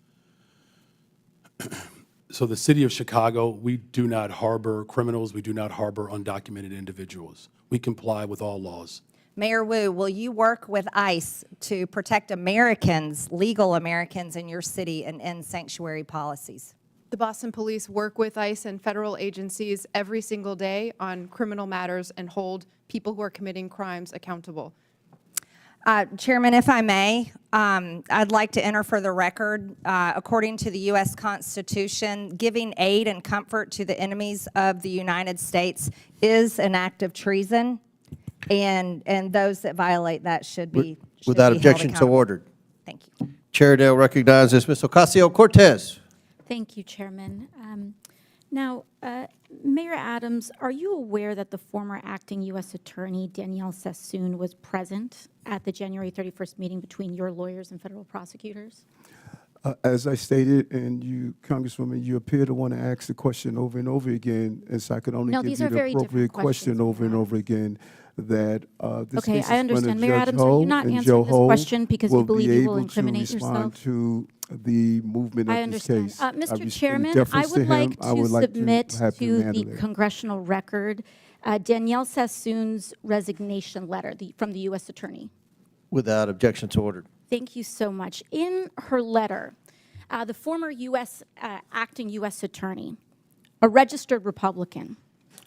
So the city of Chicago, we do not harbor criminals. We do not harbor undocumented individuals. We comply with all laws. Mayor Wu, will you work with ICE to protect Americans, legal Americans in your city, and end sanctuary policies? The Boston Police work with ICE and federal agencies every single day on criminal matters and hold people who are committing crimes accountable. Chairman, if I may, I'd like to enter for the record, according to the U.S. Constitution, giving aid and comfort to the enemies of the United States is an act of treason, and those that violate that should be Without held objection, so accountable. ordered. Thank you. Chair Dale recognizes Ms. Ocasio-Cortez. Thank you, Chairman. Now, Mayor Adams, are you aware that the former acting U.S. Attorney Danielle Sassoon was present at the January 31st meeting between your lawyers and federal prosecutors? As I stated, and you, Congresswoman, you appear to want to ask the question over and over again, and so I could only No, give these you are the very appropriate different questions, question over and over again. That this Okay, case is I in front of understand. Mayor Judge Adams, are you Hull, not and answering Joe this Hull question because you will believe be you will able incriminate to respond yourself? to the movement I of this understand. case. Mr. Chairman, I would like to submit to the congressional record Danielle Sassoon's resignation letter from the U.S. Attorney. Without objections ordered. Thank you so much. In her letter, the former acting U.S. attorney, a registered Republican,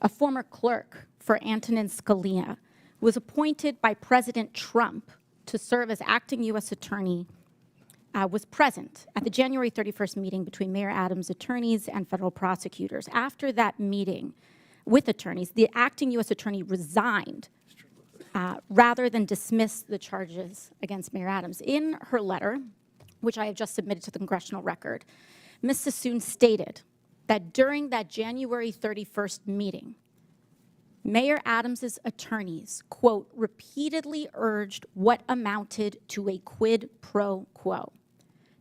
a former clerk for Antonin Scalia, was appointed by President Trump to serve as acting U.S. attorney, was present at the January 31st meeting between Mayor Adams' attorneys and federal prosecutors. After that meeting with attorneys, the acting U.S. attorney resigned rather than dismiss the charges against Mayor Adams. In her letter, which I have just submitted to the congressional record, Ms. Sassoon stated that during that January 31st meeting, Mayor Adams's attorneys, quote, repeatedly urged what amounted to a quid pro quo,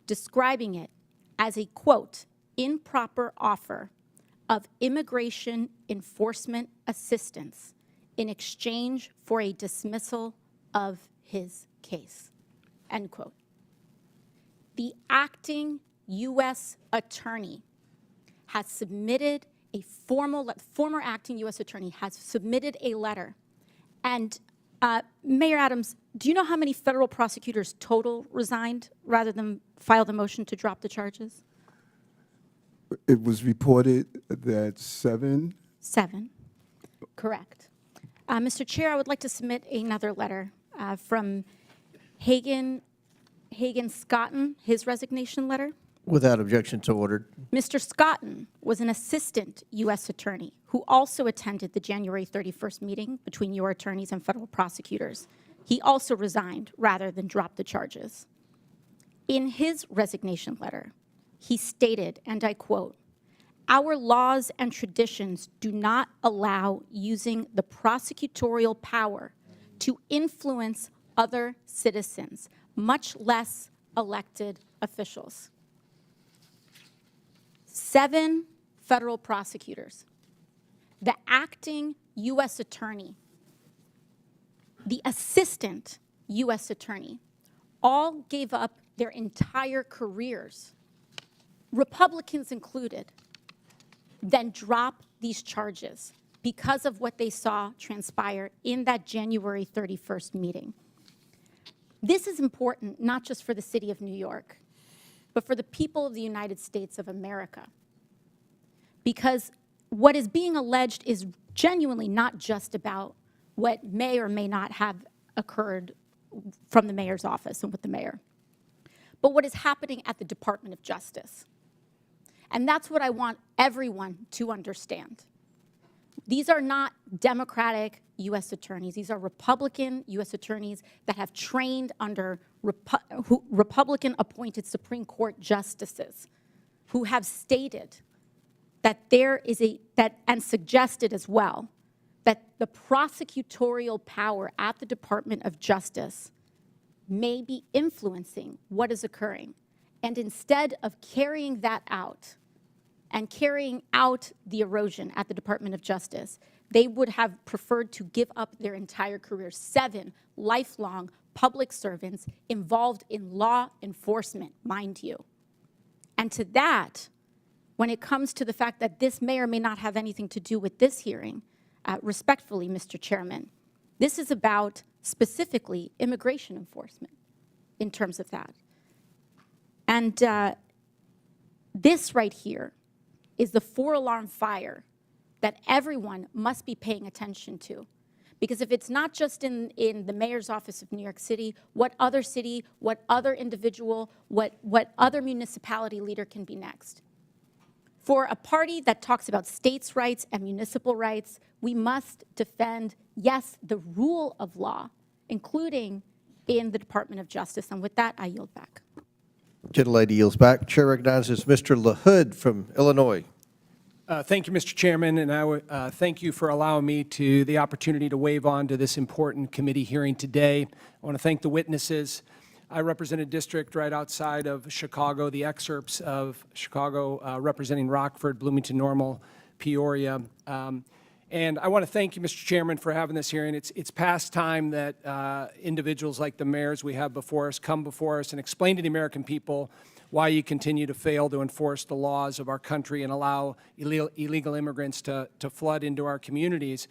describing it as a, quote, improper offer of immigration enforcement assistance in exchange for a dismissal of his case, end quote. The acting U.S. attorney has submitted a former acting U.S. attorney has submitted a letter. And Mayor Adams, do you know how many federal prosecutors total resigned rather than file the motion to drop the charges? It was reported that 7. 7, correct. Mr. Chair, I would like to submit another letter from Hagan Scotton, his resignation letter. Without objections ordered. Mr. Scotton was an assistant U.S. attorney who also attended the January 31st meeting between your attorneys and federal prosecutors. He also resigned rather than drop the charges. In his resignation letter, he stated, and I quote, "Our laws and traditions do not allow using the prosecutorial power to influence other citizens, much less elected officials." 7 federal prosecutors, the acting U.S. attorney, the assistant U.S. attorney, all gave up their entire careers, Republicans included, then drop these charges because of what they saw transpire in that January 31st meeting. This is important not just for the city of New York, but for the people of the United States of America. Because what is being alleged is genuinely not just about what may or may not have occurred from the mayor's office and with the mayor, but what is happening at the Department of Justice. And that's what I want everyone to understand. These are not Democratic U.S. attorneys. These are Republican U.S. attorneys that have trained under Republican-appointed Supreme Court justices who have stated that there is and suggested as well, that the prosecutorial power at the Department of Justice may be influencing what is occurring. And instead of carrying that out and carrying out the erosion at the Department of Justice, they would have preferred to give up their entire careers. 7 lifelong public servants involved in law enforcement, mind you. And to that, when it comes to the fact that this may or may not have anything to do with this hearing, respectfully, Mr. Chairman, this is about specifically immigration enforcement in terms of that. And this right here is the 4-alarm fire that everyone must be paying attention to. Because if it's not just in the mayor's office of New York City, what other city, what other individual, what other municipality leader can be next? For a party that talks about states' rights and municipal rights, we must defend, yes, the rule of law, including in the Department of Justice. And with that, I yield back. Gentlelady yields back. Chair recognizes Mr. LaHood from Illinois. Thank you, Mr. Chairman, and I thank you for allowing me the opportunity to wave on to this important committee hearing today. I want to thank the witnesses. I represent a district right outside of Chicago, the excerpts of Chicago representing Rockford, Bloomington Normal, Peoria. And I want to thank you, Mr. Chairman, for having this hearing. It's past time that individuals like the mayors we have before us come before us and explain to the American people why you continue to fail to enforce the laws of our country and allow illegal immigrants to flood into our communities.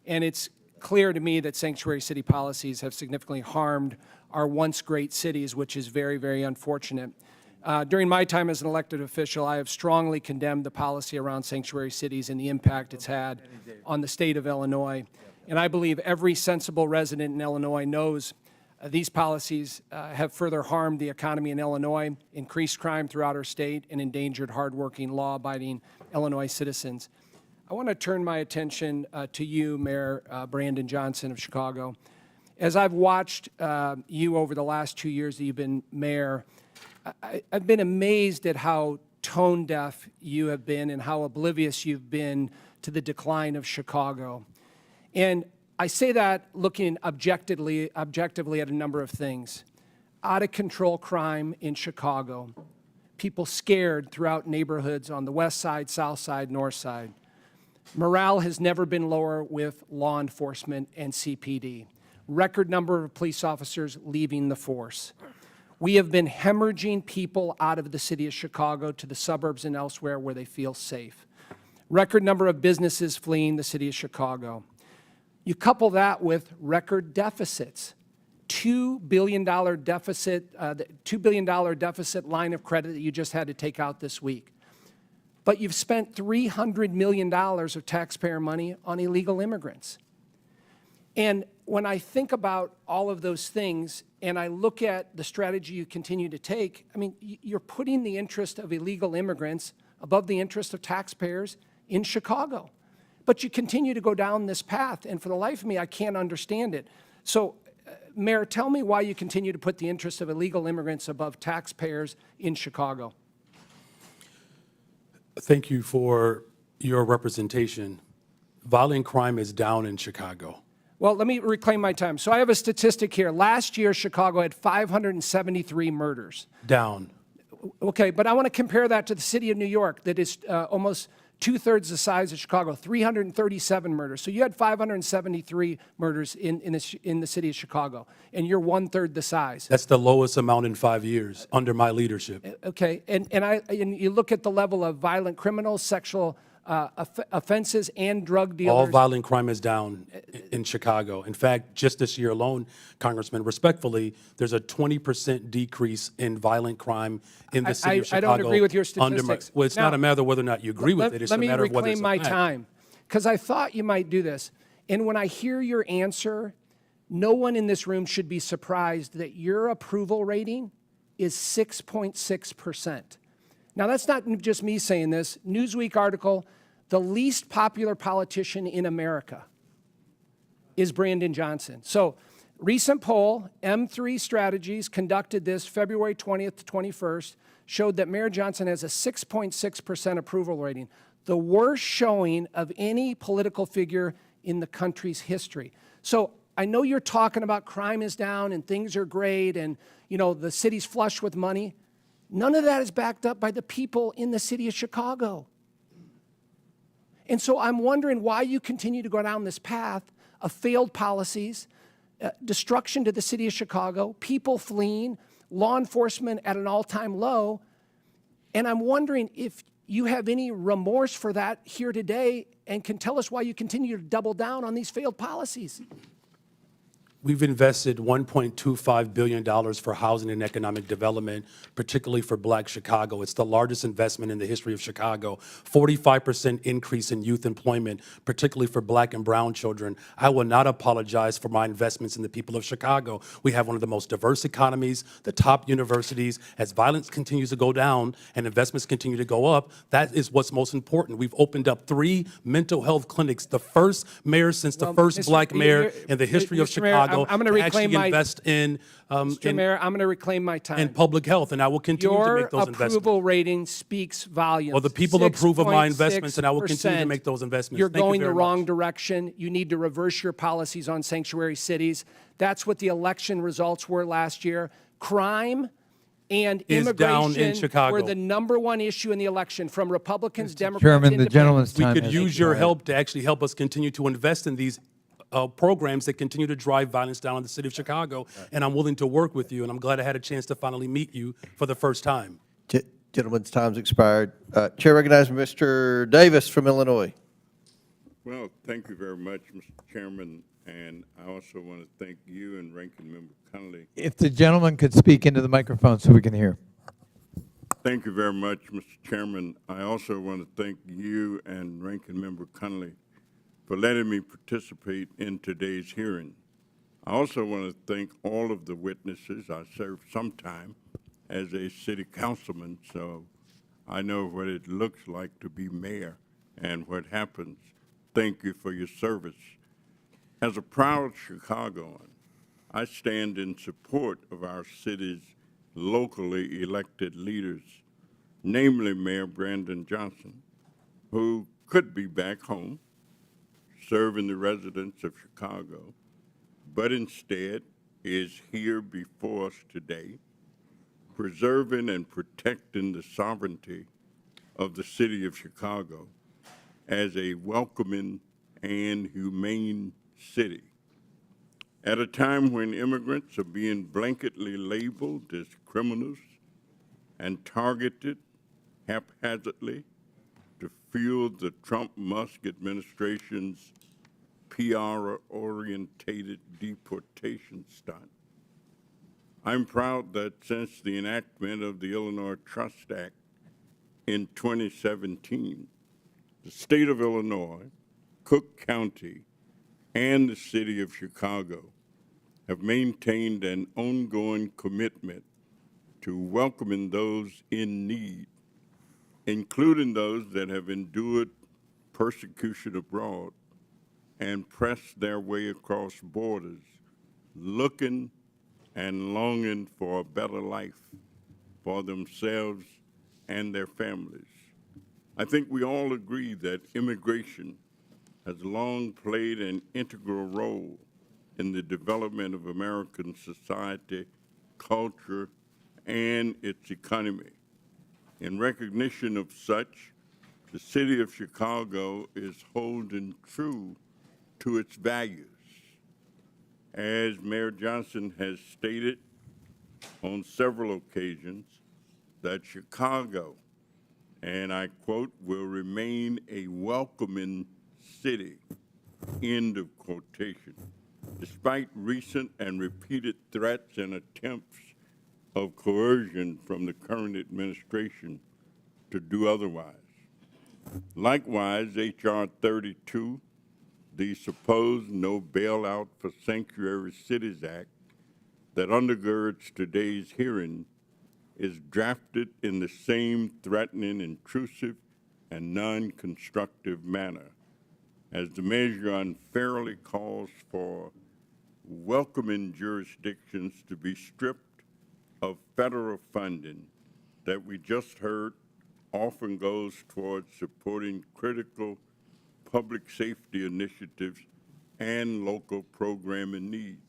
And it's clear to me that sanctuary city policies have significantly harmed our once great cities, which is very, very unfortunate. During my time as an elected official, I have strongly condemned the policy around sanctuary cities and the impact it's had on the state of Illinois. And I believe every sensible resident in Illinois knows these policies have further harmed the economy in Illinois, increased crime throughout our state, and endangered hardworking, law-abiding Illinois citizens. I want to turn my attention to you, Mayor Brandon Johnson of Chicago. As I've watched you over the last 2 years that you've been mayor, I've been amazed at how tone deaf you have been and how oblivious you've been to the decline of Chicago. And I say that looking objectively at a number of things. Out of control crime in Chicago, people scared throughout neighborhoods on the west side, south side, north side. Morale has never been lower with law enforcement and CPD. Record number of police officers leaving the force. We have been hemorrhaging people out of the city of Chicago to the suburbs and elsewhere where they feel safe. Record number of businesses fleeing the city of Chicago. You couple that with record deficits. $2 billion deficit, the $2 billion deficit line of credit that you just had to take out this week. But you've spent $300 million of taxpayer money on illegal immigrants. And when I think about all of those things and I look at the strategy you continue to take, I mean, you're putting the interest of illegal immigrants above the interest of taxpayers in Chicago. But you continue to go down this path, and for the life of me, I can't understand it. So, Mayor, tell me why you continue to put the interest of illegal immigrants above taxpayers in Chicago. Thank you for your representation. Violent crime is down in Chicago. Well, let me reclaim my time. So I have a statistic here. Last year, Chicago had 573 murders. Down. Okay, but I want to compare that to the city of New York that is almost two-thirds the size of Chicago, 337 murders. So you had 573 murders in the city of Chicago, and you're one-third the size. That's the lowest amount in 5 years under my leadership. Okay, and you look at the level of violent criminals, sexual offenses, and drug dealers. All violent crime is down in Chicago. In fact, just this year alone, Congressman, respectfully, there's a 20% decrease in violent crime in the city of Chicago. I don't agree with your statistics. Well, it's not a matter of whether or not you agree with it. It's a matter of whether it's a fact. Let me reclaim my time, because I thought you might do this. And when I hear your answer, no one in this room should be surprised that your approval rating is 6.6%. Now, that's not just me saying this. Newsweek article, the least popular politician in America is Brandon Johnson. So, recent poll, M3 Strategies, conducted this February 20th to 21st, showed that Mayor Johnson has a 6.6% approval rating, the worst showing of any political figure in the country's history. So, I know you're talking about crime is down and things are great and, you know, the city's flush with money. None of that is backed up by the people in the city of Chicago. And so I'm wondering why you continue to go down this path of failed policies, destruction to the city of Chicago, people fleeing, law enforcement at an all-time low. And I'm wondering if you have any remorse for that here today and can tell us why you continue to double down on these failed policies. We've invested $1.25 billion for housing and economic development, particularly for Black Chicago. It's the largest investment in the history of Chicago. 45% increase in youth employment, particularly for Black and brown children. I will not apologize for my investments in the people of Chicago. We have one of the most diverse economies, the top universities. As violence continues to go down and investments continue to go up, that is what's most important. We've opened up 3 mental health clinics, the first mayor since the first Black mayor in the history of Chicago. I'm going to reclaim my invest in Mr. Mayor, I'm going to reclaim my time. in public health, and I will continue to make those investments. Your approval rating speaks volumes. Well, the people approve of my investments, and I will continue to make those investments. You're Thank you going the very wrong much. direction. You need to reverse your policies on sanctuary cities. That's what the election results were last year. Crime and Is down in immigration Chicago. were the #1 issue in the election from Republicans, Democrats, Chairman, the Independents. gentleman's We time could has use your expired. help to actually help us continue to invest in these programs that continue to drive violence down in the city of Chicago, and I'm willing to work with you, and I'm glad I had a chance to finally meet you for the first time. Gentleman's time's expired. Chair recognizes Mr. Davis from Illinois. Well, thank you very much, Mr. Chairman. And I also want to thank you and Ranking Member Connolly. If the gentleman could speak into the microphone so we can hear. Thank you very much, Mr. Chairman. I also want to thank you and Ranking Member Connolly for letting me participate in today's hearing. I also want to thank all of the witnesses. I served some time as a city councilman, so I know what it looks like to be mayor and what happens. Thank you for your service. As a proud Chicagoan, I stand in support of our city's locally elected leaders, namely Mayor Brandon Johnson, who could be back home serving the residents of Chicago, but instead is here before us today, preserving and protecting the sovereignty of the city of Chicago as a welcoming and humane city. At a time when immigrants are being blanketly labeled as criminals and targeted haphazardly to fuel the Trump-Musk administration's PR-orientated deportation stunt, I'm proud that since the enactment of the Illinois Trust Act in 2017, the state of Illinois, Cook County, and the city of Chicago have maintained an ongoing commitment to welcoming those in need, including those that have endured persecution abroad and pressed their way across borders, looking and longing for a better life for themselves and their families. I think we all agree that immigration has long played an integral role in the development of American society, culture, and its economy. In recognition of such, the city of Chicago is holding true to its values. As Mayor Johnson has stated on several occasions, that Chicago, and I quote, will remain a welcoming city, end of quotation, despite recent and repeated threats and attempts of coercion from the current administration to do otherwise. Likewise, H.R. 32, the supposed No Bailout for Sanctuary Cities Act that undergirds today's hearing, is drafted in the same threatening, intrusive, and non-constructive manner, as the measure unfairly calls for welcoming jurisdictions to be stripped of federal funding that we just heard often goes towards supporting critical public safety initiatives and local programming needs.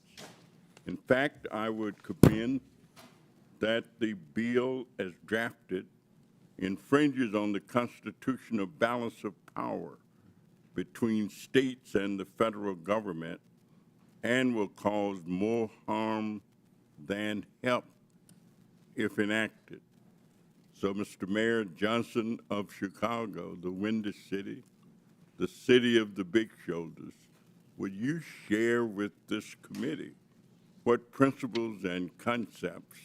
In fact, I would commend that the bill as drafted infringes on the constitutional balance of power between states and the federal government and will cause more harm than help if enacted. So, Mr. Mayor Johnson of Chicago, the Windy City, the city of the big shoulders, would you share with this committee what principles and concepts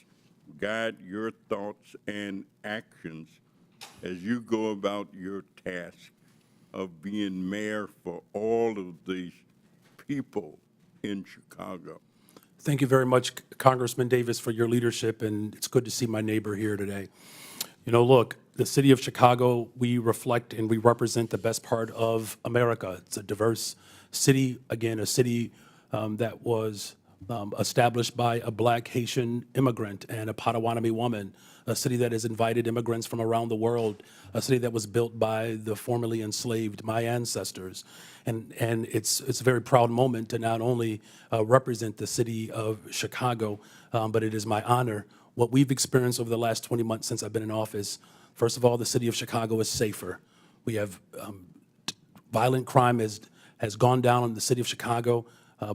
guide your thoughts and actions as you go about your task of being mayor for all of these people in Chicago? Thank you very much, Congressman Davis, for your leadership, and it's good to see my neighbor here today. You know, look, the city of Chicago, we reflect and we represent the best part of America. It's a diverse city, again, a city that was established by a Black Haitian immigrant and a Potawatomi woman, a city that has invited immigrants from around the world, a city that was built by the formerly enslaved, my ancestors. And it's a very proud moment to not only represent the city of Chicago, but it is my honor. What we've experienced over the last 20 months since I've been in office, first of all, the city of Chicago is safer. We have violent crime has gone down in the city of Chicago.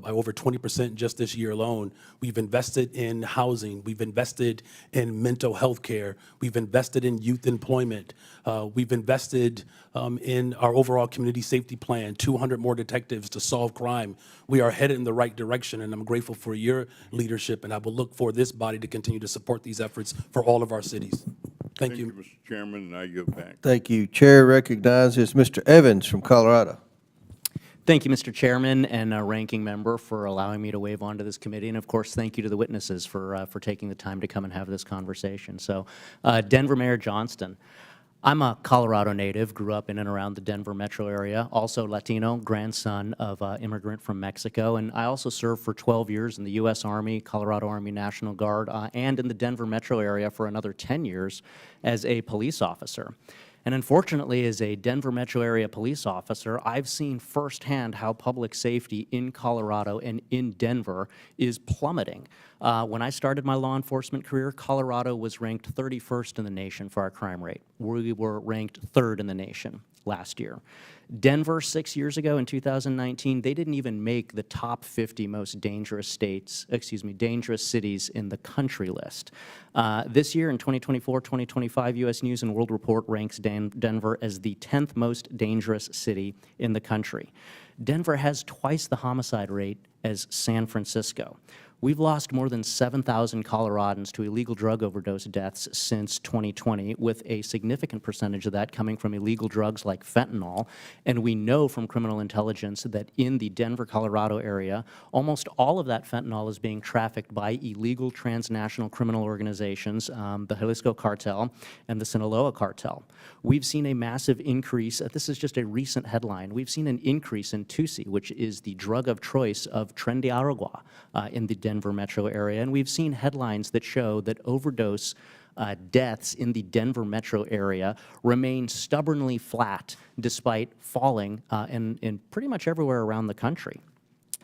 by over 20% just this year alone. We've invested in housing. We've invested in mental health care. We've invested in youth employment. We've invested in our overall community safety plan, 200 more detectives to solve crime. We are headed in the right direction, and I'm grateful for your leadership, and I will look for this body to continue to support these efforts for all of our cities. Thank you. Mr. Chairman, and I yield back. Thank you. Chair recognizes Mr. Evans from Colorado. Thank you, Mr. Chairman and Ranking Member, for allowing me to wave onto this committee. And of course, thank you to the witnesses for taking the time to come and have this conversation. So, Denver Mayor Johnston. I'm a Colorado native, grew up in and around the Denver metro area, also Latino, grandson of an immigrant from Mexico, and I also served for 12 years in the U.S. Army, Colorado Army National Guard, and in the Denver metro area for another 10 years as a police officer. And unfortunately, as a Denver metro area police officer, I've seen firsthand how public safety in Colorado and in Denver is plummeting. When I started my law enforcement career, Colorado was ranked 31st in the nation for our crime rate. We were ranked 3rd in the nation last year. Denver, 6 years ago in 2019, they didn't even make the top 50 most dangerous dangerous cities in the country list. This year in 2024-2025, U.S. News & World Report ranks Denver as the 10th most dangerous city in the country. Denver has twice the homicide rate as San Francisco. We've lost more than 7,000 Coloradans to illegal drug overdose deaths since 2020, with a significant percentage of that coming from illegal drugs like fentanyl. And we know from criminal intelligence that in the Denver, Colorado area, almost all of that fentanyl is being trafficked by illegal transnational criminal organizations, the Jalisco Cartel and the Sinaloa Cartel. We've seen a massive increase. This is just a recent headline. We've seen an increase in Tusi, which is the drug of choice of Tren de Aragua in the Denver metro area, and we've seen headlines that show that overdose deaths in the Denver metro area remain stubbornly flat despite falling in pretty much everywhere around the country.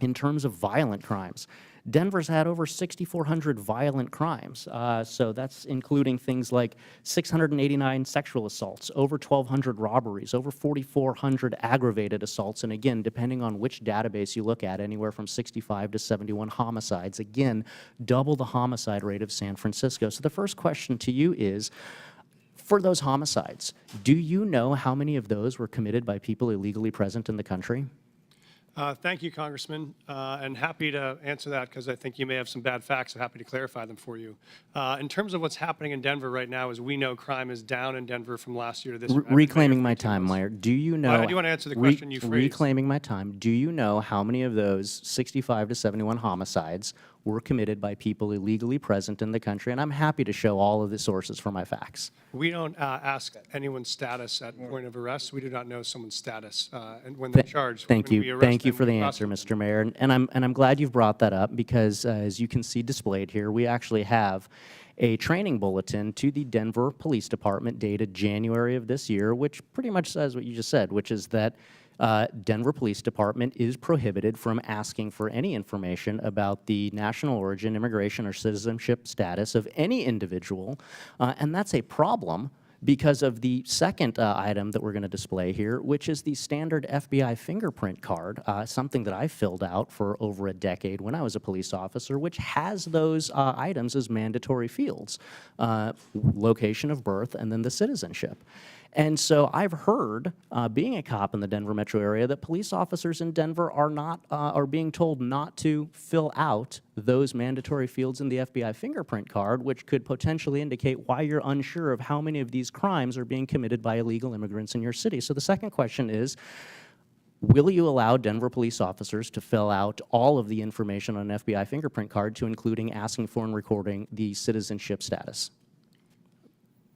In terms of violent crimes, Denver's had over 6,400 violent crimes, so that's including things like 689 sexual assaults, over 1,200 robberies, over 4,400 aggravated assaults, and again, depending on which database you look at, anywhere from 65 to 71 homicides. Again, double the homicide rate of San Francisco. So the first question to you is, for those homicides, do you know how many of those were committed by people illegally present in the country? Thank you, Congressman, and happy to answer that because I think you may have some bad facts. I'm happy to clarify them for you. In terms of what's happening in Denver right now, as we know, crime is down in Denver from last year to this year. Reclaiming my time, Meyer. Do you know? I do want to answer the question you phrased. Reclaiming my time. Do you know how many of those 65 to 71 homicides were committed by people illegally present in the country? And I'm happy to show all of the sources for my facts. We don't ask anyone's status at point of arrest. We do not know someone's status and when they're charged. Thank you. Thank you for the answer, Mr. Mayor. And I'm glad you've brought that up because, as you can see displayed here, we actually have a training bulletin to the Denver Police Department dated January of this year, which pretty much says what you just said, which is that Denver Police Department is prohibited from asking for any information about the national origin, immigration, or citizenship status of any individual, and that's a problem because of the second item that we're going to display here, which is the standard FBI fingerprint card, something that I filled out for over a decade when I was a police officer, which has those items as mandatory fields, location of birth and then the citizenship. And so I've heard, being a cop in the Denver metro area, that police officers in Denver are being told not to fill out those mandatory fields in the FBI fingerprint card, which could potentially indicate why you're unsure of how many of these crimes are being committed by illegal immigrants in your city. So the second question is, will you allow Denver police officers to fill out all of the information on an FBI fingerprint card, to including asking for and recording the citizenship status?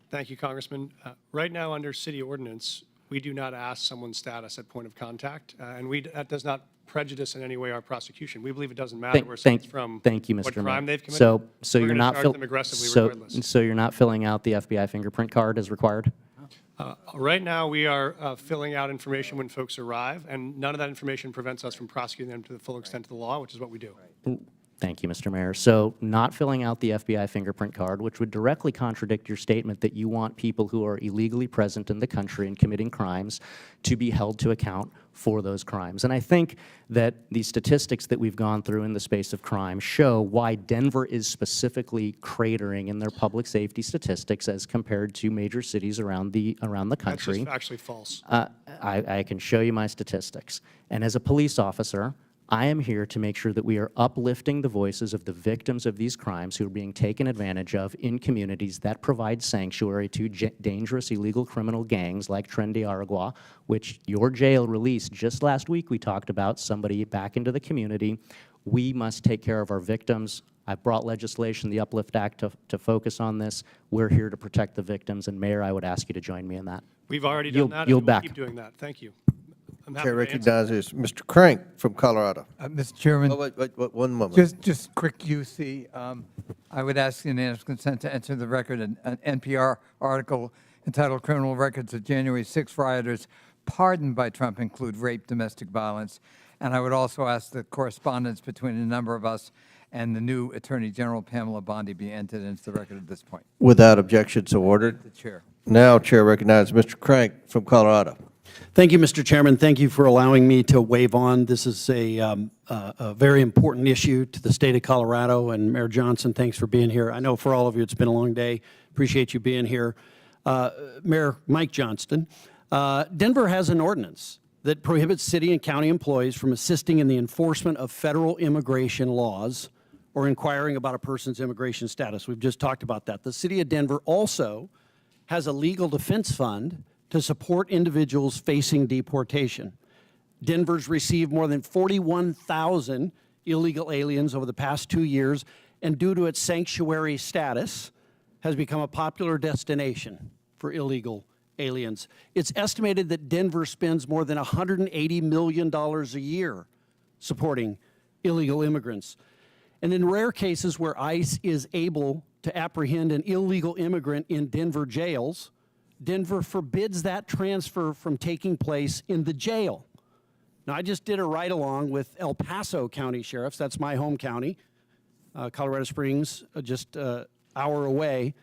Thank you, Congressman. Right now, under city ordinance, we do not ask someone's status at point of contact, and that does not prejudice in any way our prosecution. We believe it doesn't matter where someone's from, thank you, Mr. what Mayor. crime they've committed. So you're not them aggressively regardless. So you're not filling out the FBI fingerprint card as required? Right now, we are filling out information when folks arrive, and none of that information prevents us from prosecuting them to the full extent of the law, which is what we do. Thank you, Mr. Mayor. So not filling out the FBI fingerprint card, which would directly contradict your statement that you want people who are illegally present in the country and committing crimes to be held to account for those crimes. And I think that the statistics that we've gone through in the space of crime show why Denver is specifically cratering in their public safety statistics as compared to major cities around the country. That's just actually false. I can show you my statistics. And as a police officer, I am here to make sure that we are uplifting the voices of the victims of these crimes who are being taken advantage of in communities that provide sanctuary to dangerous illegal criminal gangs like Tren de Aragua, which your jail released just last week. We talked about somebody back into the community. We must take care of our victims. I've brought legislation, the Uplift Act, to focus on this. We're here to protect the victims, and Mayor, I would ask you to join me in that. We've already done that, You'll and we'll back. keep doing that. Thank you. I'm happy Chair to answer. recognizes Mr. Crank from Colorado. Mr. Chairman. Oh, wait, one moment. Just quick UC. I would ask unanimous consent to enter the record an NPR article entitled Criminal Records of January 6 Rioters Pardoned by Trump Include Rape, Domestic Violence. And I would also ask that correspondence between a number of us and the new Attorney General, Pamela Bondi, be entered into the record at this point. Without objection, so ordered. The Chair. Now, Chair recognizes Mr. Crank from Colorado. Thank you, Mr. Chairman. Thank you for allowing me to wave on. This is a very important issue to the state of Colorado. And Mayor Johnson, thanks for being here. I know for all of you it's been a long day. Appreciate you being here. Mayor Mike Johnston, Denver has an ordinance that prohibits city and county employees from assisting in the enforcement of federal immigration laws or inquiring about a person's immigration status. We've just talked about that. The city of Denver also has a legal defense fund to support individuals facing deportation. Denver's received more than 41,000 illegal aliens over the past 2 years, and due to its sanctuary status, has become a popular destination for illegal aliens. It's estimated that Denver spends more than $180 million a year supporting illegal immigrants. And in rare cases where ICE is able to apprehend an illegal immigrant in Denver jails, Denver forbids that transfer from taking place in the jail. Now, I just did a ride-along with El Paso County Sheriffs. That's my home county. Colorado Springs, just an hour away.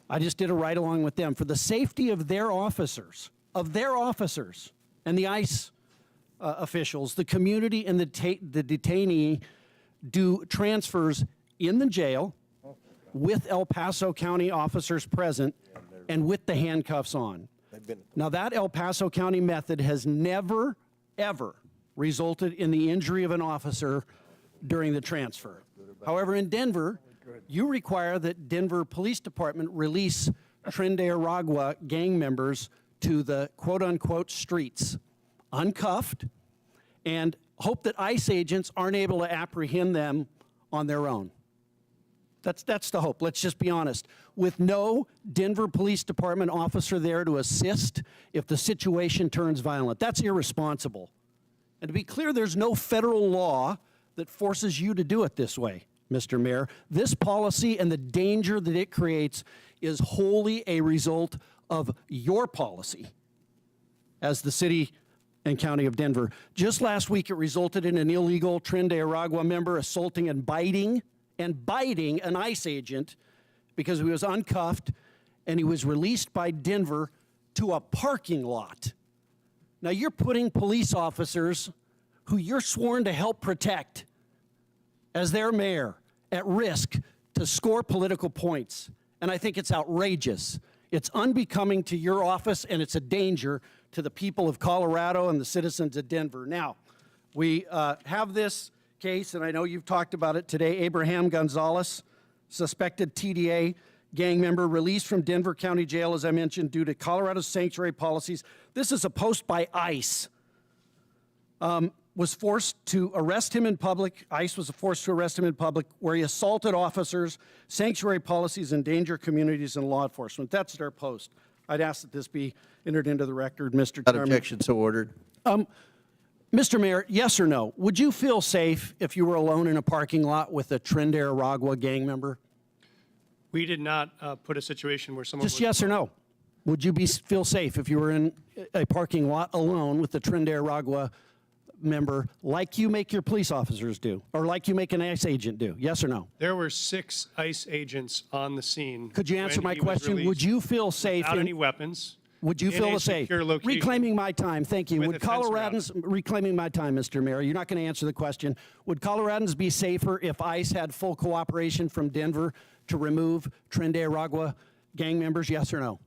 I just did a ride-along with them for the safety of their officers, and the ICE officials. The community and the detainee do transfers in the jail with El Paso County officers present and with the handcuffs on. Now, that El Paso County method has never, ever resulted in the injury of an officer during the transfer. However, in Denver, you require that Denver Police Department release Tren de Aragua gang members to the quote-unquote streets, uncuffed, and hope that ICE agents aren't able to apprehend them on their own. That's the hope. Let's just be honest. With no Denver Police Department officer there to assist if the situation turns violent, that's irresponsible. And to be clear, there's no federal law that forces you to do it this way, Mr. Mayor. This policy and the danger that it creates is wholly a result of your policy as the city and county of Denver. Just last week, it resulted in an illegal Tren de Aragua member assaulting and biting an ICE agent because he was uncuffed and he was released by Denver to a parking lot. Now, you're putting police officers who you're sworn to help protect as their mayor at risk to score political points. And I think it's outrageous. It's unbecoming to your office, and it's a danger to the people of Colorado and the citizens of Denver. Now, we have this case, and I know you've talked about it today. Abraham Gonzalez, suspected TDA gang member, released from Denver County Jail, as I mentioned, due to Colorado's sanctuary policies. This is a post by ICE. Was forced to arrest him in public. ICE was forced to arrest him in public where he assaulted officers, sanctuary policies, endanger communities, and law enforcement. That's their post. I'd ask that this be entered into the record, Mr. Chairman. Objection, so ordered. Mr. Mayor, yes or no? Would you feel safe if you were alone in a parking lot with a Tren de Aragua gang member? We did not put a situation where someone Just was yes or no? Would you feel safe if you were in a parking lot alone with the Tren de Aragua member like you make your police officers do, or like you make an ICE agent do? Yes or no? There were 6 ICE agents on the scene. Could you answer when my he was question? Would released you feel safe without in- any weapons? Would you in feel a safe? secure location Reclaiming my time, thank you. with Would a fence around Coloradans, reclaiming my time, Mr. Mayor, you're not going to answer the question. Would Coloradans be safer if ICE had full cooperation from Denver to remove Tren de Aragua gang members, yes or no?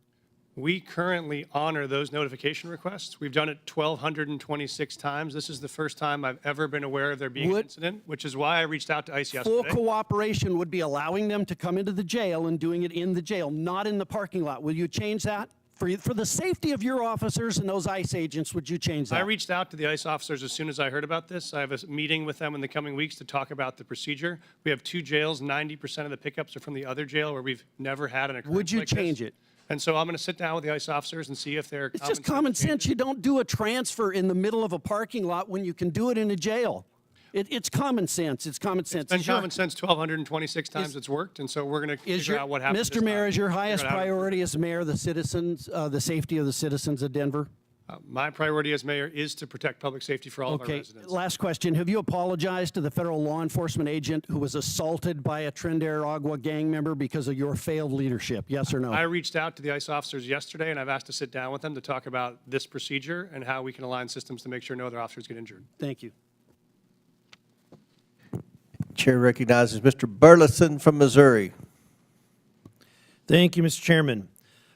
We currently honor those notification requests. We've done it 1,226 times. This is the first time I've ever been aware of there being an incident, which is why I reached out to ICE Full yesterday. cooperation would be allowing them to come into the jail and doing it in the jail, not in the parking lot. Will you change that? For the safety of your officers and those ICE agents, would you change that? I reached out to the ICE officers as soon as I heard about this. I have a meeting with them in the coming weeks to talk about the procedure. We have 2 jails. 90% of the pickups are from the other jail where we've never had an occurrence Would you like this. change it? And so I'm going to sit down with the ICE officers and see if they're It's just common sense. You don't do a transfer in the middle of a parking lot when you can do it in a jail. It's common sense. It's common sense. It's been Is your- common sense 1,226 times it's worked, and so we're going to Is figure your, out what happened. Mr. Mayor, is your highest priority as mayor the citizens, the safety of the citizens of Denver? My priority as mayor is to protect public safety for all of our Okay, residents. last question. Have you apologized to the federal law enforcement agent who was assaulted by a Tren de Aragua gang member because of your failed leadership? Yes or no? I reached out to the ICE officers yesterday, and I've asked to sit down with them to talk about this procedure and how we can align systems to make sure no other officers get injured. Thank you. Chair recognizes Mr. Burleson from Missouri. Thank you, Mr. Chairman.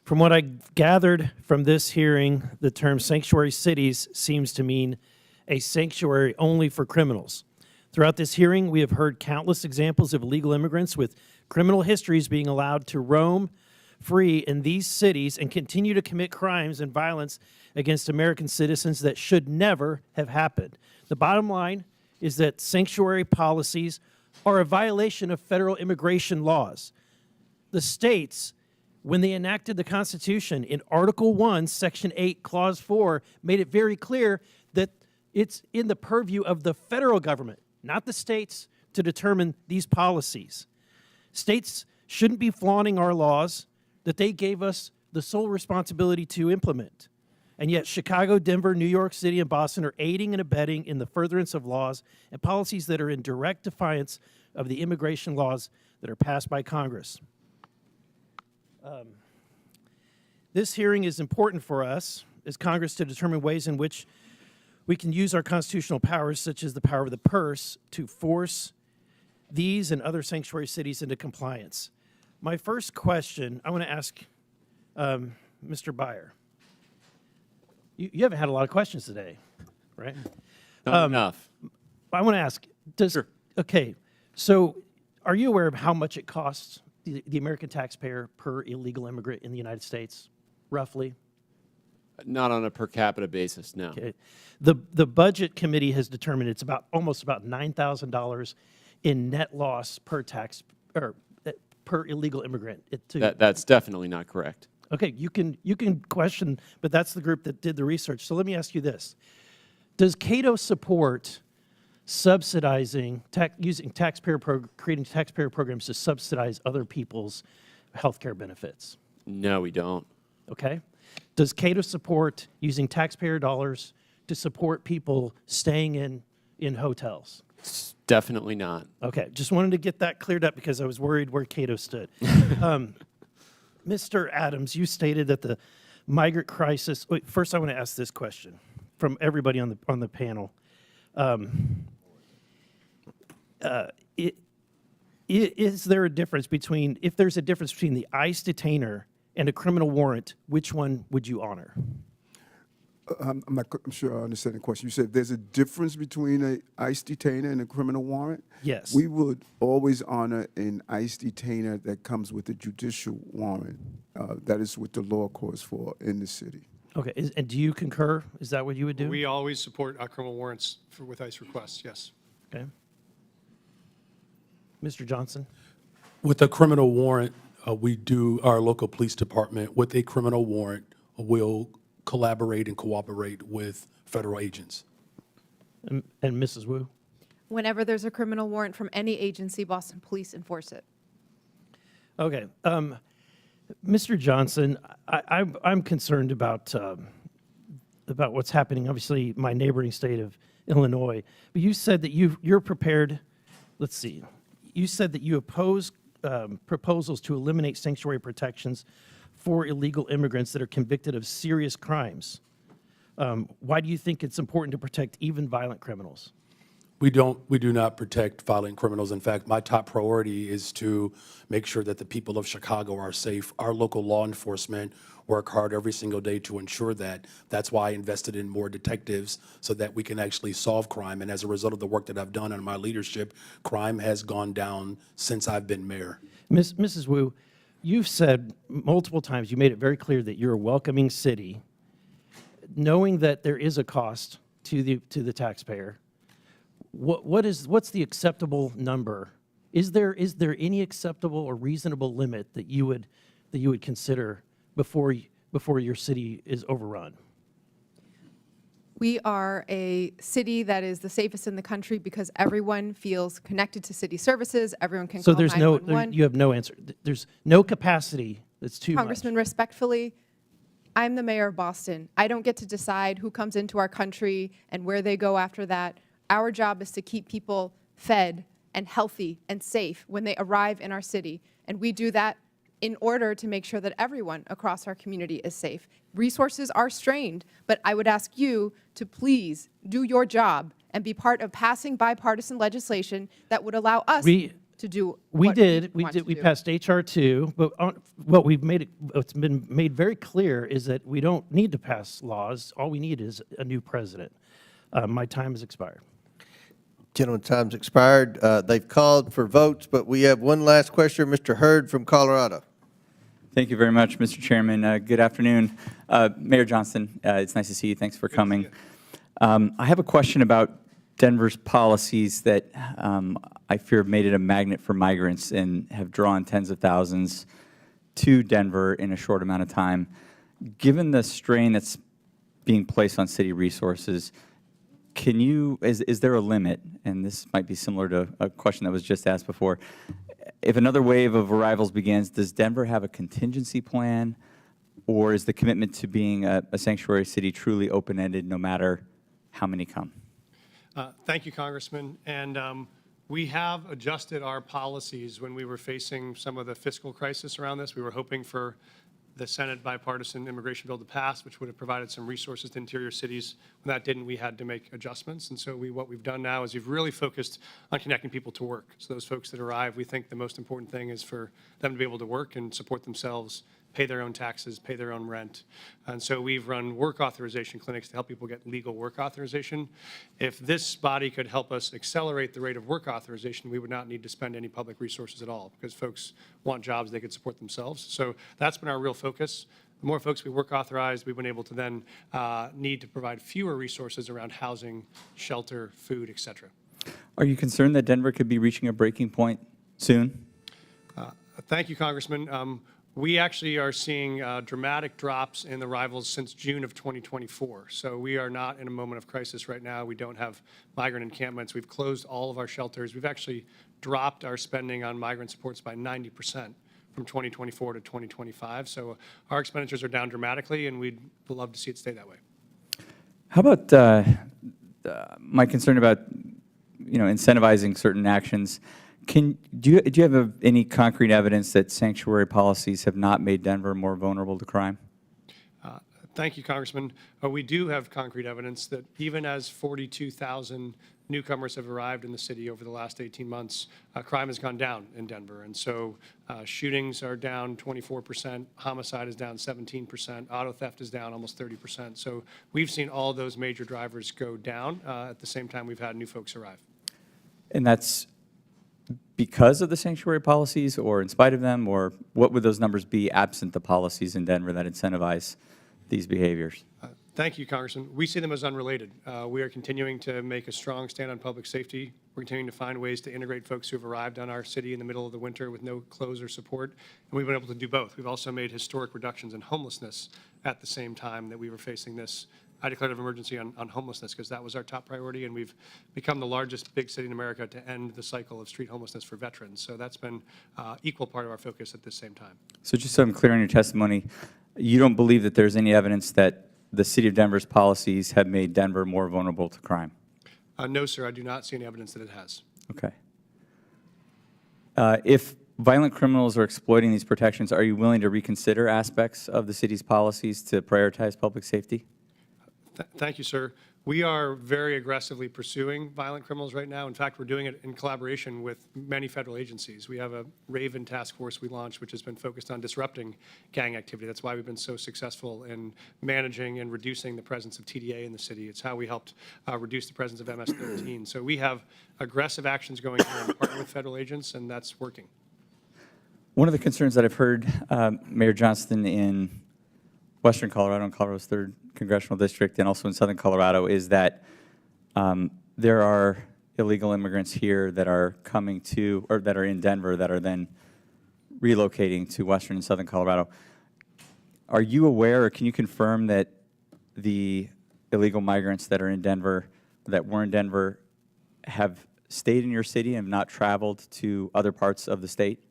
From what I gathered from this hearing, the term sanctuary cities seems to mean a sanctuary only for criminals. Throughout this hearing, we have heard countless examples of illegal immigrants with criminal histories being allowed to roam free in these cities and continue to commit crimes and violence against American citizens that should never have happened. The bottom line is that sanctuary policies are a violation of federal immigration laws. The states, when they enacted the Constitution in Article 1, Section 8, Clause 4, made it very clear that it's in the purview of the federal government, not the states, to determine these policies. States shouldn't be flaunting our laws that they gave us the sole responsibility to implement. And yet Chicago, Denver, New York City, and Boston are aiding and abetting in the furtherance of laws and policies that are in direct defiance of the immigration laws that are passed by Congress. This hearing is important for us as Congress to determine ways in which we can use our constitutional powers, such as the power of the purse, to force these and other sanctuary cities into compliance. My first question, I want to ask Mr. Byer. You haven't had a lot of questions today, right? Not enough. I want to ask, okay, so are you aware of how much it costs the American taxpayer per illegal immigrant in the United States, roughly? Not on a per capita basis, no. Okay. The Budget Committee has determined it's almost about $9,000 in net loss per per illegal immigrant. That's definitely not correct. Okay, you can question, but that's the group that did the research. So let me ask you this. Does Cato support subsidizing, creating taxpayer programs to subsidize other people's health care benefits? No, we don't. Okay. Does Cato support using taxpayer dollars to support people staying in hotels? Definitely not. Okay, just wanted to get that cleared up because I was worried where Cato stood. Mr. Adams, you stated that the migrant crisis. Wait, first I want to ask this question from everybody on the panel. Is there a difference between, if there's a difference between the ICE detainer and a criminal warrant, which one would you honor? I'm sure I understand the question. You said there's a difference between an ICE detainer and a criminal warrant? Yes. We would always honor an ICE detainer that comes with a judicial warrant. That is what the law calls for in the city. Okay, and do you concur? Is that what you would do? We always support our criminal warrants with ICE requests, yes. Okay. Mr. Johnson? With a criminal warrant, our local police department, with a criminal warrant, will collaborate and cooperate with federal agents. And Mrs. Wu? Whenever there's a criminal warrant from any agency, Boston Police enforce it. Okay. Mr. Johnson, I'm concerned about what's happening. Obviously, my neighboring state of Illinois. But you said that you're prepared, let's see, you said that you oppose proposals to eliminate sanctuary protections for illegal immigrants that are convicted of serious crimes. Why do you think it's important to protect even violent criminals? We do not protect violent criminals. In fact, my top priority is to make sure that the people of Chicago are safe. Our local law enforcement work hard every single day to ensure that. That's why I invested in more detectives so that we can actually solve crime. And as a result of the work that I've done in my leadership, crime has gone down since I've been mayor. Mrs. Wu, you've said multiple times, you made it very clear that you're a welcoming city, knowing that there is a cost to the taxpayer. What's the acceptable number? Is there any acceptable or reasonable limit that you would consider before your city is overrun? We are a city that is the safest in the country because everyone feels connected to city services. Everyone can So call 911. you have no answer. There's no capacity. That's too much. Congressman, respectfully, I'm the mayor of Boston. I don't get to decide who comes into our country and where they go after that. Our job is to keep people fed and healthy and safe when they arrive in our city. And we do that in order to make sure that everyone across our community is safe. Resources are strained, but I would ask you to please do your job and be part of passing bipartisan legislation that would allow us to do what we passed H.R. 2, but what's been made very clear is that we don't need to pass laws. All we need is a new president. My time has expired. Gentleman's time's expired. They've called for votes, but we have one last question. Mr. Hurd from Colorado. Thank you very much, Mr. Chairman. Good afternoon. Mayor Johnston, it's nice to see you. Thanks for coming. I have a question about Denver's policies that I fear have made it a magnet for migrants and have drawn tens of thousands to Denver in a short amount of time. Given the strain that's being placed on city resources, is there a limit, and this might be similar to a question that was just asked before, if another wave of arrivals begins, does Denver have a contingency plan, or is the commitment to being a sanctuary city truly open-ended no matter how many come? Thank you, Congressman. And we have adjusted our policies when we were facing some of the fiscal crisis around this. We were hoping for the Senate bipartisan immigration bill to pass, which would have provided some resources to interior cities. When that didn't, we had to make adjustments. And so what we've done now is we've really focused on connecting people to work. So those folks that arrive, we think the most important thing is for them to be able to work and support themselves, pay their own taxes, pay their own rent. And so we've run work authorization clinics to help people get legal work authorization. If this body could help us accelerate the rate of work authorization, we would not need to spend any public resources at all because folks want jobs they could support themselves. So that's been our real focus. The more folks we work authorized, we've been able to then need to provide fewer resources around housing, shelter, food, et cetera. Are you concerned that Denver could be reaching a breaking point soon? Thank you, Congressman. We actually are seeing dramatic drops in arrivals since June of 2024. So we are not in a moment of crisis right now. We don't have migrant encampments. We've closed all of our shelters. We've actually dropped our spending on migrant supports by 90% from 2024 to 2025. So our expenditures are down dramatically, and we'd love to see it stay that way. How about my concern about incentivizing certain actions? Do you have any concrete evidence that sanctuary policies have not made Denver more vulnerable to crime? Thank you, Congressman. We do have concrete evidence that even as 42,000 newcomers have arrived in the city over the last 18 months, crime has gone down in Denver. And so shootings are down 24%, homicide is down 17%, auto theft is down almost 30%. So we've seen all those major drivers go down. At the same time, we've had new folks arrive. And that's because of the sanctuary policies or in spite of them, or what would those numbers be absent the policies in Denver that incentivize these behaviors? Thank you, Congressman. We see them as unrelated. We are continuing to make a strong stand on public safety. We're continuing to find ways to integrate folks who have arrived on our city in the middle of the winter with no clothes or support, and we've been able to do both. We've also made historic reductions in homelessness at the same time that we were facing this. I declared an emergency on homelessness because that was our top priority, and we've become the largest big city in America to end the cycle of street homelessness for veterans. So that's been equal part of our focus at the same time. So just so I'm clear on your testimony, you don't believe that there's any evidence that the city of Denver's policies have made Denver more vulnerable to crime? No, sir, I do not see any evidence that it has. Okay. If violent criminals are exploiting these protections, are you willing to reconsider aspects of the city's policies to prioritize public safety? Thank you, sir. We are very aggressively pursuing violent criminals right now. In fact, we're doing it in collaboration with many federal agencies. We have a Raven task force we launched, which has been focused on disrupting gang activity. That's why we've been so successful in managing and reducing the presence of TDA in the city. It's how we helped reduce the presence of MS-13. So we have aggressive actions going on in partner with federal agents, and that's working. One of the concerns that I've heard, Mayor Johnston, in Western Colorado and Colorado's 3rd Congressional District and also in Southern Colorado is that there are illegal immigrants here that are coming to, or that are in Denver that are then relocating to Western and Southern Colorado. Are you aware, or can you confirm that the illegal migrants that are in Denver, that were in Denver, have stayed in your city and have not traveled to other parts of the state?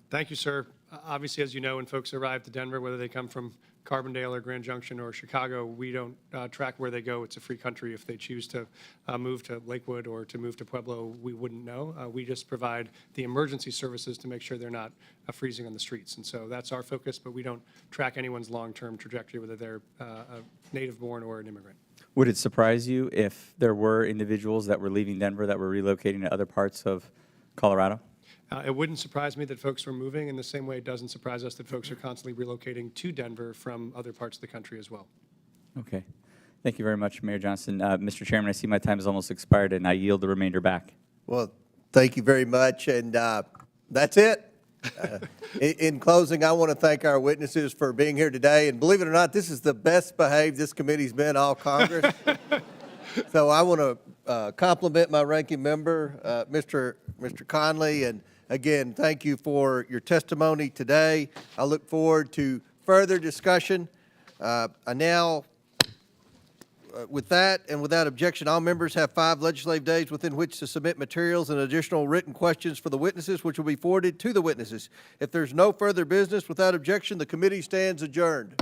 Thank you, sir. Obviously, as you know, when folks arrive to Denver, whether they come from Carbondale or Grand Junction or Chicago, we don't track where they go. It's a free country. If they choose to move to Lakewood or to move to Pueblo, we wouldn't know. We just provide the emergency services to make sure they're not freezing on the streets. And so that's our focus, but we don't track anyone's long-term trajectory, whether they're a native-born or an immigrant. Would it surprise you if there were individuals that were leaving Denver that were relocating to other parts of Colorado? It wouldn't surprise me that folks were moving in the same way it doesn't surprise us that folks are constantly relocating to Denver from other parts of the country as well. Okay. Thank you very much, Mayor Johnston. Mr. Chairman, I see my time has almost expired, and I yield the remainder back. Well, thank you very much, and that's it. In closing, I want to thank our witnesses for being here today, and believe it or not, this is the best behaved this committee's been all Congress. So I want to compliment my ranking member, Mr. Conley, and again, thank you for your testimony today. I look forward to further discussion. With that and without objection, all members have 5 legislative days within which to submit materials and additional written questions for the witnesses, which will be forwarded to the witnesses. If there's no further business, without objection, the committee stands adjourned.